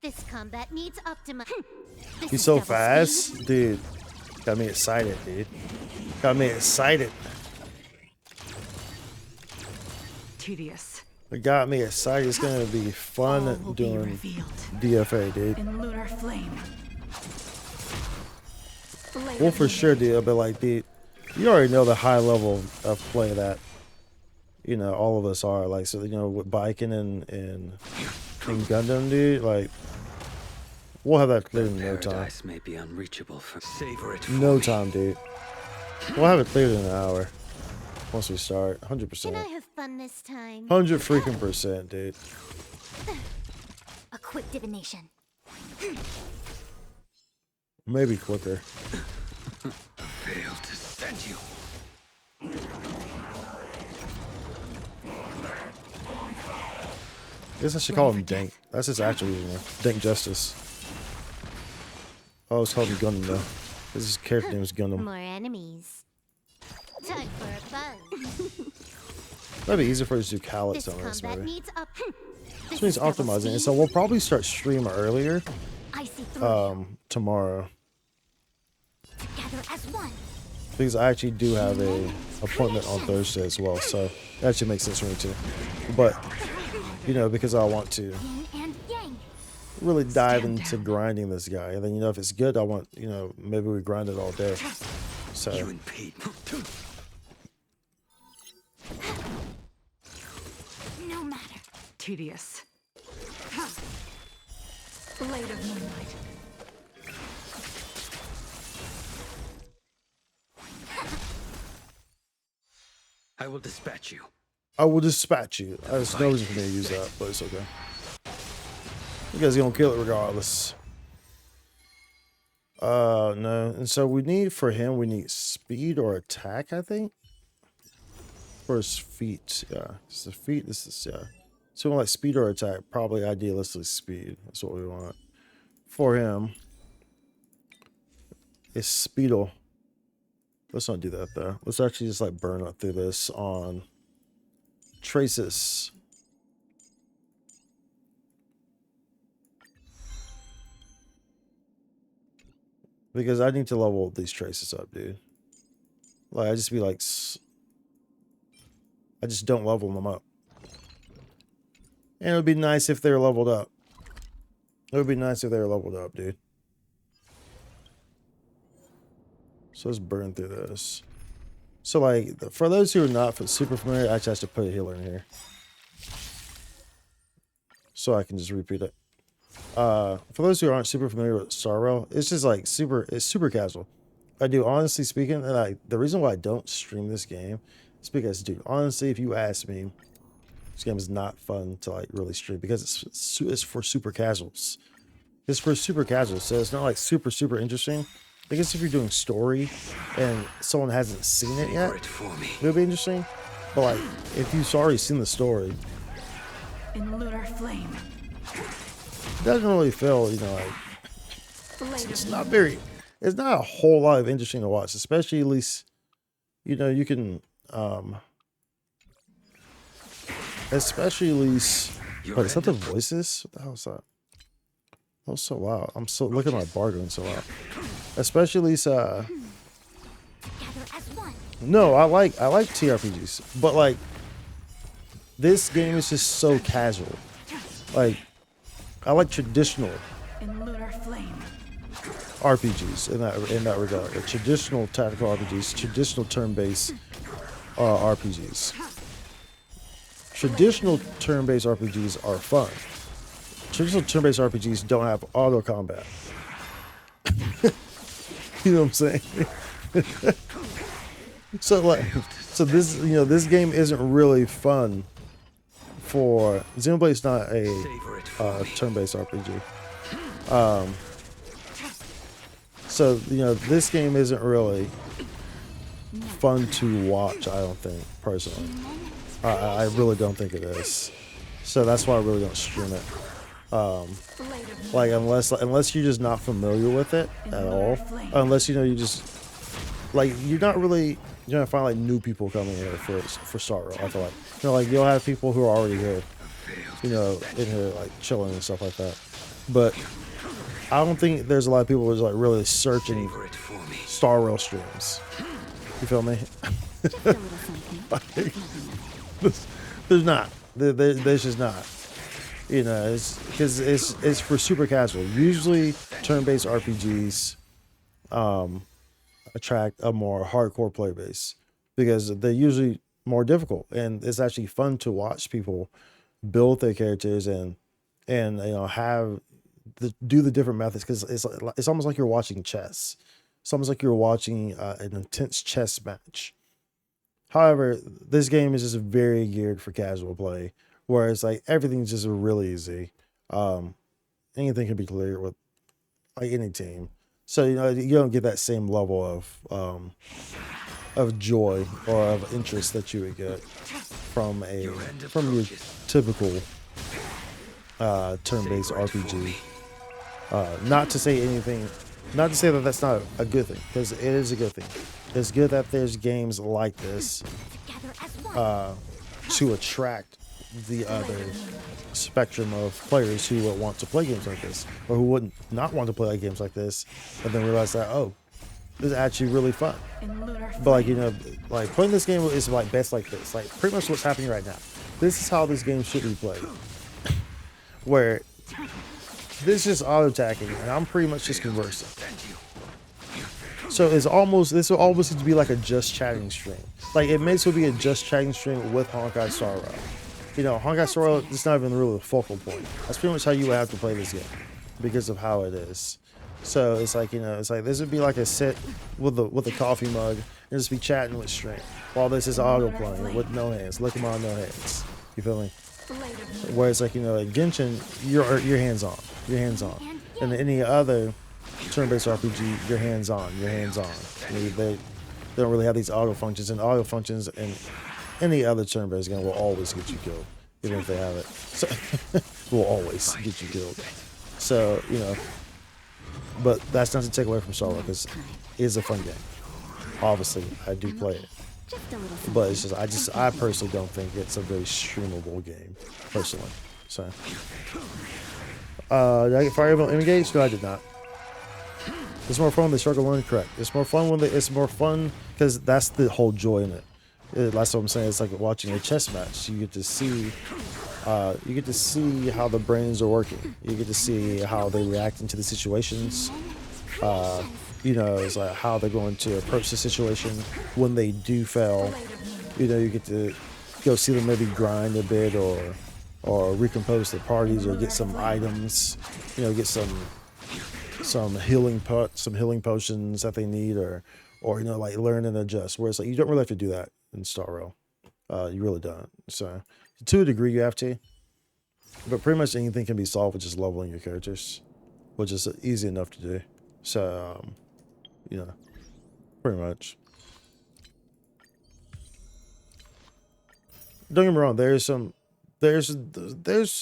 This combat needs Optima. He's so fast, dude. Got me excited, dude. Got me excited. Tedious. It got me excited. It's gonna be fun doing DFA, dude. In lunar flame. Well, for sure, dude. But like, dude, you already know the high level of play that, you know, all of us are. Like, so, you know, with biking and Gundam, dude, like, we'll have that cleared in no time. May be unreachable for savor it. No time, dude. We'll have it cleared in an hour. Once we start, 100%. Can I have fun this time? 100 freaking %, dude. A quick divination. Maybe quicker. Failed to send you. I guess I should call him Dank. That's his actual username. Dank Justice. Oh, I was calling him Gundam though. His character name is Gundam. More enemies. Time for a buzz. That'd be easier for us to do callets on this, maybe. Needs up. This means optimizing it. So we'll probably start stream earlier. I see through Tomorrow. Together as one. Because I actually do have a appointment on Thursday as well, so that actually makes sense for me too. But, you know, because I want to really dive into grinding this guy, and then, you know, if it's good, I want, you know, maybe we grind it all day. So. No matter. Tedious. Blade of moonlight. I will dispatch you. I will dispatch you. There's no reason for me to use that, but it's okay. You guys are gonna kill it regardless. No. And so we need, for him, we need speed or attack, I think. For his feet, yeah. It's the feet, this is, yeah. So we want like speed or attack, probably idealistically speed. That's what we want. For him, it's speedle. Let's not do that though. Let's actually just like burn up through this on Traces. Because I need to level these Traces up, dude. Like, I just be like, I just don't level them up. And it would be nice if they were leveled up. It would be nice if they were leveled up, dude. So let's burn through this. So, like, for those who are not super familiar, I actually have to put a healer in here. so I can just repeat it. For those who aren't super familiar with Star Rail, it's just like it's super casual. I do, honestly speaking, and the reason why I don't stream this game is because, dude, honestly, if you ask me, this game is not fun to like really stream because it's for super casuals. It's for super casuals, so it's not like super interesting. I guess if you're doing story and someone hasn't seen it yet, it'll be interesting. But like, if you've already seen the story, In lunar flame. it doesn't really feel, you know, like it's not very. It's not a whole lot of interesting to watch, especially at least, you know, you can, especially at least. Wait, is that the voices? What the hell is that? That was so loud. I'm so look at my bar going so loud. Especially at least, no, I like TRPGs, but like this game is just so casual. Like I like traditional RPGs in that regard. Like, traditional tactical RPGs, traditional turn-based RPGs. Traditional turn-based RPGs are fun. Traditional turn-based RPGs don't have auto combat. You know what I'm saying? so this, you know, this game isn't really fun for Xenoblade's not a turn-based RPG. So, you know, this game isn't really fun to watch, I don't think, personally. I really don't think it is. So that's why I really don't stream it. Like unless you're just not familiar with it at all, unless, you know, you just like you're not really, you're gonna find like new people coming here for Star Rail. I feel like, you know, like you'll have people who are already here, you know, in here like chilling and stuff like that. But I don't think there's a lot of people who's like really searching Star Rail streams. You feel me? There's not. There's just not. You know, it's because it's for super casual. Usually, turn-based RPGs attract a more hardcore player base because they're usually more difficult, and it's actually fun to watch people build their characters and you know do the different methods, because it's almost like you're watching chess. It's almost like you're watching an intense chess match. However, this game is just very geared for casual play, where it's like everything's just really easy. Anything can be cleared with like any team. So, you know, you don't get that same level of joy or of interest that you would get from your typical turn-based RPG. Not to say that that's not a good thing, because it is a good thing. It's good that there's games like this to attract the other spectrum of players who would want to play games like this, or who would not want to play games like this, and then realize that, oh, this is actually really fun. But like, you know, like playing this game is like best like this, like pretty much what's happening right now. This is how this game should be played, where this is auto attacking and I'm pretty much just conversing. So this will almost need to be like a just chatting stream. Like it may as well be a just chatting stream with Honkai Star Rail. You know, Honkai Star Rail is not even really the focal point. That's pretty much how you would have to play this game because of how it is. So it's like, you know, it's like this would be like a sit with a coffee mug and just be chatting with stream while this is auto playing with no hands. Look at my no hands. You feel me? Whereas like, you know, at Genshin, you're hands on. You're hands on. And any other turn-based RPG, you're hands on. You're hands on. They don't really have these auto functions, and auto functions in any other turn-based game will always get you killed, even if they have it. So will always get you killed. So, you know, but that's not to take away from Star Rail, because it is a fun game. Obviously, I do play it. But it's just I personally don't think it's a very streamable game, personally. So did I get Fire Emblem engaged? No, I did not. It's more fun when they struggle to learn correct. It's more fun because that's the whole joy in it. That's what I'm saying. It's like watching a chess match. You get to see how the brains are working. You get to see how they react into the situations. You know, it's like how they're going to approach the situation when they do fail. You know, you get to go see them maybe grind a bit, or or recompose the parties, or get some items, you know, get some healing potions that they need, or you know, like learn and adjust. Whereas like you don't really have to do that in Star Rail. You really don't. So to a degree you have to, but pretty much anything can be solved with just leveling your characters, which is easy enough to do. So you know, pretty much. Don't get me wrong, there's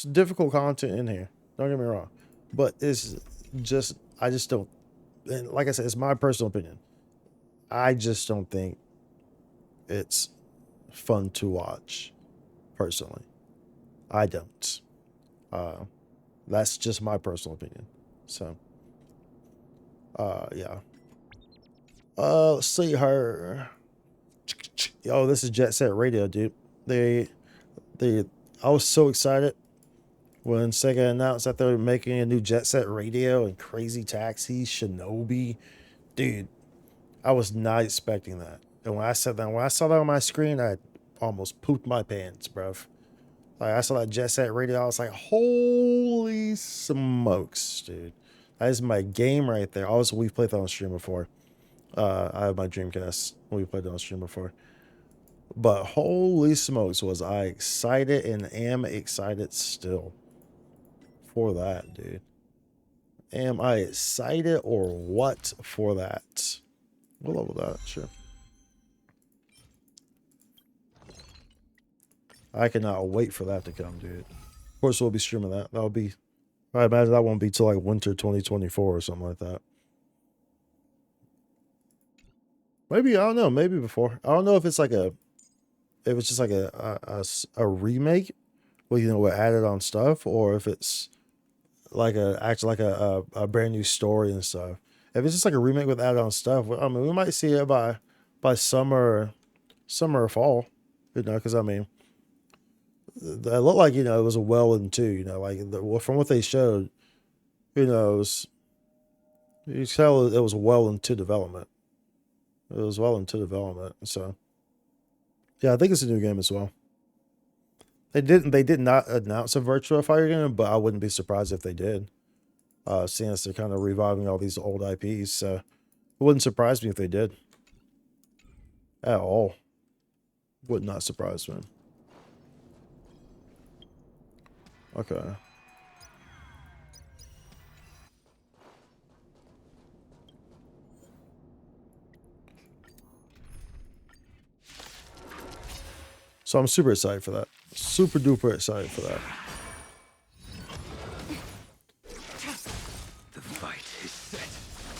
difficult content in here. Don't get me wrong. But it's just, I just don't, and like I said, it's my personal opinion. I just don't think it's fun to watch, personally. I don't. That's just my personal opinion. So yeah. Let's see her. Yo, this is Jet Set Radio, dude. I was so excited when Sega announced that they were making a new Jet Set Radio and Crazy Taxi, Shinobi. Dude, I was not expecting that. And when I saw that on my screen, I almost pooped my pants, bruv. Like, I saw that Jet Set Radio, I was like, holy smokes, dude. That is my game right there. Also, we've played that on stream before. I have my Dreamcast. We played that on stream before. But holy smokes, was I excited and am excited still for that, dude. Am I excited or what for that? We'll level that, sure. I cannot wait for that to come, dude. Of course, we'll be streaming that. That'll be, I imagine that won't be till like winter 2024 or something like that. Maybe, I don't know, maybe before. I don't know if it's like a, if it's just like a remake with, you know, with added on stuff, or if it's like a brand new story and stuff. If it's just like a remake with added on stuff, I mean, we might see it by summer or fall, you know, because I mean, it looked like, you know, it was a well into, you know, like from what they showed, you know, you could tell it was well into development. It was well into development, so yeah, I think it's a new game as well. They did not announce a Virtua Fighter game, but I wouldn't be surprised if they did. Seeing as they're kind of reviving all these old IPs, so it wouldn't surprise me if they did. At all. Would not surprise me. Okay. So I'm super excited for that. Super duper excited for that. The fight is set.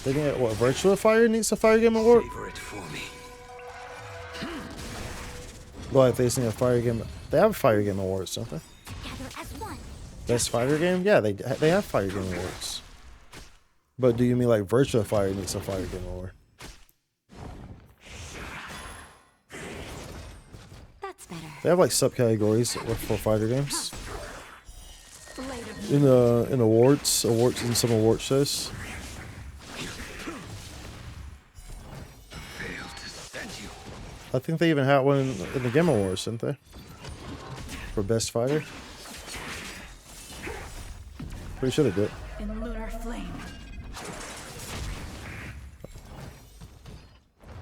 They get what? Virtua Fighter needs a Fire Game Award? Savor it for me. Well, if they sing a Fire Game, they have Fire Game Awards, don't they? Best Fighter Game? Yeah, they have Fire Game Awards. But do you mean like Virtua Fighter needs a Fire Game Award? That's better. They have like subcategories for fighter games. In awards in some award shows. I think they even had one in the Game Awards, didn't they? For Best Fighter. Pretty sure they did. In lunar flame.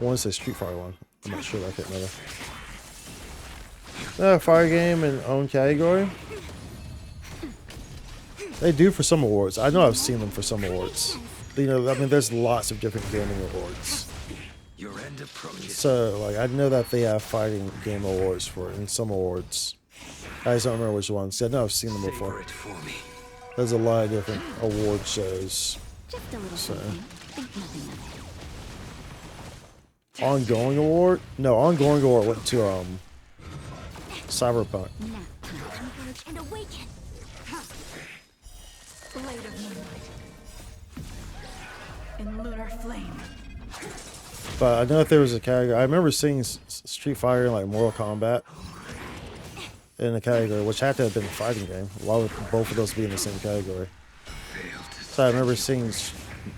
I want to say Street Fighter one. I'm not sure. I can't remember. Fire game and own category. They do for some awards. I know I've seen them for some awards. You know, I mean, there's lots of different gaming awards. Your end approaches. So, like, I know that they have fighting game awards in some awards. I just don't remember which ones. I know I've seen them before. There's a lot of different award shows. So. Ongoing award? No, ongoing award went to Cyberpunk. And awaken. Blade of moonlight. In lunar flame. But I know if there was a category. I remember seeing Street Fighter and like Mortal Kombat in a category, which had to have been a fighting game. Why would both of those be in the same category? So I remember seeing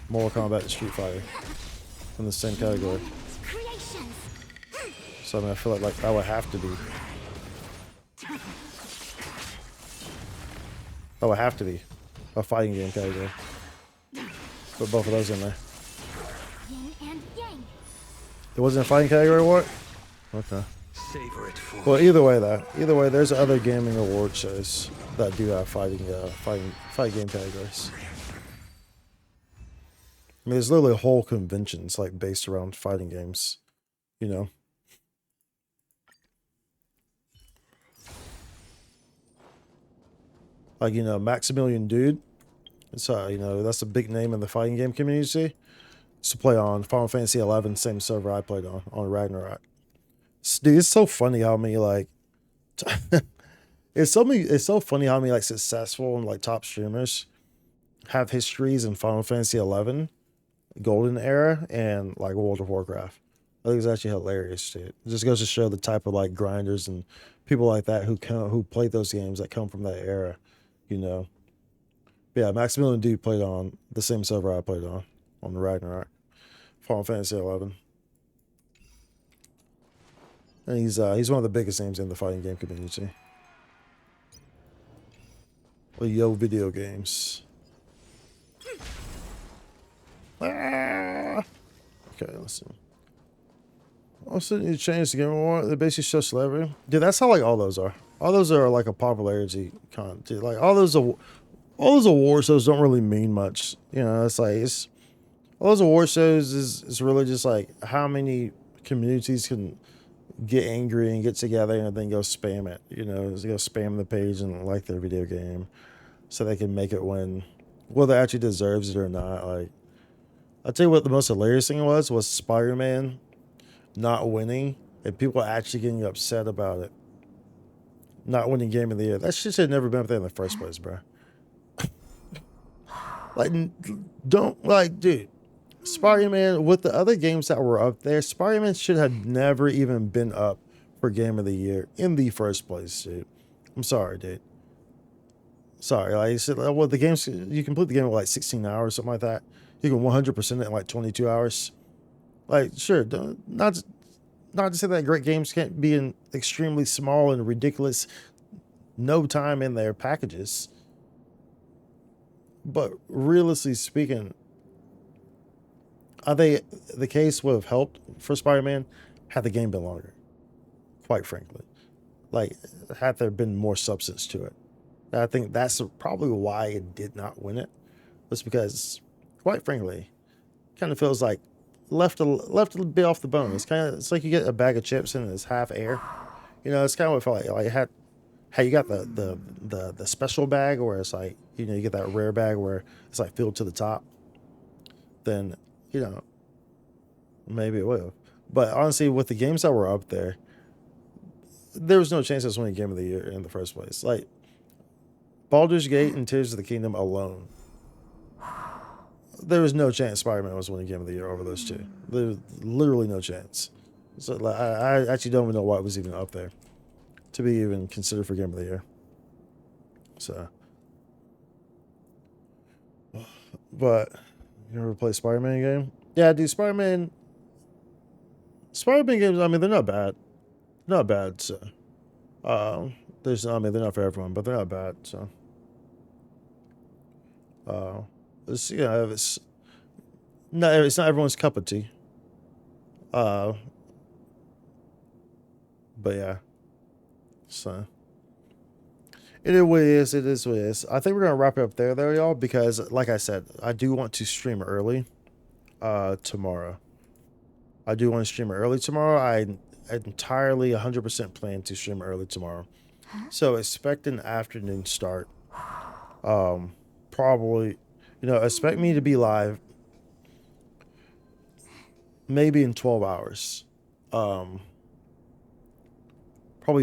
Mortal Kombat and Street Fighter in the same category. So I mean, I feel like that would have to be. That would have to be a fighting game category. Put both of those in there. Yin and yang. It wasn't a fighting category award? Okay. Savor it for Well, either way, though. Either way, there's other gaming award shows that do have fighting game categories. I mean, there's literally whole conventions like based around fighting games, you know. Like, you know, Maximilian Dude. It's you know, that's a big name in the fighting game community. Used to play on Final Fantasy 11, same server I played on Ragnarok. Dude, it's so funny how many like it's so funny how many like successful and like top streamers have histories in Final Fantasy 11, Golden Era, and like World of Warcraft. I think it's actually hilarious, dude. It just goes to show the type of like grinders and people like that who play those games that come from that era, you know. But yeah, Maximilian Dude played on the same server I played on the Ragnarok, Final Fantasy 11. And he's one of the biggest names in the fighting game community. Well, yo, video games. Ah! Okay, let's see. Also, you change the game award. They basically show celebrity. Dude, that's how like all those are. All those are like a popularity content. Like all those award shows don't really mean much. You know, it's like all those award shows is really just like how many communities can get angry and get together and then go spam it. You know, just go spam the page and like their video game, so they can make it win, whether it actually deserves it or not. Like, I'll tell you what the most hilarious thing was Spider-Man not winning and people actually getting upset about it. Not winning Game of the Year. That shit should have never been up there in the first place, bro. Like, don't, like, dude, Spider-Man, with the other games that were up there, Spider-Man should have never even been up for Game of the Year in the first place, dude. I'm sorry, dude. Sorry, like I said, well, the games, you complete the game in like 16 hours, something like that. You can 100% it in like 22 hours. Like, sure, not to say that great games can't be in extremely small and ridiculous, no time in their packages. But realistically speaking, the case would have helped for Spider-Man had the game been longer, quite frankly. Like, had there been more substance to it. And I think that's probably why it did not win it. Was because, quite frankly, kind of feels like left a bit off the bone. It's like you get a bag of chips and it's half air. You know, it's kind of what it felt like. Like you got the special bag where it's like, you know, you get that rare bag where it's like filled to the top. Then, you know, maybe it will. But honestly, with the games that were up there, there was no chance of winning Game of the Year in the first place. Like, Baldur's Gate and Tears of the Kingdom alone, there was no chance Spider-Man was winning Game of the Year over those two. There was literally no chance. So like, I actually don't even know why it was even up there to be even considered for Game of the Year. So, but you ever play Spider-Man game? Yeah, dude, Spider-Man games, I mean, they're not bad. Not bad, so. I mean, they're not for everyone, but they're not bad, so. It's, you know, it's not everyone's cup of tea. But yeah. So. It is what it is. It is what it is. I think we're gonna wrap it up there, though, y'all, because, like I said, I do want to stream early. Tomorrow. I do want to stream early tomorrow. I entirely 100% plan to stream early tomorrow. So expect an afternoon start. Probably, you know, expect me to be live maybe in 12 hours. Probably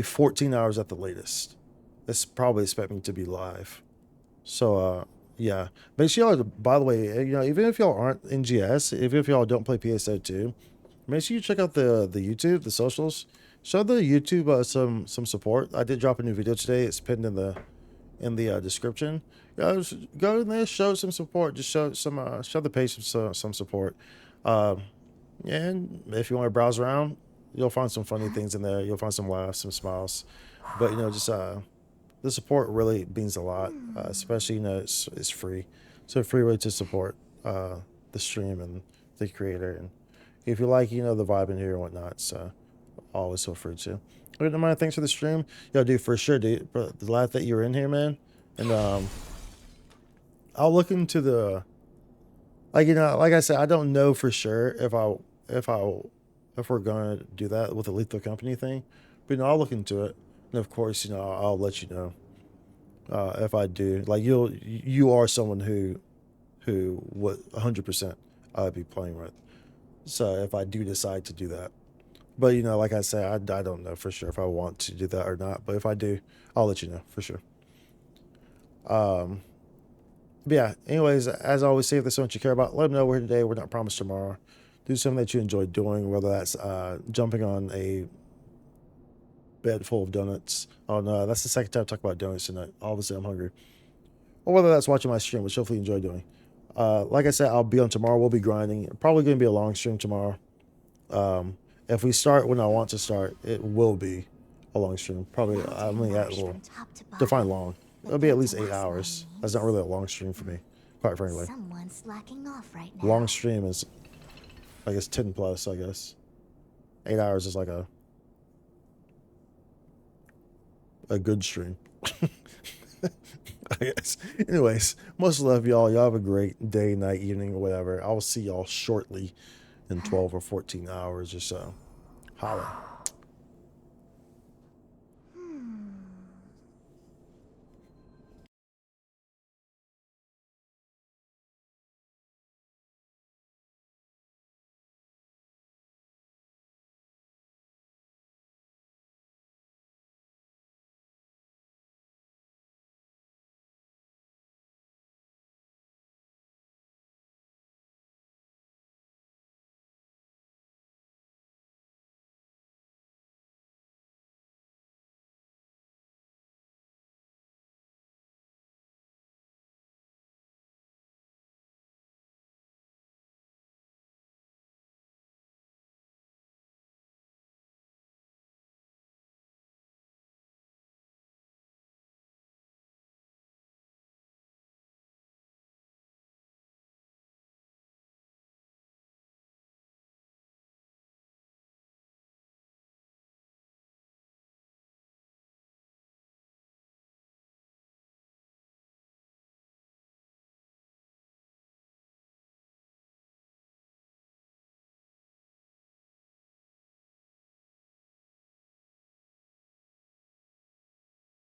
14 hours at the latest. It's probably expect me to be live. So, yeah. Make sure y'all, by the way, you know, even if y'all aren't in GS, even if y'all don't play PSO2, make sure you check out the YouTube, the socials. Show the YouTube some support. I did drop a new video today. It's pinned in the description. Just go in there, show some support. Just show the page some support. And if you want to browse around, you'll find some funny things in there. You'll find some laughs, some smiles. But you know, just the support really means a lot, especially, you know, it's free. So a free way to support the stream and the creator. And if you like, you know, the vibe in here and whatnot, so always feel free to. But no mind, thanks for the stream. Yo, dude, for sure, dude. But glad that you were in here, man. And I'll look into the, like, you know, like I said, I don't know for sure if we're gonna do that with the lethal company thing, but you know, I'll look into it. And of course, you know, I'll let you know if I do. Like, you are someone who would 100% I'd be playing with. So if I do decide to do that, but you know, like I said, I don't know for sure if I want to do that or not. But if I do, I'll let you know for sure. But yeah. Anyways, as I always say, if there's something you care about, let them know we're here today. We're not promised tomorrow. Do something that you enjoy doing, whether that's jumping on a bed full of donuts. Oh no, that's the second time I talk about donuts tonight. Obviously, I'm hungry. Or whether that's watching my stream, which hopefully you enjoy doing. Like I said, I'll be on tomorrow. We'll be grinding. Probably going to be a long stream tomorrow. If we start when I want to start, it will be a long stream. Probably, I'm only at, well, define long. It'll be at least 8 hours. That's not really a long stream for me, quite frankly. Someone's slacking off right now. Long stream is, I guess, 10 plus, I guess. 8 hours is like a good stream. I guess. Anyways, much love, y'all. Y'all have a great day, night, evening, or whatever. I will see y'all shortly in 12 or 14 hours or so. Holla.